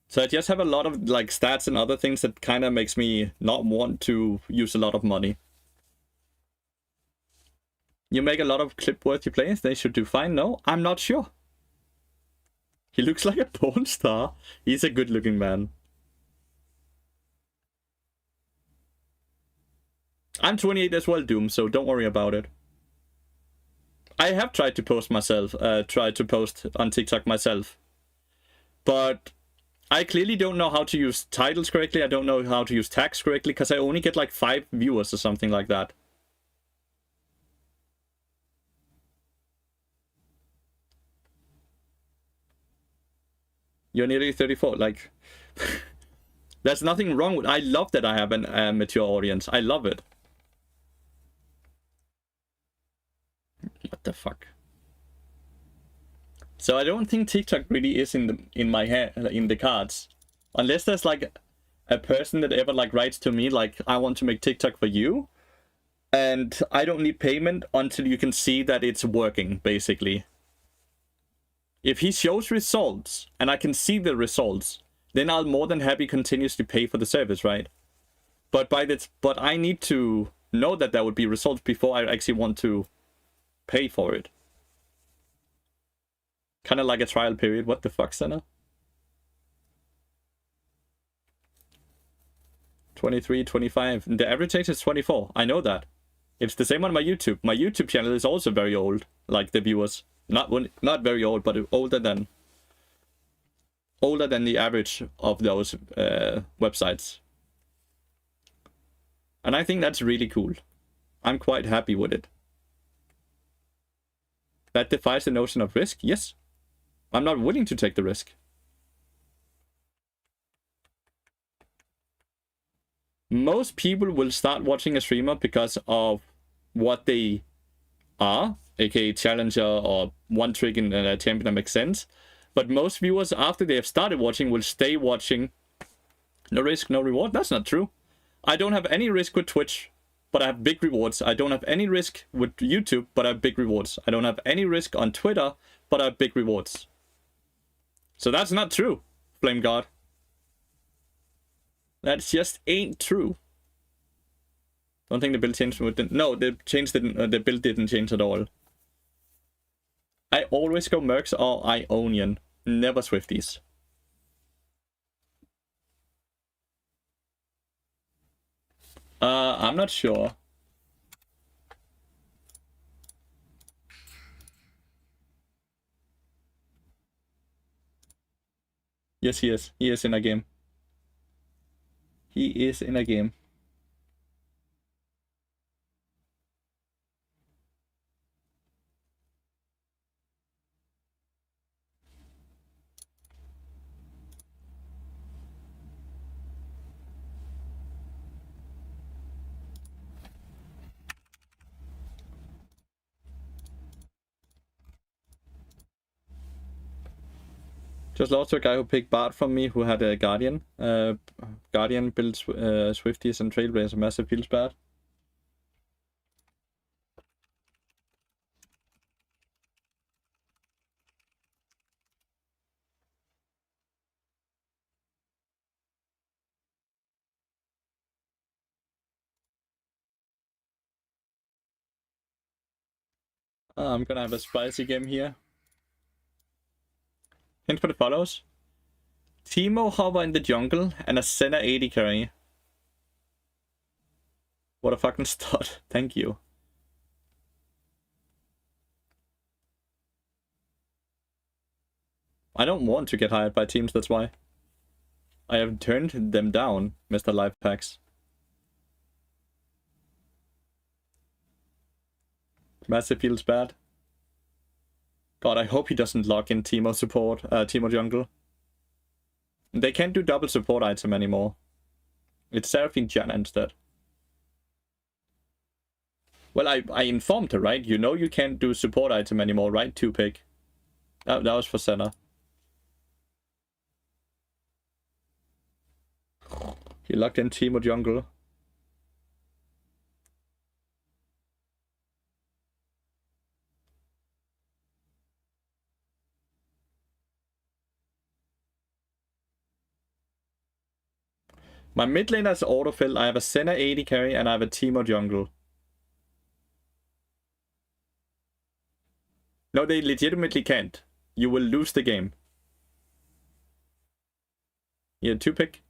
So I just have a lot of like stats and other things that kind of makes me not want to use a lot of money. You make a lot of clip-worthy plays, they should do fine. No, I'm not sure. He looks like a porn star. He's a good-looking man. I'm 28 as well, Doom, so don't worry about it. I have tried to post myself, tried to post on TikTok myself. But I clearly don't know how to use titles correctly. I don't know how to use tags correctly, because I only get like 5 viewers or something like that. You're nearly 34, like... There's nothing wrong with... I love that I have a mature audience. I love it. What the fuck? So I don't think TikTok really is in my head, in the cards. Unless there's like a person that ever like writes to me like, I want to make TikTok for you. And I don't need payment until you can see that it's working, basically. If he shows results, and I can see the results, then I'll more than happy continuously pay for the service, right? But I need to know that there would be results before I actually want to pay for it. Kind of like a trial period. What the fuck, Senna? 23, 25. The average age is 24. I know that. It's the same on my YouTube. My YouTube channel is also very old. Like the viewers. Not very old, but older than the average of those websites. And I think that's really cool. I'm quite happy with it. That defies the notion of risk? Yes. I'm not willing to take the risk. Most people will start watching a streamer because of what they are, aka challenger or one trick in a champion that makes sense. But most viewers, after they have started watching, will stay watching. No risk, no reward. That's not true. I don't have any risk with Twitch, but I have big rewards. I don't have any risk with YouTube, but I have big rewards. I don't have any risk on Twitter, but I have big rewards. So that's not true, Flame God. That just ain't true. Don't think the build changed with the... No, the build didn't change at all. I always go Mercs or Ionian. Never Swifties. I'm not sure. Yes, he is. He is in a game. He is in a game. Just lost to a guy who picked Bard from me who had a Guardian. Guardian builds Swifties and Trailblazer. Massive feels bad. I'm gonna have a spicy game here. Hint for the follows. Teemo Hover in the jungle and a Senna 80 carry. What a fucking stud. Thank you. I don't want to get hired by teams, that's why. I have turned them down, Mr. Lifepacks. Massive feels bad. God, I hope he doesn't lock in Teemo support, Teemo jungle. They can't do double support item anymore. It's Seraphine Janna instead. Well, I informed her, right? You know you can't do support item anymore, right? 2-pick. That was for Senna. He locked in Teemo jungle. My mid lane has autofill. I have a Senna 80 carry and I have a Teemo jungle. No, they legitimately can't. You will lose the game. Yeah, 2-pick.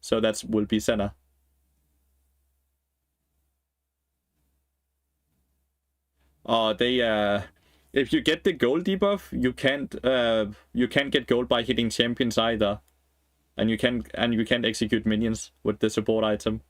So that will be Senna. If you get the gold debuff, you can't get gold by hitting champions either. And you can't execute minions with the support item.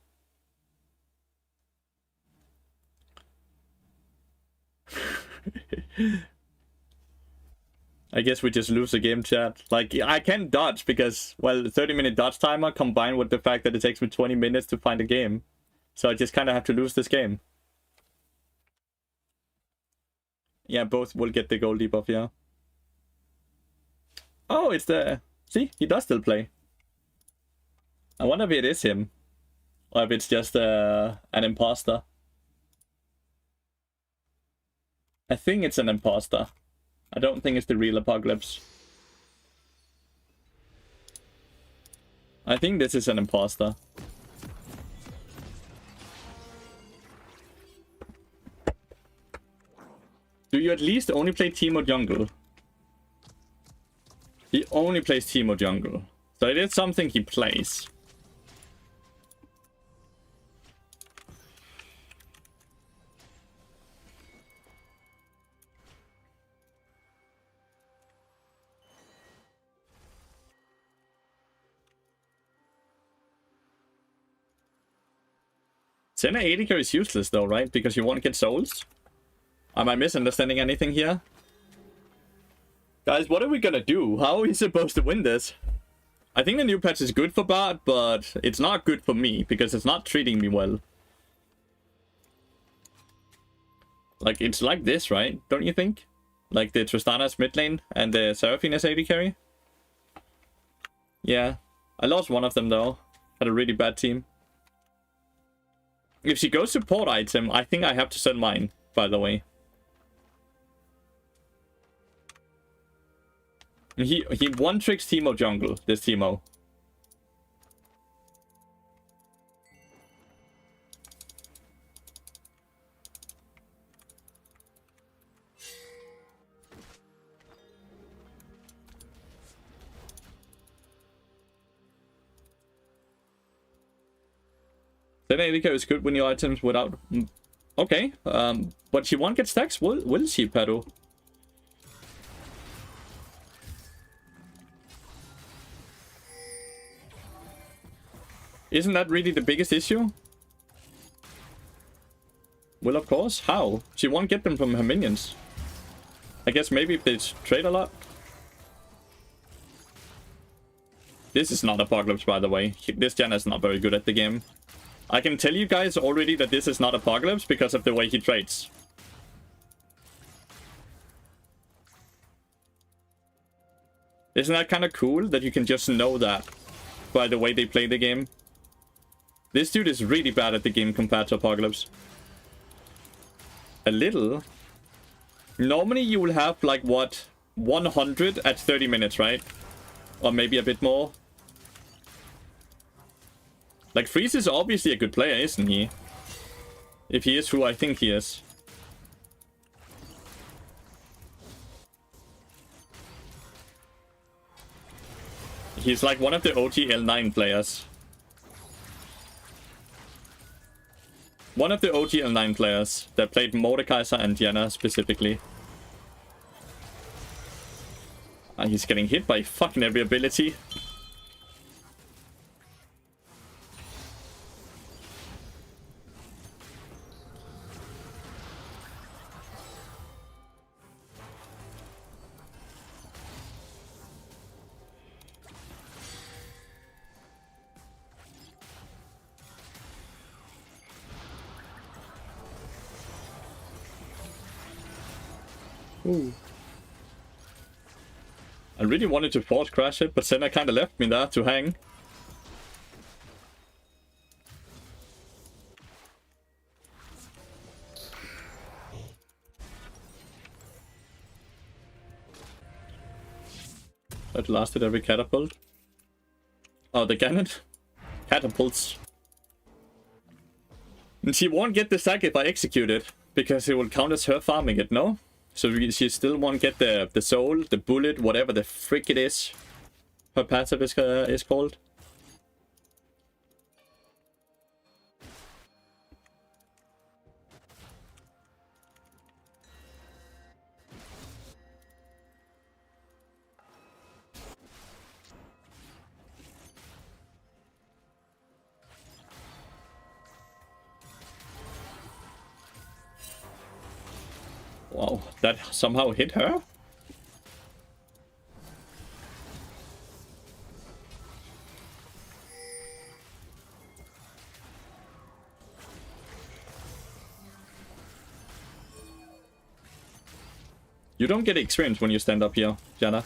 I guess we just lose the game, chat. Like, I can dodge because, well, the 30-minute dodge timer combined with the fact that it takes me 20 minutes to find a game. So I just kind of have to lose this game. Yeah, both will get the gold debuff, yeah. Oh, it's the... See, he does still play. I wonder if it is him. Or if it's just an imposter. I think it's an imposter. I don't think it's the real Apocalypse. I think this is an imposter. Do you at least only play Teemo jungle? He only plays Teemo jungle. So it is something he plays. Senna AD carry is useless though, right? Because you won't get souls? Am I misunderstanding anything here? Guys, what are we gonna do? How are we supposed to win this? I think the new patch is good for Bard, but it's not good for me because it's not treating me well. Like, it's like this, right? Don't you think? Like the Tristana's mid lane and the Seraphina's AD carry? Yeah. I lost one of them though. Had a really bad team. If she goes support item, I think I have to sell mine, by the way. He one-tricks Teemo jungle, this Teemo. Then AD is good when your items without... Okay, but she won't get stacks, will she, Pedro? Isn't that really the biggest issue? Well, of course. How? She won't get them from her minions. I guess maybe if they trade a lot. This is not Apocalypse, by the way. This Janna is not very good at the game. I can tell you guys already that this is not Apocalypse because of the way he trades. Isn't that kind of cool that you can just know that by the way they play the game? This dude is really bad at the game compared to Apocalypse. A little. Normally you will have like what? 100 at 30 minutes, right? Or maybe a bit more. Like, Freeze is obviously a good player, isn't he? If he is who I think he is. He's like one of the OG L9 players. One of the OG L9 players that played Mordekaiser and Diana specifically. And he's getting hit by fucking every ability. Ooh. I really wanted to force crash it, but Senna kind of left me there to hang. That lasted every catapult. Oh, the cannon? Catapults. And she won't get the sack if I execute it, because it will count as her farming it, no? So she still won't get the soul, the bullet, whatever the frick it is. Her passive is called. Wow, that somehow hit her? You don't get experience when you stand up here, Janna.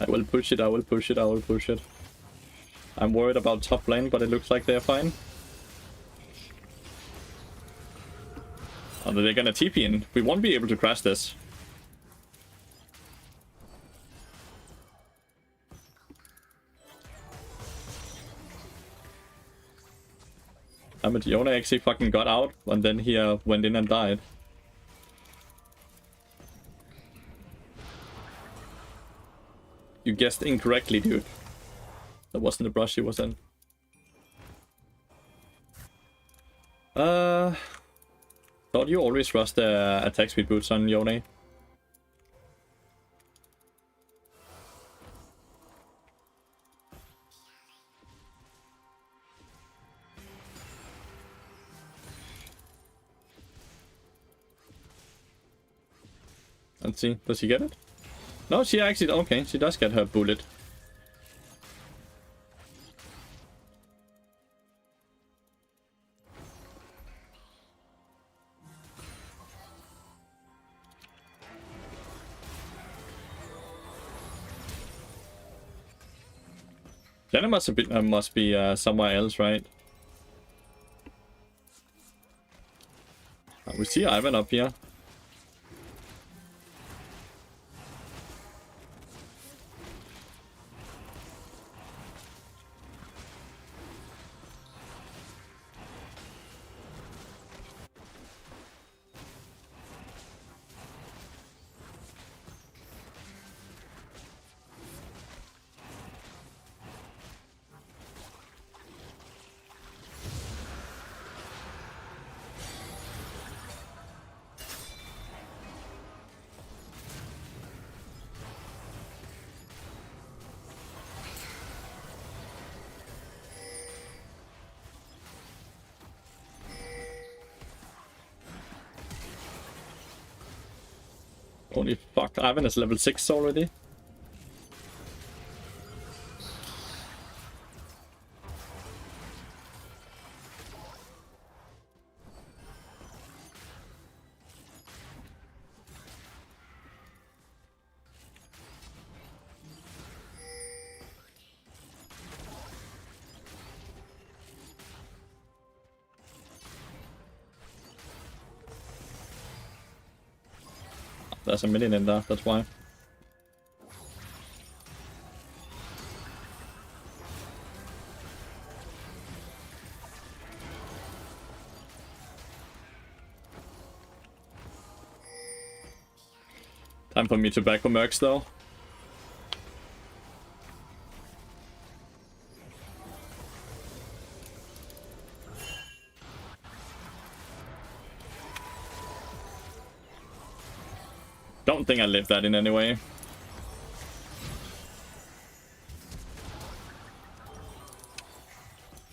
I will push it, I will push it, I will push it. I'm worried about top lane, but it looks like they're fine. Oh, they're gonna TP in. We won't be able to crash this. Damn it, Yona actually fucking got out, and then he went in and died. You guessed incorrectly, dude. That wasn't the brush he was in. Thought you always rush the attack speed boots on Yone. Let's see, does he get it? No, she actually, okay, she does get her bullet. Then it must be somewhere else, right? We see Ivan up here. Holy fuck, Ivan is level 6 already. There's a minion in there, that's why. Time for me to back for mercs though. Don't think I lived that in any way.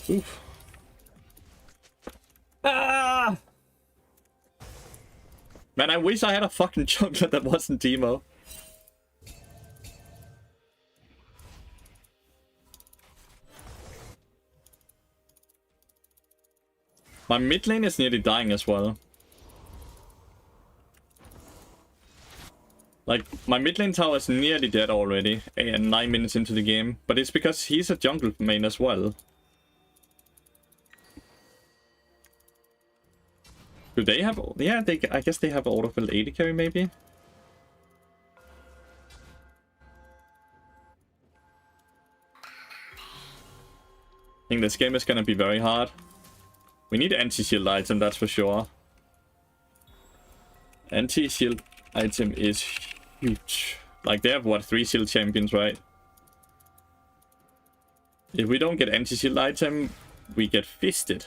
Oof. Ah! Man, I wish I had a fucking jungler that wasn't Demo. My mid lane is nearly dying as well. Like, my mid lane tower is nearly dead already, and 9 minutes into the game. But it's because he's a jungle main as well. Do they have... Yeah, I guess they have autofill 80 carry, maybe? I think this game is gonna be very hard. We need anti-shield item, that's for sure. Anti-shield item is huge. Like, they have, what, 3 shield champions, right? If we don't get anti-shield item, we get fisted.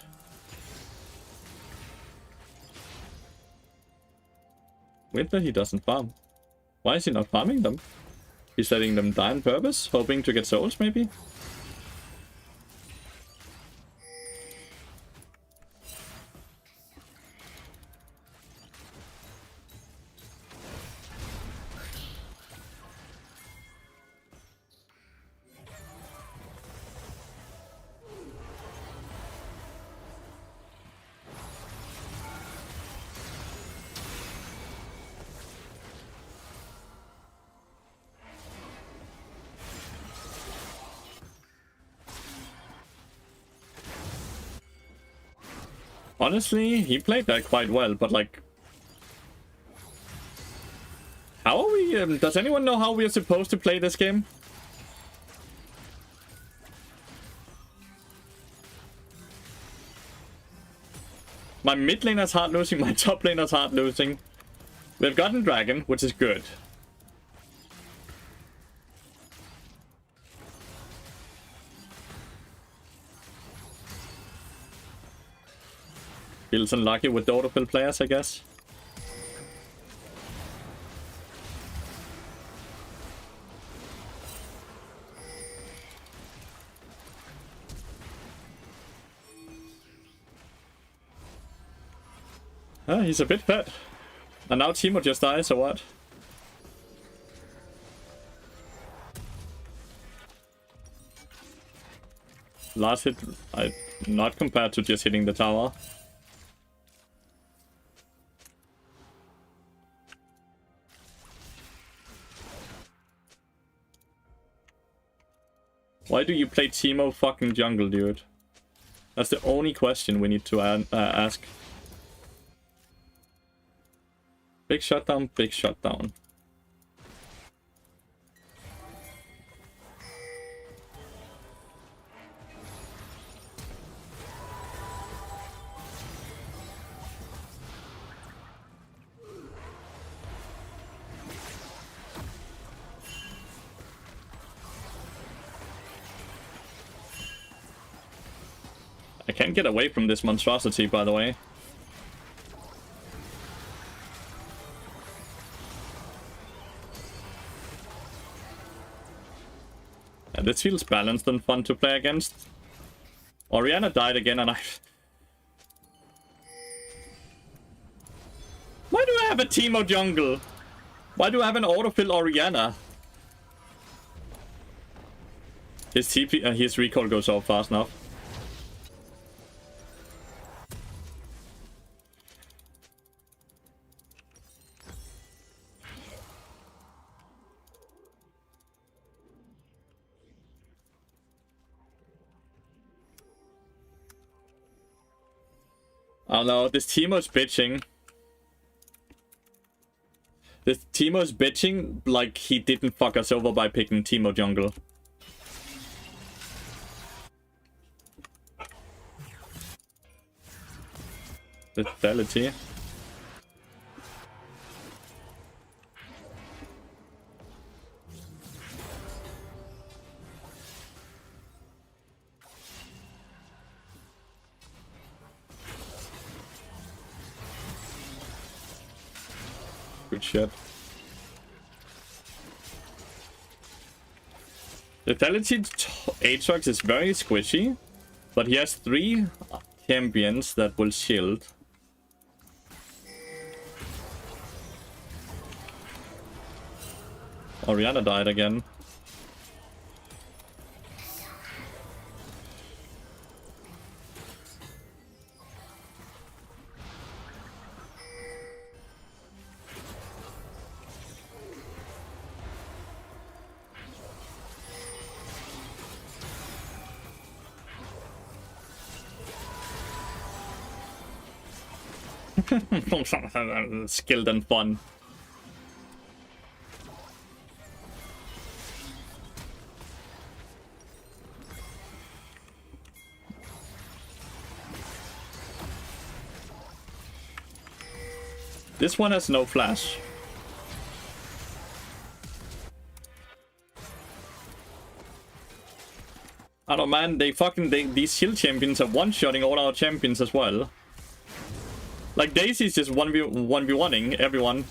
Weird that he doesn't farm. Why is he not farming them? He's letting them die on purpose, hoping to get souls, maybe? Honestly, he played that quite well, but like, Does anyone know how we are supposed to play this game? My mid laner's hard losing, my top laner's hard losing. We've gotten Dragon, which is good. Feels unlucky with the autofill players, I guess. He's a bit fat. And now Timo just dies, or what? Last hit, not compared to just hitting the tower. Why do you play Timo fucking jungle, dude? That's the only question we need to ask. Big shutdown, big shutdown. I can't get away from this monstrosity, by the way. Yeah, this feels balanced and fun to play against. Orianna died again and Why do I have a Timo jungle? Why do I have an autofill Orianna? His TP, his recall goes off fast enough. Oh no, this Timo's bitching. This Timo's bitching like he didn't fuck us over by picking Timo jungle. Viability. Good shit. Vitality Aatrox is very squishy, but he has 3 champions that will shield. Orianna died again. Skilled and fun. This one has no flash. I don't know, man, these shield champions are one-shotting all our champions as well. Like, Daisy's just 1v1ing everyone.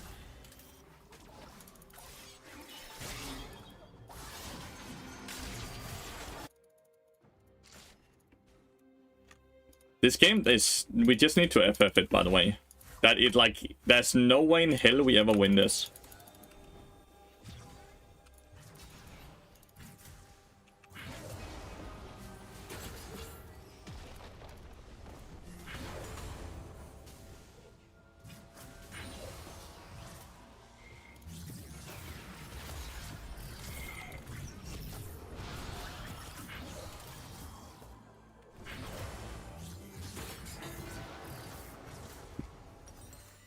This game is... We just need to FF it, by the way. That it, like... There's no way in hell we ever win this.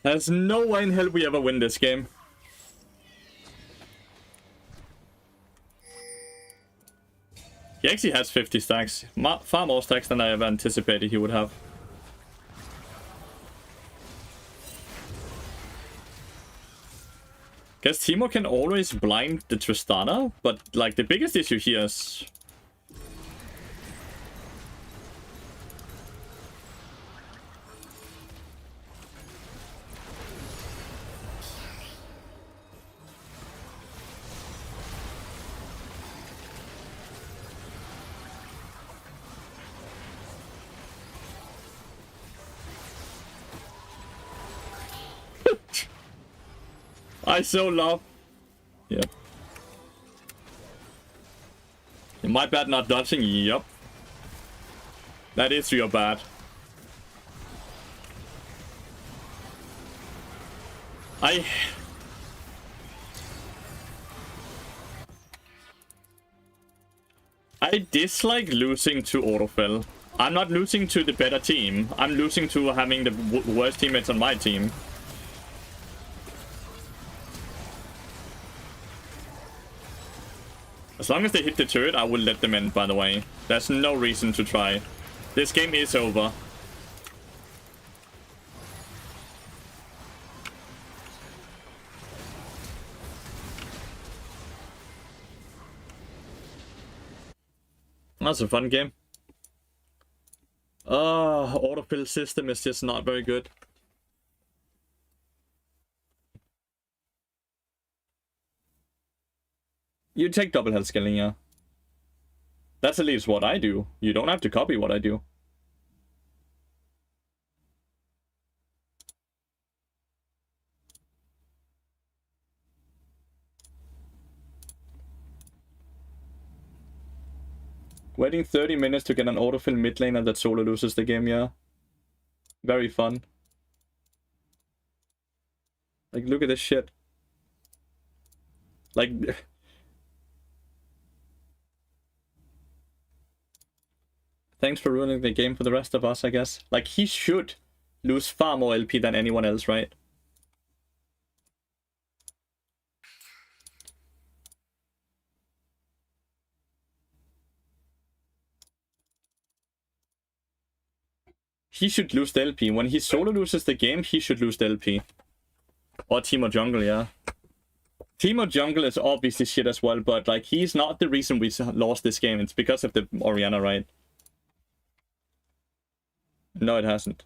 There's no way in hell we ever win this game. He actually has 50 stacks. Far more stacks than I ever anticipated he would have. Guess Teemo can always blind the Tristana, but like the biggest issue here is... I so love. Yeah. My bad not dodging. Yup. That is your bad. I dislike losing to autofill. I'm not losing to the better team. I'm losing to having the worst teammates on my team. As long as they hit the turret, I will let them in, by the way. There's no reason to try. This game is over. That's a fun game. Autofill system is just not very good. You take double health scaling, yeah. That's at least what I do. You don't have to copy what I do. Waiting 30 minutes to get an autofill mid laner that solo loses the game, yeah. Very fun. Like, look at this shit. Like... Thanks for ruining the game for the rest of us, I guess. Like, he should lose far more LP than anyone else, right? He should lose the LP. When he solo loses the game, he should lose the LP. Or Teemo Jungle, yeah. Teemo Jungle is obviously shit as well, but like, he's not the reason we lost this game. It's because of the Orianna, right? No, it hasn't.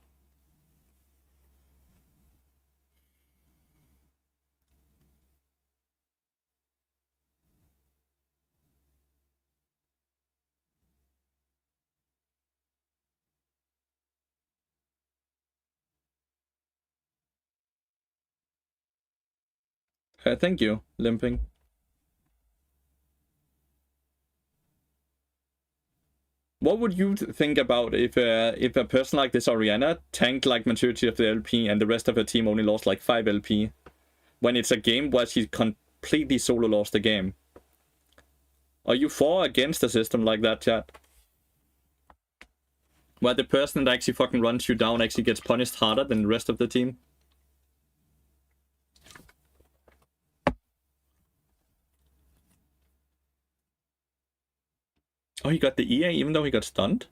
Thank you, Limping. What would you think about if a person like this Orianna tanked like majority of the LP and the rest of her team only lost like 5 LP? When it's a game where she completely solo lost the game. Are you for or against a system like that, chat? Where the person that actually fucking runs you down actually gets punished harder than the rest of the team? Oh, he got the EA even though he got stunned?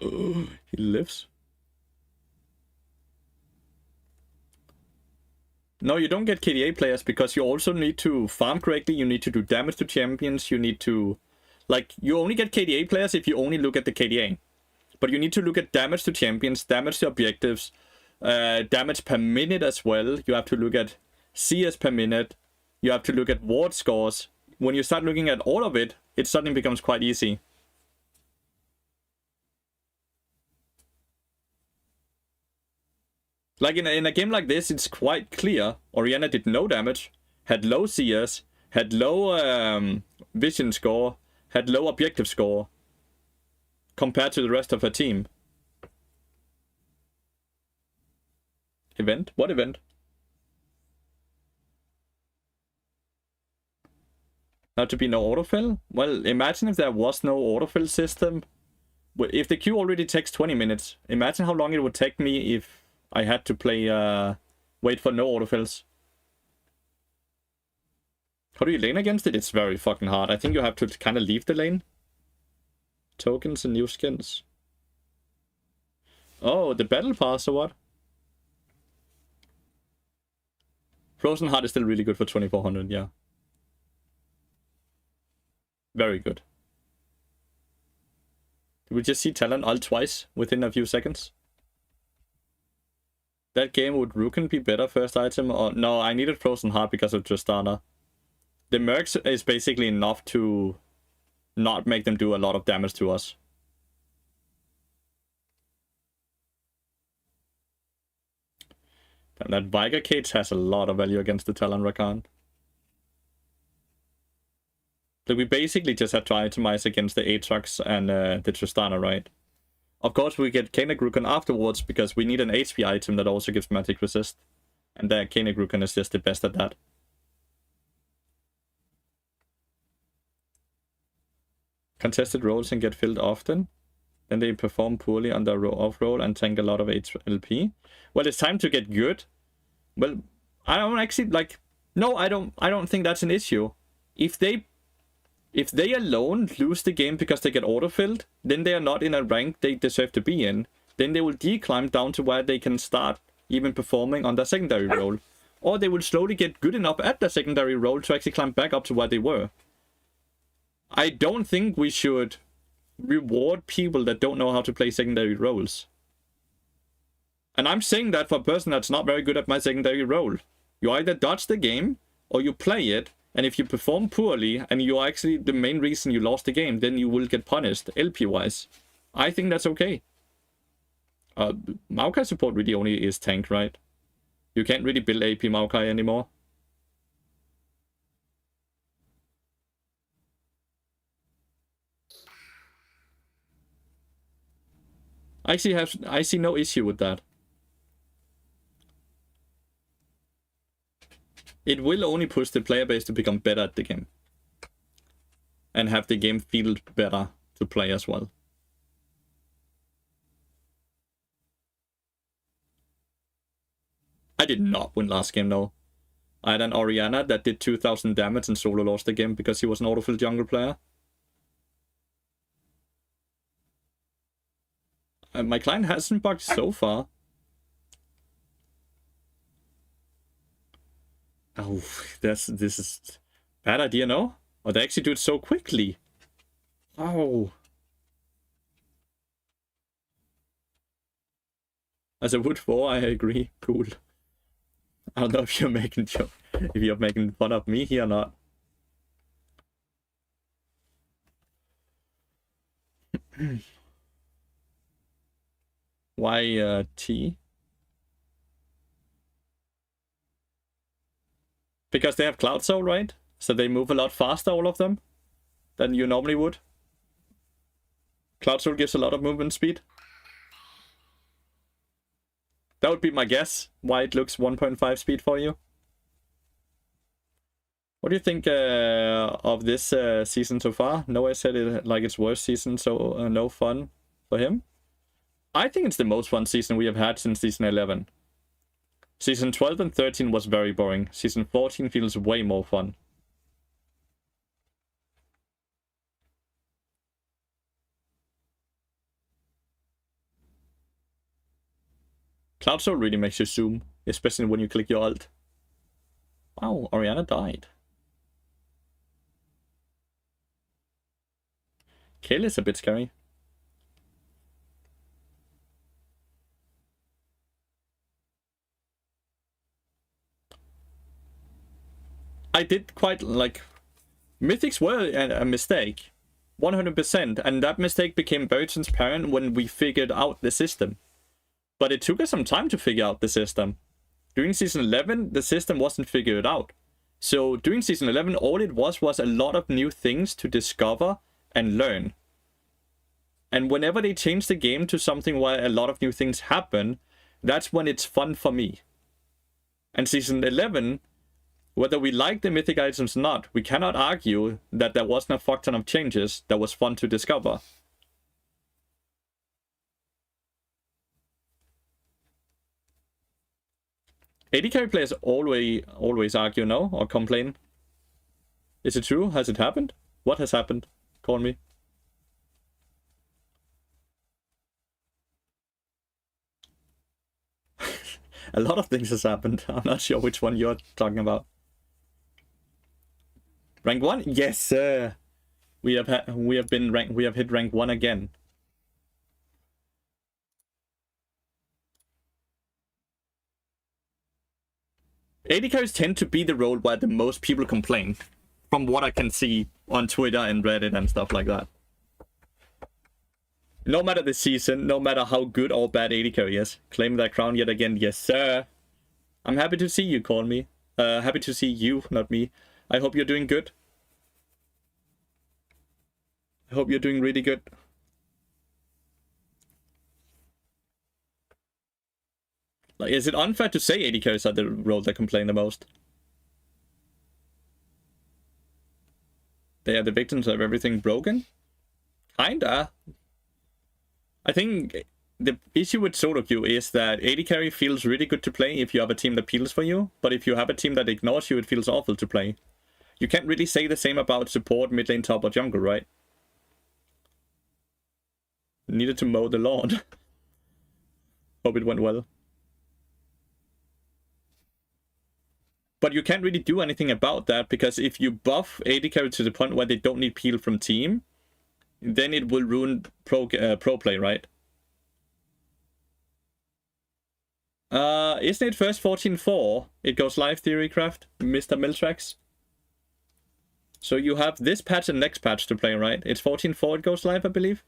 Oh, he lives. No, you don't get KDA players because you also need to farm correctly, you need to do damage to champions, you need to... Like, you only get KDA players if you only look at the KDA. But you need to look at damage to champions, damage to objectives, damage per minute as well. You have to look at CS per minute. You have to look at ward scores. When you start looking at all of it, it suddenly becomes quite easy. Like in a game like this, it's quite clear. Orianna did no damage, had low CS, had low vision score, had low objective score compared to the rest of her team. Event? What event? Not to be no autofill? Well, imagine if there was no autofill system. If the queue already takes 20 minutes, imagine how long it would take me if I had to play, wait for no autofills. How do you lane against it? It's very fucking hard. I think you have to kind of leave the lane. Tokens and new skins. Oh, the battle pass or what? Frozen Heart is still really good for 2400, yeah. Very good. Did we just see Talon ult twice within a few seconds? That game would Rune be better first item? Or no, I needed Frozen Heart because of Tristana. The Mercs is basically enough to not make them do a lot of damage to us. And that Viger Cage has a lot of value against the Talon Rakan. So we basically just have to itemize against the Aatrox and the Tristana, right? Of course, we get Kanegrukan afterwards because we need an HP item that also gives magic resist. And the Kanegrukan is just the best at that. Contested roles and get filled often. Then they perform poorly on their off-roll and tank a lot of LP. Well, it's time to get good. Well, I don't actually like... No, I don't think that's an issue. If they alone lose the game because they get auto-filled, then they are not in a rank they deserve to be in. Then they will declimb down to where they can start even performing on their secondary role. Or they will slowly get good enough at their secondary role to actually climb back up to where they were. I don't think we should reward people that don't know how to play secondary roles. And I'm saying that for a person that's not very good at my secondary role. You either dodge the game, or you play it, and if you perform poorly, and you're actually the main reason you lost the game, then you will get punished, LP-wise. I think that's okay. Maokai support really only is tank, right? You can't really build AP Maokai anymore. I see no issue with that. It will only push the player base to become better at the game. And have the game feel better to play as well. I did not win last game, though. I had an Orianna that did 2000 damage and solo lost the game because he was an autofill jungle player. My client hasn't bugged so far. Oh, this is bad idea, no? Oh, they actually do it so quickly. Oh. As a wood 4, I agree. Cool. I don't know if you're making fun of me here or not. Why T? Because they have Cloud Soul, right? So they move a lot faster, all of them, than you normally would. Cloud Soul gives a lot of movement speed. That would be my guess, why it looks 1.5 speed for you. What do you think of this season so far? Noah said it like it's worst season, so no fun for him. I think it's the most fun season we have had since season 11. Season 12 and 13 was very boring. Season 14 feels way more fun. Cloud Soul really makes you zoom, especially when you click your ult. Wow, Orianna died. Kill is a bit scary. I did quite like... Mythics were a mistake. 100%. And that mistake became very transparent when we figured out the system. But it took us some time to figure out the system. During Season 11, the system wasn't figured out. So during Season 11, all it was a lot of new things to discover and learn. And whenever they change the game to something where a lot of new things happen, that's when it's fun for me. And Season 11... Whether we like the mythic items or not, we cannot argue that there wasn't a fuck ton of changes that was fun to discover. AD carry players always argue, no? Or complain. Is it true? Has it happened? What has happened? Call me. A lot of things has happened. I'm not sure which one you're talking about. Rank 1? Yes, sir. We have hit rank 1 again. AD carries tend to be the role where the most people complain, from what I can see on Twitter and Reddit and stuff like that. No matter the season, no matter how good or bad AD carry is, claim that crown yet again. Yes, sir. I'm happy to see you, call me. Happy to see you, not me. I hope you're doing good. I hope you're doing really good. Like, is it unfair to say AD carries are the role that complain the most? They are the victims of everything broken? Kinda. I think the issue with solo queue is that AD carry feels really good to play if you have a team that peels for you, but if you have a team that ignores you, it feels awful to play. You can't really say the same about support, mid lane, top, or jungle, right? Needed to mow the lawn. Hope it went well. But you can't really do anything about that, because if you buff AD carry to the point where they don't need peel from team, then it will ruin pro play, right? Isn't it first 14.4? It goes live, Theorycraft, Mr. Miltrax. So you have this patch and next patch to play, right? It's 14.4 it goes live, I believe.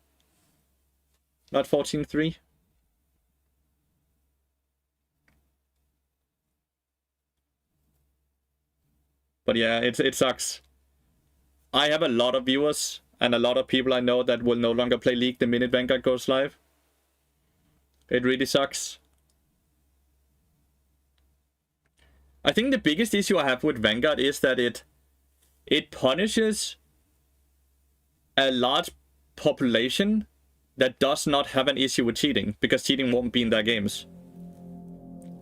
Not 14.3. But yeah, it sucks. I have a lot of viewers and a lot of people I know that will no longer play League the minute Vanguard goes live. It really sucks. I think the biggest issue I have with Vanguard is that it punishes a large population that does not have an issue with cheating, because cheating won't be in their games.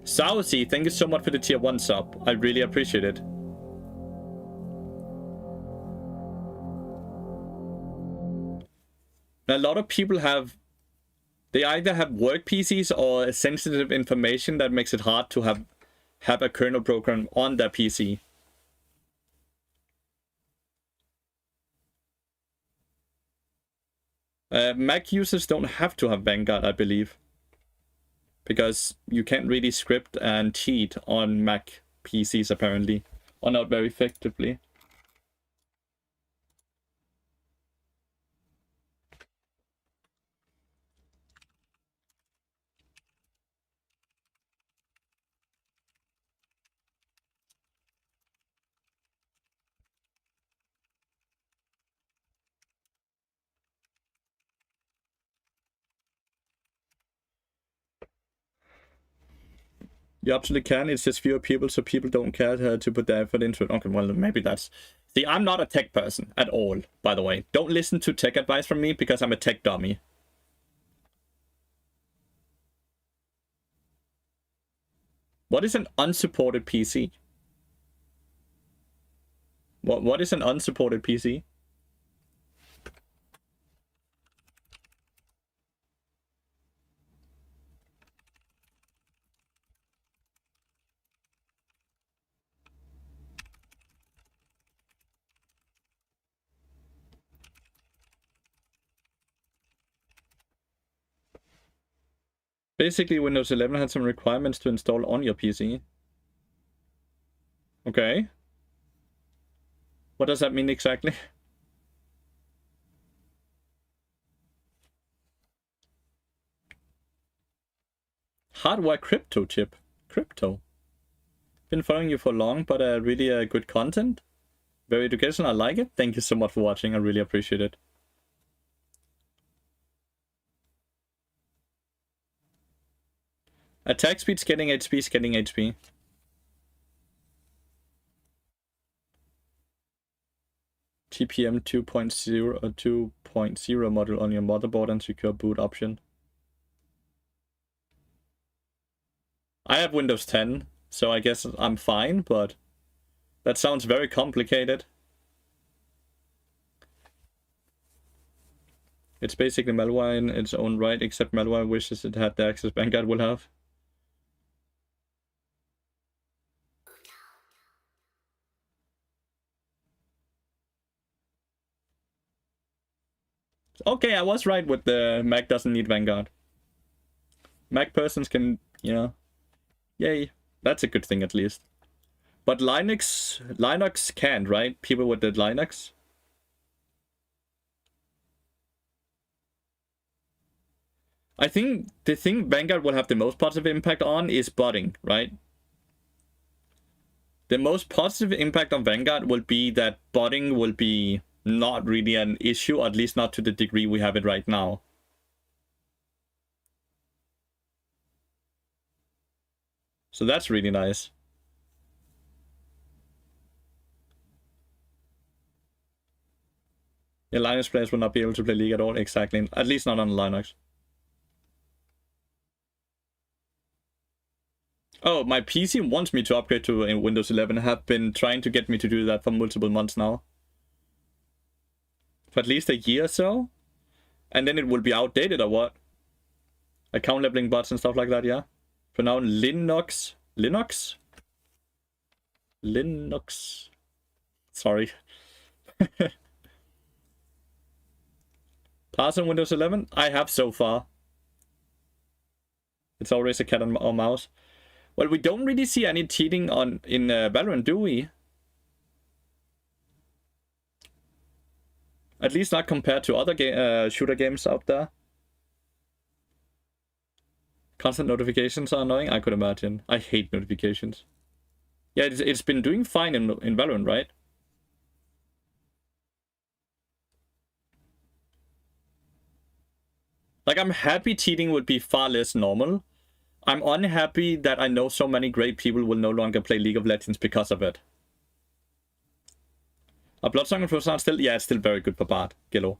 Saucy, thank you so much for the tier 1 sub. I really appreciate it. A lot of people they either have work PCs or sensitive information that makes it hard to have a kernel program on their PC. Mac users don't have to have Vanguard, I believe, because you can't really script and cheat on Mac PCs apparently, or not very effectively. You absolutely can. It's just fewer people, so people don't care to put their effort into it. Okay, well, maybe that's... See, I'm not a tech person at all, by the way. Don't listen to tech advice from me, because I'm a tech dummy. What is an unsupported PC? What is an unsupported PC? Basically, Windows 11 had some requirements to install on your PC. Okay. What does that mean exactly? Hardware crypto chip. Crypto. Been following you for long, but really good content. Very educational. I like it. Thank you so much for watching. I really appreciate it. Attack speed, scaling HP, scaling HP. TPM 2.0 or 2.0 model on your motherboard and secure boot option. I have Windows 10, so I guess I'm fine, but that sounds very complicated. It's basically malware in its own right, except malware wishes it had the access Vanguard will have. Okay, I was right with the Mac doesn't need Vanguard. Mac persons can, you know, yay. That's a good thing at least. But Linux can't, right? People with the Linux. I think the thing Vanguard will have the most positive impact on is botting, right? The most positive impact on Vanguard will be that botting will be not really an issue, at least not to the degree we have it right now. So that's really nice. Yeah, Linux players will not be able to play League at all, exactly. At least not on Linux. Oh, my PC wants me to upgrade to Windows 11. I have been trying to get me to do that for multiple months now. For at least a year or so. And then it will be outdated or what? Account labeling bots and stuff like that, yeah? For now, Linux. Sorry. Pass on Windows 11? I have so far. It's always a cat or mouse. Well, we don't really see any cheating in Valorant, do we? At least not compared to other shooter games out there. Constant notifications are annoying, I could imagine. I hate notifications. Yeah, it's been doing fine in Valorant, right? Like, I'm happy cheating would be far less normal. I'm unhappy that I know so many great people will no longer play League of Legends because of it. A Bloodsong and Frozen still? Yeah, it's still very good for Bard, Gillo.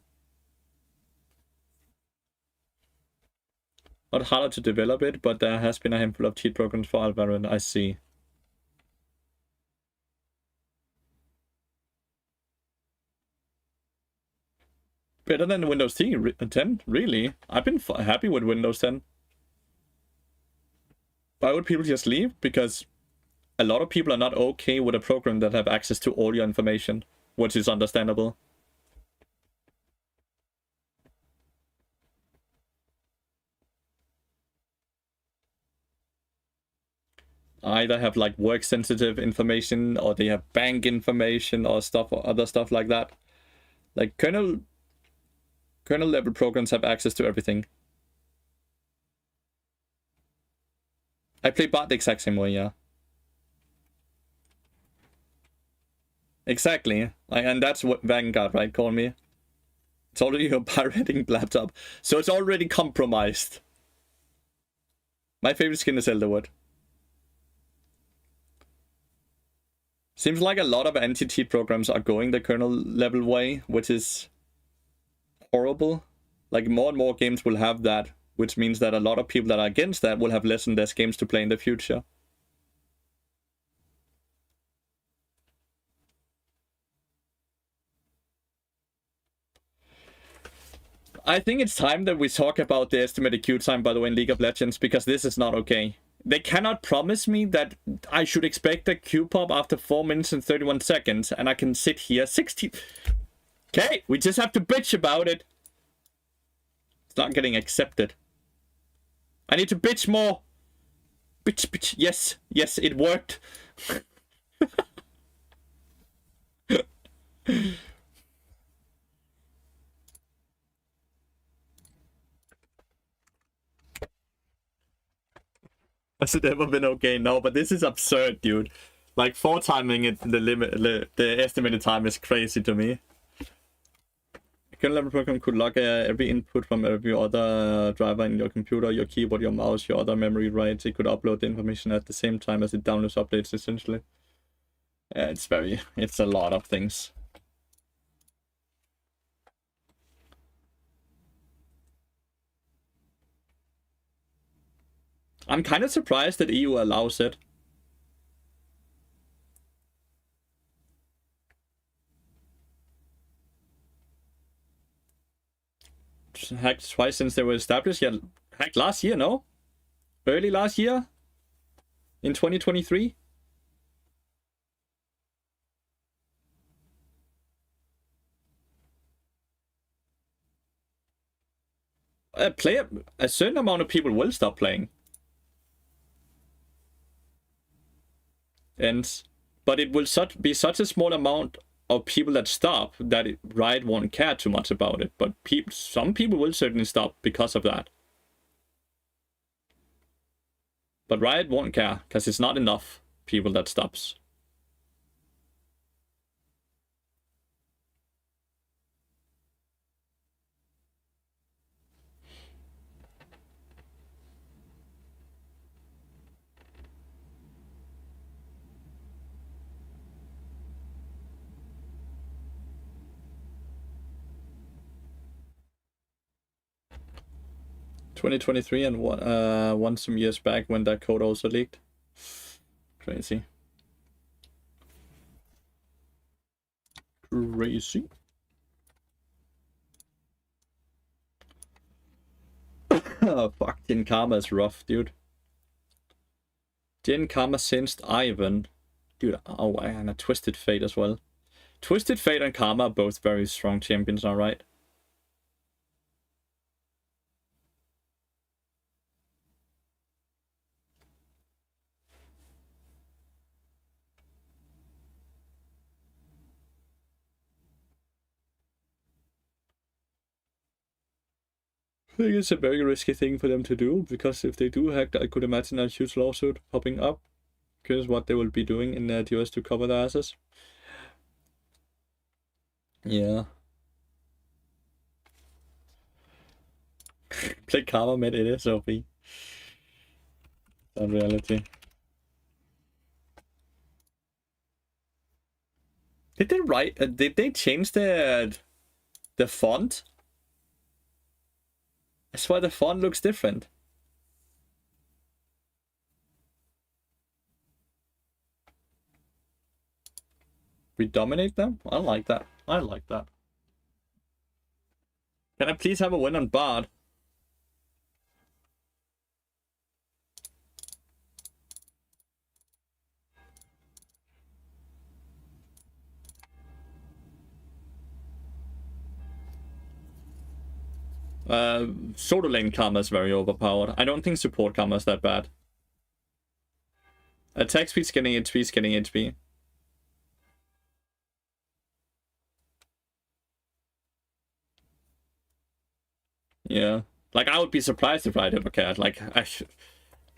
Not harder to develop it, but there has been a handful of cheat programs for Valorant, I see. Better than Windows 10? Really? I've been happy with Windows 10. Why would people just leave? Because a lot of people are not okay with a program that have access to all your information, which is understandable. Either have like work sensitive information, or they have bank information or stuff, or other stuff like that. Like kernel level programs have access to everything. I play Bard the exact same way, yeah. Exactly. And that's what Vanguard, right, call me. It's already a pirating laptop, so it's already compromised. My favorite skin is Elderwood. Seems like a lot of anti-cheat programs are going the kernel level way, which is horrible. Like, more and more games will have that, which means that a lot of people that are against that will have less and less games to play in the future. I think it's time that we talk about the estimated queue time, by the way, in League of Legends, because this is not okay. They cannot promise me that I should expect a queue pop after 4 minutes and 31 seconds, and I can sit here 60... Okay, we just have to bitch about it. It's not getting accepted. I need to bitch more. Bitch. Yes, it worked. Has it ever been okay? No, but this is absurd, dude. Like, 4 timing it, the estimated time is crazy to me. A kernel level program could log every input from every other driver in your computer, your keyboard, your mouse, your other memory rights. It could upload the information at the same time as it downloads updates, essentially. Yeah, it's a lot of things. I'm kind of surprised that EU allows it. hacked twice since they were established. Yeah, hacked last year, no? Early last year? In 2023? A certain amount of people will stop playing. But it will be such a small amount of people that stop that Riot won't care too much about it. But some people will certainly stop because of that. But Riot won't care because it's not enough people that stops. (2023) and one some years back when that code also leaked. Crazy. Crazy. Oh, fuck. Jin Karma is rough, dude. Jin Karma sensed Ivan. Dude, oh, and a Twisted Fate as well. Twisted Fate and Karma are both very strong champions, alright? I think it's a very risky thing for them to do, because if they do hack, I could imagine a huge lawsuit popping up. Because what they will be doing in the US to cover their asses. Yeah. Play Karma med it is OP. Not reality. Did they change the font? That's why the font looks different. We dominate them? I like that. I like that. Can I please have a win on Bard? Solo lane Karma is very overpowered. I don't think support Karma is that bad. Attack speed, scaling HP, scaling HP. Yeah. Like, I would be surprised if Riot ever cared. Like,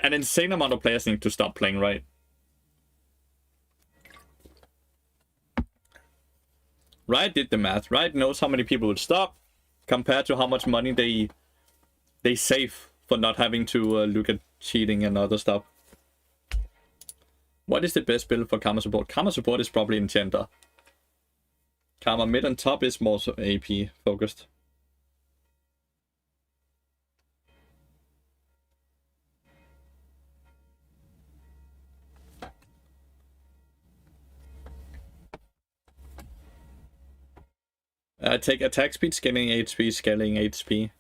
an insane amount of players need to stop playing, right? Riot did the math. Riot knows how many people would stop compared to how much money they save for not having to look at cheating and other stuff. What is the best build for Karma support? Karma support is probably Enchanter. Karma mid and top is more AP focused. Take attack speed, scaling HP, scaling HP.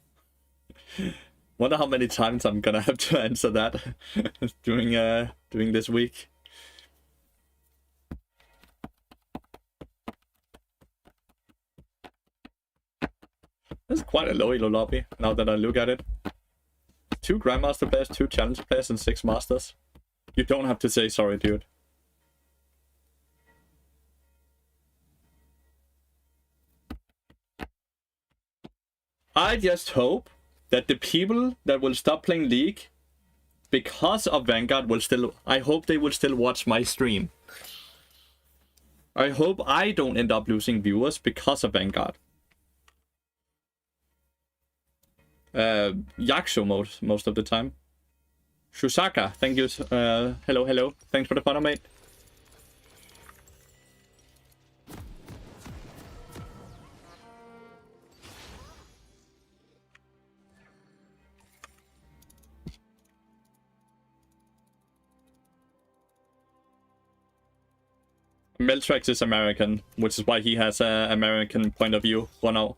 Wonder how many times I'm gonna have to answer that during this week. That's quite a low elo lobby, now that I look at it. 2 Grandmaster players, 2 Challenge players, and 6 Masters. You don't have to say sorry, dude. I just hope that the people that will stop playing League because of Vanguard will still... I hope they will still watch my stream. I hope I don't end up losing viewers because of Vanguard. Yaksho mode most of the time. Shusaka, thank you. Hello. Thanks for the follow, mate. Meltrax is American, which is why he has an American point of view for now.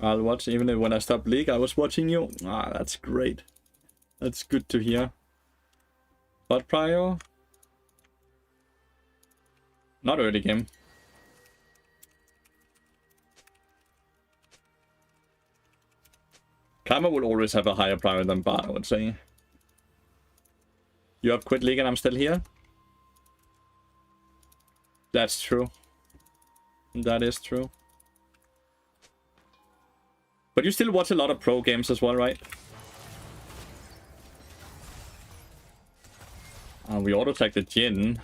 I'll watch even when I stop League. I was watching you. Ah, that's great. That's good to hear. But prior? Not early game. Karma will always have a higher prior than Bard, I would say. You have quit League and I'm still here? That's true. That is true. But you still watch a lot of pro games as well, right? We auto-attack the Jin.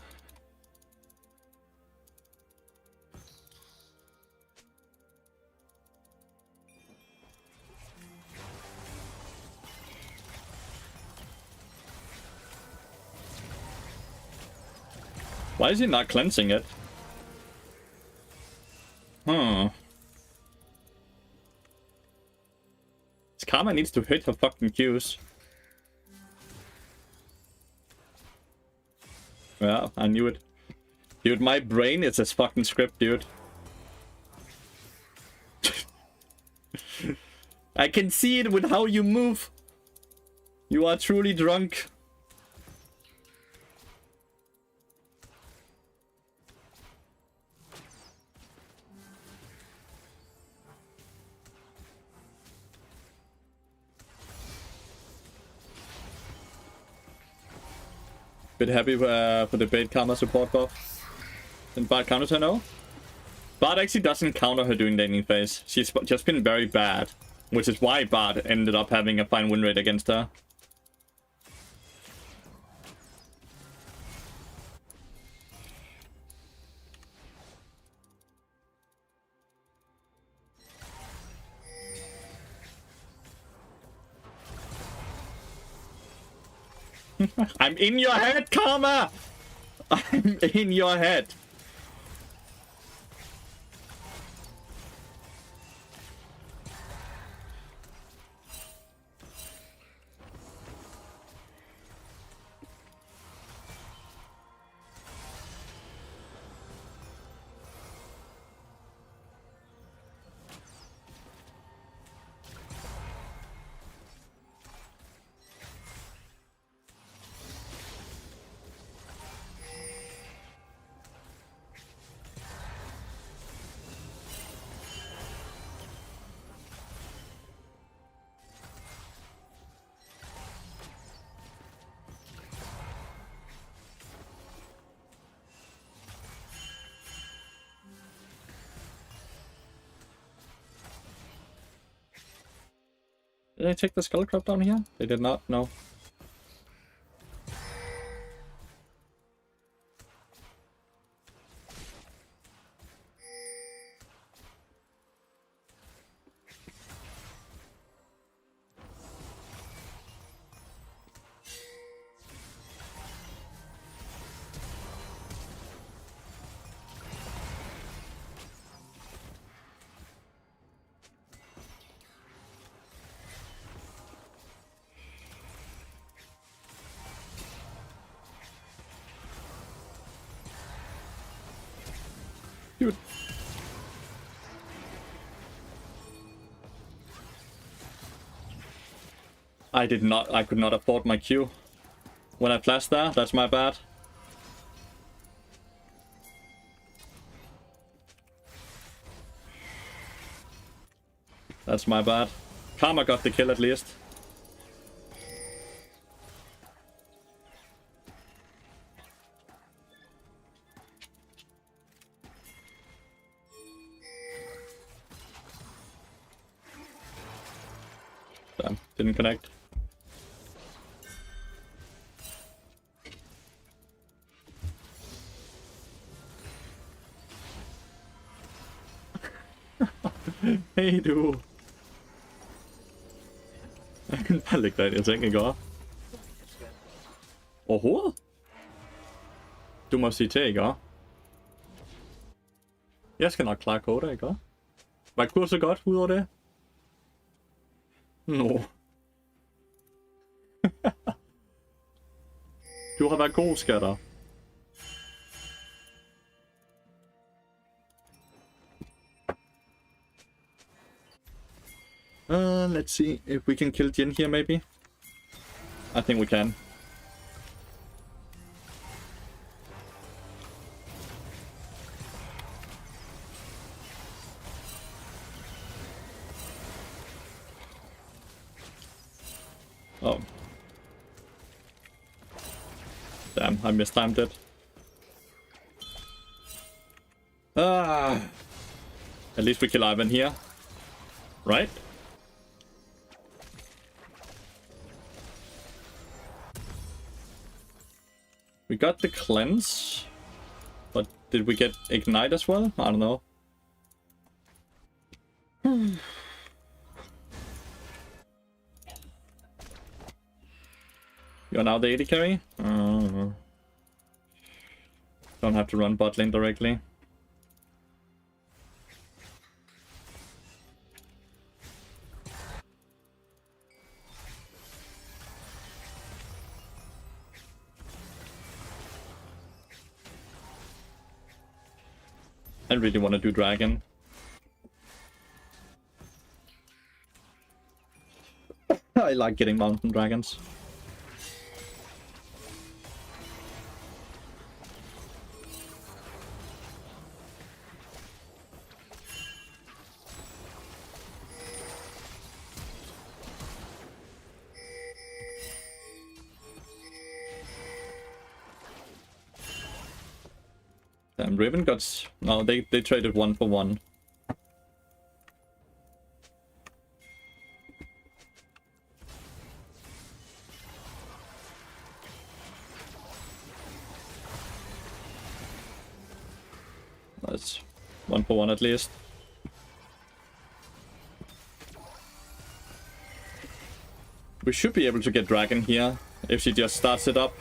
Why is he not cleansing it? Huh. This Karma needs to hit her fucking Qs. Yeah, I knew it. Dude, my brain is a fucking script, dude. I can see it with how you move. You are truly drunk. Bit happy for the bait Karma support buff. And Bard counters her, no? Bard actually doesn't counter her during laning phase. She's just been very bad. Which is why Bard ended up having a fine win rate against her. I'm in your head, Karma! I'm in your head. Did I take the skull crop down here? They did not, no. Dude. I could not afford my Q. When I flashed there, that's my bad. That's my bad. Karma got the kill at least. Damn, didn't connect. Hey du. Jeg kan bare lægge dig ind i ting, ikke også? Overhovedet? Du må sige til, ikke også? Jeg skal nok klare koder, ikke også? Var kurset godt udover det? Nå. Du har været god, skatter. Let's see if we can kill Jin here, maybe. I think we can. Oh. Damn, I mistimed it. Ah. At least we kill Ivan here. Right? We got the cleanse. But did we get ignite as well? I don't know. You're now the AD carry? Don't have to run bot lane directly. I really want to do dragon. I like getting mountain dragons. Damn, Riven got... No, they traded 1 for 1. That's 1 for 1 at least. We should be able to get dragon here if she just starts it up.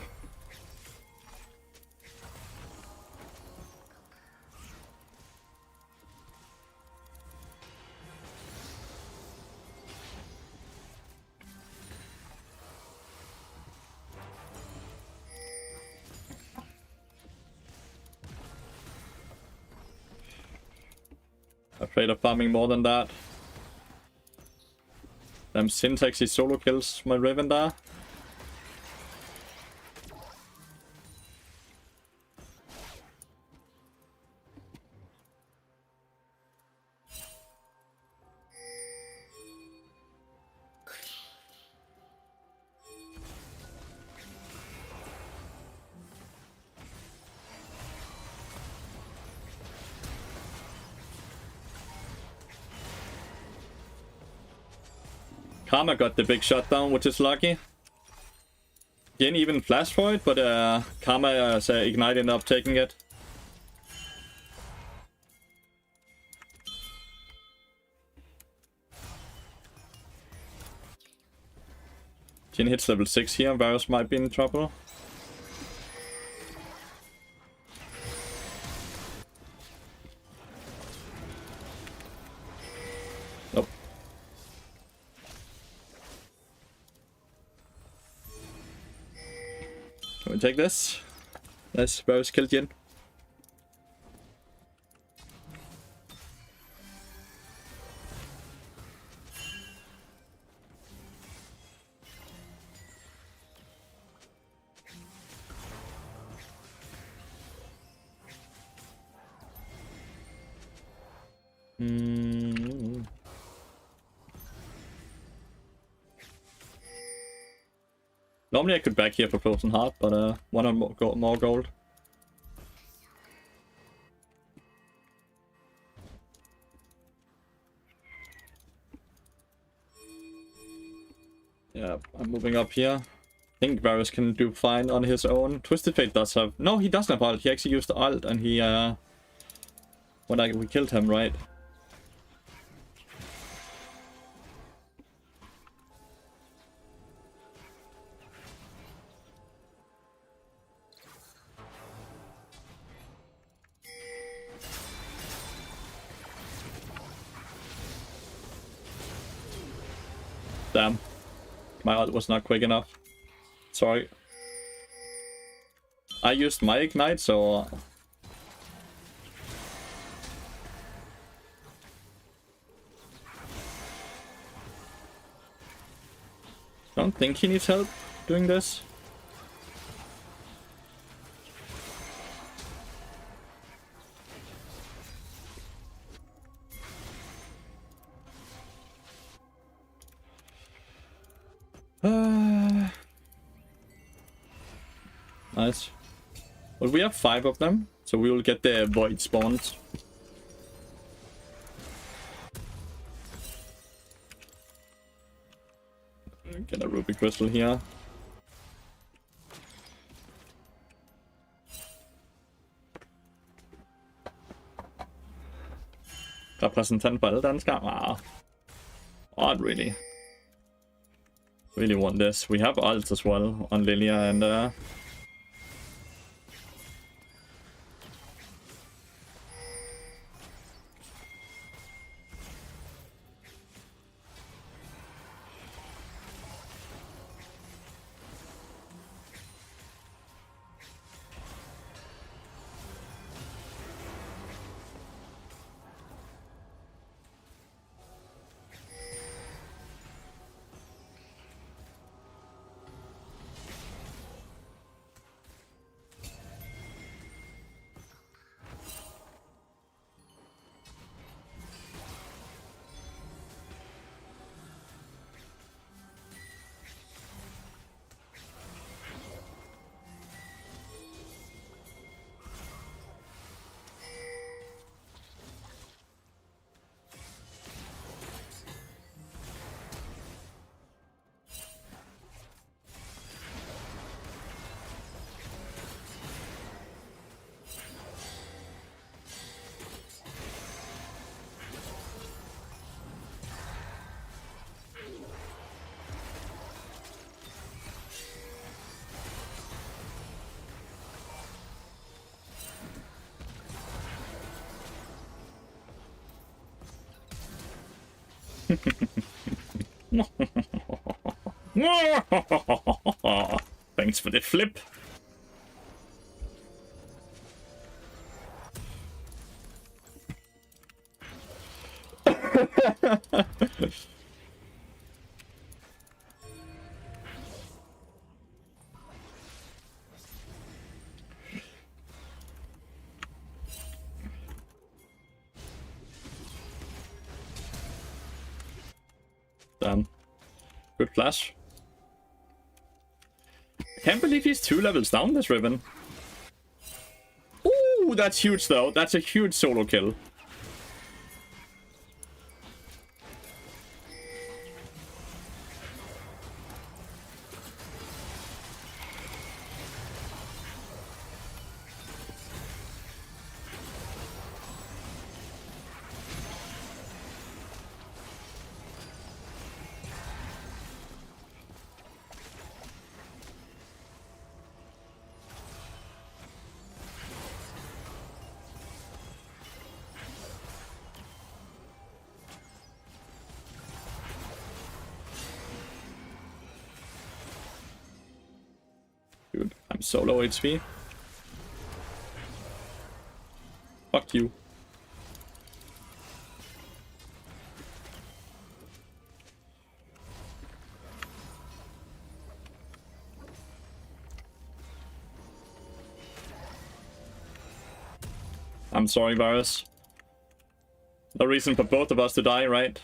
Afraid of farming more than that. Damn, Syntax, he solo kills my Riven there. Karma got the big shutdown, which is lucky. Didn't even flash for it, but Karma Ignite ended up taking it. Jin hits level 6 here, Varus might be in trouble. Nope. Can we take this? Nice, Varus killed Jin. Normally I could back here for Frozen Heart, but one more gold. Yeah, I'm moving up here. I think Varus can do fine on his own. Twisted Fate does have... No, he doesn't have ult. He actually used the ult and he... we killed him, right? Damn. My ult was not quick enough. Sorry. I used my ignite, so... don't think he needs help doing this. Nice. Well, we have 5 of them, so we will get the void spawns. Get a ruby crystal here. Repræsentant for alle danskere? Wow. Not really. Really want this. We have ults as well on Lilia and thanks for the flip. Damn. Good flash. I can't believe he's 2 levels down, this Riven. Ooh, that's huge though. That's a huge solo kill. Dude, I'm so low HP. Fuck you. I'm sorry, Varus. No reason for both of us to die, right?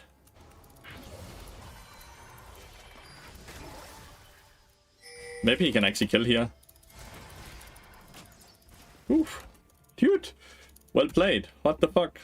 Maybe he can actually kill here. Oof. Dude. Well played. What the fuck?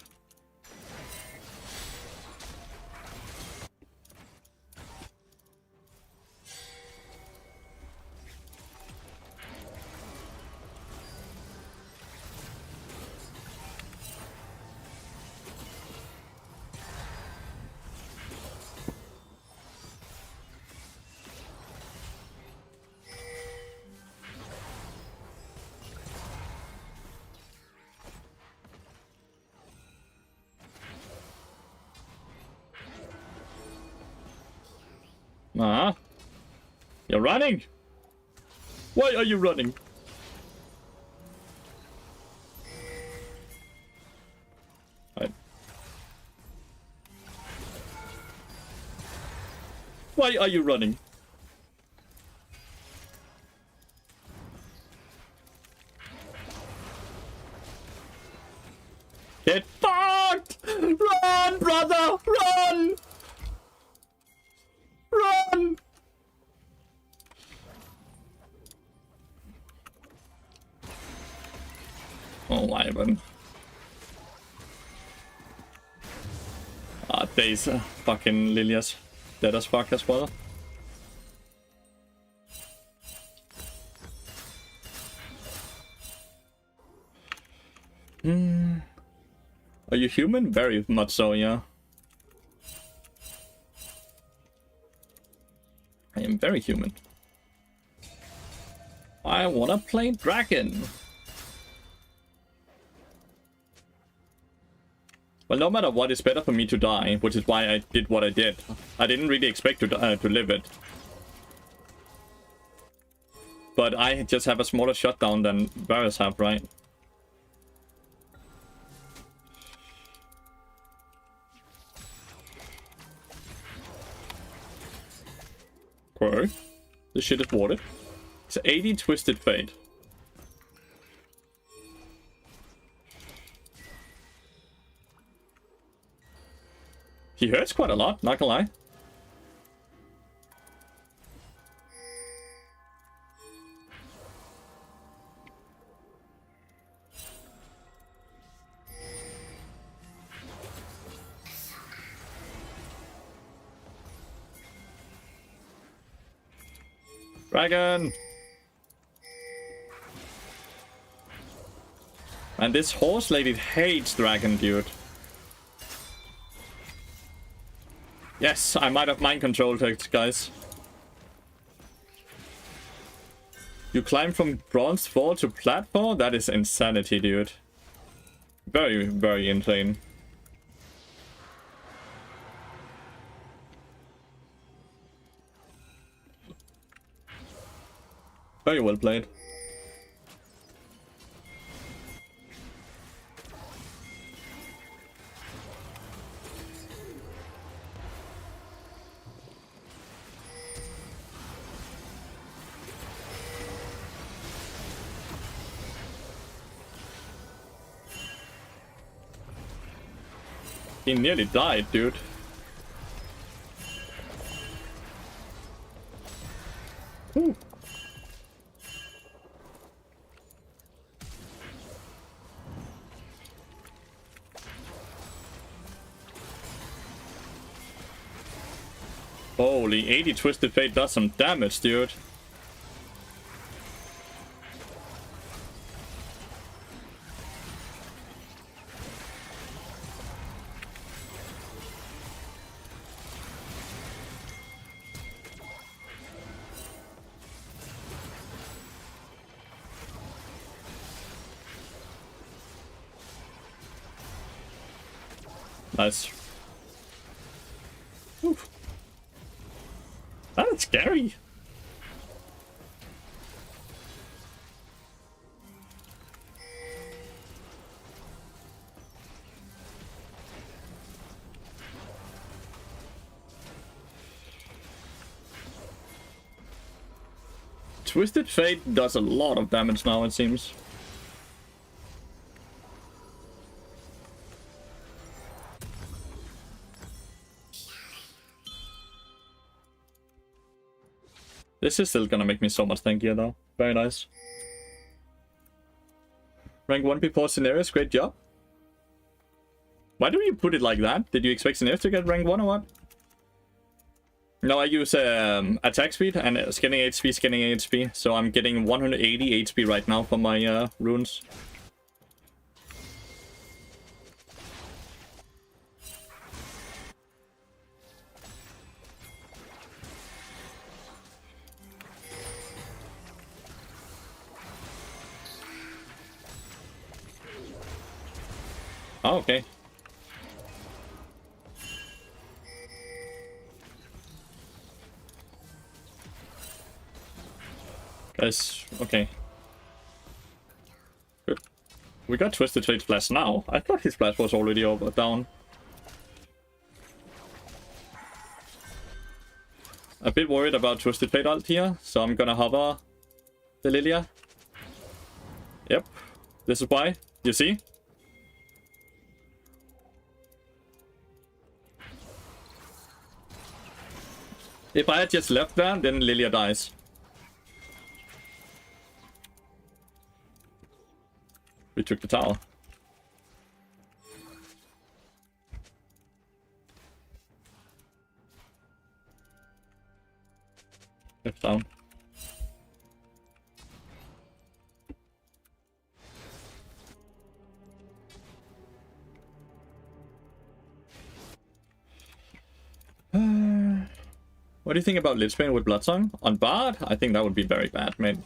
Ah, you're running. Why are you running? Right. Why are you running? Get fucked! Run, brother! Run! Run! Oh, Ivan. Ah, days. Fucking Lilia's dead as fuck as well. Are you human? Very much so, yeah. I am very human. I wanna play dragon. Well, no matter what, it's better for me to die, which is why I did what I did. I didn't really expect to live it. But I just have a smaller shutdown than Varus have, right? Okay. This shit is warded. It's 80 Twisted Fate. He hurts quite a lot, not gonna lie. Dragon! And this horse lady hates dragon, dude. Yes, I might have mind controlled her, guys. You climb from bronze 4 to plat 4? That is insanity, dude. Very, very insane. Very well played. He nearly died, dude. Ooh. Holy, 80 Twisted Fate does some damage, dude. Nice. Oof. That's scary. Twisted Fate does a lot of damage now, it seems. This is still gonna make me so much tankier though. Very nice. Rank 1 before scenarios, great job. Why do you put it like that? Did you expect scenarios to get rank 1 or what? No, I use attack speed and scanning HP, so I'm getting 180 HP right now for my runes. Oh, okay. Guys, okay. Good. We got Twisted Fate Flash now. I thought his Flash was already over down. A bit worried about Twisted Fate ult here, so I'm gonna hover the Lilia. Yep. This is why. You see? If I had just left there, then Lilia dies. We took the tower. Left down. What do you think about Lichbane with Bloodsong? On Bard? I think that would be very bad, man.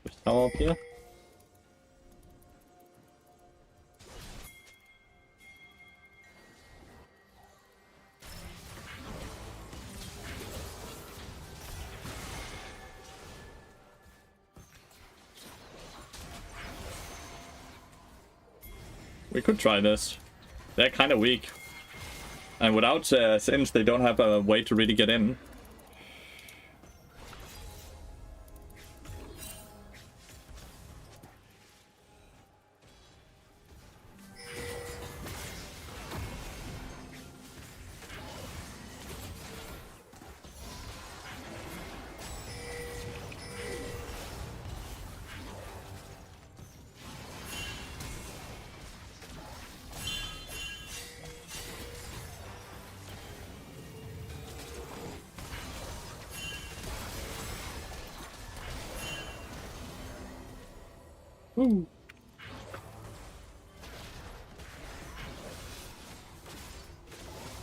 There's tower up here. We could try this. They're kind of weak. And without Sins, they don't have a way to really get in. Ooh.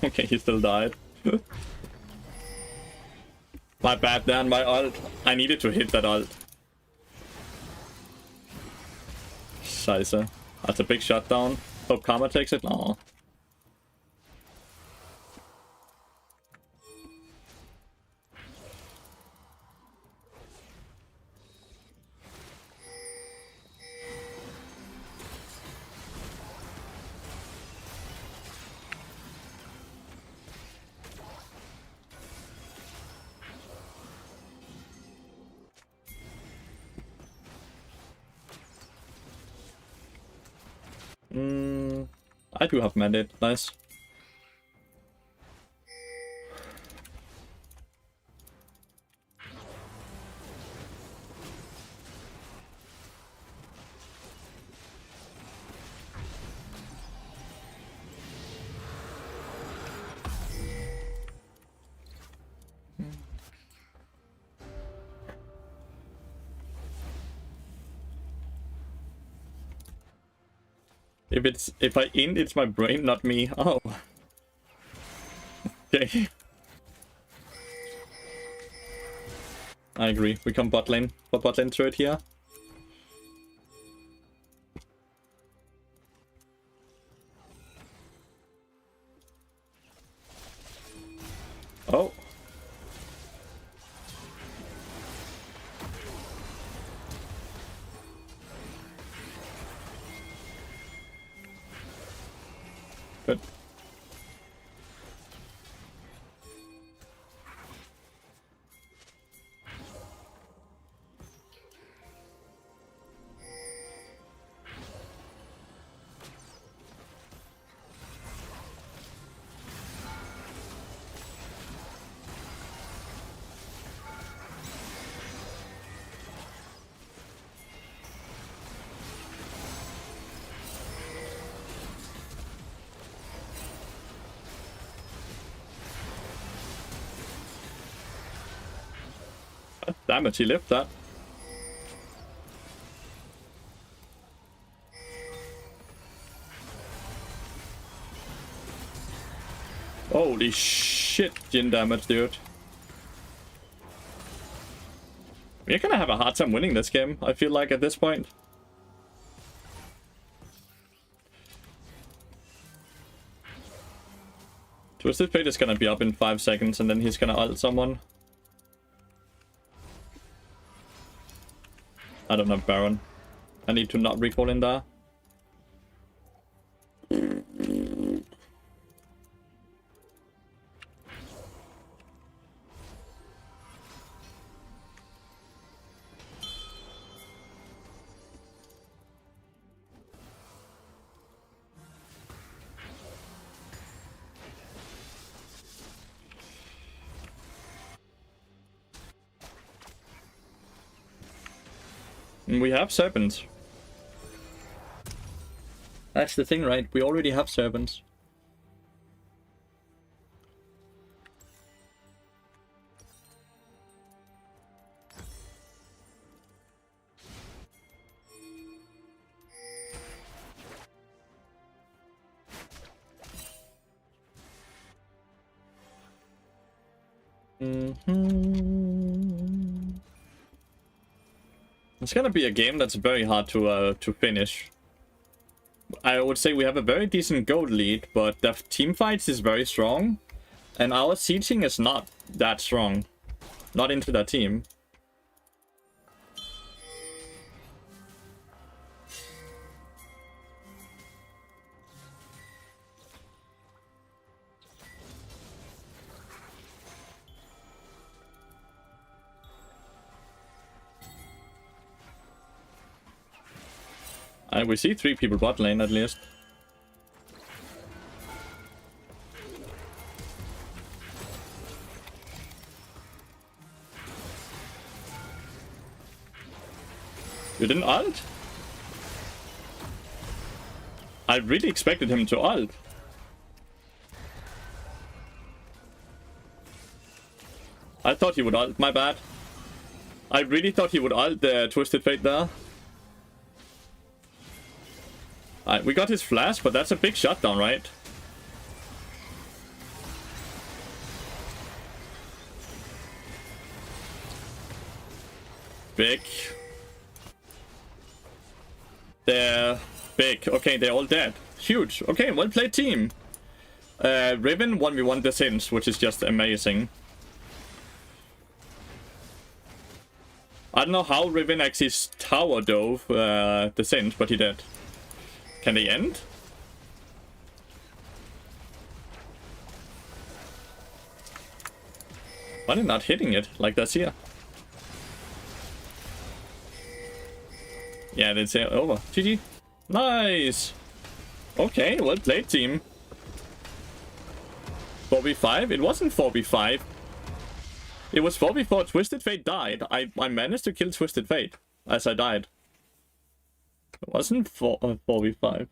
Okay, he still died. My bad, Dan, my ult. I needed to hit that ult. Scheiße. That's a big shutdown. Hope Karma takes it? No. I do have mandate. Nice. If I int, it's my brain, not me. Oh. Okay. I agree. We come bot lane. Bot lane turret here. Oh. Good. Damn it, he lived that. Holy shit, Jin damage, dude. We're gonna have a hard time winning this game, I feel like, at this point. Twisted Fate is gonna be up in 5 seconds, and then he's gonna ult someone. I don't have Baron. I need to not recall in there. We have serpents. That's the thing, right? We already have serpents. It's gonna be a game that's very hard to finish. I would say we have a very decent gold lead, but the team fights is very strong, and our sieging is not that strong. Not into that team. We see 3 people bot lane at least. You didn't ult? I really expected him to ult. I thought he would ult, my bad. I really thought he would ult the Twisted Fate there. We got his flash, but that's a big shutdown, right? Big. They're big. Okay, they're all dead. Huge. Okay, well played team. Riven 1v1 the Sins, which is just amazing. I don't know how Riven actually tower dove the Sins, but he did. Can they end? Why are they not hitting it like that's here? Yeah, that's it. Over. GG. Nice. Okay, well played, team. 4v5? It wasn't 4v5. It was 4v4. Twisted Fate died. I managed to kill Twisted Fate as I died. It wasn't 4v5.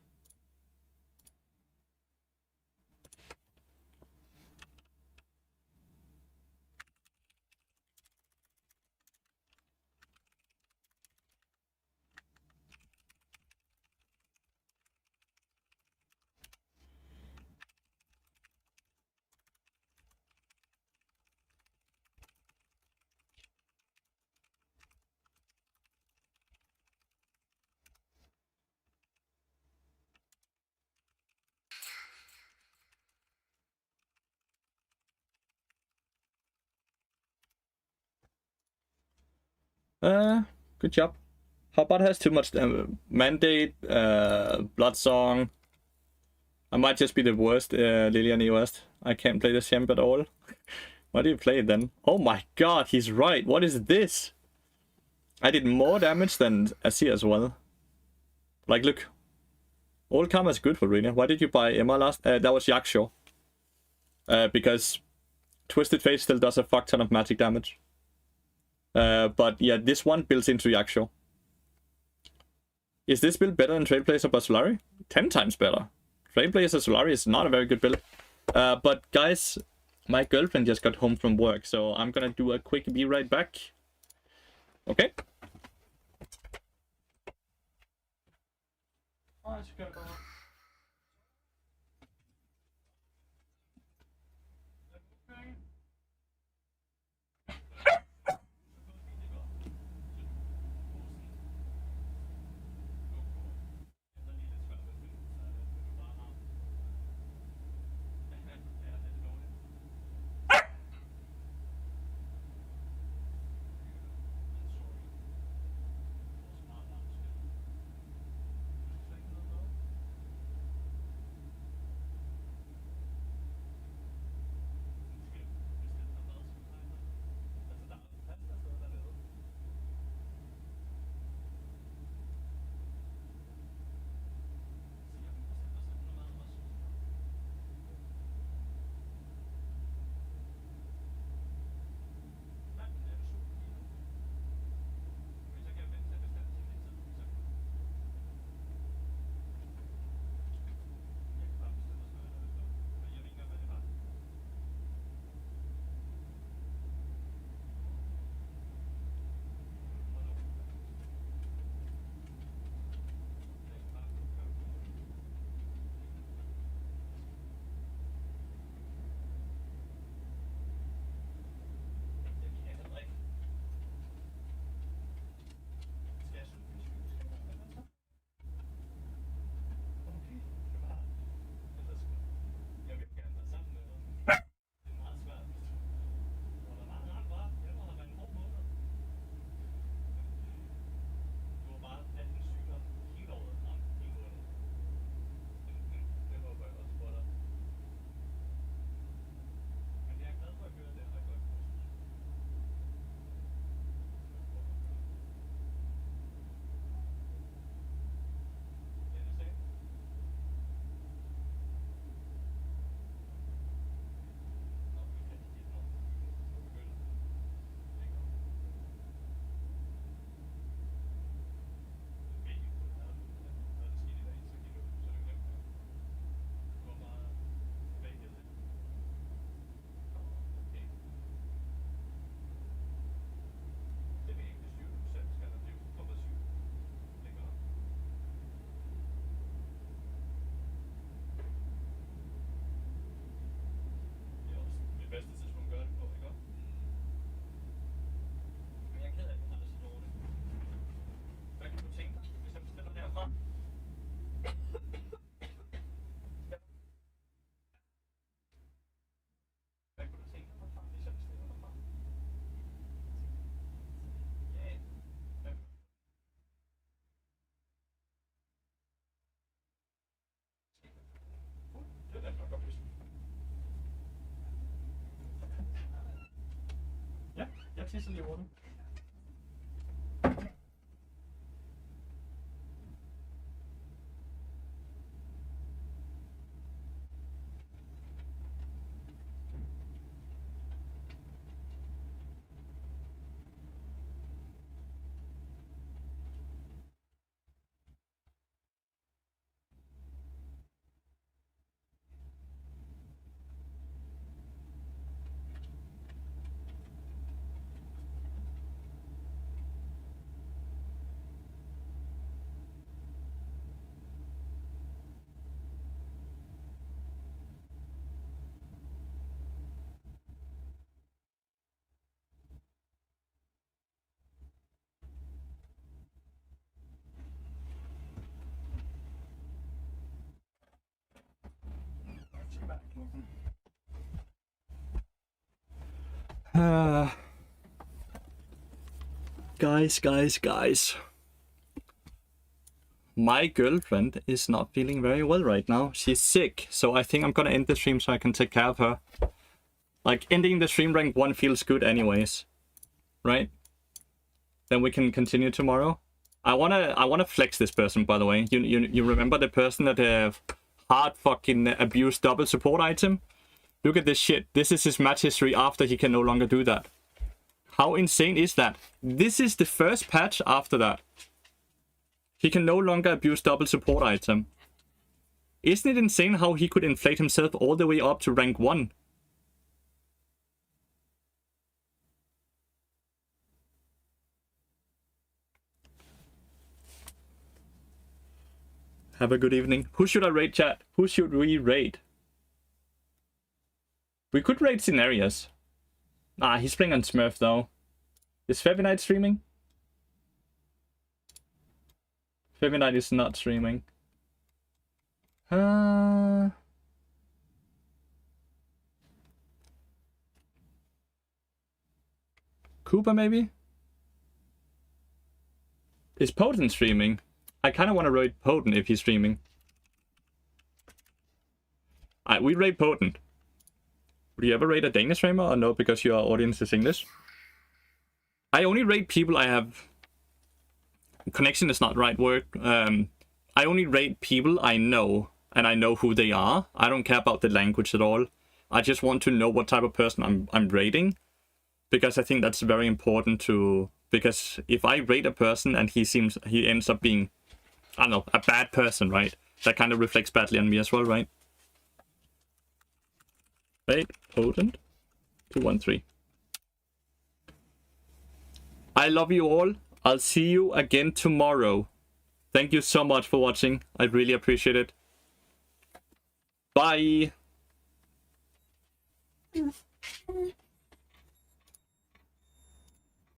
Good job. Hotbot has too much mandate, blood song. I might just be the worst Lilian West. I can't play the champ at all. Why do you play it then? Oh my god, he's right. What is this? I did more damage than Azir as well. Like, look. All karma is good for Rune. Why did you buy Emma last? That was Yaksho. Because Twisted Fate still does a fuck ton of magic damage. But yeah, this one builds into Yaksho. Is this build better than Trailblazer by Solari? 10 times better. Trailblazer Solari is not a very good build. But guys, my girlfriend just got home from work, so I'm gonna do a quick be right back. Okay? tisser lige hurtigt. Guys. My girlfriend is not feeling very well right now. She's sick, so I think I'm gonna end the stream so I can take care of her. Like, ending the stream rank 1 feels good anyways. Right? Then we can continue tomorrow. I wanna flex this person, by the way. You remember the person that have hard fucking abused double support item? Look at this shit. This is his match history after he can no longer do that. How insane is that? This is the first patch after that. He can no longer abuse double support item. Isn't it insane how he could inflate himself all the way up to rank 1? Have a good evening. Who should I raid, chat? Who should we raid? We could raid Scenarios. Ah, he's playing on Smurf though. Is Fevinite streaming? Fevinite is not streaming. Cooper maybe? Is Potent streaming? I kind of want to raid Potent if he's streaming. We raid Potent. Would you ever raid a Danish streamer or no, because your audience is English? I only raid people I have... Connection is not the right word. I only raid people I know, and I know who they are. I don't care about the language at all. I just want to know what type of person I'm raiding, because I think that's very important to... Because if I raid a person and he ends up being, I don't know, a bad person, right? That kind of reflects badly on me as well, right? Raid Potent 213. I love you all. I'll see you again tomorrow. Thank you so much for watching. I really appreciate it. Bye.